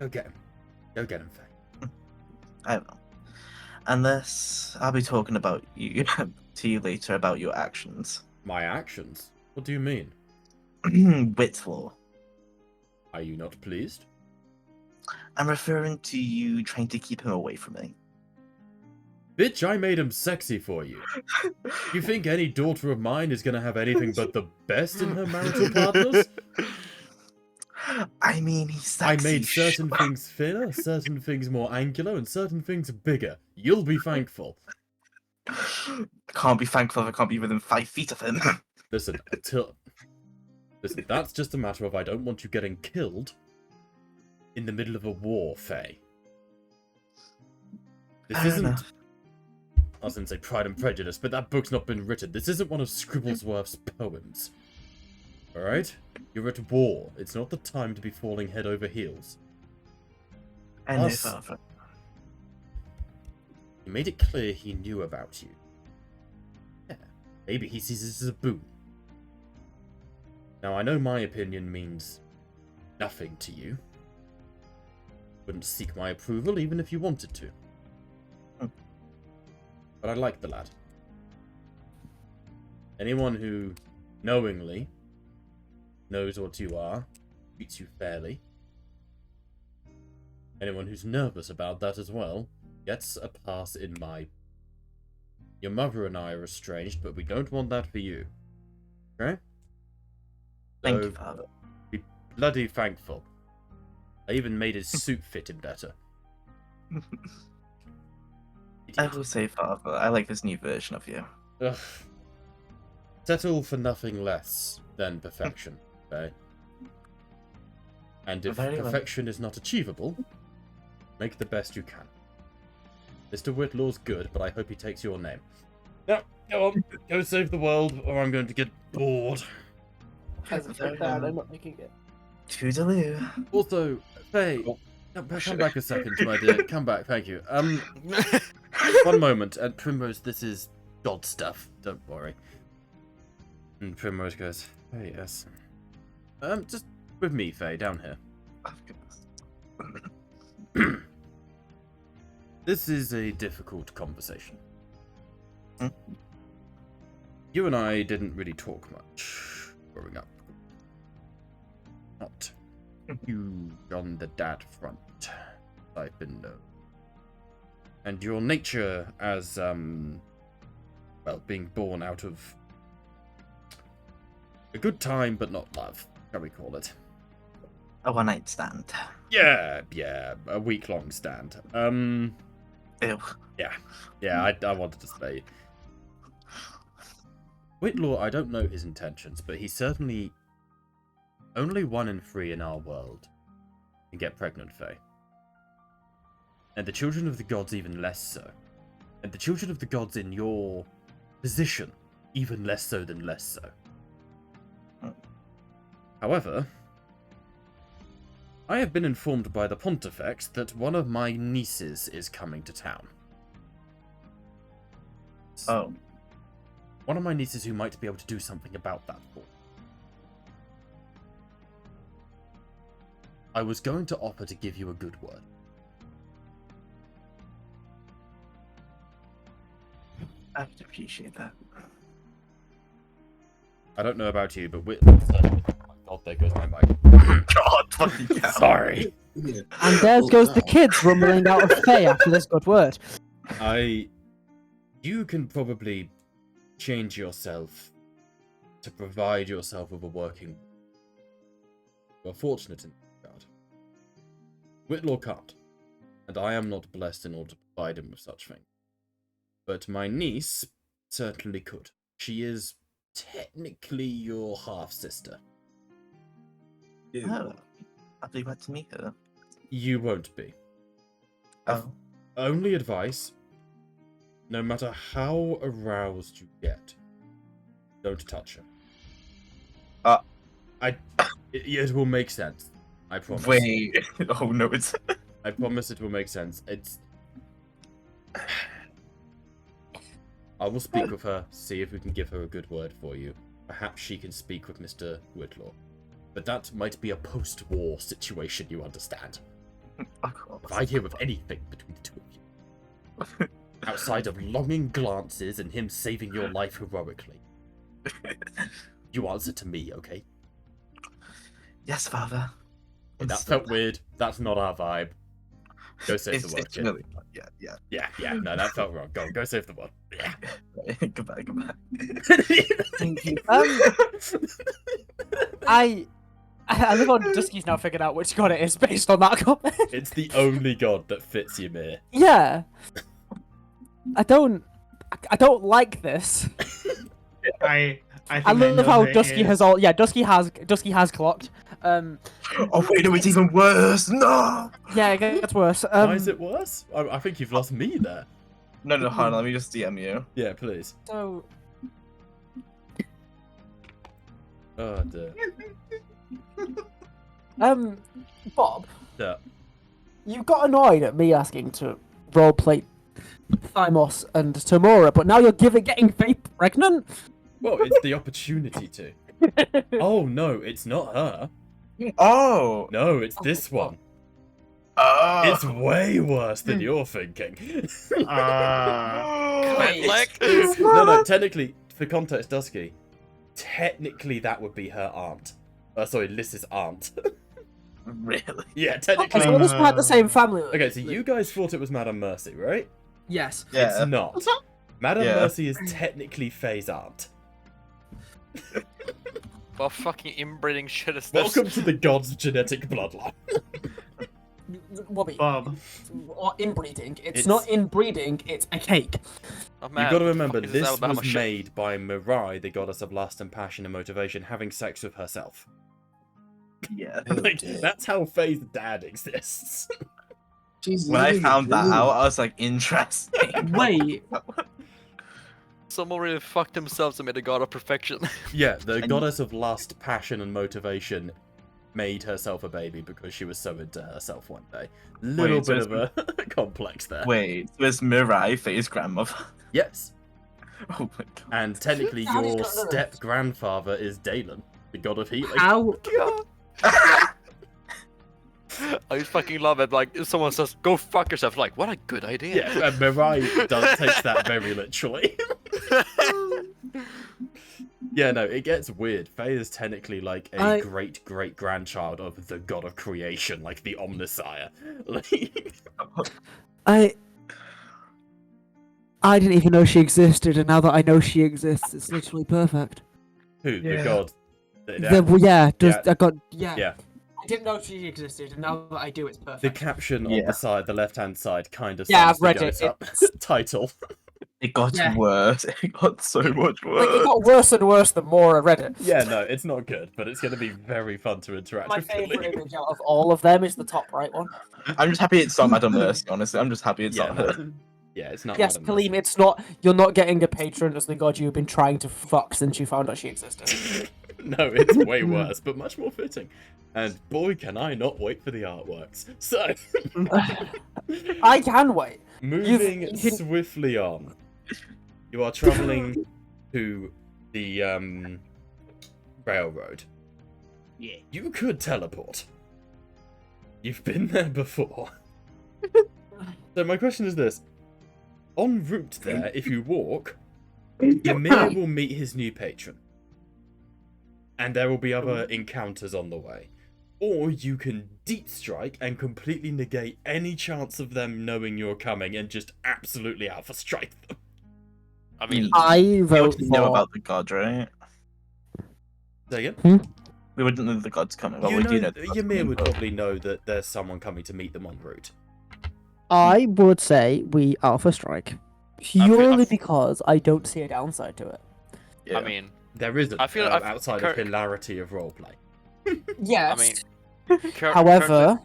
S8: Go get him. Go get him, Faye.
S2: I will. Unless I'll be talking about you to you later about your actions.
S8: My actions? What do you mean?
S2: Whitlaw.
S8: Are you not pleased?
S2: I'm referring to you trying to keep him away from me.
S8: Bitch, I made him sexy for you. You think any daughter of mine is gonna have anything but the best in her marital partners?
S2: I mean, he's
S8: I
S2: sexy.
S8: made certain things thinner, certain things more angular, and certain things bigger. You'll be thankful.
S2: I can't be thankful if I can't be within 5 feet of him.
S8: Listen, Listen, that's just a matter of I don't want you getting killed in the middle of a war, Faye. This isn't...
S2: enough.
S8: I was going to say Pride and Prejudice, but that book's not been written. This isn't one of Scribblesworth's poems. Alright? You're at war. It's not the time to be falling head over heels.
S2: I know,
S8: Us-
S2: Father.
S8: He made it clear he knew about you. Yeah, maybe he sees this as a boon. Now, I know my opinion means nothing to you. Wouldn't seek my approval even if you wanted to. But I like the lad. Anyone who knowingly knows what you are, treats you fairly. Anyone who's nervous about that as well gets a pass in my... Your mother and I are estranged, but we don't want that for you. Okay?
S2: Thank
S8: So,
S2: you, Father.
S8: be bloody thankful. I even made his suit fit him better.
S2: I will say, Father, I like this new version of you.
S8: Ugh. Settle for nothing less than perfection, okay? And if
S2: Very well.
S8: perfection is not achievable, make the best you can. Mr. Whitlaw's good, but I hope he takes your name. Now, go on, go save the world, or I'm going to get bored.
S7: Hasn't
S2: Very
S7: said that,
S2: well.
S7: I'm not making it.
S2: Toodaloo.
S8: Also, Faye, come back a second, my dear. Come back, thank you. One moment, and Primrose, this is God stuff. Don't worry. And Primrose goes, "Hey, yes. Just with me, Faye, down here.
S2: Of course.
S8: This is a difficult conversation.
S2: Hmm?
S8: You and I didn't really talk much growing up. Not huge on the dad front, I've been known. And your nature as, well, being born out of a good time, but not love, shall we call it?
S2: A one-night stand.
S8: Yeah, a week-long stand.
S2: Ew.
S8: Yeah, I wanted to say. Whitlaw, I don't know his intentions, but he's certainly only 1 in 3 in our world can get pregnant, Faye. And the children of the gods even less so. And the children of the gods in your position even less so than less so. However, I have been informed by the Pontifex that one of my nieces is coming to town.
S2: Oh.
S8: One of my nieces who might be able to do something about that for me. I was going to offer to give you a good word.
S2: I would appreciate that.
S8: I don't know about you, but oh my god, there goes my mic.
S2: God, fucking hell.
S8: Sorry.
S7: And there goes the kids rumbling out of Faye after this good word.
S8: You can probably change yourself to provide yourself with a working... You're fortunate in that regard. Whitlaw can't, and I am not blessed in order to provide him with such things. But my niece certainly could. She is technically your half-sister.
S2: Oh. I'll be glad to meet her.
S8: You won't be.
S2: Oh.
S8: Only advice, no matter how aroused you get, don't touch her. It will make sense. I promise.
S2: Wait. Oh, no, it's...
S8: I promise it will make sense. It's... I will speak with her, see if we can give her a good word for you. Perhaps she can speak with Mr. Whitlaw. But that might be a post-war situation, you understand.
S2: Of course.
S8: If I hear of anything between the two of you, outside of longing glances and him saving your life heroically, you answer to me, okay?
S2: Yes, father.
S8: Hey, that felt weird. That's not our vibe. Go save the world,
S2: It's
S8: kid.
S2: really
S8: Yeah. No, that felt wrong. Go save the world. Yeah.
S2: goodbye.
S7: Thank you. I love how Dusky's now figured out which god it is based on that comment.
S8: It's the only god that fits Ymir.
S7: Yeah. I don't like this.
S4: I think
S7: I love
S4: know
S7: how
S4: what it
S7: Dusky
S4: is.
S7: has all. Yeah, Dusky has clocked.
S2: Oh wait, no, it's even worse. No.
S7: Yeah, it gets worse.
S8: Why is it worse? I think you've lost me there.
S2: No, hold on. Let me just DM you.
S8: Yeah, please.
S7: So
S8: Oh dear.
S7: Bob,
S8: Yeah.
S7: you got annoyed at me asking to roleplay Thymos and Tamora, but now you're getting Faye pregnant?
S8: Well, it's the opportunity to. Oh no, it's not her.
S2: Oh.
S8: No, it's this one. It's way worse than you're thinking.
S7: Wait.
S8: No, technically, for context, Dusky, technically that would be her aunt. Sorry, Lys's aunt.
S2: Really?
S8: Yeah,
S7: Okay,
S8: technically.
S7: so this had the same family.
S8: Okay, so you guys thought it was Madame Mercy, right?
S7: Yes.
S2: Yeah.
S8: It's not. Madame
S2: Yeah.
S8: Mercy is technically Faye's aunt.
S5: What fucking inbreeding shit is this?
S8: Welcome to the god's genetic bloodline.
S7: Bobby.
S4: Bob.
S7: Or inbreeding. It's
S8: It's-
S7: not inbreeding, it's a cake.
S5: Oh, man,
S8: You've got to
S5: what the
S8: remember,
S5: fuck is
S8: this
S5: Alabama
S8: was
S5: shit?
S8: made by Mirai, the goddess of lust and passion and motivation, having sex with herself.
S2: Yeah.
S8: Like, that's how Faye's dad exists.
S6: She's
S2: When I
S6: living
S2: found
S6: it
S2: that
S6: good.
S2: out, I was like, interesting.
S7: Wait.
S5: Someone really fucked themselves and made a god of perfection.
S8: Yeah, the goddess of lust, passion, and motivation made herself a baby because she was so into herself one day. Little
S2: Wait, so
S8: bit
S2: it's-
S8: of a complex there.
S2: Wait, so it's Mirai, Faye's grandmother?
S8: Yes,
S2: Oh my god.
S8: and technically
S7: How did
S8: your
S7: you not know that?
S8: step-grandfather is Dalen, the god of healing.
S7: How?
S5: I just fucking love it. Like, if someone says, go fuck yourself, like, what a good idea.
S8: Yeah, and Mirai takes that very literally. Yeah, no, it gets weird. Faye is technically like a great-great-grandchild of the god of creation, like the Omnisire. Like,
S7: I didn't even know she existed, and now that I know she exists, it's literally perfect.
S8: who? The
S2: Yeah.
S8: god? Yeah.
S7: I didn't know she existed, and now that I do, it's perfect.
S8: The caption on
S2: Yeah.
S8: the side, the left-hand side, kind of
S7: Yeah,
S8: sums
S7: I've read
S8: the
S7: it.
S8: goes up. Title.
S2: It got
S7: Yeah.
S2: worse. It got so much worse.
S7: Like, it got worse and worse the more I read it.
S8: Yeah, no, it's not good, but it's going to be very fun to interact
S7: My
S8: with.
S7: favourite
S8: Billy.
S7: image out of all of them is the top right one.
S2: I'm just happy it's not Madame Mercy, honestly. I'm just happy it's
S8: Yeah,
S2: not
S8: no.
S2: her.
S8: Yeah, it's not.
S7: Yes,
S8: Madame Mercy.
S7: Kaleem, it's not. You're not getting a patron as the god you've been trying to fuck since you found out she existed.
S8: No, it's way worse, but much more fitting. And boy, can I not wait for the artworks. So,
S7: I can wait.
S8: moving
S7: you can-
S8: swiftly on. You are traveling to the railroad.
S4: Yeah.
S8: You could teleport. You've been there before. So my question is this. En route there, if you walk, Ymir will meet his new patron. And there will be other encounters on the way. Or you can deep strike and completely negate any chance of them knowing you're coming and just absolutely alpha strike them.
S5: I mean,
S7: I
S2: We
S7: vote
S2: wouldn't know
S7: for.
S2: about the god, right?
S8: Say again?
S2: We wouldn't know the god's coming. Well,
S8: You
S2: we
S8: know,
S2: do know the god's
S8: Ymir
S2: coming,
S8: would
S2: but-
S8: probably know that there's someone coming to meet them en route.
S7: I would say we alpha strike. Purely
S5: I-
S7: because I don't see a downside to it.
S2: Yeah.
S5: I mean,
S8: There isn't,
S5: I feel-
S8: outside of
S5: Cur-
S8: hilarity of roleplay.
S7: Yes.
S5: I mean,
S7: However,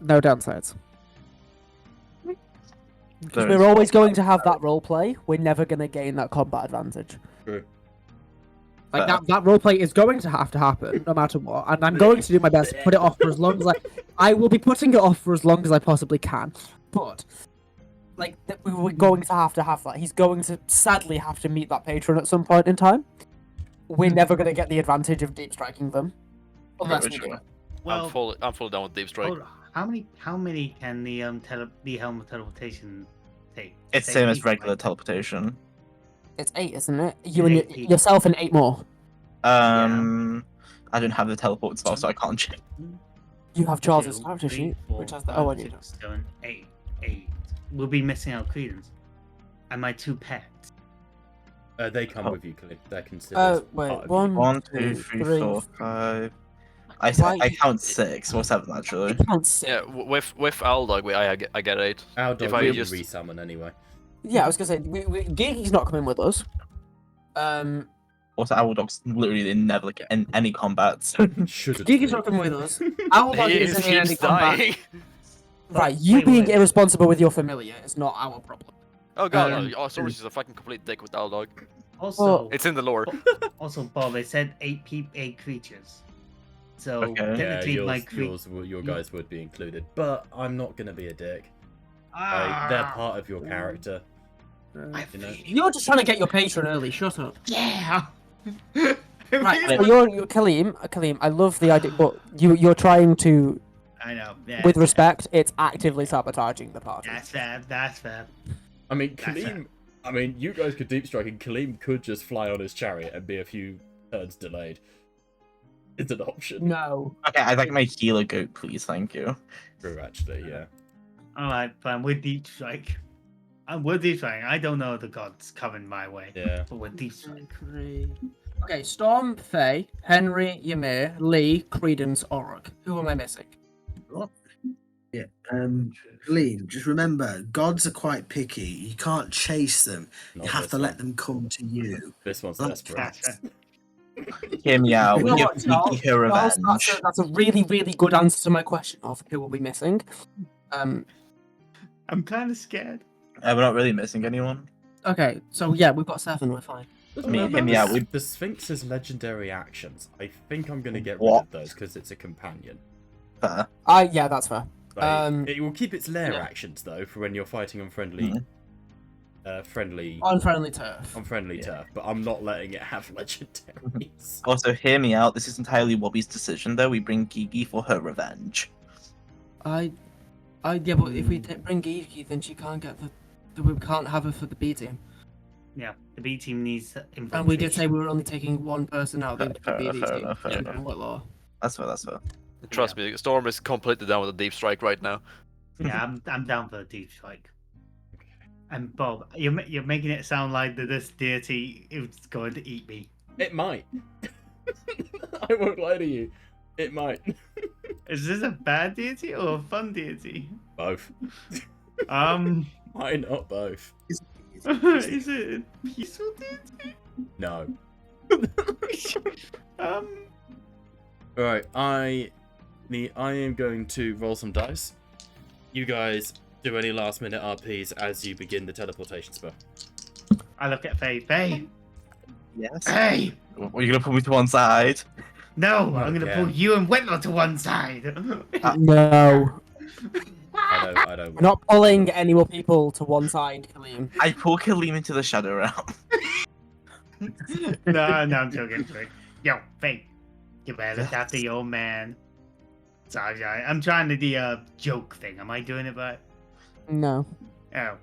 S7: no downsides. Because
S2: There is.
S7: we're always going to have that roleplay. We're never going to gain that combat advantage.
S8: True.
S7: Like
S2: Fair.
S7: that roleplay is going to have to happen no matter what, and I'm going to do my best to put it off for as long as I will be putting it off for as long as I possibly can. But like we're going to have that. He's going to sadly have to meet that patron at some point in time. We're never going to get the advantage of deep striking them unless we
S2: Very
S7: do.
S2: true.
S4: Well,
S5: I'm fully down with Deep Strike.
S4: hold on. How many can the helm of teleportation take?
S2: It's
S4: Say
S2: same as
S4: 8,
S2: regular
S4: right?
S2: teleportation.
S7: It's 8, isn't it? You
S4: It's
S7: and
S4: 8 people.
S7: yourself and 8 more.
S2: I don't have the teleport spell, so I can't check.
S7: You have Charles's
S4: 2,
S7: character
S4: 3,
S7: sheet,
S4: 4,
S7: which has the.
S4: 5,
S7: Oh, I need
S4: 6, 7, 8. 8. We'll be missing out Credence. And my 2 pets.
S1: They come
S2: Oh.
S1: with you, Cliff. They're considered
S7: Wait,
S1: part of
S2: 1, 2,
S7: 2,
S2: 3,
S7: 3,
S2: 4, 5. I
S7: Why-
S2: count 6 or 7 actually.
S7: You can't say.
S5: Yeah, with Aldog, I get 8.
S1: Our
S5: If
S1: dog
S5: I
S1: will
S5: just-
S1: resummon anyway.
S7: Yeah, I was gonna say Gigi's not coming with us.
S2: Also, Owl Dog's literally in never like in any combat.
S1: Should have
S7: Gigi's not coming with us. Our dog
S5: He
S7: isn't in any
S5: keeps
S7: combat.
S5: dying.
S7: Right, you
S4: Wait,
S7: being
S4: wait.
S7: irresponsible with your familiar is not our problem.
S5: Oh god,
S7: Um,
S5: Saurus is a fucking complete dick with Aldog.
S4: Also,
S5: It's in the lore.
S4: also, Bob, it said 8 creatures. So
S2: Okay.
S1: Yeah,
S4: technically, my
S1: your guys would be included, but I'm not gonna be a dick.
S4: Ah,
S1: They're part of your character.
S4: I
S1: you know.
S4: feel-
S7: You're just trying to get your patron early. Shut up.
S4: Yeah.
S7: Right, so you're Kaleem. I love the idea, but you're trying to,
S4: I know. Yeah,
S7: with respect, it's actively sabotaging the party.
S4: That's fair. That's fair.
S1: I mean,
S4: That's
S1: Kaleem. I mean, you guys could deep strike, and Kaleem could just fly on his chariot and be a few turns delayed. It's an option.
S7: No.
S2: Okay, I'd like my healer goat, please, thank you.
S1: True, actually, yeah.
S4: All right, fine. We're deep strike. We're deep strike. I don't know the gods coming my way.
S1: Yeah.
S4: But we're deep strike.
S7: Okay, Storm, Faye, Henry, Ymir, Lee, Credence, Oruk. Who am I missing?
S6: Yeah. Liam, just remember, gods are quite picky. You can't chase them.
S1: Not
S6: You have
S1: this
S6: to
S1: one.
S6: let them come to you.
S1: This one's
S6: Oh,
S1: desperate.
S4: That's fair.
S2: Hear me out.
S7: You
S2: We
S7: know
S2: give
S7: what, Charles?
S2: Nikki her
S7: Charles,
S2: revenge.
S7: that's a really, really good answer to my question of who will be missing.
S4: I'm kind of scared.
S2: We're not really missing anyone.
S7: Okay, so yeah, we've got 7. We're fine.
S1: Just
S2: I mean,
S1: remember
S2: hear me out, we-
S1: the Sphinx's legendary actions. I think I'm gonna get rid
S2: What?
S1: of those because it's a companion.
S2: Fair.
S7: Yeah, that's fair.
S1: Like, it will keep its lair
S7: yeah.
S1: actions though for when you're fighting on friendly, friendly
S7: On friendly turf.
S1: turf. But I'm not letting it have legendaries.
S2: Also, hear me out. This is entirely Wobby's decision, though. We bring Gigi for her revenge.
S7: Yeah, but if we bring Gigi, then she can't get we can't have her for the B team.
S4: Yeah, the B team needs infiltration.
S7: And we did say we were only taking one person out of the
S2: Fair
S7: B
S2: enough, fair
S7: team.
S2: enough, fair
S7: Yeah,
S2: enough.
S7: what law?
S2: That's fair. That's fair.
S5: Trust me, Storm is completely down with a deep strike right now.
S4: Yeah, I'm down for a deep strike. And Bob, you're making it sound like that this deity is going to eat me.
S1: It might. I won't lie to you. It might.
S4: Is this a bad deity or a fun deity?
S1: Both.
S4: Why
S1: not both?
S4: Is it a peaceful deity?
S1: No.
S4: Alright,
S1: I am going to roll some dice. You guys do any last minute RPs as you begin the teleportation spell.
S4: I look at Faye. Faye!
S2: Yes.
S4: Hey!
S2: Are you gonna put me to one side?
S4: No, I'm gonna
S1: Okay.
S4: pull you and Whitlaw to one side.
S7: No.
S1: I don't.
S7: We're not pulling any more people to one side, Kaleem.
S2: I pull Kaleem into the shadow realm.
S4: No, I'm joking. Yo, Faye, you better look after your man. Sorry, I'm trying to do a joke thing. Am I doing it right?
S7: No.
S4: Oh.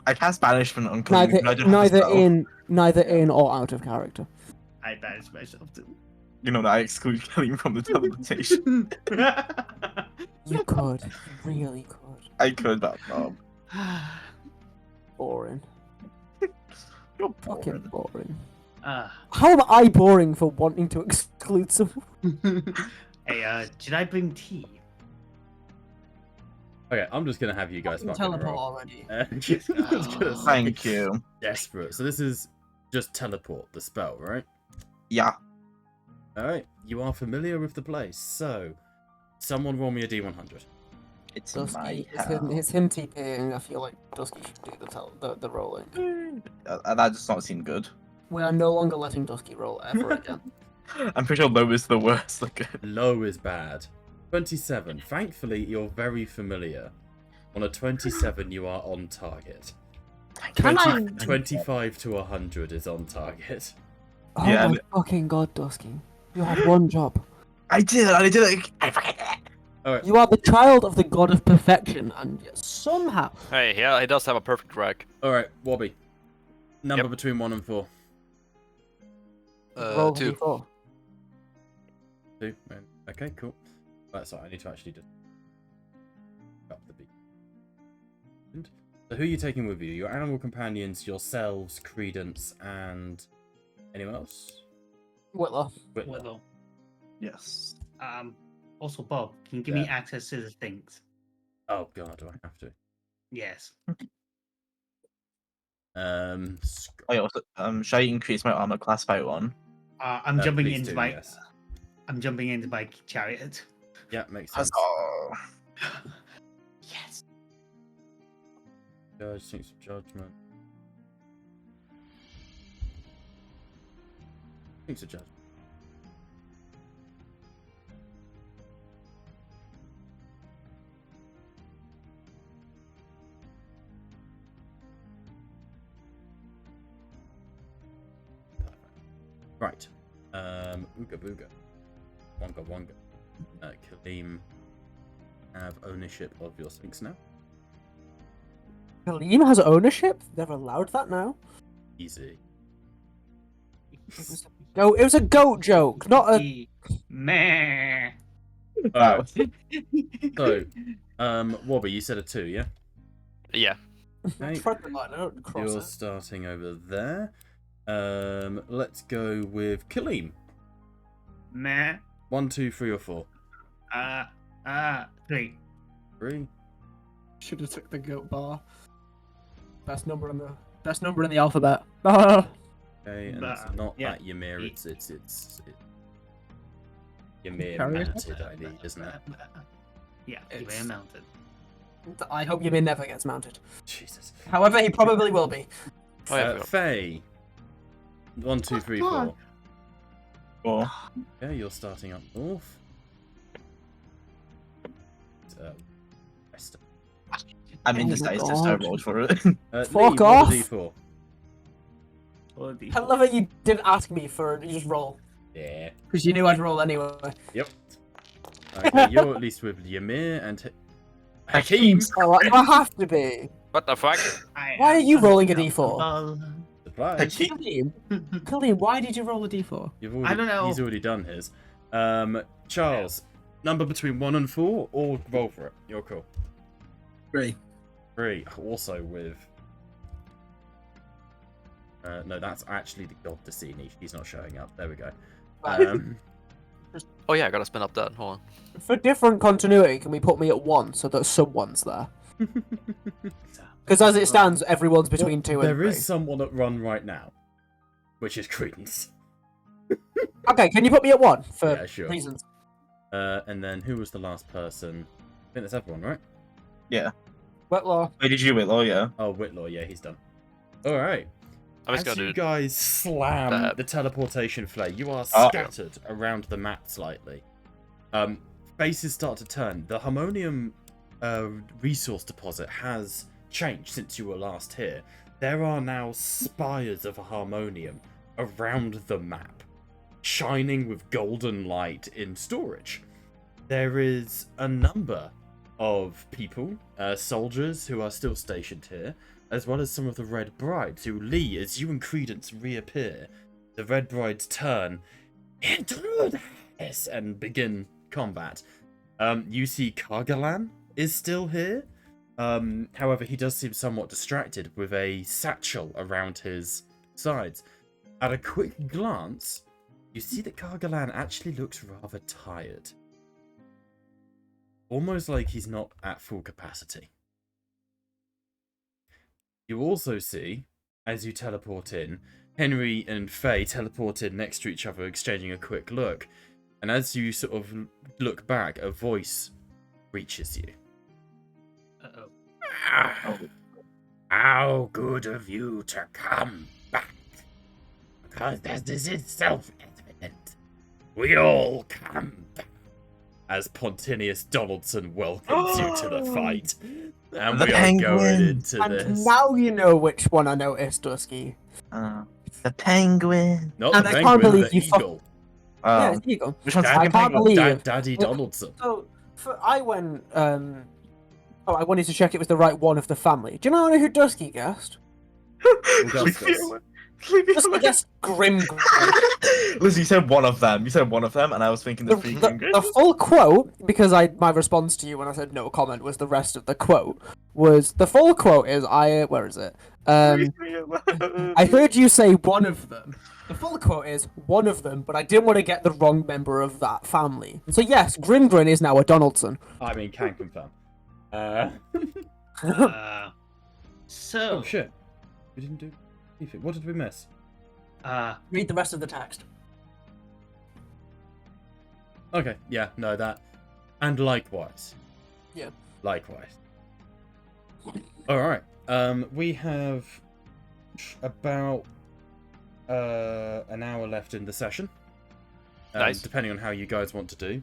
S2: I cast banishment on Kaleem.
S7: Neither in or out of character.
S4: I banish myself too.
S2: You know that I exclude Kaleem from the teleportation.
S7: You could. You really could.
S2: I could, but
S7: Boring.
S2: You're
S7: Fucking boring.
S4: Ah.
S7: How am I boring for wanting to exclude someone?
S4: Hey, should I bring tea?
S1: Okay, I'm just gonna have you guys fucking
S7: Teleport
S1: roll.
S7: already.
S1: Just gonna say,
S2: Thank you.
S1: desperate. So this is just teleport, the spell, right?
S2: Yeah.
S1: Alright, you are familiar with the place, so someone roll me a D100.
S2: It's in my
S7: Dusky, it's him TPing. I feel like Dusky should do the rolling.
S2: That does not seem good.
S7: We are no longer letting Dusky roll ever again.
S2: I'm pretty sure low is the worst. Like,
S1: Low is bad. 27. Thankfully, you're very familiar. On a 27, you are on target.
S7: Can
S1: 25 to 100 is on target.
S7: Oh
S2: Yeah,
S7: my fucking god, Dusky. You had one job.
S2: I did it. I fucking did it.
S1: Alright.
S7: You are the child of the god of perfection, and yet somehow.
S5: Hey, yeah, he does have a perfect rag.
S1: Alright, Wobby. Number
S5: Yep.
S1: between 1 and 4.
S7: Roll the
S5: 2.
S7: d4.
S1: 2. Okay, cool. That's all. I need to actually just up the beat. So who are you taking with you? Your animal companions, yourselves, Credence, and anyone else?
S7: Whitler.
S4: Whitlow.
S2: Yes.
S4: Also, Bob, can you give me access to the things?
S1: Oh god, do I have to?
S4: Yes.
S2: Wait, also, should I increase my armor class by 1?
S4: I'm jumping
S1: please
S4: into
S1: do,
S4: my.
S1: yes.
S4: I'm jumping into my chariot.
S1: Yeah, makes sense.
S4: Yes.
S1: Judge, Sinks of Judgment. Sinks of Judgment. Right. Ooga Booga. Wonga Wonga. Kaleem have ownership of your Sphinx now.
S7: Kaleem has ownership? They've allowed that now?
S1: Easy.
S7: It was a goat joke, not a...
S4: Meh.
S1: Alright. So, Wobby, you said a 2, yeah?
S5: Yeah.
S1: Okay.
S7: Tread the line, I don't cross
S1: You're
S7: it.
S1: starting over there. Let's go with Kaleem.
S4: Meh.
S1: 1, 2, 3, or 4.
S4: 3.
S1: 3.
S7: Should have took the goat bar. Best number in the alphabet. Ah.
S1: Okay, and it's not that Ymir, it's Ymir
S7: Carry it.
S1: mounted, I need, isn't it?
S4: Yeah,
S7: It's-
S4: Ymir mounted.
S7: I hope Ymir never gets mounted.
S1: Jesus.
S7: However, he probably will be.
S5: Oh, yeah,
S1: Faye. 1, 2, 3, 4.
S2: 4.
S1: Okay, you're starting up north. West.
S2: I'm
S7: Oh
S2: indecisive,
S7: my
S2: so I
S7: God.
S2: rolled for it.
S7: Fuck
S1: Lee, roll
S7: off.
S1: the D4.
S7: I love it you didn't ask me for it, you just roll.
S1: Yeah.
S7: Because you knew I'd roll anyway.
S1: Yep. Okay, you're at least with Ymir and Hakeem.
S7: Oh, I have to be.
S5: What the fuck?
S7: Why are you rolling a d4?
S1: Surprise.
S7: Kaleem, Kaleem, why did you roll a d4?
S1: You've already,
S4: I don't know.
S1: He's already done his. Charles, number between 1 and 4, or roll for it. You're cool.
S6: 3.
S1: 3, also with... no, that's actually the god Destiny. She's not showing up. There we go.
S5: Oh yeah, I gotta spin up that. Hold on.
S7: For different continuity, can we put me at 1 so that someone's there? Because as it stands, everyone's between 2 and 3.
S1: There is someone at run right now, which is Credence.
S7: Okay, can you put me at 1 for
S1: Yeah, sure.
S7: reasons?
S1: And then who was the last person? I think that's everyone, right?
S2: Yeah.
S7: Whitlaw.
S2: Wait, did you Whitlaw? Yeah.
S1: Oh, Whitlaw, yeah, he's done. Alright.
S5: I'm just
S1: As
S5: gonna
S1: you
S5: do
S1: guys slam
S5: that.
S1: the teleportation flare, you are
S2: Oh.
S1: scattered around the map slightly. Faces start to turn. The Harmonium resource deposit has changed since you were last here. There are now spires of Harmonium around the map, shining with golden light in storage. There is a number of people, soldiers who are still stationed here, as well as some of the Red Brides, who, Lee, as you and Credence reappear, the Red Brides turn into this and begin combat. You see Kargalan is still here. However, he does seem somewhat distracted with a satchel around his sides. At a quick glance, you see that Kargalan actually looks rather tired. Almost like he's not at full capacity. You also see, as you teleport in, Henry and Faye teleport in next to each other, exchanging a quick look. And as you sort of look back, a voice reaches you.
S4: Uh-oh.
S8: How good of you to come back. Because this is self-evident. We all come back.
S1: As Pontinius Donaldson welcomes you to the fight. And
S2: The
S1: we are
S2: penguin.
S1: going into
S7: And
S1: this.
S7: now you know which one I noticed, Dusky.
S2: The penguin.
S1: Not
S7: And
S1: the
S7: I can't
S1: penguin,
S7: believe
S1: the
S7: you
S1: eagle.
S7: Yeah, it's Eagle.
S2: Which one's the
S7: I
S2: fucking
S7: can't
S2: penguin?
S7: believe.
S1: Daddy Donaldson.
S7: I went. Oh, I wanted to check it was the right one of the family. Do you know who Dusky guessed?
S1: Augustus.
S7: Dusky guessed Grim.
S2: Listen, you said one of them. You said one of them, and I was thinking the three fingers.
S7: The full quote, because my response to you when I said no comment was the rest of the quote. The full quote is where is it? I heard you say one of them. The full quote is one of them, but I didn't want to get the wrong member of that family. So yes, Grimgrin is now a Donaldson.
S1: I mean, can confirm.
S4: So.
S1: Oh shit! We didn't do anything. What did we miss?
S7: Read the rest of the text.
S1: Okay, yeah, no, that. And likewise.
S7: Yeah.
S1: Likewise. Alright, we have about an hour left in the session.
S5: Nice.
S1: Depending on how you guys want to do.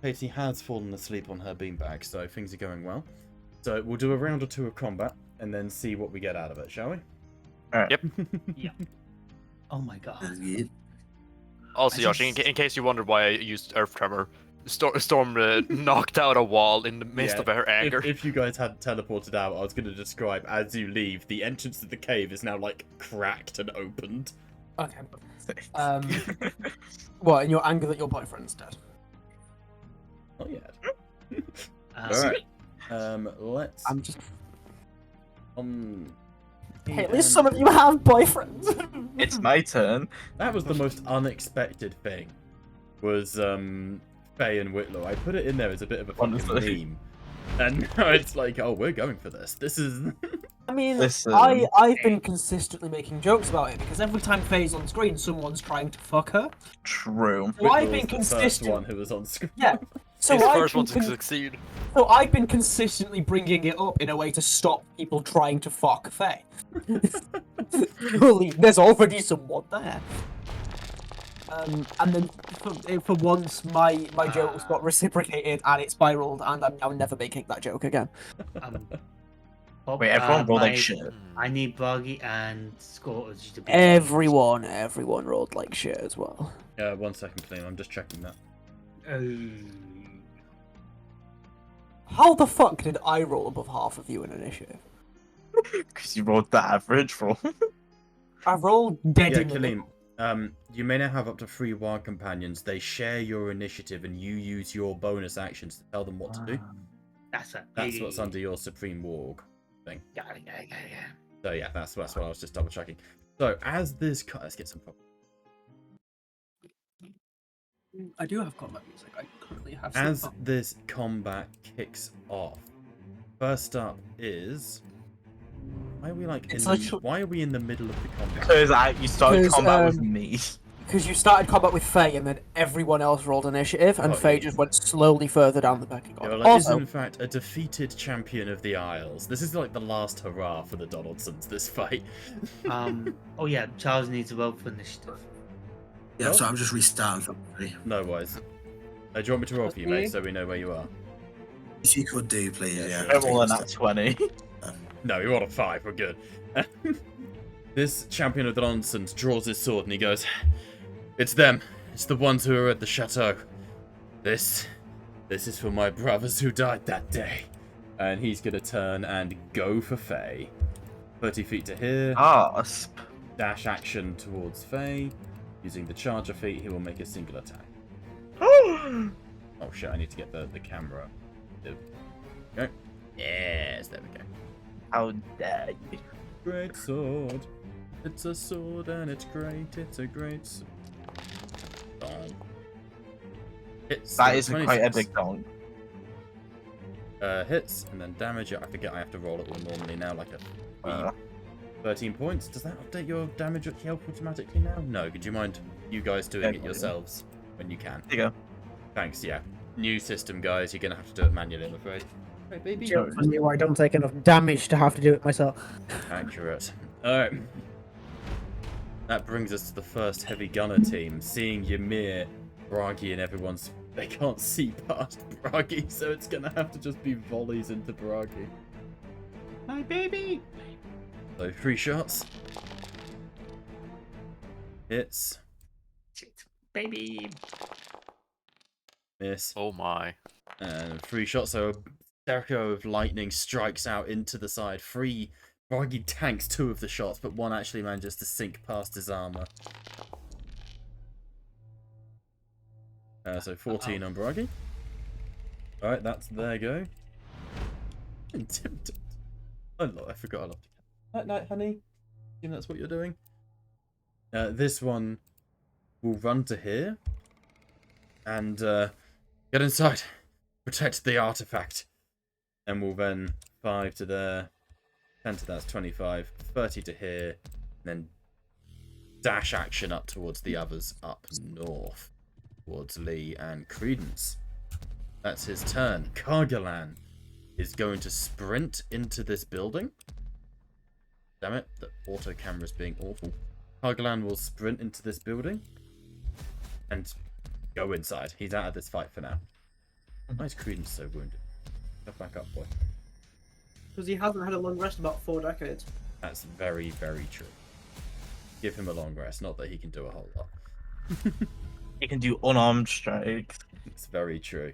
S1: Katie has fallen asleep on her beanbag, so things are going well. So we'll do a round or two of combat, and then see what we get out of it, shall we?
S2: Alright.
S5: Yep.
S4: Yeah. Oh my god.
S5: Also, Yoshi, in case you wondered why I used Earth Tremor, Storm knocked out a wall in the midst of her anger.
S1: If you guys had teleported out, I was going to describe, as you leave, the entrance to the cave is now, like, cracked and opened.
S7: Okay. What, in your anger that your boyfriend's dead?
S1: Not yet.
S4: Alright.
S1: Let's...
S7: I'm just... Hey, at
S1: the
S7: least some of you have boyfriends.
S2: It's my turn.
S1: That was the most unexpected thing. Was Faye and Whitlow. I put it in there as a bit of a fucking
S2: Honestly.
S1: meme, and now it's like, oh, we're going for this. This is.
S7: I mean,
S2: Listen.
S7: I've been consistently making jokes about it because every time Faye's on screen, someone's trying to fuck her.
S2: True.
S7: So I've
S1: Whitlow
S7: been
S1: was the first
S7: consistent.
S1: one who was on screen.
S7: Yeah. So
S5: He's the
S7: I've
S5: first one
S7: been
S5: to succeed.
S7: So I've been consistently bringing it up in a way to stop people trying to fuck Faye. Surely, there's already someone there. And then for once, my jokes got reciprocated and it spiraled, and I'm now never making that joke again.
S2: Wait, everyone rolled like shit.
S4: I need Broggy and Scorters to be.
S7: Everyone rolled like shit as well.
S1: 1 second, please. I'm just checking that.
S7: How the fuck did I roll above half of you in initiative?
S2: Because you rolled the average roll.
S7: I rolled dead
S1: Yeah,
S7: in the
S1: Kalim. You may now have up to 3 wild companions. They share your initiative, and you use your bonus actions to tell them what to do.
S4: That's it.
S1: That's what's under your Supreme Warg thing.
S4: Yeah.
S1: So yeah, that's what I was just double checking. So as this, let's get some.
S7: I do have combat music. I currently have.
S1: As this combat kicks off, first up is. Why are we like? Why are we in the middle of the combat?
S2: Because you started combat with me.
S7: Because you started combat with Faye, and then everyone else rolled initiative, and Faye just went slowly further down the pecking order.
S1: Like, also, is in fact a defeated champion of the Isles. This is like the last hurrah for the Donaldsons. This fight.
S4: Oh yeah, Charles needs to roll for initiative.
S6: Yeah, so I'm just restarting from 3.
S1: No worries. Do you want me to roll for you, mate, so we know where you are?
S6: If you could do, please, yeah.
S2: I'm rolling at 20.
S1: No, you rolled a 5. We're good. This champion of the Donaldsons draws his sword and he goes, "It's them. It's the ones who are at the chateau. This is for my brothers who died that day." And he's gonna turn and go for Faye. 30 feet to here.
S2: Asp.
S1: Dash action towards Faye. Using the charger feat, he will make a single attack. Oh shit, I need to get the camera. Go. Yes, there we go.
S2: How dare you?
S1: Great sword. It's a sword and it's great. It's a great sword. Dong. Hits.
S2: That is quite a
S1: 26.
S2: big dong.
S1: Hits and then damage. I forget I have to roll it all normally now, like a 13 points. Does that update your damage at health automatically now? No. Could you mind you guys doing it yourselves when you can?
S2: There you go.
S1: Thanks. Yeah. New system, guys. You're gonna have to do it manually, I'm afraid. Right, baby.
S7: Joke on you, I don't take enough damage to have to do it myself.
S1: Accurate. Alright. That brings us to the first heavy gunner team. Seeing Ymir, Bragi, and everyone's... They can't see past Bragi, so it's gonna have to just be volleys into Bragi.
S4: My baby!
S1: So 3 shots. Hits.
S4: Shit. Baby!
S1: Miss.
S5: Oh my.
S1: And 3 shots, so a Jericho of lightning strikes out into the side. 3 Bragi tanks 2 of the shots, but 1 actually manages to sink past his armor. So 14 on Bragi. Alright, that's their go. Intimidate. Oh, I forgot I love to. Night night, honey. Assume that's what you're doing. This one will run to here and get inside. Protect the artifact. And we'll then 5 to there. 10 to that's 25. 30 to here. And then dash action up towards the others up north. Towards Lee and Credence. That's his turn. Kargalan is going to sprint into this building. Damn it, the auto camera's being awful. Kargalan will sprint into this building and go inside. He's out of this fight for now. Why is Credence so wounded? Go back up, boy.
S3: Because he hasn't had a long rest in about 4 decades.
S1: That's very, very true. Give him a long rest, not that he can do a whole lot.
S2: He can do unarmed strikes.
S1: It's very true.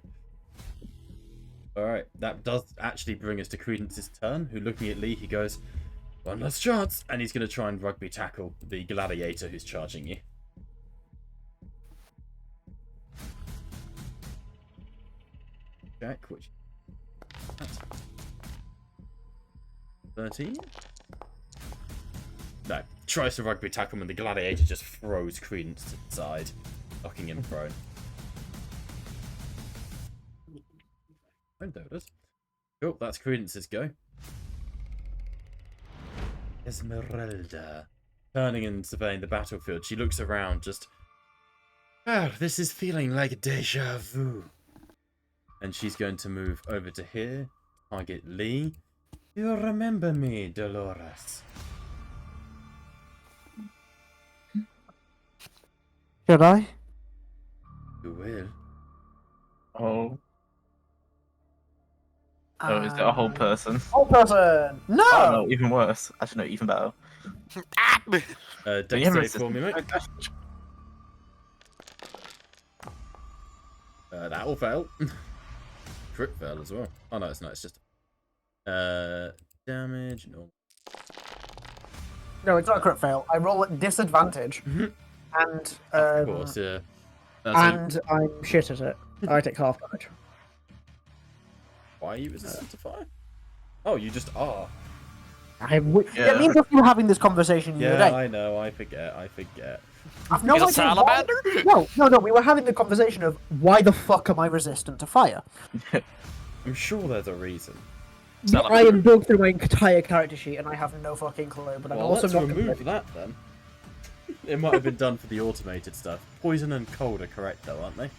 S1: Alright, that does actually bring us to Credence's turn, who, looking at Lee, he goes, 1 last chance, and he's going to try and rugby tackle the gladiator who's charging you. Jack, which... That's 13? No, tries to rugby tackle him, and the gladiator just throws Credence to the side, knocking him prone. Oh, there it is. Cool, that's Credence's go. Esmeralda. Turning and surveying the battlefield, she looks around, just... Oh, this is feeling like deja vu. And she's going to move over to here, target Lee. You'll remember me, Dolores.
S7: Should I?
S1: You will.
S2: Oh. Oh, is it a whole person?
S3: Whole person! No!
S2: Oh, no, even worse. Actually, no, even better.
S1: Dex
S2: Yeah,
S1: save for me, mate. That will fail. Crit fail as well. Oh no, it's not. It's just damage. No.
S3: No, it's not a crit fail. I roll at disadvantage. And
S1: Of course, yeah.
S3: and I'm shit at it. I take half damage.
S1: Why are you resistant to fire? Oh, you just are.
S3: Yeah, it means that you were having this conversation the other
S1: Yeah,
S3: day.
S1: I know. I forget.
S3: I've no
S5: He's a
S3: idea
S5: salamander?
S3: why- No. We were having the conversation of why the fuck am I resistant to fire?
S1: I'm sure there's a reason.
S3: I am dug through my entire character sheet and I have no fucking clue. But I'm
S1: Well,
S3: also
S1: let's
S3: not
S1: remove
S3: complaining.
S1: that then. It might have been done for the automated stuff. Poison and cold are correct though, aren't they?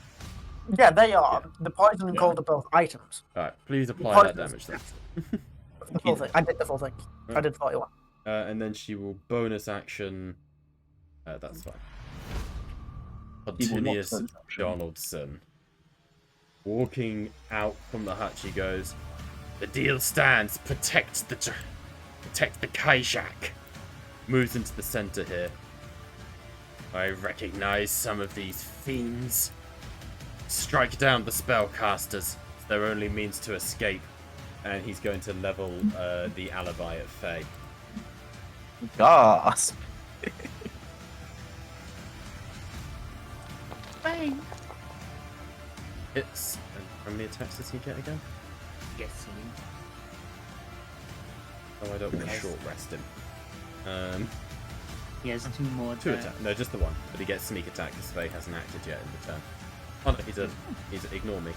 S3: Yeah, they are.
S1: Yeah.
S3: The poison and
S2: Yeah.
S3: cold are both items.
S1: Alright, please apply
S3: Poison
S1: that
S3: is-
S1: damage then.
S3: The full thing. I did the full thing. I did 41.
S1: And then she will bonus action. That's fine.
S2: He will not
S1: Continuous
S2: bonus action.
S1: Donaldson. Walking out from the hut, she goes, "The deal stands. Protect the Kajak." Moves into the center here. I recognize some of these fiends. Strike down the spellcasters. It's their only means to escape. And he's going to level the alibi at Faye.
S2: Gasp.
S1: Hits. And how many attacks does he get again?
S4: Yes.
S1: Oh, I don't want to short rest him.
S4: He has 2 more.
S1: 2 attacks. No, just the 1. But he gets sneak attack because Faye hasn't acted yet in the turn. Oh no, he's a ignore me.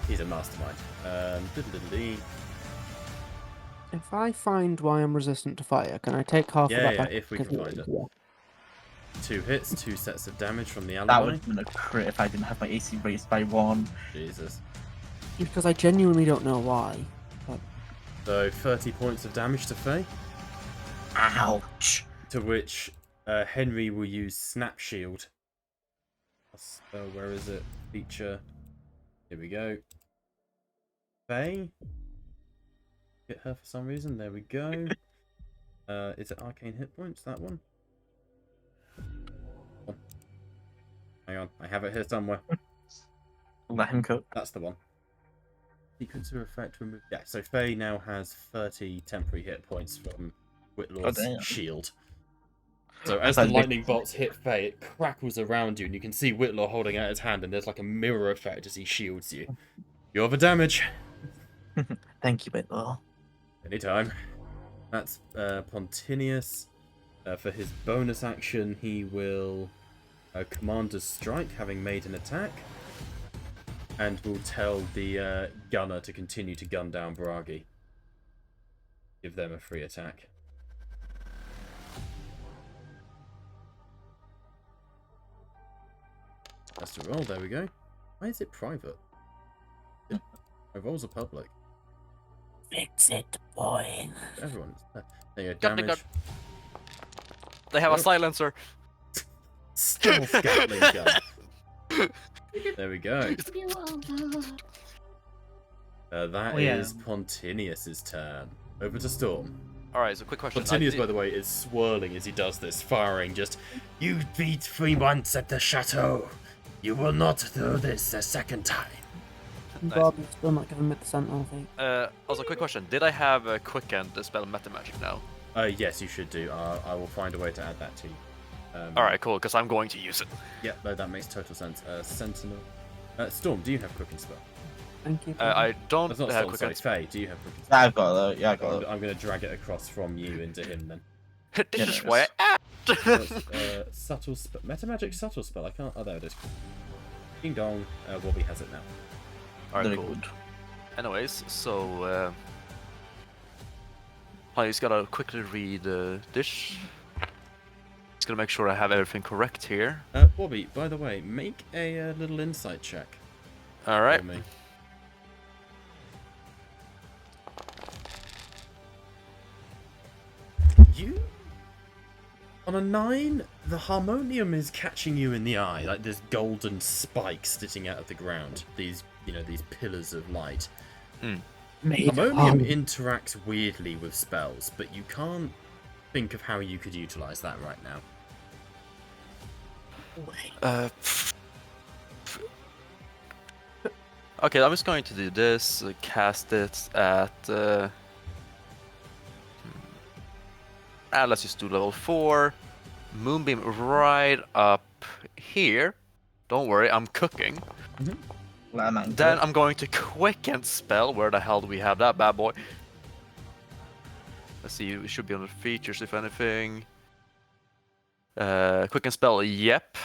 S1: He's a mastermind. Diddle-diddle-dee.
S7: If I find why I'm resistant to fire, can I take half of
S1: Yeah,
S7: that
S1: yeah,
S7: back?
S1: if we can find it. 2 hits, 2 sets of damage from the
S2: That
S1: alibi.
S2: would have been a crit if I didn't have my AC raised by 1.
S1: Jesus.
S7: Because I genuinely don't know why.
S1: So 30 points of damage to Faye.
S2: Ouch.
S1: To which Henry will use Snap Shield. Where is it? Feature. Here we go. Faye. Hit her for some reason. There we go. Is it Arcane Hit Points? That one? Oh. Hang on. I have it here somewhere.
S2: Let him cook.
S1: That's the one. Sequencer effect removed. Yeah, so Faye now has 30 temporary hit points from Whitlaw's
S2: damn.
S1: shield. So as
S2: So
S1: the
S2: big-
S1: lightning bolts hit Faye, it crackles around you, and you can see Whitlaw holding out his hand, and there's like a mirror effect as he shields you. You're the damage.
S2: Thank you, Whitlaw.
S1: Anytime. That's Pontinius. For his bonus action, he will Commander's Strike, having made an attack, and will tell the gunner to continue to gun down Bragi. Give them a free attack. That's the roll, there we go. Why is it private? My rolls are public.
S6: Fix it, boy.
S1: Everyone's there. There you go,
S5: Got me,
S1: damage.
S5: They have
S1: Oh.
S5: a silencer.
S1: Stealth Gatling gun. There we go. That is Pontinius's turn. Over to Storm.
S5: Alright, so quick question.
S1: Pontinius, by the way, is swirling as he does this, firing just, "You beat me once at the chateau. You will not do this a second time."
S5: Nice.
S7: Bob is still not giving me the sentinel thing.
S5: Also, quick question. Did I have a quicken to spell meta magic now?
S1: Yes, you should do. I will find a way to add that to you.
S5: Alright, cool, because I'm going to use it.
S1: Yeah, no, that makes total sense. Sentinel. Storm, do you have quicken spell?
S7: Thank you.
S5: I don't
S1: That's not
S5: have
S1: Storm, sorry.
S5: quicken.
S1: Faye, do you have quicken spell?
S2: Yeah, I've got that. Yeah, I got it.
S1: I'm going to drag it across from you into him then.
S5: This is
S2: Yes.
S5: why I
S1: That's, subtle spell. Meta magic subtle spell. I can't. Oh, there it is. Ding dong. Wobby has it now.
S5: Alright,
S2: Very
S5: cool.
S2: good.
S5: Anyways, so I just gotta quickly read this. Just gonna make sure I have everything correct here.
S1: Wobby, by the way, make a little insight check.
S5: Alright.
S1: For me. You on a 9, the harmonium is catching you in the eye, like there's golden spikes sticking out of the ground. These, these pillars of light. Harmonium interacts weirdly with spells, but you can't think of how you could utilize that right now.
S5: Okay, I'm just going to do this. Cast it at. Let's just do level 4. Moonbeam right up here. Don't worry, I'm cooking. Then I'm going to quicken spell. Where the hell do we have that bad boy? Let's see, it should be on the features if anything. Quicken spell, yep.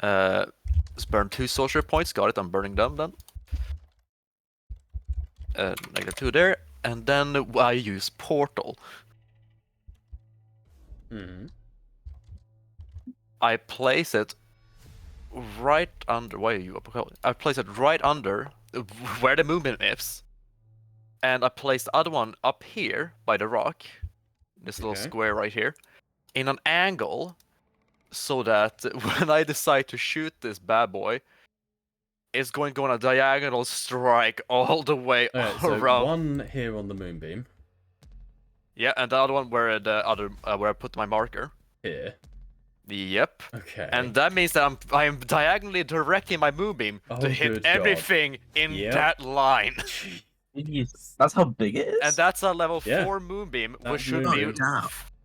S5: Let's burn 2 sorcery points. Got it, I'm burning them then. -2 there. And then I use portal. I place it right under. Why are you up? I place it right under where the moonbeam is, and I place the other one up here by the rock, this little square right here, in an angle, so that when I decide to shoot this bad boy, it's going to go on a diagonal strike all the way
S1: So
S5: around.
S1: one here on the moonbeam.
S5: Yeah, and the other one where where I put my marker.
S1: Here.
S5: Yep.
S1: Okay.
S5: And that means that I'm diagonally directing my moonbeam to hit
S1: good God.
S5: everything in that line.
S2: Jeez. That's how big it is?
S5: And that's a level 4 moonbeam,
S1: That
S5: which should
S1: moonbeam.
S5: be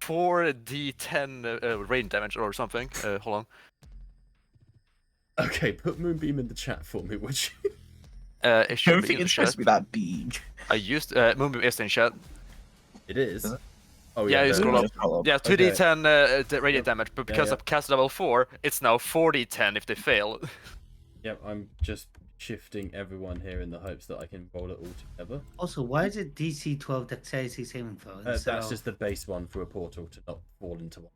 S5: 4d10 radiant damage or something. Hold on.
S1: Okay, put moonbeam in the chat for me, would you?
S5: It
S2: I
S5: should
S2: don't
S5: be
S2: think
S5: in
S2: it's supposed
S5: chat.
S2: to be that big.
S5: I used moonbeam is in chat.
S1: It is.
S2: Is it?
S1: Oh
S5: Yeah, you
S1: there
S5: scroll
S1: it
S5: up.
S1: is.
S5: Yeah, 2d10 radiant damage, but because
S1: yeah.
S5: I've cast level 4, it's now 4d10 if they fail.
S1: Yep, I'm just shifting everyone here in the hopes that I can roll it all together.
S4: Also, why is it DC 12 dexterity saving throw?
S1: That's just the base one for a portal to not fall into one.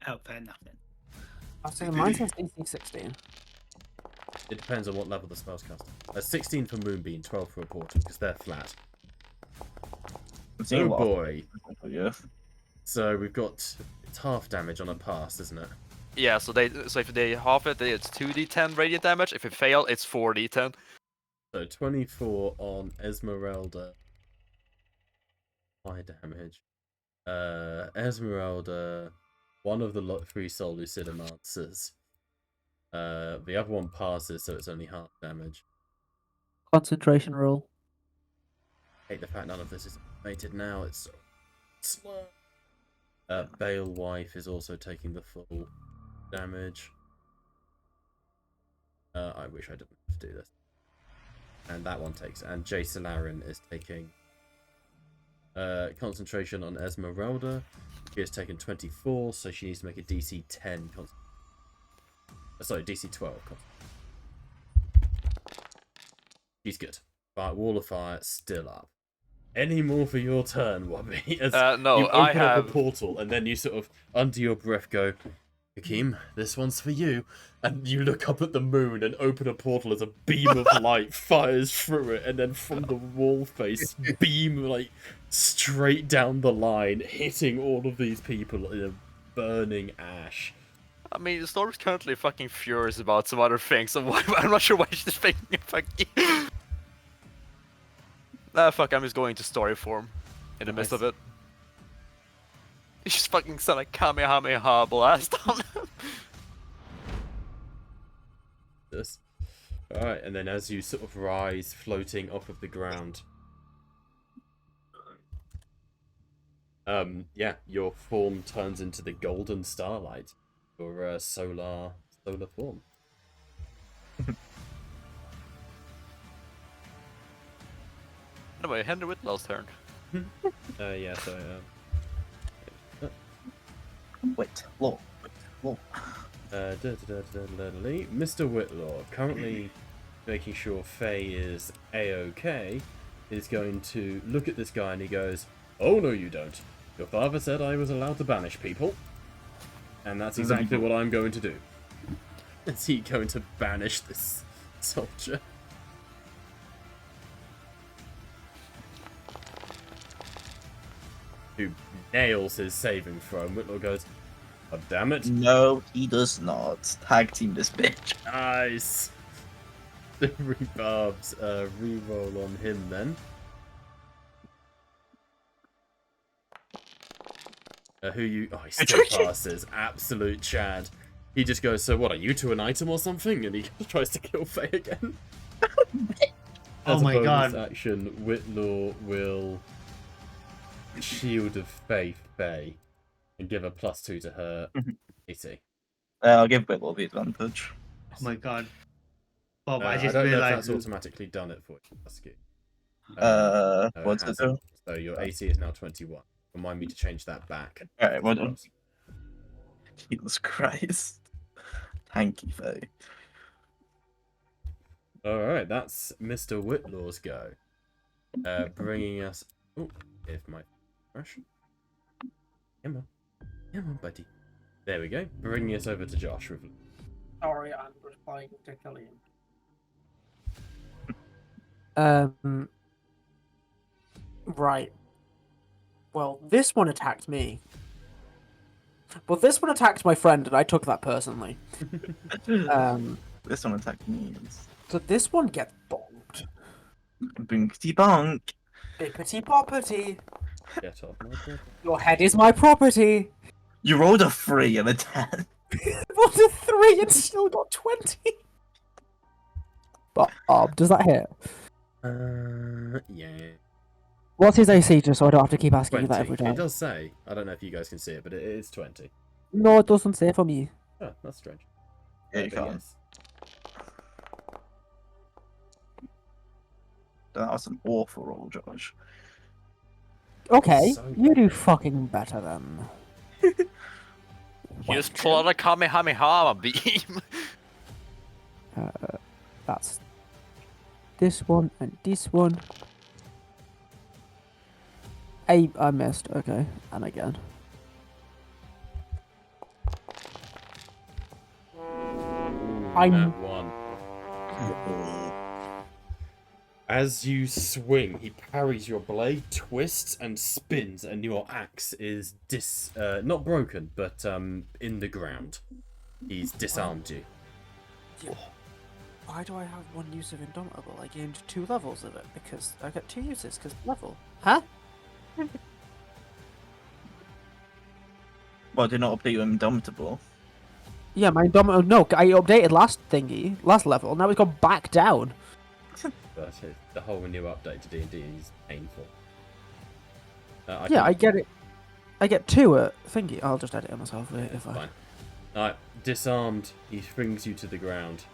S4: Oh, fair enough then.
S7: I say mine says DC 16.
S1: It depends on what level the spell's cast. 16 for moonbeam, 12 for a portal, because they're flat. Oh boy.
S2: Yeah.
S1: So we've got, it's half damage on a pass, isn't it?
S5: Yeah, so if they half it, it's 2d10 radiant damage. If it fail, it's 4d10.
S1: So 24 on Esmeralda. High damage. Esmeralda, one of the 3 Soul Lucidomancers, The other one passes, so it's only half damage.
S7: Concentration roll.
S1: Hate the fact none of this is automated now. It's so slow. Bale Wife is also taking the full damage. I wish I didn't have to do this. And that one takes. And Jay Solaren is taking concentration on Esmeralda. She has taken 24, so she needs to make a DC 10. Sorry, DC 12. She's good. But Wall of Fire still up. Any more for your turn, Wubby? As
S5: No,
S1: you open
S5: I
S1: up
S5: have.
S1: a portal, and then you sort of, under your breath, go, Hakeem, this one's for you. And you look up at the moon and open a portal as a beam of light fires through it, and then from the wall face, beam like straight down the line, hitting all of these people in a burning ash.
S5: I mean, the Storm's currently fucking furious about some other things, so I'm not sure why she's thinking fucking. Fuck, I'm just going to story form in the midst of it. He's just fucking sent a Kamehameha blast on him.
S1: This. Alright, and then as you sort of rise, floating off of the ground, yeah, your form turns into the golden starlight, your solar form.
S5: Anyway, Henry Whitlaw's turn.
S1: Yeah, so
S2: Whitlaw.
S1: Mr. Whitlaw, currently making sure Faye is A-OK, is going to look at this guy and he goes, "Oh, no, you don't. Your father said I was allowed to banish people. And that's exactly what I'm going to do." Is he going to banish this soldier? Who nails his saving throw, and Whitlaw goes, "Oh, damn it."
S2: No, he does not. Tag team this bitch.
S1: Nice. The rebarbs reroll on him then. Who you? Oh, he still passes. Absolute Chad. He just goes, "So what? Are you two an item or something?" And he tries to kill Faye again. As
S4: Oh my
S1: a bonus
S4: god.
S1: action, Whitlaw will shield of Faye and give a +2 to her AC.
S2: I'll give Whitlaw the advantage.
S4: Oh my god. Bob, I
S1: I
S4: just
S1: don't know if
S4: realized.
S1: that's automatically done it for you, Husky.
S2: What's it do?
S1: So your AC is now 21. Remind me to change that back.
S2: Alright, well done. Jesus Christ. Thank you, Faye.
S1: Alright, that's Mr. Whitlaw's go. Bringing us... Oh, if my... Fresh. Come on, buddy. There we go. Bringing us over to Josh with...
S3: Sorry, I'm replying to Killian.
S7: Right. Well, this one attacked me. Well, this one attacked my friend, and I took that personally.
S2: This one attacked me.
S7: So this one gets bonked.
S2: Binkety bonk.
S7: Bippity boppity.
S1: Get off my property.
S7: Your head is my property.
S2: You rolled a 3 and a 10.
S7: What a 3 and still got 20. Bob, does that hit?
S1: Yeah.
S7: What's his AC, just so I don't have to keep asking you
S1: 20.
S7: that every time?
S1: It does say. I don't know if you guys can see it, but it is 20.
S7: No, it doesn't say for me.
S1: Oh, that's strange.
S2: Yeah, you
S1: But
S2: can't.
S1: yes.
S2: That was an awful roll, Josh.
S7: Okay,
S1: So
S7: you do fucking better then.
S5: You just pull out a Kamehameha beam.
S7: That's this one and this one. I missed. Okay, and again. I'm
S1: That one. As you swing, he parries your blade, twists and spins, and your axe is not broken, but in the ground. He's disarmed you.
S7: Why do I have one use of Indomitable? I gained 2 levels of it because I got 2 uses because level. Huh?
S2: Well, did not update you Indomitable.
S7: Yeah, my Indomitable. No, I updated last level. Now it's gone back down.
S1: But the whole new update to D&D is painful.
S7: Yeah, I get it. I get 2 at thingy. I'll just edit it myself if I.
S1: Fine. Alright, disarmed. He brings you to the ground.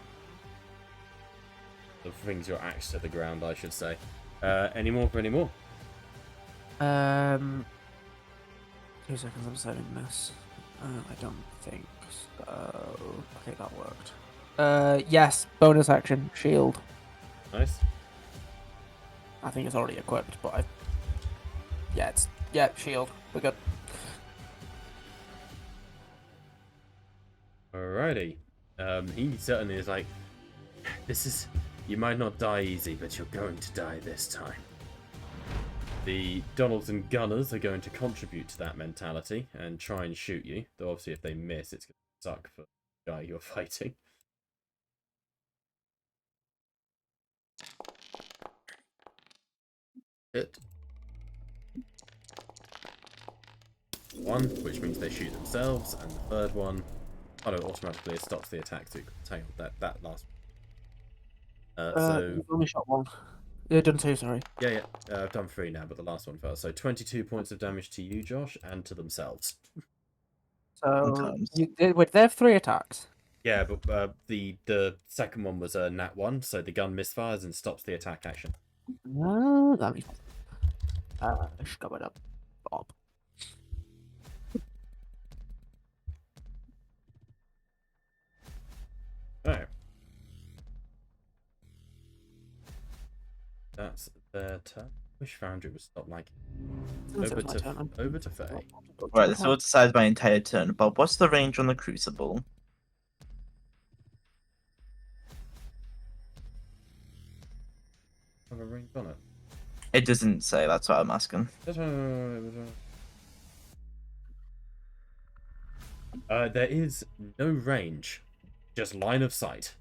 S1: Or brings your axe to the ground, I should say. Any more for any more?
S7: 2 seconds. I'm saving this. I don't think so. Okay, that worked. Yes. Bonus action. Shield.
S1: Nice.
S7: I think it's already equipped, but shield. We're good.
S1: Alrighty. He certainly is like, you might not die easy, but you're going to die this time. The Donalds and Gunners are going to contribute to that mentality and try and shoot you. Though obviously if they miss, it's going to suck for the guy you're fighting. Hit. 1, which means they shoot themselves, and the third one, automatically it stops the attack. So take that last one. So
S7: You've only shot 1. You've done 2, sorry.
S1: yeah, I've done 3 now, but the last one first. So 22 points of damage to you, Josh, and to themselves.
S7: So wait, they have 3 attacks.
S1: Yeah, but the second one was a nat 1, so the gun misfires and stops the attack action.
S7: That makes sense. Coming up, Bob.
S1: Oh. That's their turn. Wish Foundry would stop like over to Faye.
S2: Right, this will decide my entire turn. Bob, what's the range on the Crucible?
S1: Have a range on it.
S2: It doesn't say, that's what I'm asking.
S1: There is no range, just line of sight.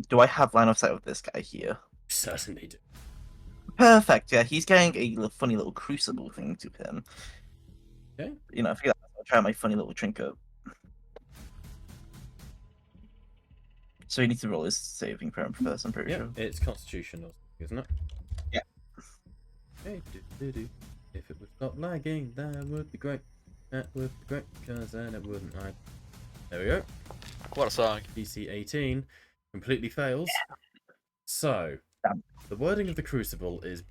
S2: Do I have line of sight with this guy here?
S1: Certainly do.
S2: Perfect, yeah, he's getting a funny little crucible thing to him.
S1: Okay.
S2: You know, I feel like I'll try my funny little trinket. So you need to roll his saving throw first, I'm pretty sure.
S1: It's constitutional, isn't it?
S2: Yeah.
S1: Okay, if it would stop lagging, that would be great. That would be great, because then it wouldn't lag. There we go.
S5: What a song.
S1: DC 18 completely fails. So, the wording of the Crucible is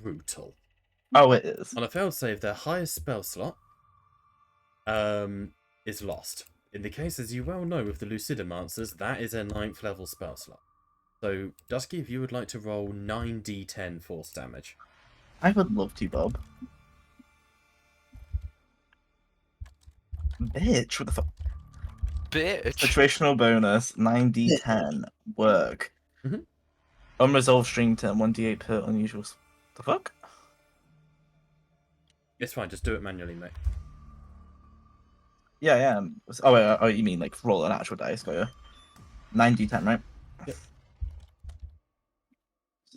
S1: brutal.
S2: Oh, it is.
S1: On a failed save, their highest spell slot is lost. In the case, as you well know, with the Lucidomancers, that is a 9th level spell slot. So, Dusky, if you would like to roll 9d10 force damage.
S2: I would love to, Bob. Bitch, what the fuck?
S5: Bitch.
S2: Situational bonus, 9d10. Work.
S1: Mhm.
S2: Unresolved string turn, 1d8 per unusual. The fuck?
S1: It's fine, just do it manually, mate.
S2: Yeah, yeah. Oh, you mean like roll an actual dice, got you? 9d10, right?
S1: Yep.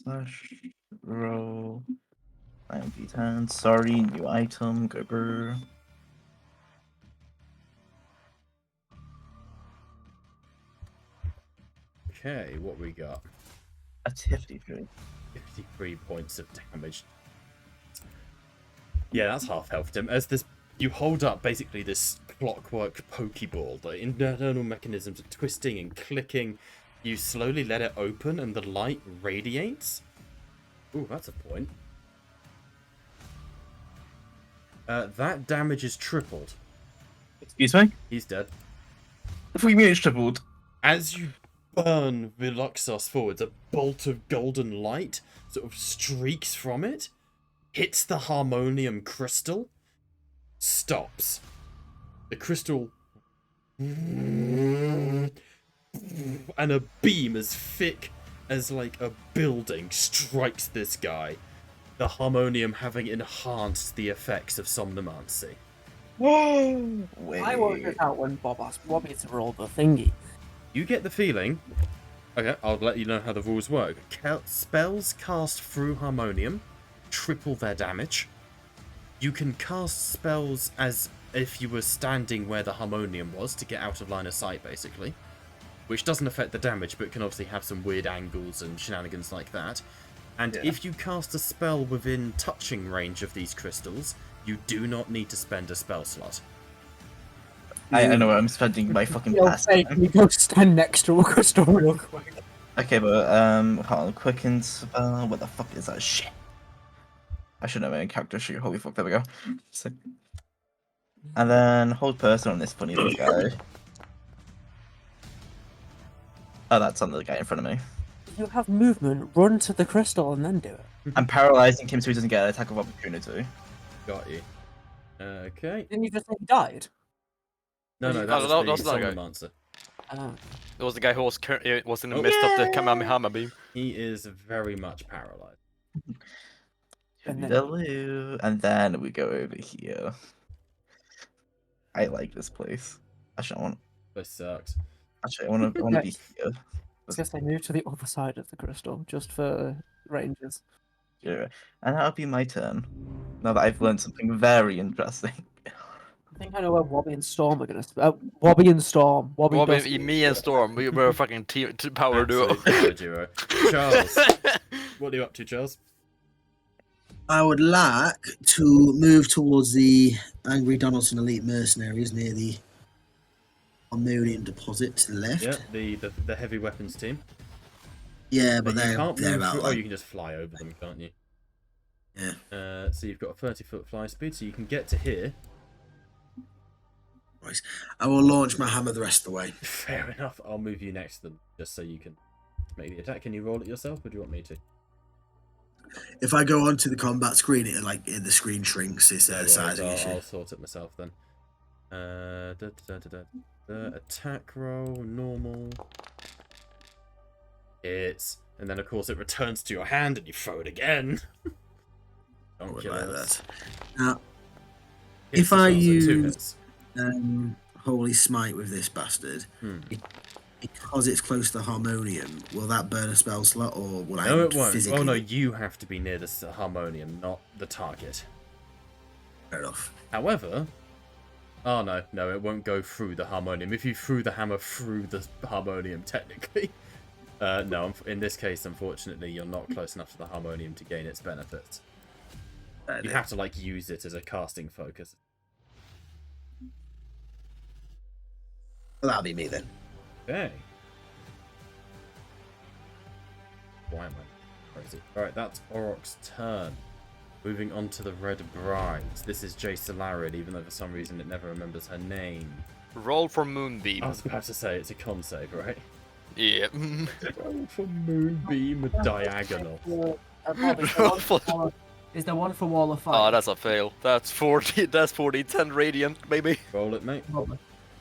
S2: Slash roll 9d10. Sorry, new item, Gerber.
S1: Okay, what we got?
S2: That's 53.
S1: 53 points of damage. Yeah, that's half health, Tim. As this, you hold up basically this clockwork pokeball. The internal mechanisms are twisting and clicking. You slowly let it open and the light radiates. Ooh, that's a point. That damage is tripled.
S2: Excuse me?
S1: He's dead.
S2: 3 minutes tripled.
S1: As you burn Veluxos forwards, a bolt of golden light sort of streaks from it, hits the harmonium crystal, stops. The crystal... and a beam as thick as like a building strikes this guy. The harmonium having enhanced the effects of somnomancy.
S2: Whoa! Wait.
S7: I worked it out when Bob asked Bobby to roll the thingy.
S1: You get the feeling... Okay, I'll let you know how the rules work. Spells cast through harmonium triple their damage. You can cast spells as if you were standing where the harmonium was to get out of line of sight, basically. Which doesn't affect the damage, but can obviously have some weird angles and shenanigans like that. And if you cast a spell within touching range of these crystals, you do not need to spend a spell slot.
S2: I know I'm spending my fucking
S7: Yo,
S2: past
S7: hey,
S2: time.
S7: can you go stand next to a crystal real quick?
S2: Okay, but hold on, quicken spell. What the fuck is that shit? I should have a character sheet. Holy fuck, there we go. So, and then hold person on this funny little guy. Oh, that's on the guy in front of me.
S7: If you have movement, run to the crystal and then do it.
S2: I'm paralyzing him so he doesn't get an attack of opportunity.
S1: Got you. Okay.
S7: Didn't you just say he died?
S1: No,
S5: No,
S1: that was
S5: no,
S1: the
S5: that's not a guy.
S1: Solenomancer.
S5: It was the guy who was in the midst of the Kamehameha beam.
S1: He is very much paralyzed.
S2: And then we go over here. I like this place. Actually, I want.
S1: This sucks.
S2: Actually, I want to be here.
S7: I guess I moved to the other side of the crystal just for ranges.
S2: Yeah, and that'll be my turn. Now that I've learned something very interesting.
S7: I think I know where Wobby and Storm are gonna. Wobby and Storm.
S5: Robin, me and Storm, we were a fucking power duo.
S1: Absolute power duo. Charles, what are you up to, Charles?
S6: I would like to move towards the Angry Donaldson Elite Mercenaries near the Harmonium deposit to the left.
S1: Yeah, the heavy weapons team.
S6: Yeah, but
S1: you
S6: they're
S1: can't move
S6: about
S1: through.
S6: like,
S1: you can just fly over them, can't you?
S6: Yeah.
S1: So you've got a 30-foot fly speed, so you can get to here.
S6: Right. I will launch my hammer the rest of the way.
S1: Fair enough. I'll move you next to them just so you can make the attack. Can you roll it yourself, or do you want me to?
S6: If I go onto the combat screen, the screen shrinks. It's
S1: No
S6: a
S1: worries,
S6: sizing issue.
S1: I'll sort it myself then. Attack roll, normal. And then of course it returns to your hand and you throw it again.
S6: I would
S1: kill
S6: like
S1: us.
S6: that. Now,
S1: Hits
S6: if I
S1: as well, so 2
S6: use
S1: hits.
S6: Holy Smite with this bastard, because it's close to the Harmonium, will that burn a spell slot, or will I
S1: No, it won't.
S6: physically...
S1: Oh no, you have to be near the Harmonium, not the target.
S6: Fair enough.
S1: However, oh no, it won't go through the Harmonium. If you threw the hammer through the Harmonium, technically. No, in this case, unfortunately, you're not close enough to the Harmonium to gain its benefits. You have to, use it as a casting focus.
S6: Well, that'll be me then.
S1: Okay. Why am I crazy? Alright, that's Oroc's turn. Moving on to the Red Brides. This is Jay Solarid, even though for some reason it never remembers her name.
S5: Roll for Moonbeam.
S1: I was about to say, it's a con save, right?
S5: Yeah.
S1: Roll for Moonbeam Diagonal.
S5: Roll for...
S7: Is there one for Wall of Fire?
S5: Oh, that's a fail. That's 40. That's 40. 10 Radiant, maybe.
S1: Roll it, mate.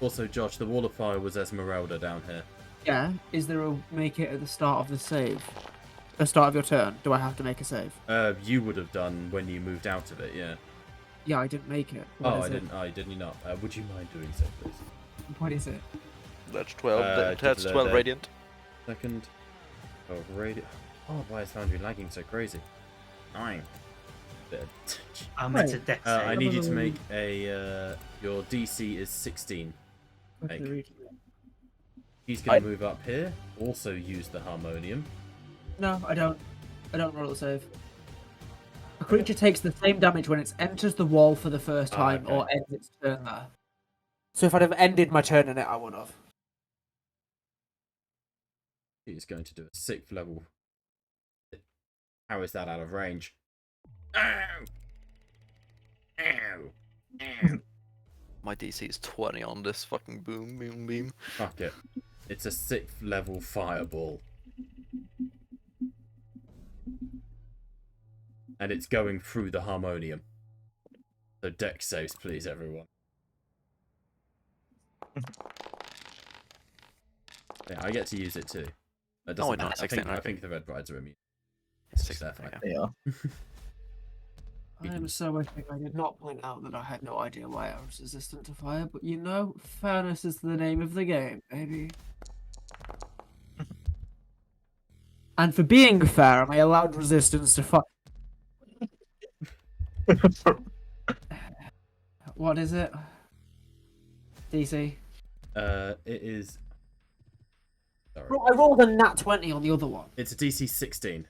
S1: Also, Josh, the Wall of Fire was Esmeralda down here.
S7: Yeah. Is there a make it at the start of the save? The start of your turn. Do I have to make a save?
S1: You would have done when you moved out of it, yeah.
S7: Yeah, I didn't make it.
S1: I didn't. Oh, didn't you not? Would you mind doing so, please?
S7: What is it?
S5: That's 12. That's 12 Radiant.
S1: Second. Oh, radiant. Oh, why is Foundry lagging so crazy? 9.
S4: It's a dex save.
S1: I need you to make a. Your DC is 16. Make. He's going to move up here. Also use the Harmonium.
S7: No, I don't. I don't roll a save. A creature takes the same damage when it enters the wall for the first time or ends its turn there. So if I'd have ended my turn in it, I would have.
S1: He's going to do a 6th level. How is that out of range? Ow! Ow! Ow!
S5: My DC is 20 on this fucking boom beam.
S1: Fuck it. It's a 6th level fireball. And it's going through the Harmonium. So dex saves, please, everyone. Yeah, I get to use it too. That doesn't matter. I think the Red Brides are immune.
S5: It's 16,
S2: Yeah.
S7: I am so wishing I did not point out that I had no idea why I was resistant to fire, but you know, fairness is the name of the game, baby. And for being fair, am I allowed resistance to fire? What is it? DC.
S1: It is. Sorry.
S7: Bro, I rolled a nat 20 on the other one.
S1: It's a DC 16.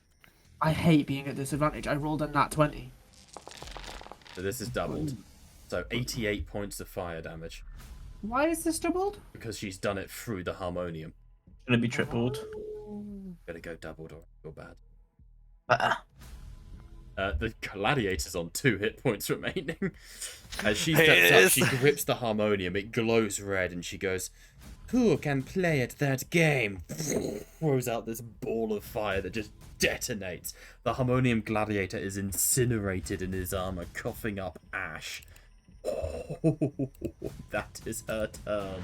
S7: I hate being at disadvantage. I rolled a nat 20.
S1: So this is doubled. So 88 points of fire damage.
S7: Why is this doubled?
S1: Because she's done it through the harmonium.
S2: Gonna be tripled.
S1: Gonna go doubled or go bad.
S2: Uh,
S1: The gladiator's on 2 hit points remaining. As she steps up, she grips the harmonium, it glows red, and she goes, "Who can play at that game?" Throws out this ball of fire that just detonates. The harmonium gladiator is incinerated in his armor, coughing up ash. That is her turn.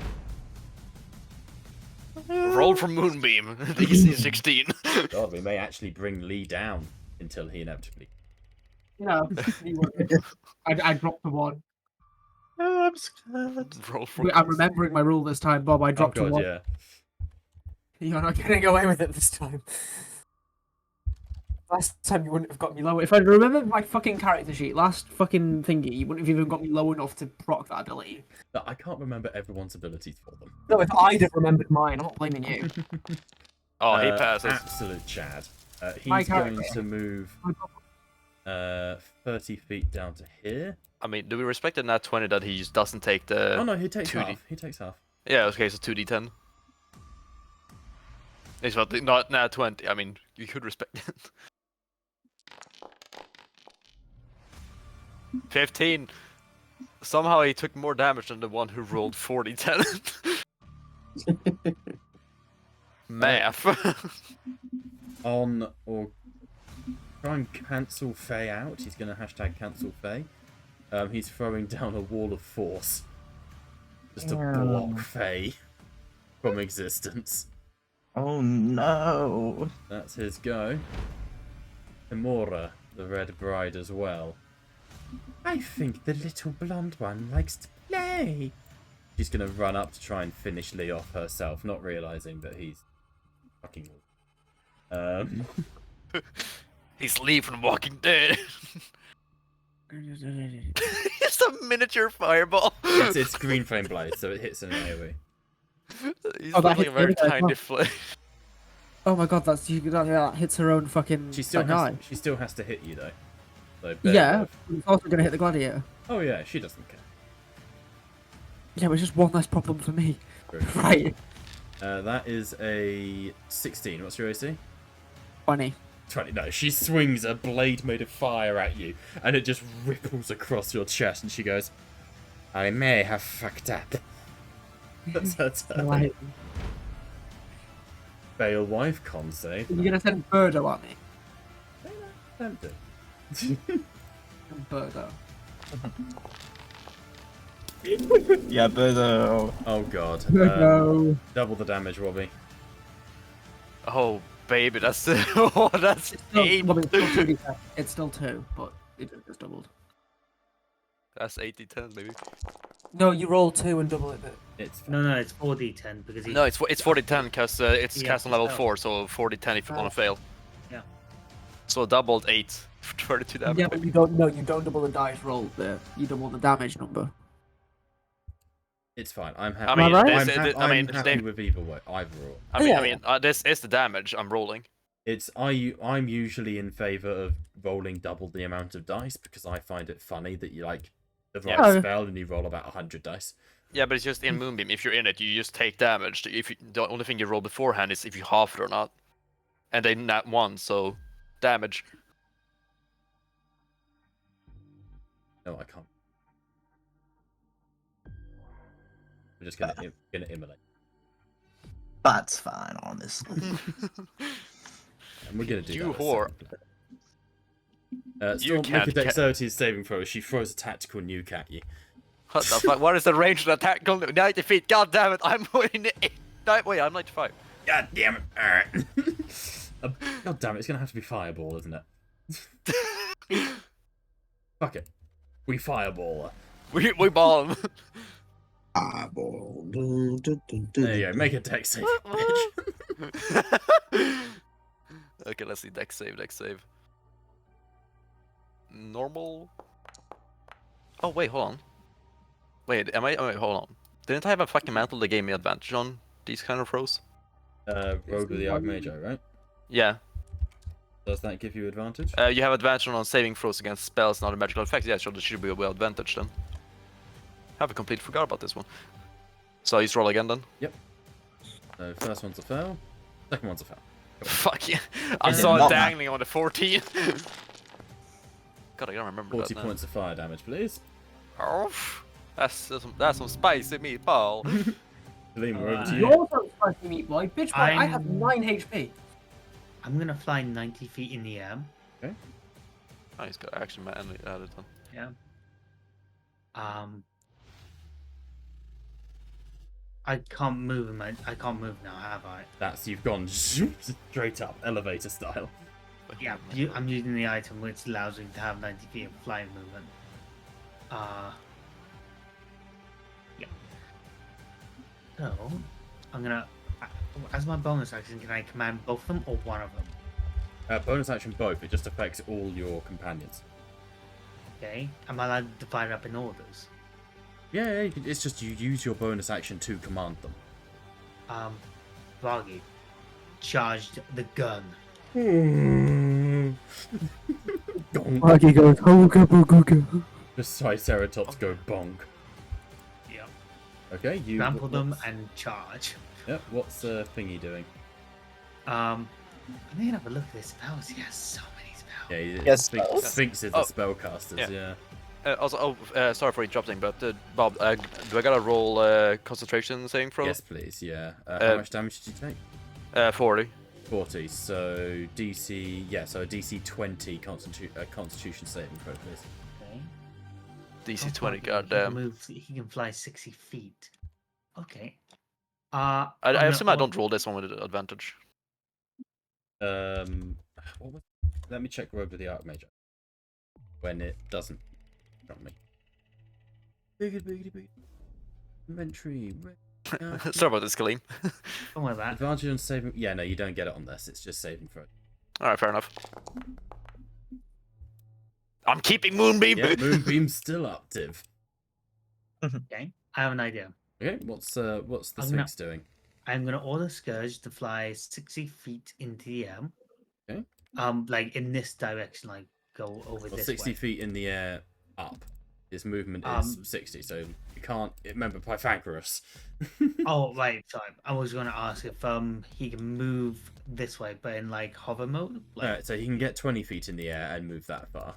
S5: Roll from Moonbeam, DC 16.
S1: God, we may actually bring Lee down until he inevitably.
S7: No. I dropped the 1.
S2: Oh, I'm scared.
S5: Roll from.
S7: I'm remembering my rule this time, Bob. I dropped
S1: Oh
S7: a
S1: God,
S7: 1.
S1: yeah.
S7: You're not getting away with it this time. Last time you wouldn't have got me low. If I remember my fucking character sheet, last fucking thingy, you wouldn't have even got me low enough to proc that ability.
S1: No, I can't remember everyone's abilities for them.
S7: No, if I'd have remembered mine, I'm not blaming you.
S5: Oh, he passes.
S1: Absolute Chad.
S7: My
S1: He's going
S7: character.
S1: to move 30 feet down to here.
S5: I mean, do we respect the nat 20 that he just doesn't take the?
S1: Oh no, he takes
S5: 2D.
S1: half. He takes half.
S5: Yeah, okay, so 2d10. It's not nat 20. I mean, you could respect it. 15. Somehow he took more damage than the one who rolled 40-10. Math.
S1: On or try and cancel Faye out. He's going to hashtag cancel Faye. He's throwing down a wall of force just to block Faye from existence.
S2: Oh no.
S1: That's his go. Kimura, the red bride as well. I think the little blonde one likes to play. She's going to run up to try and finish Lee off herself, not realizing that he's fucking.
S5: He's Lee from Walking Dead. It's a miniature fireball.
S1: It's green flame blade, so it hits an AoE.
S5: He's
S7: Oh, that
S5: looking a
S7: hits
S5: very
S7: me as
S5: tiny
S7: well.
S5: flame.
S7: Oh my god, that hits her own fucking.
S1: She still
S7: guy.
S1: she still has to hit you though. So bear
S7: Yeah,
S1: with.
S7: it's also gonna hit the gladiator.
S1: Oh yeah, she doesn't care.
S7: Yeah, but it's just one less problem for me.
S1: True.
S7: Right.
S1: That is a 16. What's your AC?
S7: 20.
S1: 20. No, she swings a blade made of fire at you, and it just ripples across your chest, and she goes, "I may have fucked up." That's her turn.
S7: Right.
S1: Bale wife con save.
S7: You're gonna send Birdo at me?
S1: Tempted.
S7: Birdo.
S2: Yeah, Birdo.
S1: Oh god.
S7: No.
S1: Double the damage, Robbie.
S5: Oh, baby, that's oh, that's
S7: It's still,
S5: 8.
S7: well, it's still 2, it's still 2, but it just doubled.
S5: That's 80-10, baby.
S7: No, you roll 2 and double it.
S1: It's
S4: No, it's 4d10 because he.
S5: No, it's 40-10 because it's
S4: Yeah,
S5: cast on level
S4: oh.
S5: 4, so 40-10 if you want to fail.
S4: Yeah.
S5: So doubled 8 for 32 damage.
S7: Yeah, but you don't. No, you don't double the dice roll there. You double the damage number.
S1: It's fine. I'm happy.
S5: I mean,
S7: right?
S1: I'm,
S5: this-
S1: ha-
S5: I mean,
S1: I'm happy
S5: they-
S1: with either way. Either or.
S5: This is the damage I'm rolling.
S1: I'm usually in favor of rolling double the amount of dice because I find it funny that you like the right
S7: Yeah.
S1: spell and you roll about 100 dice.
S5: Yeah, but it's just in Moonbeam. If you're in it, you just take damage. The only thing you roll beforehand is if you half it or not, and they nat 1, so damage.
S1: No, I can't. We're just gonna immolate,
S2: That's fine, honestly.
S1: and we're gonna do
S5: You
S1: that.
S5: whore.
S1: Storm, make a
S5: can't
S1: dexterity saving throw. She throws a tactical nuke at you.
S5: What the fuck? What is the range of the attack? 90 feet. God damn it! I'm waiting. Wait, I'm 95.
S1: God damn it! All right. God damn it! It's gonna have to be fireball, isn't it? Fuck it. We fireball her.
S5: We ball him.
S6: Eyeball.
S1: There you go. Make a dex save, bitch.
S5: Okay, let's see. Dex save. Normal. Oh wait, hold on. Wait, am I? Oh, wait, hold on. Didn't I have a fucking mantle that gave me advantage on these kind of throws?
S1: Road with the Archmage, right?
S5: Yeah.
S1: Does that give you advantage?
S5: You have advantage on saving throws against spells and other magical effects. Yeah, sure, there should be a well advantage then. Have a completely forgot about this one. So I just roll again then?
S1: Yep. So first one's a fail, second one's a fail.
S5: Fuck yeah. I
S2: Is it
S5: saw it
S2: not
S5: dangling on the 14. God, I don't remember
S1: 40
S5: that now.
S1: points of fire damage, please.
S5: Oh, that's some spicy meatball.
S1: Liam, we're over to you.
S7: You're so spicy meat boy. Bitch boy, I have 9 HP.
S4: I'm gonna fly 90 feet in the air.
S5: Oh, he's got action man added on.
S4: Yeah. I can't move I can't move now, have I?
S1: That's, you've gone straight up, elevator style.
S4: Yeah, I'm using the item which allows me to have 90 feet of flying movement. Yeah. So, I'm gonna, as my bonus action, can I command both of them or one of them?
S1: Bonus action both, it just affects all your companions.
S4: Okay. Am I allowed to divide it up in orders?
S1: Yeah, it's just you use your bonus action to command them.
S4: Vargi charged the gun.
S7: Maggie goes, hooga booga.
S1: Just Triceratops go bonk.
S4: Yeah.
S1: Okay, you...
S4: Trample them and charge.
S1: Yep, what's Thingy doing?
S4: I'm gonna have a look at his spells. He has so many spells.
S1: Yeah,
S2: Yes,
S1: Sphinx is the spellcasters, yeah.
S5: Also, sorry for interrupting, but Bob, do I gotta roll concentration saving throw?
S1: Yes, please, yeah. How much damage did you take?
S5: 40.
S1: 40, so DC, yeah, so a DC 20 Constitution saving throw, please.
S4: Okay.
S5: DC 20,
S4: He
S5: goddamn.
S4: can fly 60 feet. Okay.
S5: I
S4: I'm
S5: assume I
S4: gonna-
S5: don't roll this one with advantage.
S1: What was... Let me check over the Archmage when it doesn't from me. Inventory.
S5: Sorry about this, Kaleem.
S4: Don't worry about that.
S1: Advantage on saving. Yeah, no, you don't get it on this. It's just saving throw.
S5: Alright, fair enough. I'm keeping Moonbeam!
S1: Yeah, Moonbeam's still active.
S4: Okay. I have an idea.
S1: Okay, what's the
S4: I'm
S1: Sphinx doing?
S4: I'm gonna order Scourge to fly 60 feet into the air.
S1: Okay.
S4: Like in this direction, like go over
S1: Well,
S4: this
S1: 60
S4: way.
S1: feet in the air up. His movement is 60, so you can't remember Pythagoras.
S4: Oh right, sorry. I was gonna ask if he can move this way, but in like hover mode. Like,
S1: Alright, so he can get 20 feet in the air and move that far.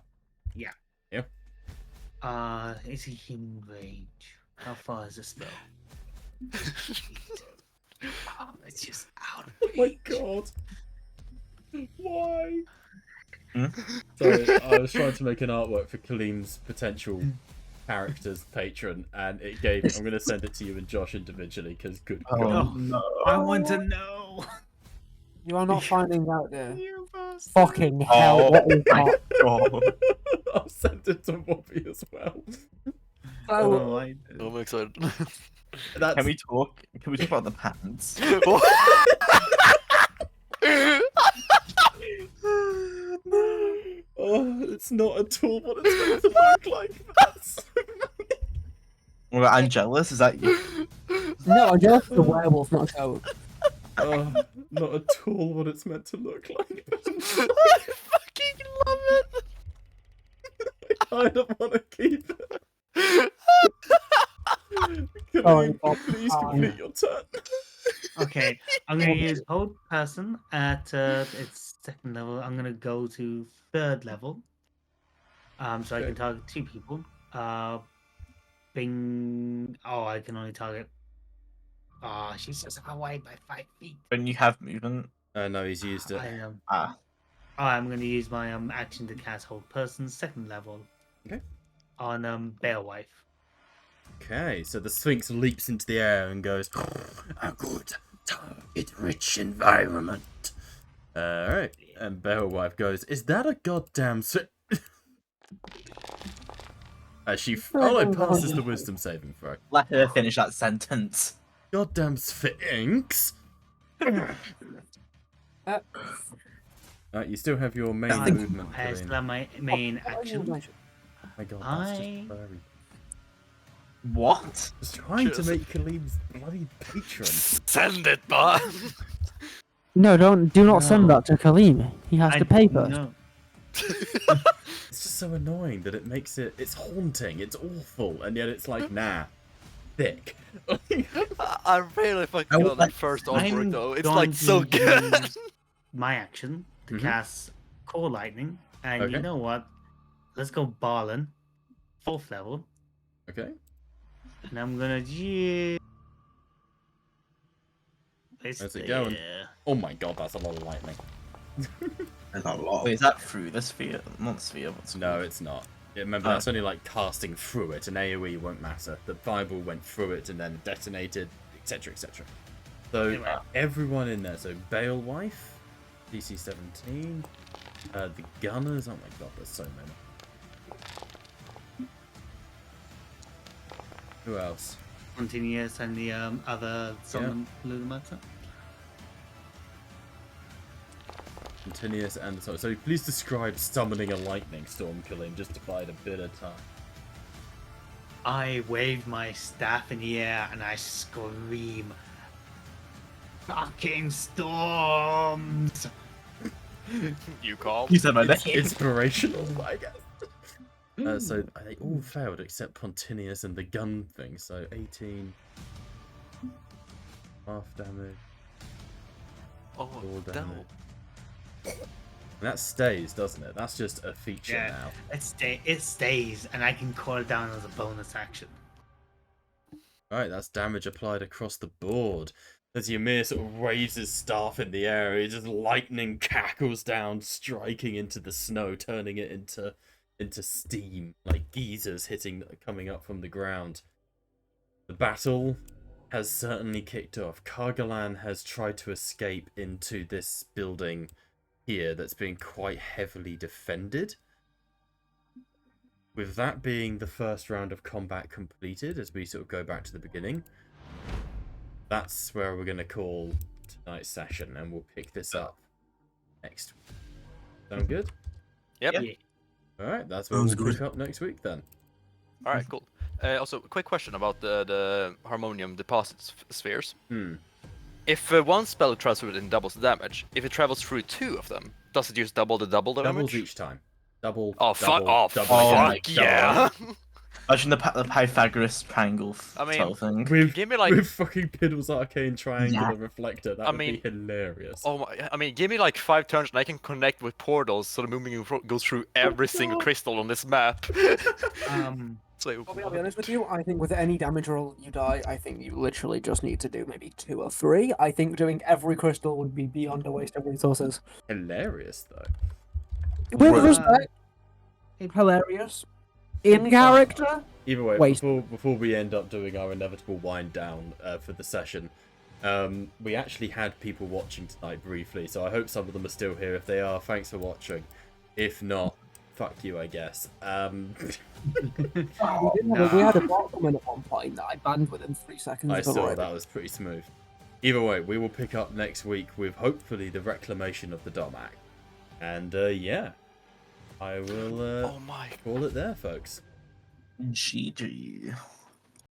S4: yeah.
S1: Yeah.
S4: Is he in range? How far is this spell? It's just out.
S1: Oh my god. Why?
S2: Hmm?
S1: Sorry, I was trying to make an artwork for Kaleem's potential character's patron, and it gave. I'm going to send it to you and Josh individually because good god.
S2: Oh no.
S4: I want to know.
S7: You are not finding out there.
S4: You bastard.
S7: Fucking hell,
S2: Oh
S7: what is
S2: my
S7: that?
S2: god.
S1: I'll send it to Bobby as well.
S4: Oh, I
S5: Oh, I'm excited.
S1: That's...
S2: Can we talk about the pants?
S1: Oh, it's not at all what it's meant to look like. That's...
S2: Well, I'm jealous. Is that you?
S7: No, I'm just a werewolf, not a goat.
S1: Oh, not at all what it's meant to look like.
S5: I fucking love it!
S1: I kind of want to keep it.
S7: Sorry,
S1: Kaleem,
S7: Bob.
S1: please complete your turn.
S4: Okay, I'm gonna use hold person at its second level. I'm gonna go to third level. So I
S1: Okay.
S4: can target 2 people. Bing. Oh, I can only target. Oh, she's just away by 5 feet.
S2: When you have movement.
S1: No, he's used it.
S2: Ah.
S4: I'm gonna use my action to cast hold person second level.
S1: Okay.
S4: On Beowulf.
S1: Okay, so the Sphinx leaps into the air and goes, a good target-rich environment. Alright, and Beowulf goes, is that a goddamn As she passes the wisdom saving throw.
S2: Let her finish that sentence.
S1: Goddamn Sphinx! You still have your main movement.
S4: I still
S1: Kaleem.
S4: have my main action.
S1: Oh my god, that's just furry.
S2: What?
S1: Just trying to
S5: Cheers.
S1: make Kaleem's bloody patron.
S5: Send it, but
S7: No, do not send
S4: No.
S7: that to Kaleem. He has to pay first.
S4: No.
S1: It's just so annoying that it makes it. It's haunting. It's awful, and yet it's like, nah, thick.
S5: I really fucking got that first artwork though. It's like so good.
S4: use my action to
S1: Mhm.
S4: cast Core Lightning, and you
S1: Okay.
S4: know what? Let's go Balin, 4th level,
S1: Okay.
S4: and I'm gonna use.
S1: How's it going? Oh my god, that's a lot of lightning.
S6: There's a lot.
S2: Wait, is that through the sphere? Not sphere. What's it
S1: No,
S2: called?
S1: it's not. Yeah, remember,
S2: Oh.
S1: that's only like casting through it. An AoE won't matter. The fireball went through it and then detonated, etc., etc. So
S4: Yeah.
S1: everyone in there. So Balewife, DC 17, the Gunners. Oh my god, there's so many. Who else?
S4: Continuous and the other summon Ludomatter.
S1: Continuous and so please describe summoning a lightning storm, Kaleem, just to bide a bit of time.
S4: I wave my staff in the air and I scream, "Fucking storms!"
S5: You called.
S2: You said my name.
S1: Inspirational, I guess. So they all failed except Pontineus and the gun thing. So 18 half damage,
S5: Oh,
S1: full
S5: no.
S1: damage. And that stays, doesn't it? That's just a feature
S4: Yeah.
S1: now.
S4: It stays, and I can call it down as a bonus action.
S1: Alright, that's damage applied across the board. As Ymir sort of waves his staff in the air, it just lightning cackles down, striking into the snow, turning it into steam, like geysers coming up from the ground. The battle has certainly kicked off. Kargalan has tried to escape into this building here that's been quite heavily defended. With that being the first round of combat completed, as we sort of go back to the beginning, that's where we're going to call tonight's session, and we'll pick this up next week. Sound good?
S5: Yep.
S4: Yeah.
S1: Alright, that's where
S6: Sounds
S1: we'll pick
S6: good.
S1: up next week then.
S5: All right, cool. Also, a quick question about the harmonium deposit spheres. If one spell travels within doubles the damage, if it travels through 2 of them, does it use double the damage?
S1: Doubles each time. Double.
S5: Oh fuck!
S1: double,
S5: Oh
S1: double
S5: fuck!
S1: again,
S5: Yeah.
S2: Imagine the Pythagoras triangle
S5: I mean,
S2: sort of thing.
S1: With,
S5: Give me like,
S1: with fucking Piddle's arcane triangular
S2: Yeah.
S1: reflector, that
S5: I
S1: would
S5: mean-
S1: be hilarious.
S5: oh my! I mean, give me like 5 turns and I can connect with portals, so the moving goes through every single crystal on this map. So,
S7: I'll be honest with you, I think with any damage roll you die, I think you literally just need to do maybe 2 or 3. I think doing every crystal would be beyond a waste of resources.
S1: Hilarious though.
S7: With
S2: Right.
S7: respect, hilarious. In character,
S1: Either way,
S7: Waste.
S1: before we end up doing our inevitable wind down for the session, we actually had people watching tonight briefly, so I hope some of them are still here. If they are, thanks for watching. If not, fuck you, I guess.
S7: we had a bot comment at one point that I banned within 3 seconds.
S1: I
S7: of the
S1: saw
S7: raid.
S1: that was pretty smooth. Either way, we will pick up next week with hopefully the reclamation of the Domac. And yeah, I will
S5: oh my!
S1: call it there, folks.
S2: GG.